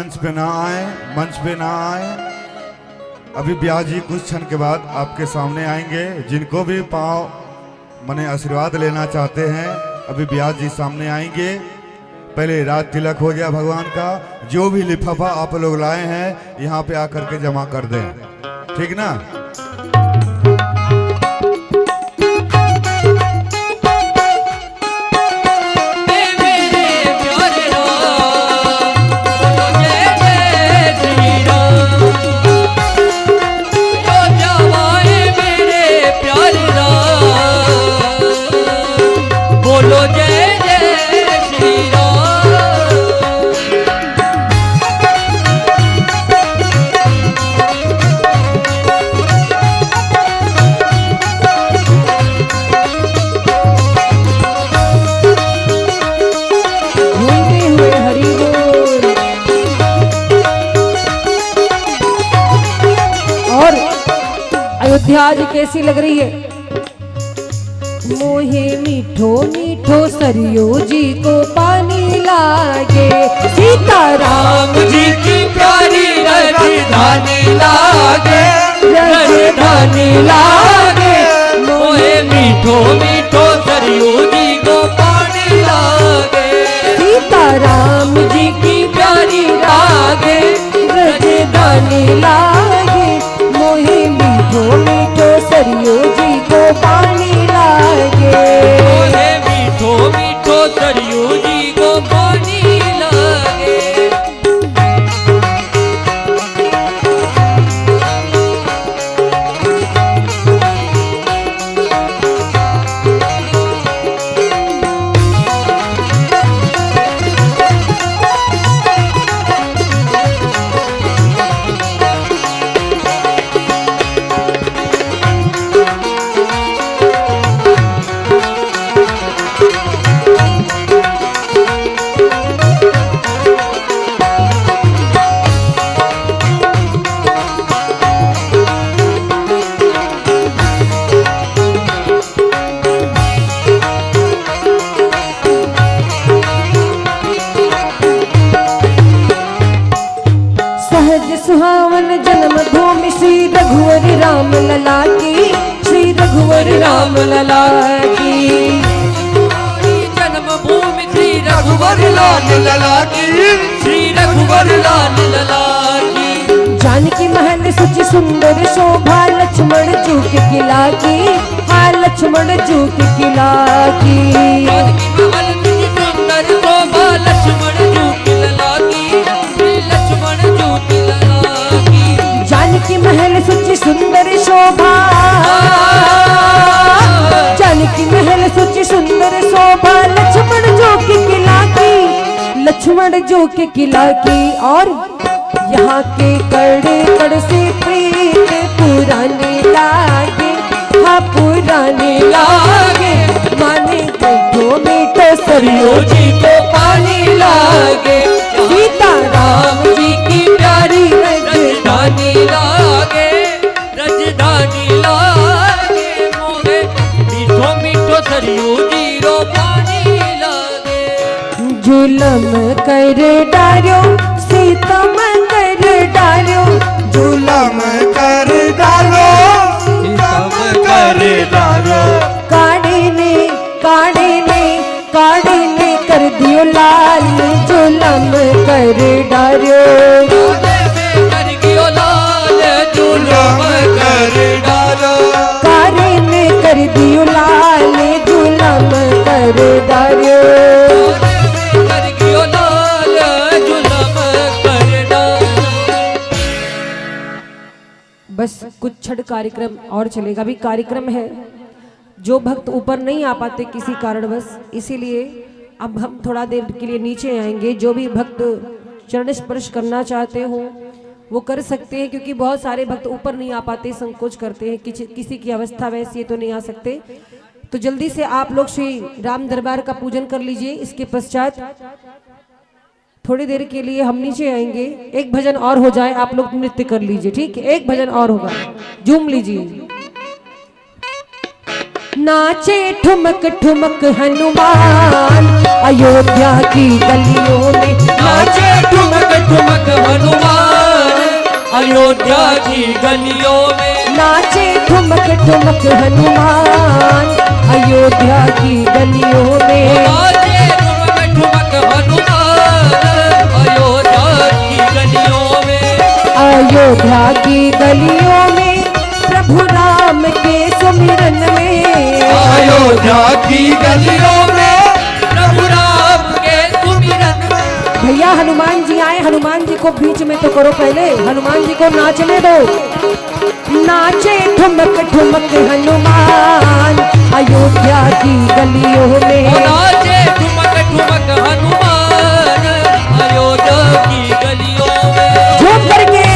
मंच पे ना आए, मंच पे ना आए। अभी ब्यास जी कुछ क्षण के बाद आपके सामने आएंगे। जिनको भी पाँव मने आशीर्वाद लेना चाहते हैं, अभी ब्यास जी सामने आएंगे। पहले राज तिलक हो गया भगवान का। जो भी लिफाफा आप लोग लाए हैं यहाँ पे आकर के जमा कर दें, ठीक ना। अयोध्या आज कैसी लग रही है। मोहे मीठो मीठो सरियो जी को पानी लागे, सीताराम जी की प्यारी राजधानी लागे, राजधानी लागे। मोहे मीठो मीठो सरियो जी को पानी लागे, सीताराम जी की प्यारी लागे, राजधानी लागे। मोहे मीठो मीठो सरियो जी को पानी लागे, मोहे मीठो मीठो सरियो जी को पानी लागे। सुहावन जन्म भूमि श्री रघुवर राम लला की, श्री रघुवर राम लला की। जन्म भूमि श्री रघुवर लाल लला की, श्री रघुवर लाल लला की। जानकी महल सुचि सुंदर शोभा, लक्ष्मण जू के किला की, हाँ लक्ष्मण जू के किला की। जानकी महल सुचि सुंदर शोभा, लक्ष्मण जू के किला की, लक्ष्मण जू के किला की। जानकी महल सुचि सुंदर शोभा, जानकी महल सुचि सुंदर शोभा, लक्ष्मण जो के किला की, लक्ष्मण जो के किला की। और यहाँ के कड़े कड़ से प्रीत पुराने लागे, हाँ पुराने लागे। माने मीठो मीठो सरियो जी को पानी लागे, सीताराम जी की प्यारी राजधानी लागे, राजधानी लागे। मोहे मीठो मीठो सरियो जी रो पानी लागे। जुलम कर डार्यो सीतम कर डार्यो, जुलम कर डालो, सीतम कर डालो। काढ़े ने काढ़े ने काढ़े ने कर दियो लाल, जुलम कर डार्यो। कर दियो लाल, जुलम कर डालो। काढ़े ने कर दियो लाल, जुलम कर डार्यो। कर दियो लाल, जुलम कर डालो। बस कुछ क्षण कार्यक्रम और चलेगा। अभी कार्यक्रम है, जो भक्त ऊपर नहीं आ पाते किसी कारणवश, इसीलिए अब हम थोड़ा देर के लिए नीचे आएंगे। जो भी भक्त चरण स्पर्श करना चाहते हो वो कर सकते हैं, क्योंकि बहुत सारे भक्त ऊपर नहीं आ पाते, संकोच करते हैं, किसी की अवस्था वैसी है तो नहीं आ सकते। तो जल्दी से आप लोग श्री राम दरबार का पूजन कर लीजिए। इसके पश्चात थोड़ी देर के लिए हम नीचे आएंगे। एक भजन और हो जाए, आप लोग नृत्य कर लीजिए, ठीक है। एक भजन और होगा, झूम लीजिए। नाचे ठुमक ठुमक हनुमान अयोध्या की गलियों में। नाचे ठुमक ठुमक हनुमान अयोध्या की गलियों में। नाचे ठुमक ठुमक हनुमान अयोध्या की गलियों में। नाचे ठुमक ठुमक हनुमान अयोध्या की गलियों में। अयोध्या की गलियों में प्रभु राम के सुमिरन में। अयोध्या की गलियों में प्रभु राम के सुमिरन में। भैया हनुमान जी आए, हनुमान जी को बीच में तो करो, पहले हनुमान जी को नाचने दो। नाचे ठुमक ठुमक हनुमान अयोध्या की गलियों में। नाचे ठुमक ठुमक हनुमान अयोध्या की गलियों में। झूम करके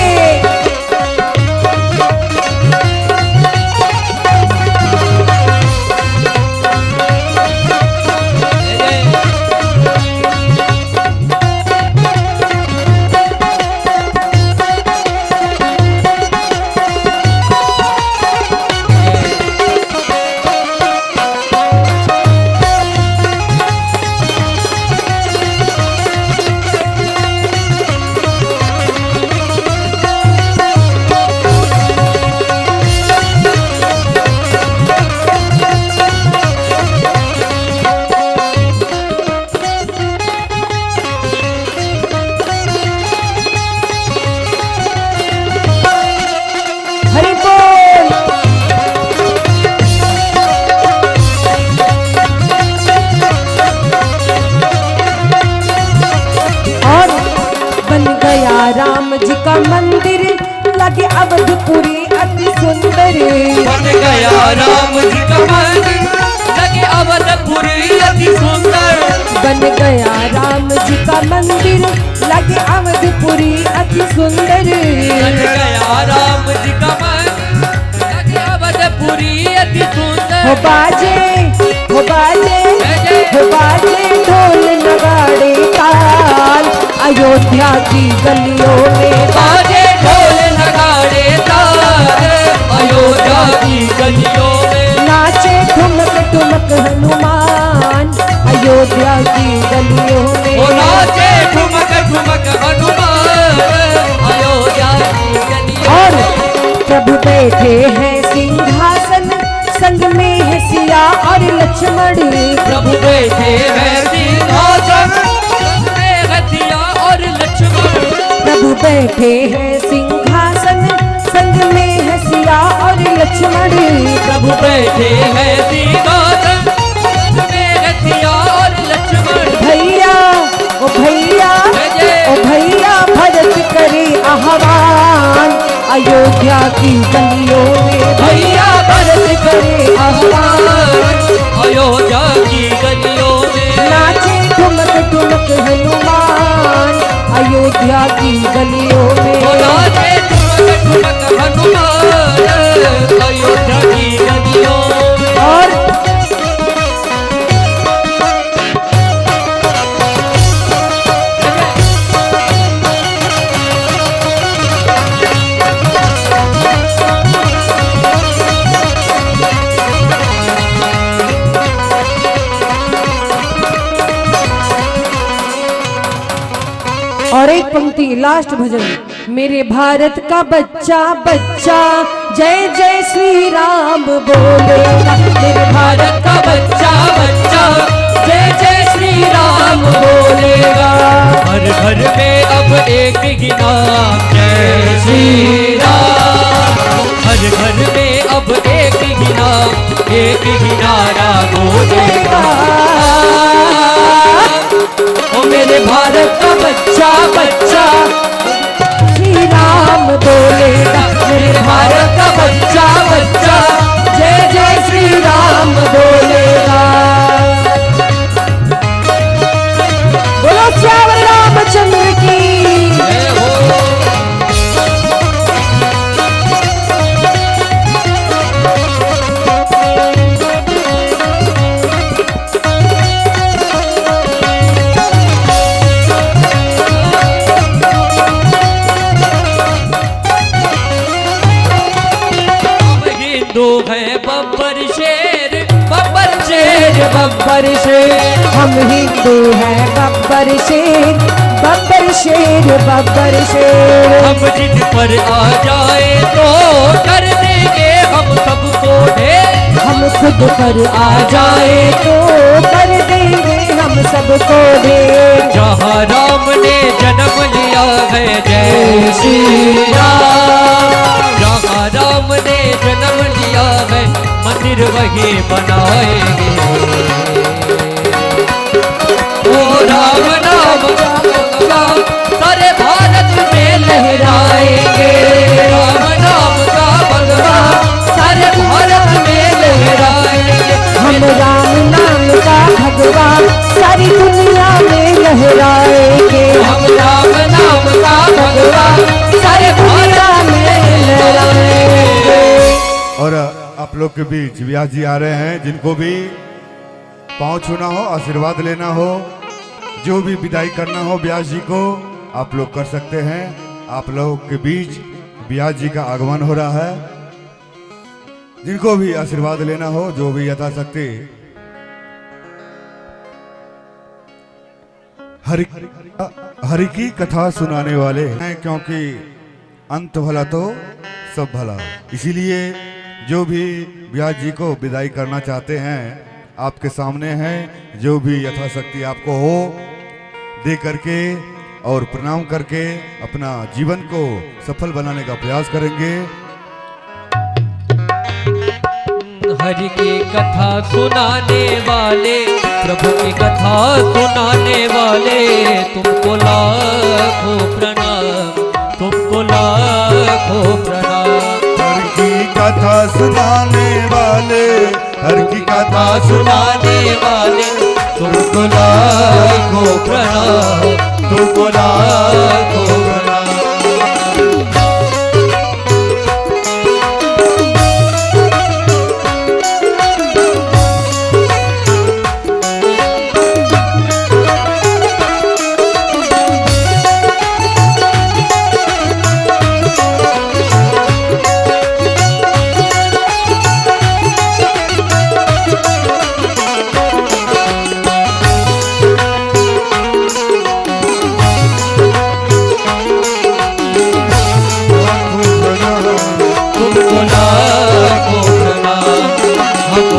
हरि बोल। और बन गया राम जी का मंदिर लगे अवधपुरी अति सुंदर। बन गया राम जी का मंदिर लगे अवधपुरी अति सुंदर। बन गया राम जी का मंदिर लगे अवधपुरी अति सुंदर। बन गया राम जी का मंदिर लगे अवधपुरी अति सुंदर। हो बाजे हो बाजे हो बाजे ढोल नगाड़े ताल अयोध्या की गलियों में। बाजे ढोल नगाड़े ताल अयोध्या की गलियों में। नाचे ठुमक ठुमक हनुमान अयोध्या की गलियों में। ओ नाचे ठुमक ठुमक हनुमान अयोध्या की गलियों और में। प्रभु बैठे हैं सिंहासन संग में है सिया और लक्ष्मण। प्रभु बैठे हैं सिंहासन संग में है सिया और लक्ष्मण। प्रभु बैठे हैं सिंहासन संग में है सिया और लक्ष्मण। प्रभु बैठे हैं सिंहासन संग में है सिया और लक्ष्मण। भैया ओ भैया ओ भैया भरत करे आह्वान अयोध्या की गलियों में। भैया भरत करे आह्वान अयोध्या की गलियों में। नाचे ठुमक ठुमक हनुमान अयोध्या की गलियों में। ओ नाचे ठुमक ठुमक हनुमान अयोध्या की गलियों में। और और एक पंक्ति लास्ट भजन। मेरे भारत का बच्चा बच्चा जय जय श्री राम बोलेगा। मेरे भारत का बच्चा बच्चा जय जय श्री राम बोलेगा। हर घर में अब एक ही नाम जय श्री राम। हर घर में अब एक ही नाम एक ही नारा बोलेगा। ओ मेरे भारत का बच्चा बच्चा श्री राम बोलेगा। मेरे भारत का बच्चा बच्चा जय जय श्री राम बोलेगा। बोलो श्याम रामचंद्र की। जय हो। गब्बर शेर, हम हिंदू हैं गब्बर शेर, बब्बर शेर बब्बर शेर। हम जिन पर आ जाए तो कर देंगे हम सबको ढेर, हम खुद पर आ जाए तो कर देंगे हम सबको ढेर। जहाँ राम ने जन्म लिया है जय श्री राम, जहाँ राम ने जन्म लिया है मंदिर वही बनाएंगे। ओ राम नाम का सारे भारत में लहराएंगे, राम नाम का बलवा सारे भारत में लहराएंगे। हम राम नाम का भगवान सारी दुनिया में लहराएंगे, हम राम नाम का भगवान सारे दुनिया में लहराएंगे। और आप लोग के बीच व्यास जी आ रहे हैं, जिनको भी पाँव छूना हो, आशीर्वाद लेना हो, जो भी विदाई करना हो व्यास जी को आप लोग कर सकते हैं। आप लोगों के बीच व्यास जी का आगमन हो रहा है, जिनको भी आशीर्वाद लेना हो, जो भी यथाशक्ति हरि की कथा सुनाने वाले हैं, क्योंकि अंत भला तो सब भला। इसीलिए जो भी व्यास जी को विदाई करना चाहते हैं आपके सामने हैं, जो भी यथाशक्ति आपको हो दे करके और प्रणाम करके अपना जीवन को सफल बनाने का प्रयास करेंगे। हरि की कथा सुनाने वाले, प्रभु की कथा सुनाने वाले, तुमको लाखों प्रणाम, तुमको लाखों प्रणाम। हर की कथा सुनाने वाले, हर की कथा सुनाने वाले, तुमको लाखों प्रणाम, तुमको लाखों प्रणाम।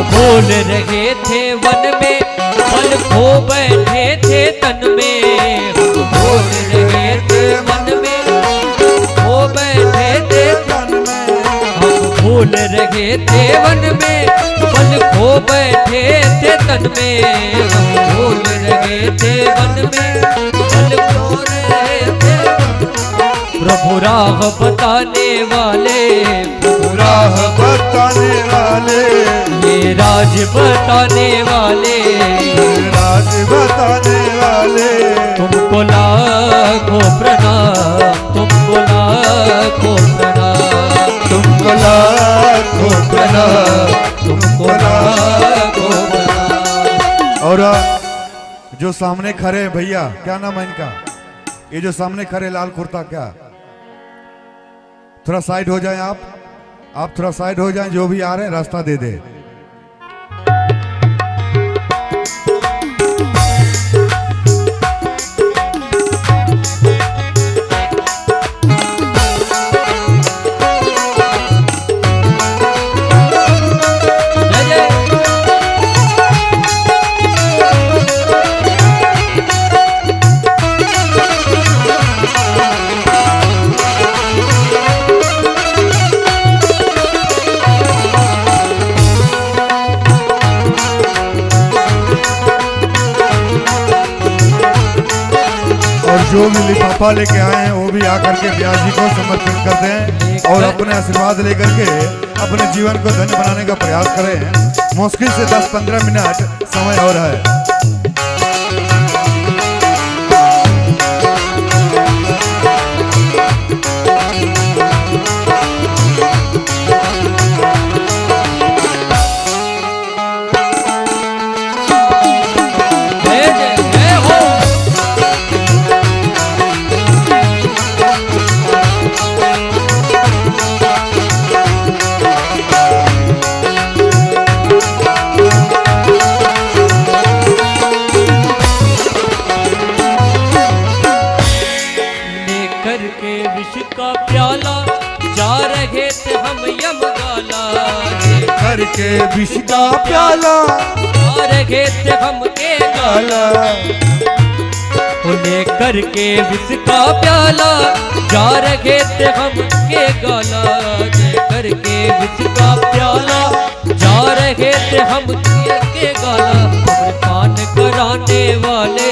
बोल रहे थे वन में, फल खो बैठे थे तन में। हम बोल रहे थे वन में, खो बैठे थे तन में। हम बोल रहे थे वन में, फल खो बैठे थे तन में। हम बोल रहे थे वन में, फल खो रहे थे। प्रभु राह बताने वाले, प्रभु राह बताने वाले, ये राज बताने वाले, राज बताने वाले, तुमको लाखों प्रणाम, तुमको लाखों प्रणाम, तुमको लाखों प्रणाम, तुमको लाखों प्रणाम। और जो सामने खड़े हैं भैया, क्या नाम है इनका? ये जो सामने खड़े लाल कुर्ता, क्या थोड़ा साइड हो जाएं आप थोड़ा साइड हो जाएं, जो भी आ रहे हैं रास्ता दे दे। जो भी लिफाफा लेके आए हैं वो भी आकर के व्यास जी को समर्पित कर दें और अपने आशीर्वाद लेकर के अपने जीवन को धन्य बनाने का प्रयास करें। मुश्किल से 10-15 मिनट समय और है। विष का प्याला जा रहे थे हम यमगाला करके विष का प्याला जा रहे थे हम के गाला लेकर के विष का प्याला जा रहे थे हम के गाला लेकर के विष का प्याला जा रहे थे हम के गाला अमृतपान कराने वाले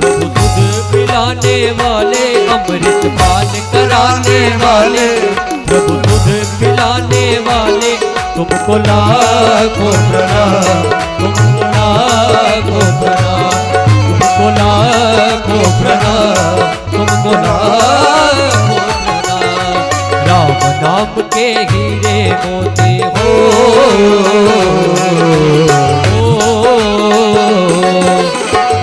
प्रभु दूध पिलाने वाले अमृतपान कराने वाले प्रभु दूध पिलाने वाले तुमको लाखों प्रणाम तुमको लाखों प्रणाम तुमको लाखों प्रणाम तुमको लाखों प्रणाम राम नाम के हीरे मोती हो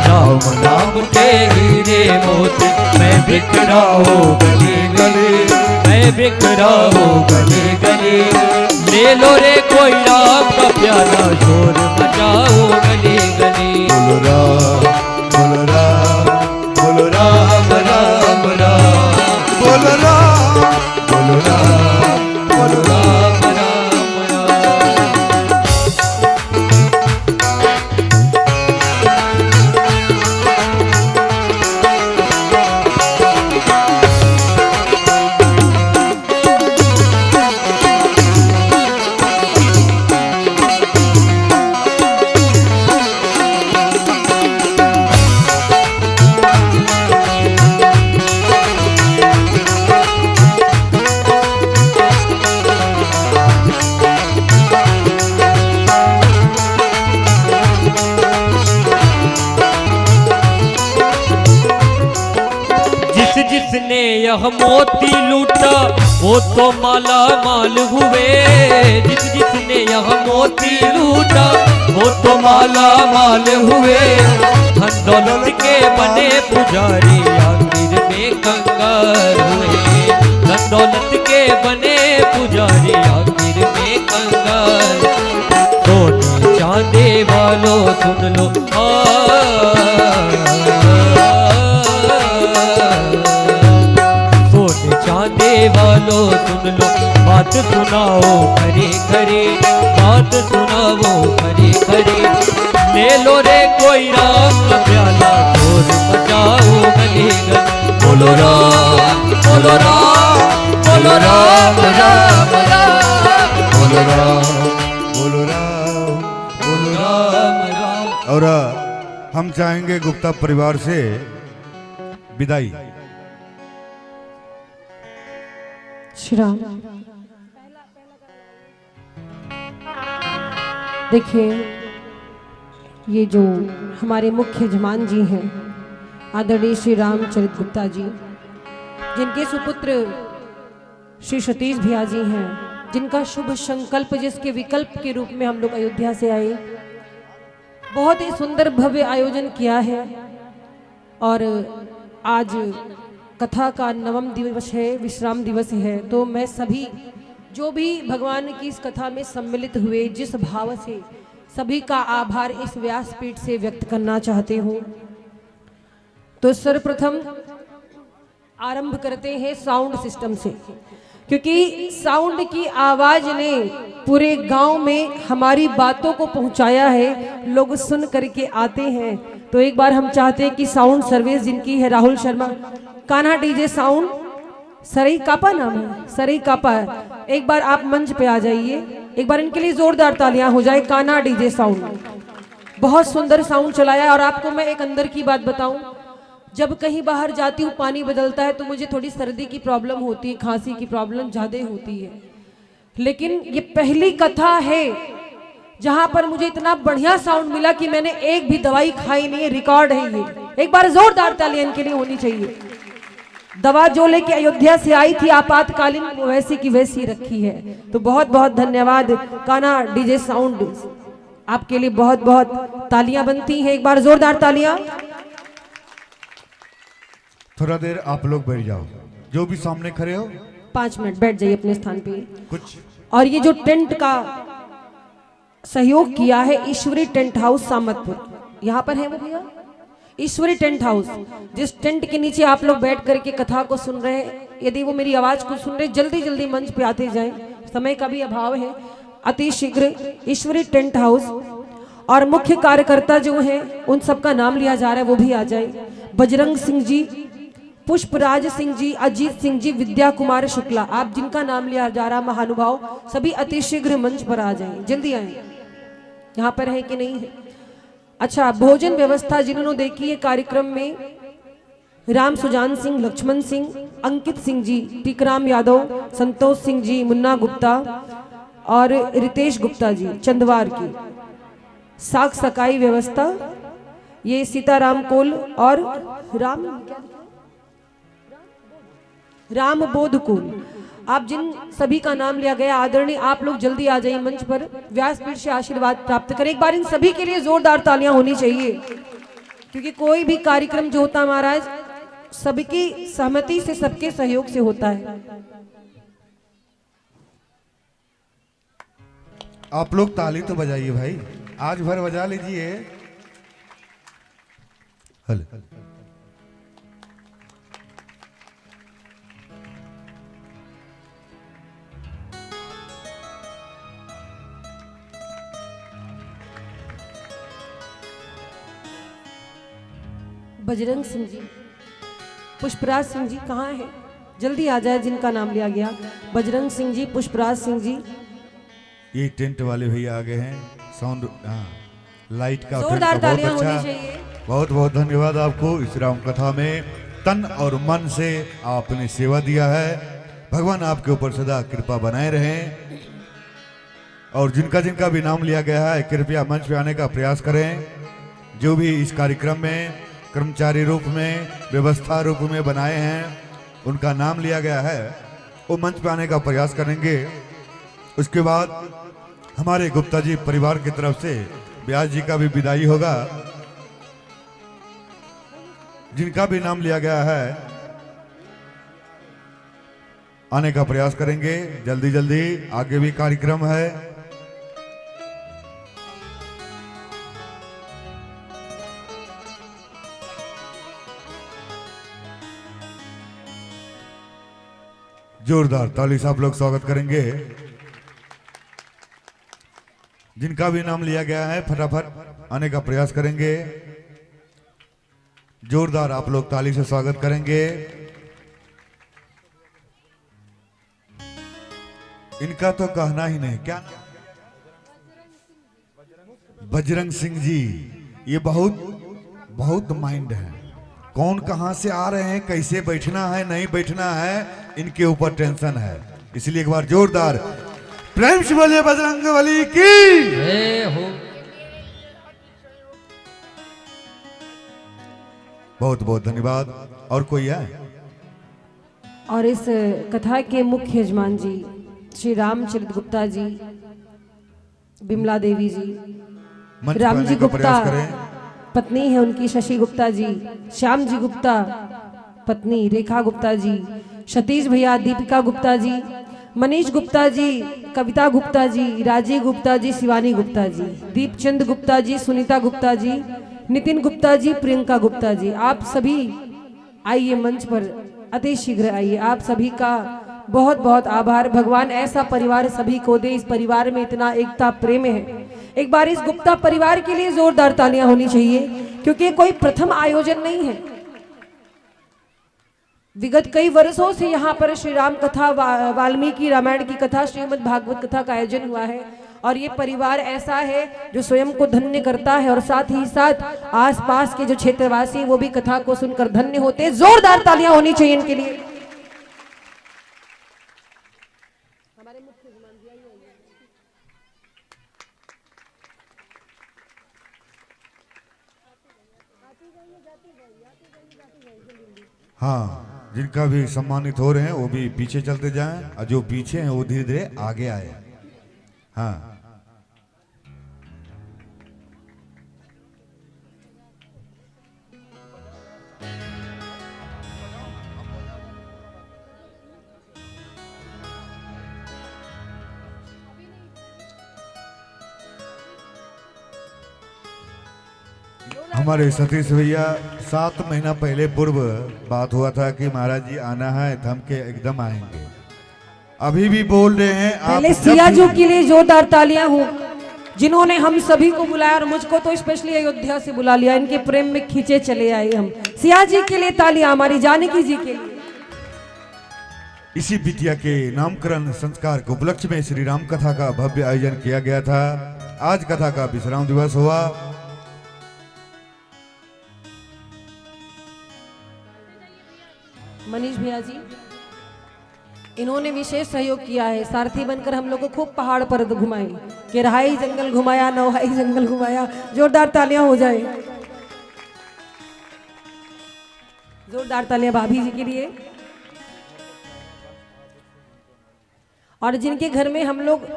राम नाम के हीरे मोती मैं बिखरा हूँ गली गली मैं बिखरा हूँ गली गली ले लो रे कोई राम का प्याला शोर मचाओ गली गली बोलो राम बोलो राम बोलो राम राम राम बोलो राम बोलो राम बोलो राम राम राम जिसने यह मोती लूटा वो तो माला माल हुए जिसने यह मोती लूटा वो तो माला माल हुए धन दौलत के बने पुजारी आखिर में कंगाल हुए धन दौलत के बने पुजारी आखिर में कंगाल सोने चांदी वालों सुन लो चांदे वालों सुन लो बात सुनाओ खरी खरी बात सुनाओ खरी खरी ले लो रे कोई राम का प्याला शोर मचाओ गली गली बोलो राम बोलो राम बोलो राम राम राम बोलो राम बोलो राम बोलो राम राम और हम चाहेंगे गुप्ता परिवार से विदाई। श्री राम। देखिए ये जो हमारे मुख्य यजमान जी हैं आदरणीय श्री रामचरित गुप्ता जी, जिनके सुपुत्र श्री सतीश भैया जी हैं, जिनका शुभ संकल्प जिसके विकल्प के रूप में हम लोग अयोध्या से आए, बहुत ही सुंदर भव्य आयोजन किया है। और आज कथा का 9वां दिवस है, विश्राम दिवस है। तो मैं सभी जो भी भगवान की इस कथा में सम्मिलित हुए, जिस भाव से सभी का आभार इस व्यासपीठ से व्यक्त करना चाहते हूँ। तो सर्वप्रथम आरंभ करते हैं साउंड सिस्टम से, क्योंकि साउंड की आवाज ने पूरे गांव में हमारी बातों को पहुंचाया है, लोग सुन करके आते हैं। तो एक बार हम चाहते हैं कि साउंड सर्विस जिनकी है राहुल शर्मा, कान्हा डीजे साउंड, सरई कापा नाम है, सरई कापा है, एक बार आप मंच पे आ जाइए, एक बार इनके लिए जोरदार तालियां हो जाए। कान्हा डीजे साउंड बहुत सुंदर साउंड चलाया। और आपको मैं एक अंदर की बात बताऊं, जब कहीं बाहर जाती हूँ पानी बदलता है तो मुझे थोड़ी सर्दी की प्रॉब्लम होती है, खांसी की प्रॉब्लम ज़्यादा होती है, लेकिन ये पहली कथा है जहां पर मुझे इतना बढ़िया साउंड मिला कि मैंने एक भी दवाई खाई नहीं है। रिकॉर्ड है ये, एक बार जोरदार तालियां इनके लिए होनी चाहिए। दवा जो लेके अयोध्या से आई थी आपातकालीन, वैसी की वैसी रखी है। तो बहुत बहुत धन्यवाद कान्हा डीजे साउंड, आपके लिए बहुत बहुत तालियां बनती हैं, एक बार जोरदार तालियां। थोड़ा देर आप लोग बैठ जाओ, जो भी सामने खड़े हो 5 मिनट बैठ जाइए अपने स्थान पे। कुछ और ये जो टेंट का सहयोग किया है ईश्वरी टेंट हाउस सामतपुर, यहाँ पर है वो भैया ईश्वरी टेंट हाउस, जिस टेंट के नीचे आप लोग बैठ करके कथा को सुन रहे हैं, यदि वो मेरी आवाज को सुन रहे जल्दी जल्दी मंच पे आते जाएं, समय का भी अभाव है। अति शीघ्र ईश्वरी टेंट हाउस और मुख्य कार्यकर्ता जो हैं उन सबका नाम लिया जा रहा है, वो भी आ जाए। बजरंग सिंह जी, पुष्पराज सिंह जी, अजीत सिंह जी, विद्या कुमार शुक्ला, आप जिनका नाम लिया जा रहा महानुभाव, सभी अति शीघ्र मंच पर आ जाएं, जल्दी आए। यहाँ पर है कि नहीं है? अच्छा, भोजन व्यवस्था जिन्होंने देखी है कार्यक्रम में, राम सुजान सिंह, लक्ष्मण सिंह, अंकित सिंह जी, टीकराम यादव, संतोष सिंह जी, मुन्ना गुप्ता और रितेश गुप्ता जी चंदवार की साख सकाई व्यवस्था, ये सीताराम कोल और राम बोध कुल, आप जिन सभी का नाम लिया गया आदरणीय, आप लोग जल्दी आ जाइए मंच पर, व्यासपीठ से आशीर्वाद प्राप्त करें। एक बार इन सभी के लिए जोरदार तालियां होनी चाहिए, क्योंकि कोई भी कार्यक्रम जो होता है महाराज सबकी सहमति से, सबके सहयोग से होता है। आप लोग ताली तो बजाइए भाई, आज भर बजा लीजिए। हल बजरंग सिंह जी, पुष्पराज सिंह जी कहाँ है? जल्दी आ जाए जिनका नाम लिया गया। बजरंग सिंह जी, पुष्पराज सिंह जी, ये टेंट वाले भैया आ गए हैं। साउंड, लाइट का जोरदार तालियां बहुत होनी अच्छा। चाहिए। बहुत बहुत धन्यवाद आपको। इस राम कथा में तन और मन से आपने सेवा दिया है। भगवान आपके ऊपर सदा कृपा बनाए रहें। और जिनका जिनका भी नाम लिया गया है कृपया मंच पे आने का प्रयास करें। जो भी इस कार्यक्रम में कर्मचारी रूप में, व्यवस्था रूप में बनाए हैं, उनका नाम लिया गया है, वो मंच पे आने का प्रयास करेंगे। उसके बाद हमारे गुप्ता जी परिवार की तरफ से व्यास जी का भी विदाई होगा। जिनका भी नाम लिया गया है आने का प्रयास करेंगे जल्दी जल्दी। आगे भी कार्यक्रम है। जोरदार ताली से आप लोग स्वागत करेंगे। जिनका भी नाम लिया गया है फटाफट आने का प्रयास करेंगे। जोरदार आप लोग ताली से स्वागत करेंगे। इनका तो कहना ही नहीं, क्या बजरंग सिंह जी, ये बहुत बहुत माइंड है। कौन कहां से आ रहे हैं, कैसे बैठना है, नहीं बैठना है, इनके ऊपर टेंशन है। इसलिए एक बार जोरदार प्रेम से बोलिए बजरंग बली की जय हो। बहुत बहुत धन्यवाद। और कोई है? और इस कथा के मुख्य यजमान जी श्री रामचरित गुप्ता जी, बिमला देवी जी, मंच पे राम आने जी का गुप्ता प्रयास करें। पत्नी है उनकी शशि गुप्ता जी, श्याम जी गुप्ता पत्नी रेखा गुप्ता जी, सतीश भैया दीपिका गुप्ता जी, मनीष गुप्ता जी, कविता गुप्ता जी, राजीव गुप्ता जी, शिवानी गुप्ता जी, दीपचंद गुप्ता जी, सुनीता गुप्ता जी, नितिन गुप्ता जी, प्रियंका गुप्ता जी, आप सभी आइए मंच पर, अति शीघ्र आइए। आप सभी का बहुत बहुत आभार। भगवान ऐसा परिवार सभी को दे। इस परिवार में इतना एकता प्रेम है। एक बार इस गुप्ता परिवार के लिए जोरदार तालियां होनी चाहिए, क्योंकि कोई प्रथम आयोजन नहीं है। विगत कई वर्षों से यहाँ पर श्री राम कथा, वाल्मीकि रामायण की कथा, श्रीमद् भागवत कथा का आयोजन हुआ है। और ये परिवार ऐसा है जो स्वयं को धन्य करता है और साथ ही साथ आसपास के जो क्षेत्रवासी वो भी कथा को सुनकर धन्य होते हैं। जोरदार तालियां होनी चाहिए इनके लिए। हाँ, जिनका भी सम्मानित हो रहे हैं वो भी पीछे चलते जाएं, और जो पीछे हैं वो धीरे धीरे आगे आए। हाँ, हमारे सतीश भैया 7 महीना पहले पूर्व बात हुआ था कि महाराज जी आना है, थम के एकदम आएंगे। अभी भी बोल रहे हैं आप पहले जब सियाजू भी- के लिए जोरदार तालियां हो, जिन्होंने हम सभी को बुलाया और मुझको तो स्पेशली अयोध्या से बुला लिया। इनके प्रेम में खींचे चले आए हम। सिया जी के लिए तालियां, हमारी जानकी जी के लिए। इसी बिटिया के नामकरण संस्कार के उपलक्ष्य में श्री राम कथा का भव्य आयोजन किया गया था। आज कथा का विश्राम दिवस हुआ। मनीष भैया जी, इन्होंने विशेष सहयोग किया है। सारथी बनकर हम लोग को खूब पहाड़ पर घुमाए, किराई जंगल घुमाया, नौहाई जंगल घुमाया। जोरदार तालियां हो जाए, जोरदार तालियां भाभी जी के लिए। और जिनके घर में हम लोग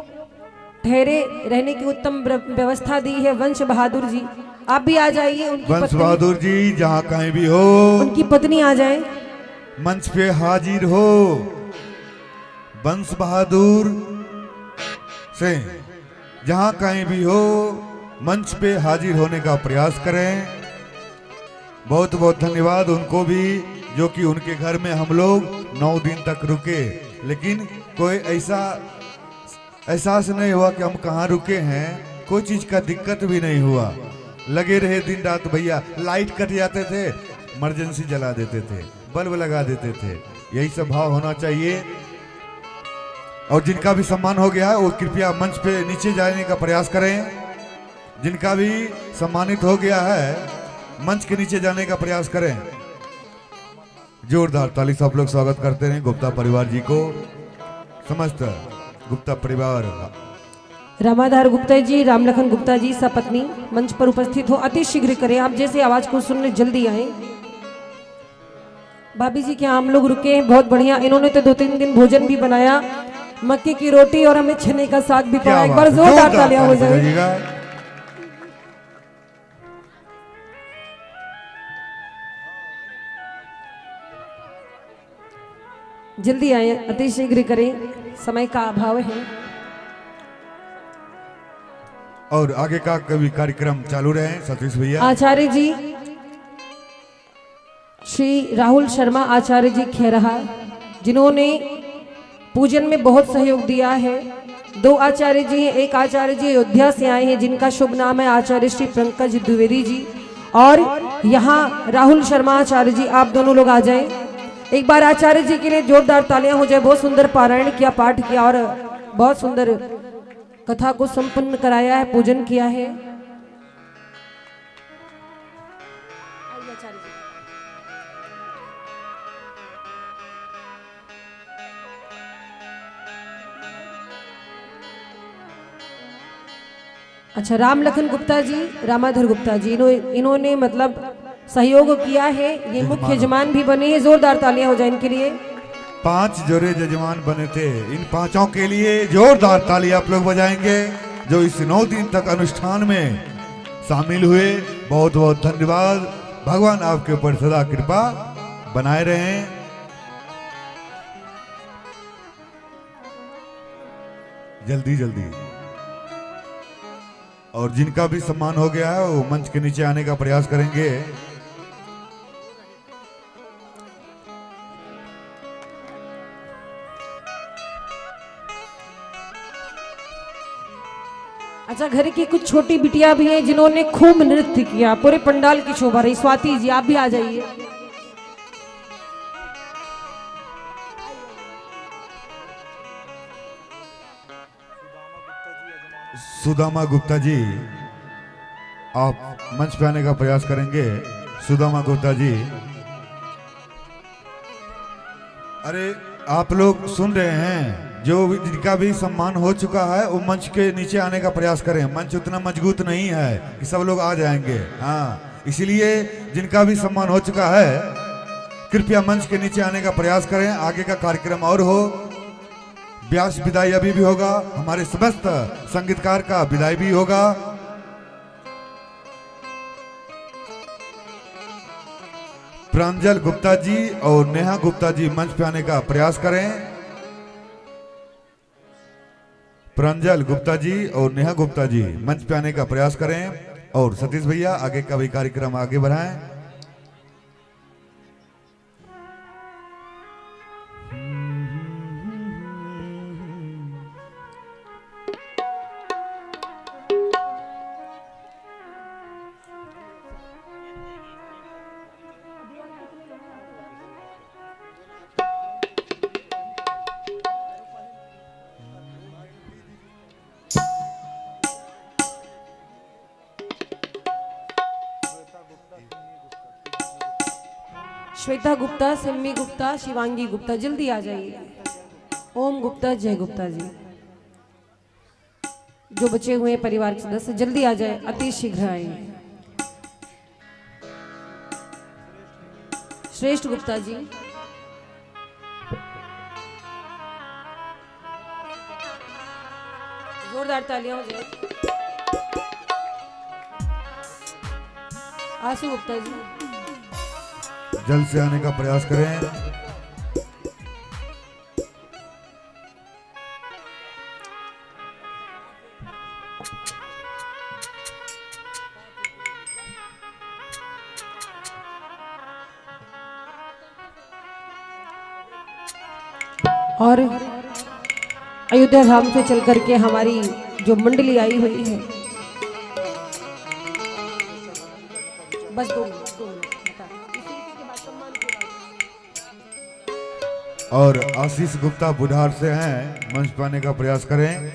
ठहरे रहने की उत्तम व्यवस्था दी है, वंश बहादुर जी, आप भी आ जाइए। उनकी वंश पत्नी, बहादुर जी जहाँ कहीं भी हो, उनकी पत्नी आ जाए, मंच पे हाजिर हो। वंश बहादुर से जहाँ कहीं भी हो, मंच पे हाजिर होने का प्रयास करें। बहुत बहुत धन्यवाद उनको भी, जो कि उनके घर में हम लोग 9 दिन तक रुके, लेकिन कोई ऐसा एहसास नहीं हुआ कि हम कहाँ रुके हैं। कोई चीज का दिक्कत भी नहीं हुआ। लगे रहे दिन रात। भैया लाइट कट जाते थे, इमरजेंसी जला देते थे, बल्ब लगा देते थे। यही सब भाव होना चाहिए। और जिनका भी सम्मान हो गया है वो कृपया मंच पे नीचे जाने का प्रयास करें। जिनका भी सम्मानित हो गया है मंच के नीचे जाने का प्रयास करें। जोरदार ताली से आप लोग स्वागत करते हैं गुप्ता परिवार जी को। समस्त गुप्ता परिवार, रामाधार गुप्ता जी, रामलखन गुप्ता जी सपत्नी मंच पर उपस्थित हो। अति शीघ्र करें, आप जैसे आवाज को सुनने जल्दी आए। भाभी जी के यहाँ हम लोग रुके हैं, बहुत बढ़िया। इन्होंने तो 2-3 दिन भोजन भी बनाया, मक्के की रोटी और हमें चने का साग भी क्या पाया। एक बात बार है। जोरदार तालियां हो ताली जाए। बजाइएगा। जल्दी आए, अति शीघ्र करें, समय का अभाव है। और आगे का कभी कार्यक्रम चालू रहे। सतीश भैया, आचार्य जी श्री राहुल शर्मा आचार्य जी खेरहा, जिन्होंने पूजन में बहुत सहयोग दिया है। 2 आचार्य जी हैं, एक आचार्य जी अयोध्या से आए हैं जिनका शुभ नाम है आचार्य श्री पंकज द्विवेदी जी, और यहाँ राहुल शर्मा आचार्य जी, आप दोनों लोग आ जाएं। एक बार आचार्य जी के लिए जोरदार तालियां हो जाए। बहुत सुंदर पारायण किया, पाठ किया और बहुत सुंदर कथा को संपन्न कराया है, पूजन किया है। अच्छा, रामलखन गुप्ता जी, रामाधर गुप्ता जी, इन्होंने मतलब सहयोग किया है। ये मुख्य यजमान भी बने हैं। जोरदार तालियां हो जाए इनके लिए। 5 जोड़े जजमान बने थे। इन 5 के लिए जोरदार ताली आप लोग बजाएंगे, जो इस 9 दिन तक अनुष्ठान में शामिल हुए। बहुत बहुत धन्यवाद। भगवान आपके ऊपर सदा कृपा बनाए रहें। जल्दी जल्दी। और जिनका भी सम्मान हो गया है वो मंच के नीचे आने का प्रयास करेंगे। अच्छा, घर की कुछ छोटी बिटिया भी हैं जिन्होंने खूब नृत्य किया, पूरे पंडाल की शोभा रही। स्वाति जी, आप भी आ जाइए। सुदामा गुप्ता जी, आप मंच पे आने का प्रयास करेंगे। सुदामा गुप्ता जी, अरे आप लोग सुन रहे हैं, जो जिनका भी सम्मान हो चुका है वो मंच के नीचे आने का प्रयास करें। मंच उतना मजबूत नहीं है कि सब लोग आ जाएंगे। हाँ, इसलिए जिनका भी सम्मान हो चुका है कृपया मंच के नीचे आने का प्रयास करें। आगे का कार्यक्रम और हो। व्यास विदाई अभी भी होगा। हमारे समस्त संगीतकार का विदाई भी होगा। प्रांजल गुप्ता जी और नेहा गुप्ता जी मंच पे आने का प्रयास करें। प्रांजल गुप्ता जी और नेहा गुप्ता जी मंच पे आने का प्रयास करें। और सतीश भैया आगे का भी कार्यक्रम आगे बढ़ाएं। श्वेता गुप्ता, सिम्मी गुप्ता, शिवांगी गुप्ता, जल्दी आ जाइए। ओम गुप्ता, जय गुप्ता जी, जो बचे हुए परिवार के सदस्य जल्दी आ जाए, अति शीघ्र आइए। श्रेष्ठ गुप्ता जी, जोरदार तालियां हो जाए। आशु गुप्ता जी, जल्द से आने का प्रयास करें। और अयोध्या धाम से चल करके हमारी जो मंडली आई हुई है, बस 2 मिनट और आशीष गुप्ता बुढ़ार से हैं, मंच पाने का प्रयास करें।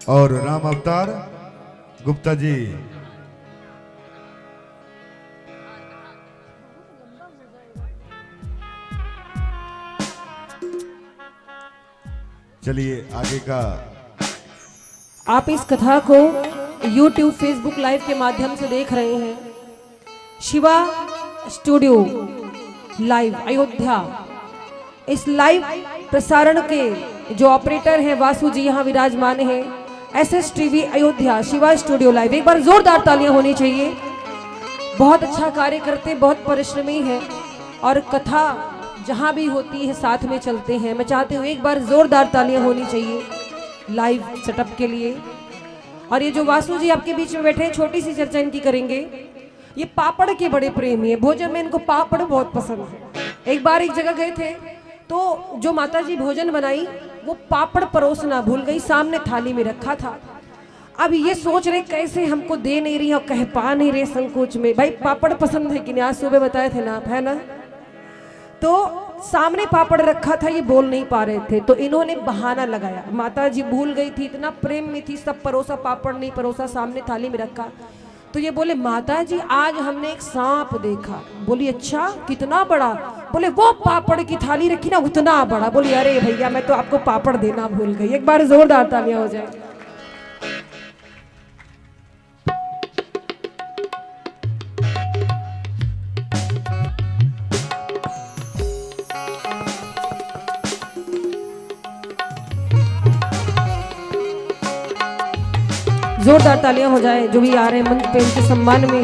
और राम अवतार गुप्ता जी, चलिए आगे का। आप इस कथा को YouTube, Facebook लाइव के माध्यम से देख रहे हैं। शिवा स्टूडियो लाइव अयोध्या, इस लाइव प्रसारण के जो ऑपरेटर हैं वासु जी यहाँ विराजमान हैं। SS TV Ayodhya, Shiva studio live, एक बार जोरदार तालियां होनी चाहिए। बहुत अच्छा कार्य करते, बहुत परिश्रमी है और कथा जहाँ भी होती है साथ में चलते हैं। मैं चाहती हूँ एक बार जोरदार तालियां होनी चाहिए लाइव सेटअप के लिए। और ये जो वासु जी आपके बीच में बैठे हैं, छोटी सी चर्चा इनकी करेंगे। ये पापड़ के बड़े प्रेमी है, भोजन में इनको पापड़ बहुत पसंद है। एक बार एक जगह गए थे तो जो माता जी भोजन बनाई वो पापड़ परोसना भूल गई, सामने थाली में रखा था। अब ये सोच रहे कैसे हमको दे नहीं रही और कह पा नहीं रहे संकोच में। भाई पापड़ पसंद है कि नहीं, आज सुबह बताए थे ना आप, है ना। तो सामने पापड़ रखा था, ये बोल नहीं पा रहे थे तो इन्होंने बहाना लगाया। माता जी भूल गई थी, इतना प्रेम में थी, सब परोसा, पापड़ नहीं परोसा, सामने थाली में रखा। तो ये बोले माता जी आज हमने एक सांप देखा। बोली अच्छा कितना बड़ा? बोले वो पापड़ की थाली रखी ना उतना बड़ा। बोली अरे भैया मैं तो आपको पापड़ देना भूल गई। एक बार जोरदार तालियां हो जाए। जोरदार तालियां हो जाए जो भी आ रहे हैं मंच पे उनके सम्मान में।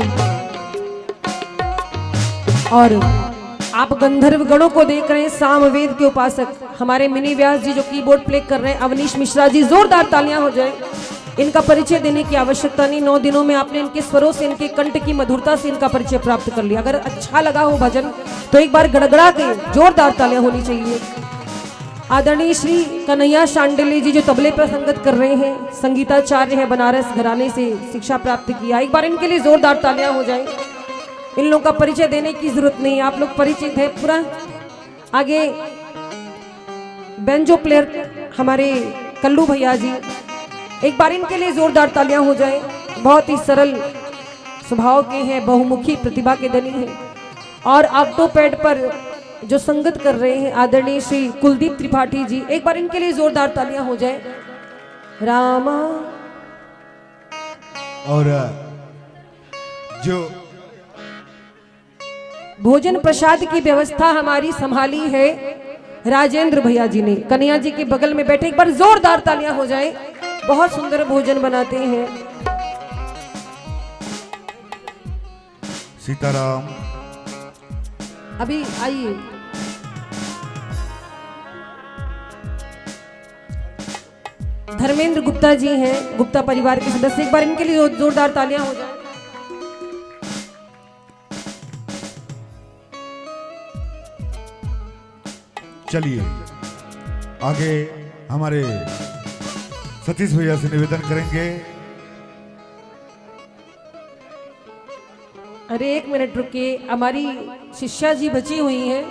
और आप गंधर्व गणों को देख रहे हैं, सामवेद के उपासक हमारे मिनी व्यास जी जो कीबोर्ड प्ले कर रहे हैं, अवनीश मिश्रा जी, जोरदार तालियां हो जाए। इनका परिचय देने की आवश्यकता नहीं, 9 दिनों में आपने इनके स्वरों से, इनके कंठ की मधुरता से इनका परिचय प्राप्त कर लिया। अगर अच्छा लगा हो भजन तो एक बार गड़गड़ा के जोरदार तालियां होनी चाहिए। आदरणीय श्री कन्हैया शांडिल्य जी जो तबले पर संगत कर रहे हैं, संगीताचार्य है, बनारस घराने से शिक्षा प्राप्त किया। एक बार इनके लिए जोरदार तालियां हो जाएं। इन लोगों का परिचय देने की जरूरत नहीं, आप लोग परिचित हैं पूरा। आगे बेंजो प्लेयर हमारे कल्लू भैया जी, एक बार इनके लिए जोरदार तालियां हो जाएं। बहुत ही सरल स्वभाव के हैं, बहुमुखी प्रतिभा के धनी हैं। और ऑक्टोपैड पर जो संगत कर रहे हैं आदरणीय श्री कुलदीप त्रिपाठी जी, एक बार इनके लिए जोरदार तालियां हो जाए। रामा। और जो भोजन प्रसाद की व्यवस्था हमारी संभाली है राजेंद्र भैया जी ने, कन्हैया जी के बगल में बैठे, एक बार जोरदार तालियां हो जाए। बहुत सुंदर भोजन बनाते हैं। सीताराम अभी आइए। धर्मेंद्र गुप्ता जी हैं, गुप्ता परिवार के सदस्य। एक बार इनके लिए जोरदार तालियां हो जाए। चलिए आगे हमारे सतीश भैया से निवेदन करेंगे। अरे एक मिनट रुकिए, हमारी शिष्या जी बची हुई हैं।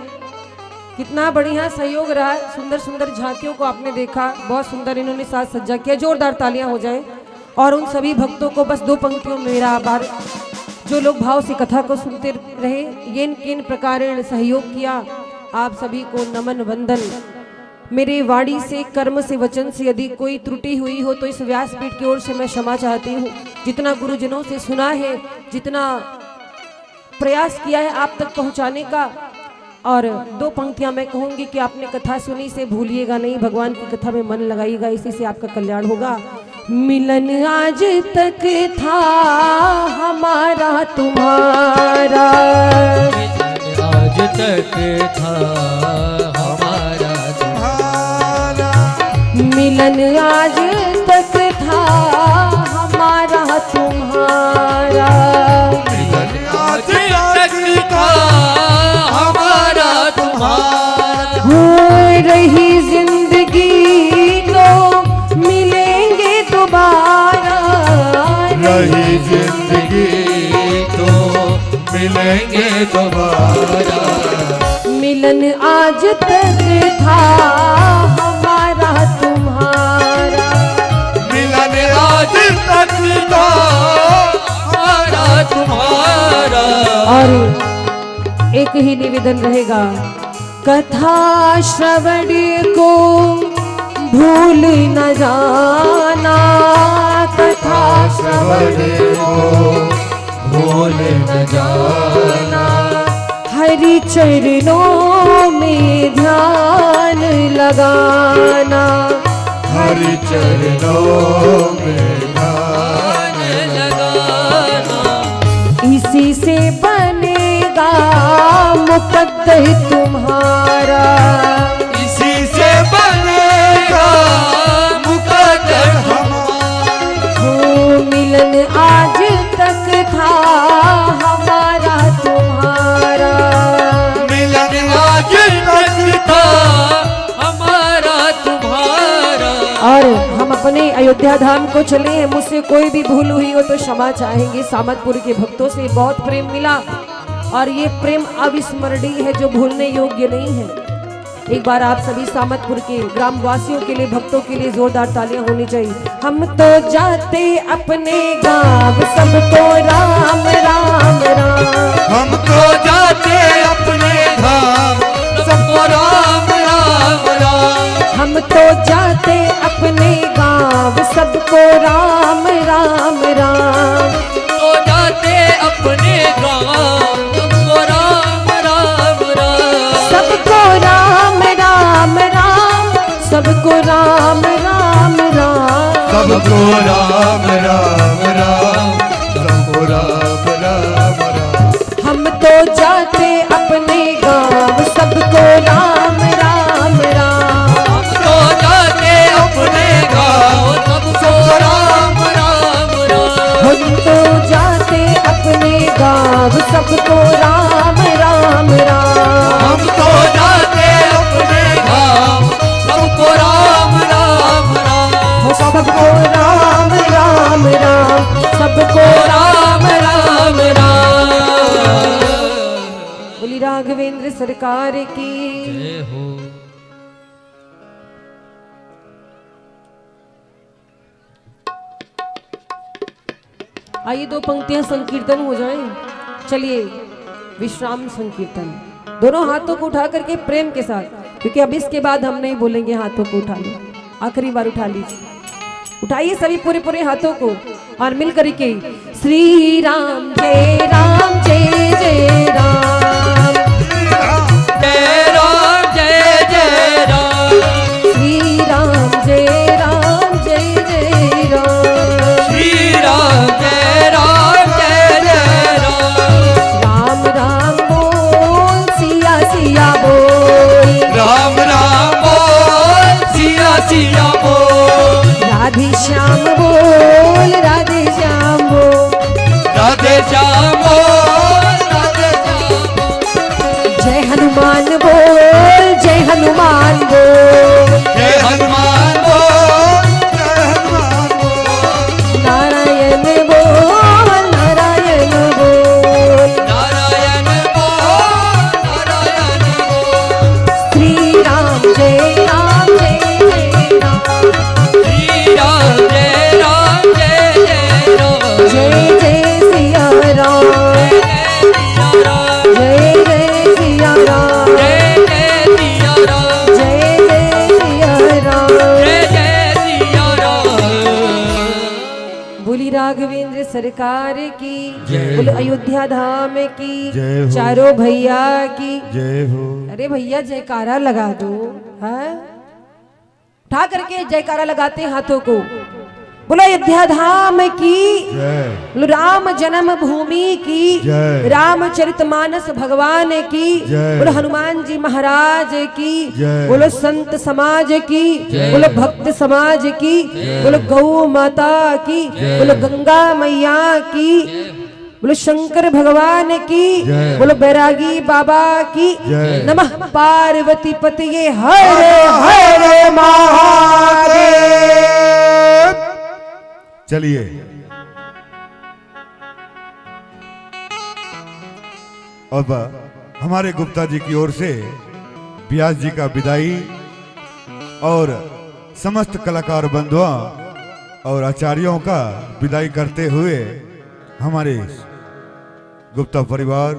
कितना बढ़िया सहयोग रहा है, सुंदर सुंदर झांकियों को आपने देखा, बहुत सुंदर इन्होंने साज सज्जा किया। जोरदार तालियां हो जाए। और उन सभी भक्तों को बस 2 पंक्तियों में मेरा आभार, जो लोग भाव से कथा को सुनते रहे, ये किन प्रकार सहयोग किया, आप सभी को नमन वंदन। मेरे वाणी से, कर्म से, वचन से यदि कोई त्रुटि हुई हो तो इस व्यासपीठ की ओर से मैं क्षमा चाहती हूँ। जितना गुरुजनों से सुना है, जितना प्रयास किया है आप तक पहुंचाने का। और 2 पंक्तियां मैं कहूंगी कि आपने कथा सुनी से भूलिएगा नहीं, भगवान की कथा में मन लगाइएगा, इसी से आपका कल्याण होगा। मिलन आज तक था हमारा तुम्हारा, आज तक था हमारा तुम्हारा, मिलन आज तक था हमारा तुम्हारा, आज तक था हमारा तुम्हारा। हो रही जिंदगी तो मिलेंगे दोबारा, रही जिंदगी तो मिलेंगे दोबारा। मिलन आज तक था हमारा तुम्हारा, मिलन आज तक था हमारा तुम्हारा। और एक ही निवेदन रहेगा, कथा श्रवण को भूल न जाना, कथा श्रवण को भूल न जाना, हरि चरणों में ध्यान लगाना, हरि चरणों में ध्यान लगाना। इसी से बनेगा मुकद्दर तुम्हारा, इसी से बनेगा मुकद्दर हमारा। हो मिलन आज तक था हमारा तुम्हारा, मिलन आज तक था हमारा तुम्हारा। और हम अपने अयोध्या धाम को चले हैं। मुझसे कोई भी भूल हुई हो तो क्षमा चाहेंगे। सामतपुर के भक्तों से बहुत प्रेम मिला और ये प्रेम अविस्मरणीय है, जो भूलने योग्य नहीं है। एक बार आप सभी सामतपुर के ग्रामवासियों के लिए, भक्तों के लिए जोरदार तालियां होनी चाहिए। हम तो जाते अपने गांव, सबको राम राम राम, हम तो जाते अपने धाम, सबको राम राम राम। हम तो जाते अपने गांव, सबको राम राम राम, तो जाते अपने गाँव, सबको राम राम राम। सबको राम राम राम, सबको राम राम राम, सबको राम राम राम, सबको राम राम राम। हम तो जाते अपने गांव, सबको राम राम राम, हम तो जाते अपने गाँव, सबको राम राम राम। हम तो जाते अपने गांव, सबको राम राम राम, हम तो जाते अपने गाँव, सबको राम राम राम। सबको राम राम राम, सबको राम राम राम। बोली राघवेंद्र सरकार की। जय हो। आइए 2 पंक्तियां संकीर्तन हो जाएं। चलिए विश्राम संकीर्तन, दोनों हाथों को उठा करके प्रेम के साथ, क्योंकि अब इसके बाद हम नहीं बोलेंगे हाथों को उठा लो, आखिरी बार उठा लीजिए। उठाइए सभी पूरे पूरे हाथों को और मिल करके श्री राम जय राम जय जय राम, जय राम जय जय राम, श्री राम जय राम जय जय राम, श्री राम जय राम जय जय राम। राम राम बोल सिया सिया बोल, राम राम बोल सिया सिया बोल, राम बोल, जय हनुमान बोल, जय हनुमान बोल। नारायण बोल, नारायण बोल, नारायण बोल, नारायण बोल। श्री राम जय राम जय जय राम, श्री राम जय राम जय जय राम। जय जय सिया राम, जय जय सिया राम, जय जय सिया राम, जय जय सिया राम, जय जय सिया राम। जय जय सिया राम। बोली राघवेंद्र सरकार की जय बोलो, हो। अयोध्या धाम की जय हो। चारों भैया की। जय हो। अरे भैया जयकारा लगा दो, है उठा करके जयकारा लगाते हैं हाथों को। बोलो अयोध्या धाम की, जय। बोलो राम जन्म भूमि की, जय। रामचरितमानस भगवान की, जय। बोलो हनुमान जी महाराज की, जय। बोलो संत समाज की, जय। बोलो भक्त समाज की, बोलो गौ माता की, बोलो गंगा मैया की, बोलो शंकर भगवान की, जय। बोलो बैरागी बाबा की। जय। नमः पार्वती पतये हर हर महादेव। चलिए अब हमारे गुप्ता जी की ओर से व्यास जी का विदाई और समस्त कलाकार बंधुओं और आचार्यों का विदाई करते हुए हमारे गुप्ता परिवार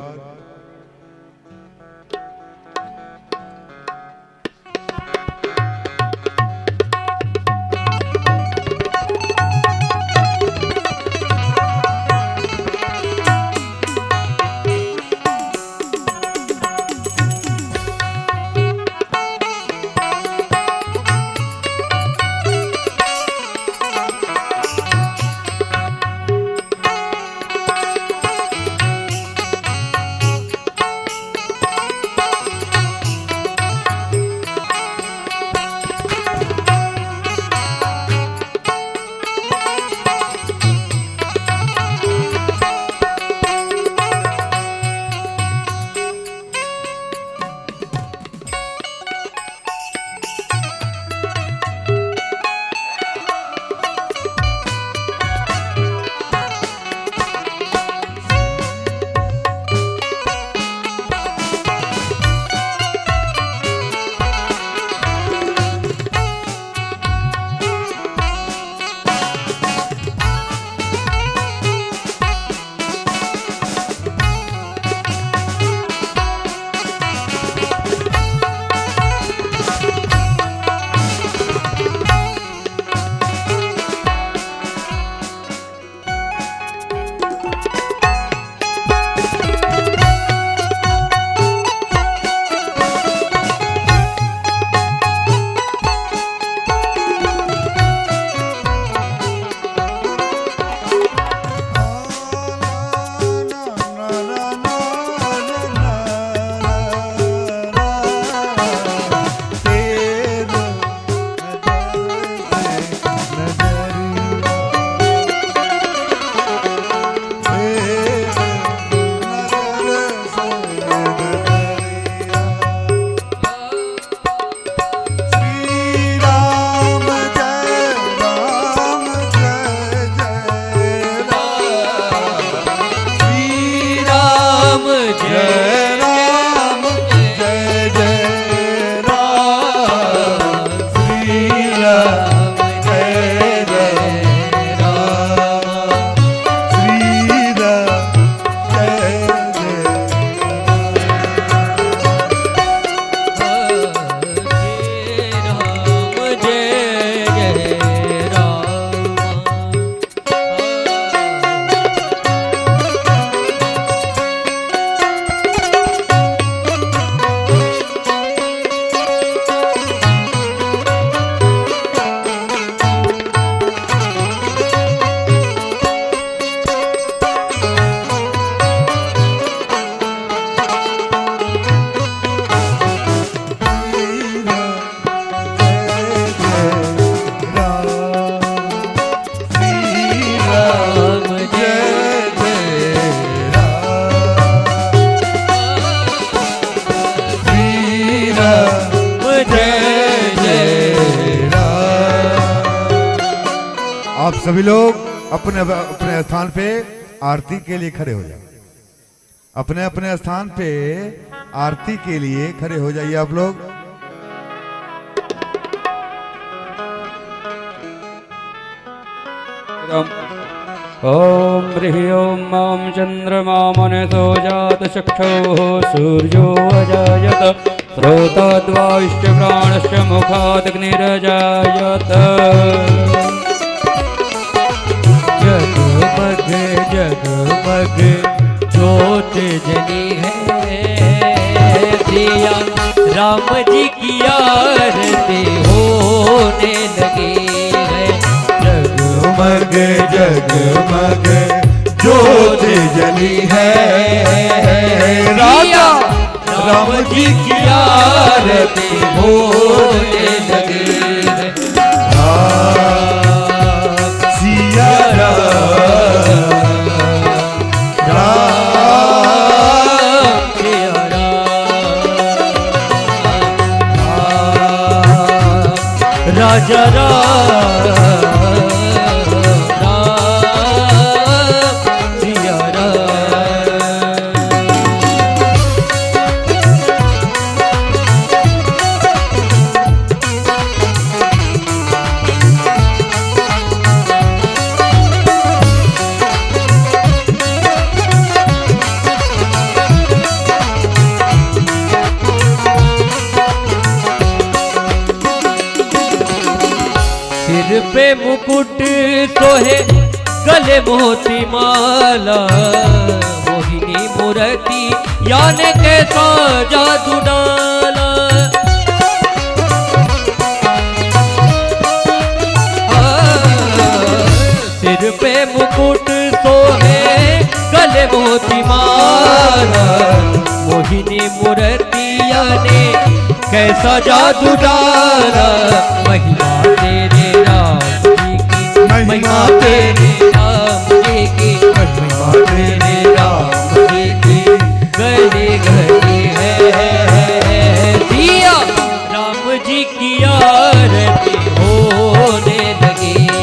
आप सभी लोग अपने अपने स्थान पे आरती के लिए खड़े हो जाओ। अपने अपने स्थान पे आरती के लिए खड़े हो जाइए आप लोग। ओम ह्रीं ओम मां चंद्रमा मनसो जात चक्षुः सूर्यो अजायत स्रोताद्वाश्च प्राणश्च मुखादग्निरजायत। जगमग जगमग ज्योत जली है, दिया राम जी की आरती होने लगी है। जगमग जगमग ज्योत जली है, दिया राम जी की आरती होने लगी है। सिया राम राजा राम सिया सिर पे मुकुट सोहे गले मोती माला, मोहिनी मूर्ति याने कैसा जादू डाला। सिर पे मुकुट सोहे गले मोती माला, मोहिनी मूर्ति याने कैसा जादू डाला। महिमा तेरे राम जी की, महिमा तेरे राम जी की, महिमा तेरे राम जी की गली गली है। दिया राम जी की आरती होने लगी है।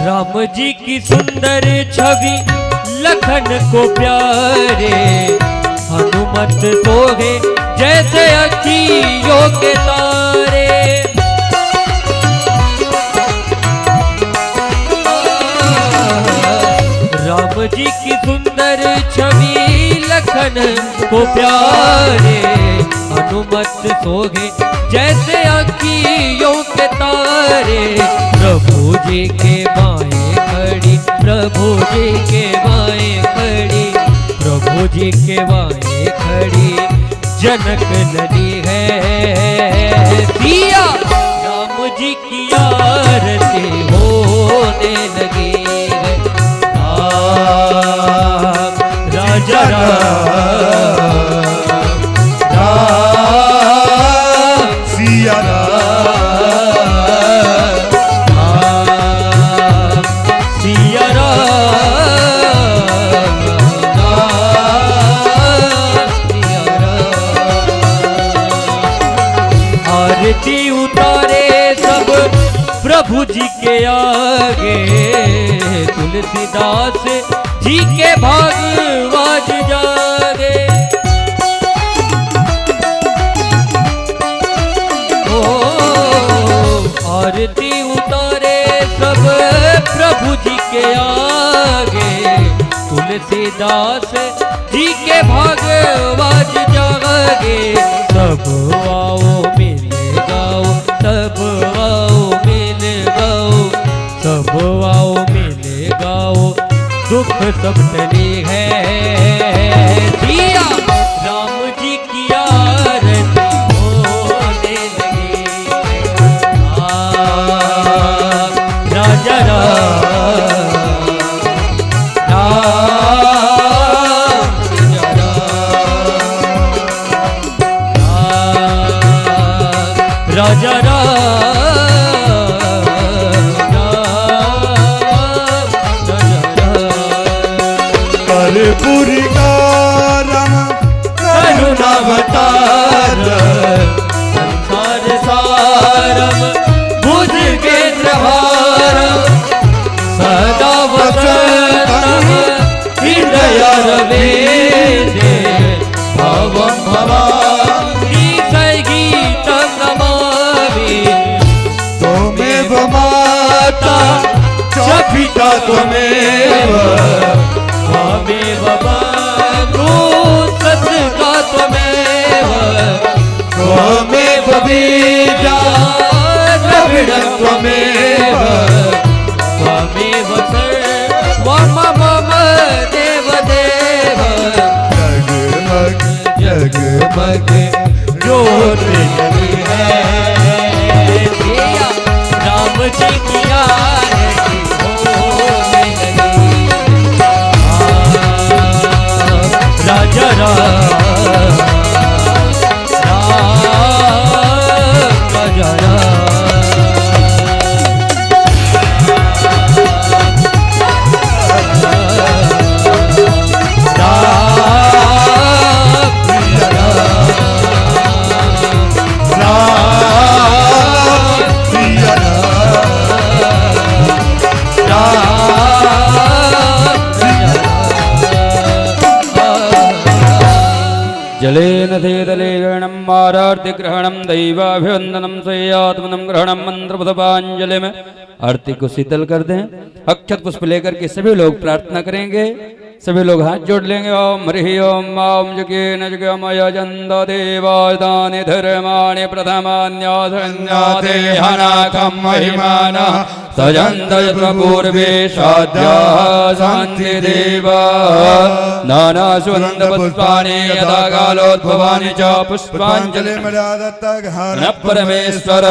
राम जी की सुंदर छवि लखन को प्यारे, हनुमत सोहे जैसे अखियों के तारे। राम जी की सुंदर छवि लखन को प्यारे, हनुमत सोहे जैसे अखियों के तारे। प्रभु जी के बाएं खड़ी, प्रभु जी के बाएं खड़ी, प्रभु जी के बाएं खड़ी जनक लली है। दिया राम जी की आरती होने लगी है। राजा राम सिया आरती उतारे सब प्रभु जी के आगे, तुलसीदास जी के भागवत जागे। ओ आरती उतारे सब प्रभु जी के आगे, तुलसीदास जी के भगवत जागे सब आओ मिल गाओ सब आओ मिल गाओ सब आओ मिल गाओ दुख सब टले है दिया राम जी की आरती होने लगी राजा राजा कर्पूरी कारम करुणावतार संसार सारम भुज केन्द्रहारम सदा वसन्तम हृदय रवेदे भवं भवामि गीतं नमामि त्वमेव माता च पिता त्वमेव त्वमेव बन्धु सत्का त्वमेव त्वमेव बीजा द्रविणं त्वमेव त्वमेव सर्वं मम देव देव जगमग जगमग ज्योति है राम जी की आरती होने लगी राजा जलेन थेदलेगणं मारार्तिग्रहणं दैवाभिवन्दनं सेयात्मनं ग्रहणं मंत्रपुष्पांजलि में आरती को शीतल कर दें। अक्षत पुष्प लेकर के सभी लोग प्रार्थना करेंगे। सभी लोग हाथ जोड़ लेंगे। ओम हरि ओम माम जगेन जगमय जन्द देवादानि धर्माणि प्रथमान्याधन्याते हनाकं महिमानः सजन्द पूर्वे साध्या शान्ति देवा नाना सुगन्ध पुष्पाणि यथा कालोद्भवानि च पुष्पांजलि न परमेश्वर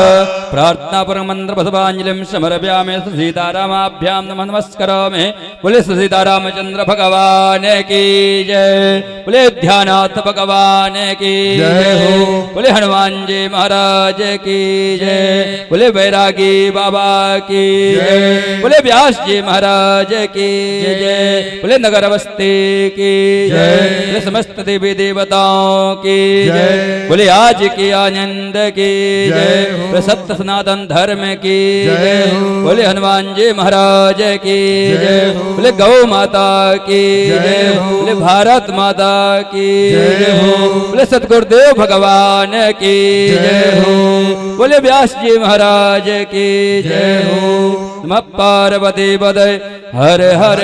प्रार्थना पर मंत्र पुष्पांजलिं समर्पयामि। सीतारामाभ्यां नमः नमस्करामि। बोले सीतारामचंद्र भगवान की जय। बोले ध्यानाथ भगवान की जय। बोले हनुमान जी महाराज की जय। बोले बैरागी बाबा की जय। बोले व्यास जी महाराज की जय। बोले नगर बस्ती की जय। बोले समस्त देवी देवताओं की जय। बोले आज की आनंद की जय। बोले सत्य सनातन धर्म की जय। बोले हनुमान जी महाराज की जय। बोले गौ माता की जय। बोले भारत माता की जय। बोले सतगुरुदेव भगवान की जय। बोले व्यास जी महाराज की जय। नमः पार्वती पदे हर हर